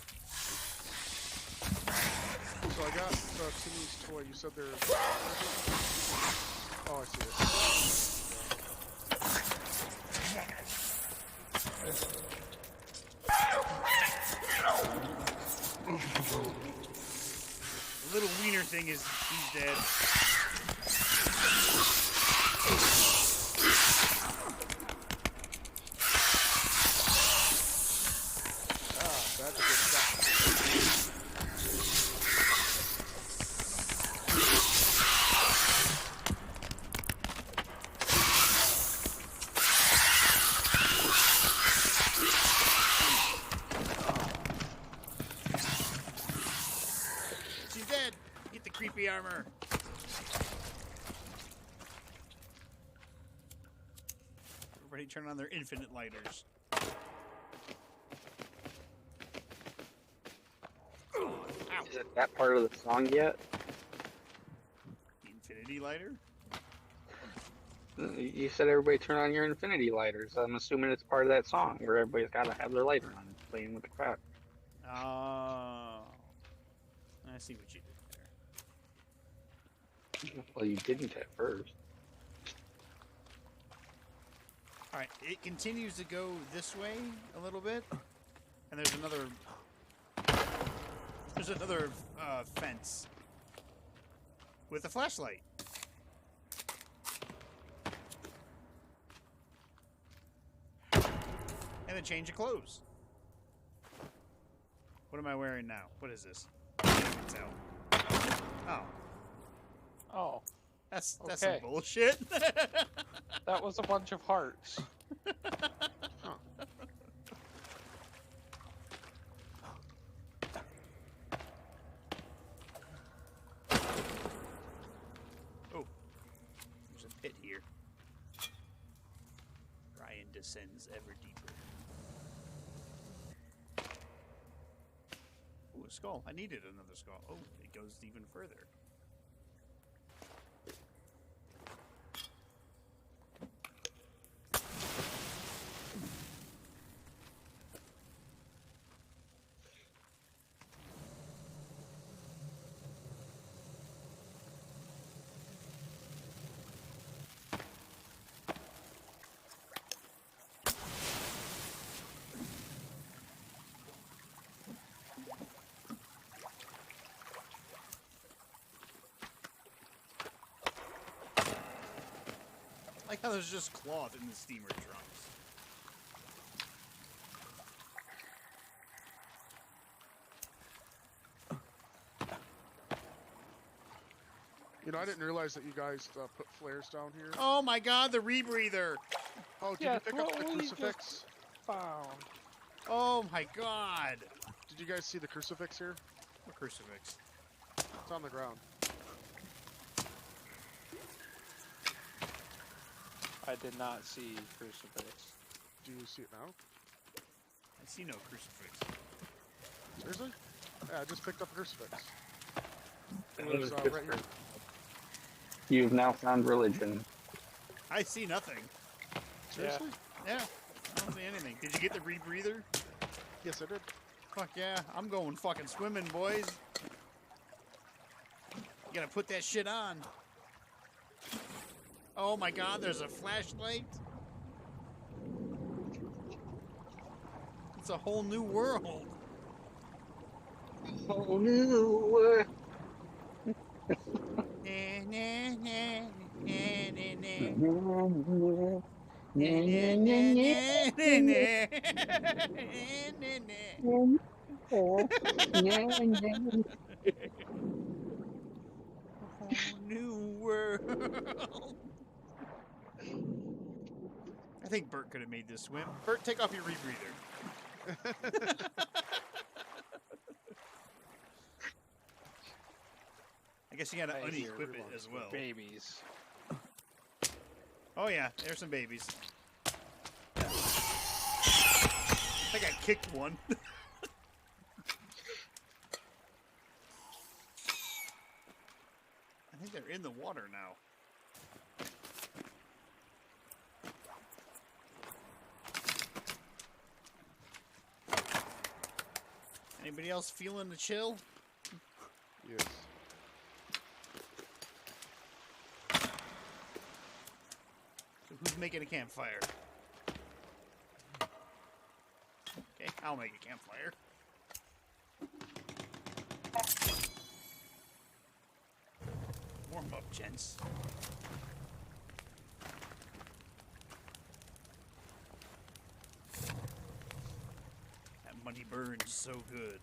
So I got Timmy's toy. You said there's. Oh, I see it. The little wiener thing is, he's dead. That's a good shot. She's dead. Get the creepy armor. Everybody turn on their infinite lighters. Ow. Is it that part of the song yet? Infinity lighter? You said everybody turn on your infinity lighters. I'm assuming it's part of that song where everybody's got to have their lighter on, playing with the crowd. Oh. I see what you did there. Well, you didn't at first. Alright, it continues to go this way a little bit. And there's another... There's another fence. With a flashlight. And a change of clothes. What am I wearing now? What is this? I can't even tell. Oh. Oh, That's Okay. some bullshit. that was a bunch of hearts. Oh. There's a pit here. Ryan descends ever deeper. Ooh, a skull. I needed another skull. Oh, it goes even further. Like how there's just cloth in the steamer trunks. You know, I didn't realize that you guys put flares down here. Oh my god, the rebreather! Oh, did Yeah, you pick up what the we just- crucifix? Found. Oh my god! Did you guys see the crucifix here? A crucifix. It's on the ground. I did not see crucifix. Do you see it now? I see no crucifix. Seriously? Yeah, I just picked up a crucifix. It It was was right here. You've now found religion. I see nothing. Seriously? Yeah, I don't see anything. Did you get the rebreather? Yes, I did. Fuck yeah, I'm going fucking swimming, boys. You gotta put that shit on. Oh my god, there's a flashlight. It's a whole new world. Oh no! Na, na, na, na, na, na. Na, na, na, na, na, na, na. A whole new world. I think Bert could have made this swim. Bert, take off your rebreather. I guess you gotta I hear unequip it as well. Babies. Oh yeah, there's some babies. I think I kicked one. I think they're in the water now. Anybody else feeling the chill? Yes. So who's making a campfire? Okay, I'll make a campfire. Warm up, gents. That money burns so good.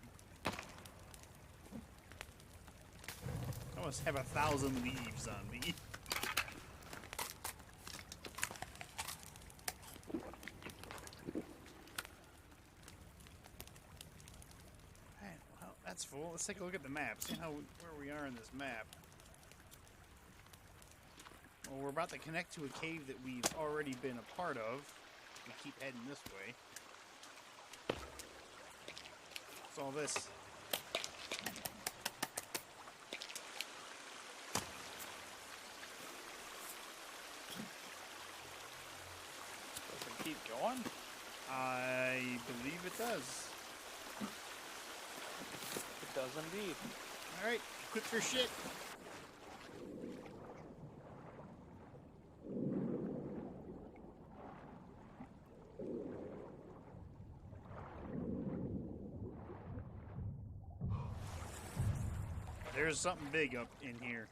I must have 1,000 leaves on me. Alright, well, that's full. Let's take a look at the map. See how where we are in this map. Well, we're about to connect to a cave that we've already been a part of. We keep heading this way. What's all this? on? I believe it does. It does indeed. All right, equip your shit. There's something big up in here.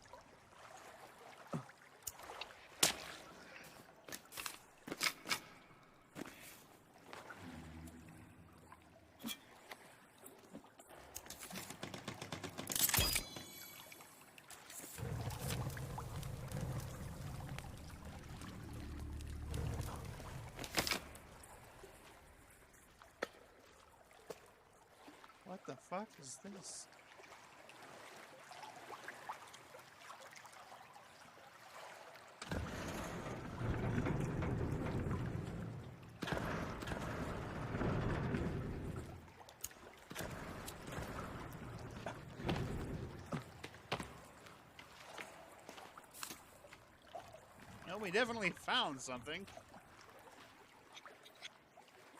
What the fuck is this? Well, we definitely found something.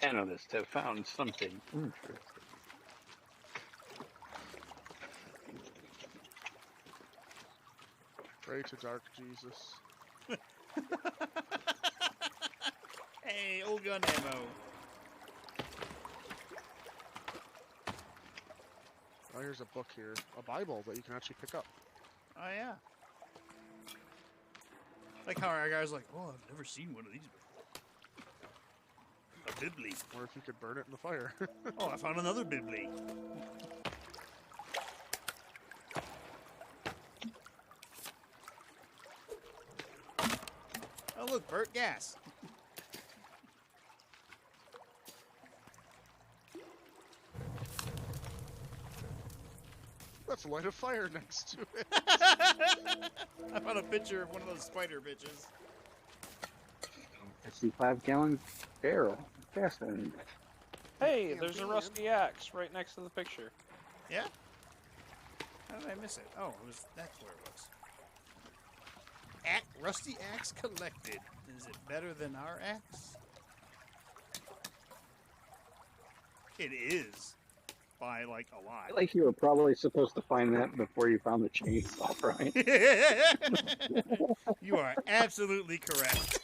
Analysts have found something interesting. Pray to Dark Jesus. Hey, old gun ammo. Oh, here's a book here. A Bible that you can actually pick up. Oh yeah. Like how our guy's like, oh, I've never seen one of these before. A Bibli. Or if you could burn it in the fire. Oh, I found another Bibli. Oh look, Bert, gas. Let's light a fire next to it. I found a picture of one of those spider bitches. I see 5-gallon barrel. Fascinating. Hey, Damn, there's a damn. rusty axe right next to the picture. Yeah? How did I miss it? Oh, it was that's where it was. Rusty axe collected. Is it better than our axe? It is. By like a I lot. feel like you were probably supposed to find that before you found the chainsaw, Brian. You are absolutely correct.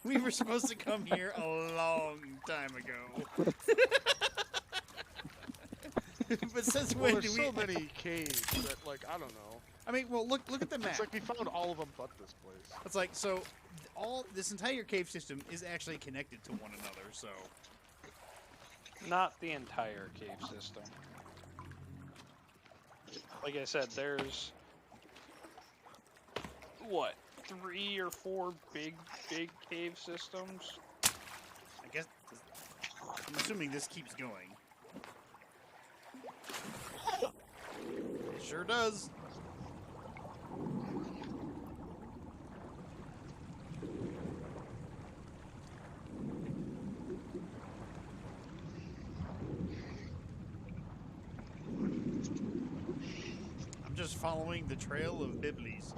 We were supposed to come here a long time ago. But since Well, when there's do we? so many caves that, like, I don't know. I mean, well, look at the map. It's like we found all of them but this place. It's like so, all this entire cave system is actually connected to one another. So Not the entire cave system. Like I said, there's what, 3 or 4 big cave systems. I guess I'm assuming this keeps going. It sure does. I'm just following the trail of Biblis.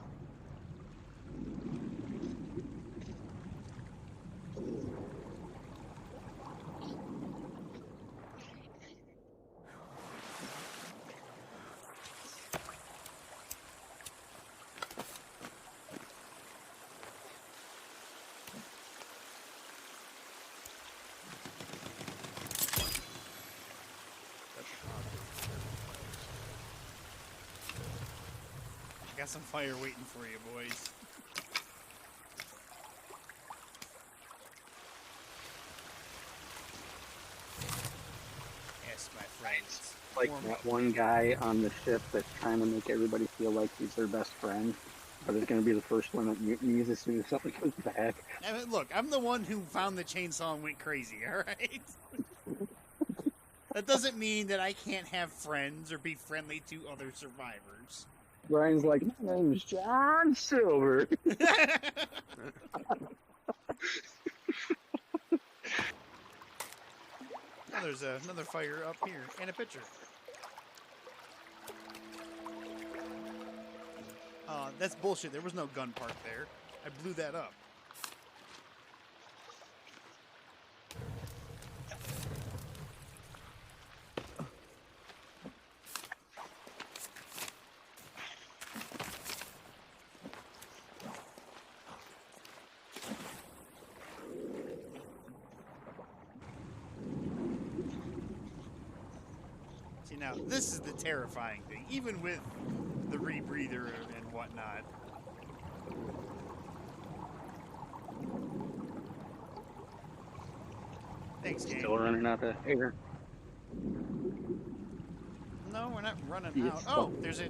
I got some fire waiting for you, boys. Yes, my friends. Like that one guy on the ship that's trying to make everybody feel like he's their best friend, but is going to be the first one that mutinies as soon as something comes back. I mean, look, I'm the one who found the chainsaw and went crazy, alright? That doesn't mean that I can't have friends or be friendly to other survivors. Brian's like, my name's John Silver. Oh, there's another fire up here and a picture. That's bullshit. There was no gun park there. I blew that up. Now, this is the terrifying thing, even with the rebreather and whatnot. Thanks, game. Still running out of air. No, we're not running Yes, out. Oh, there's a...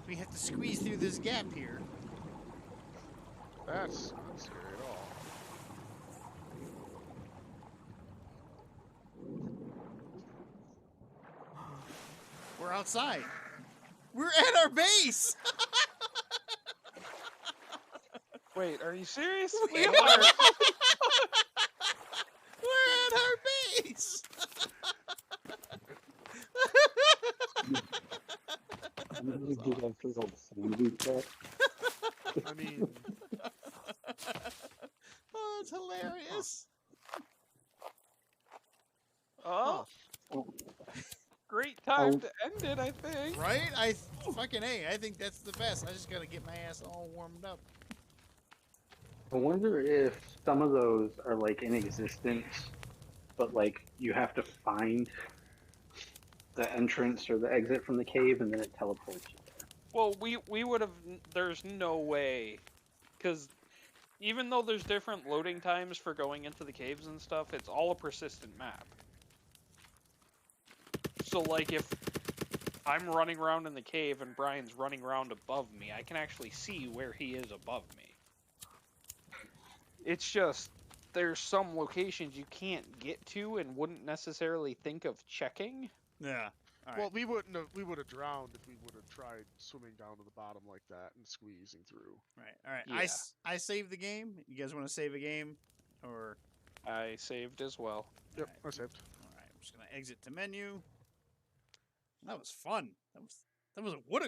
We have to squeeze through this gap here. That's not scary at all. We're outside. We're at our base! Wait, are you serious? We We are. are. We're at our base! You do that for the smoothie cut. I mean, Oh, it's hilarious. Oh, Oh, great time Oh. to end it, I think. Right? Fucking A, I think that's the best. I just gotta get my ass all warmed up. I wonder if some of those are like in existence, but like you have to find the entrance or the exit from the cave and then it teleports you there. Well, we would have. There's no way, because even though there's different loading times for going into the caves and stuff, it's all a persistent map. So, like, if I'm running around in the cave and Brian's running around above me, I can actually see where he is above me. It's just there's some locations you can't get to and wouldn't necessarily think of checking. Yeah. All right. well, we would have drowned if we would have tried swimming down to the bottom like that and squeezing through. Right. All right. Yeah. I saved the game. You guys want to save a game? Or... I saved as well. Yep, Alright. I saved. All right. I'm just going to exit to menu. That was fun. That was what a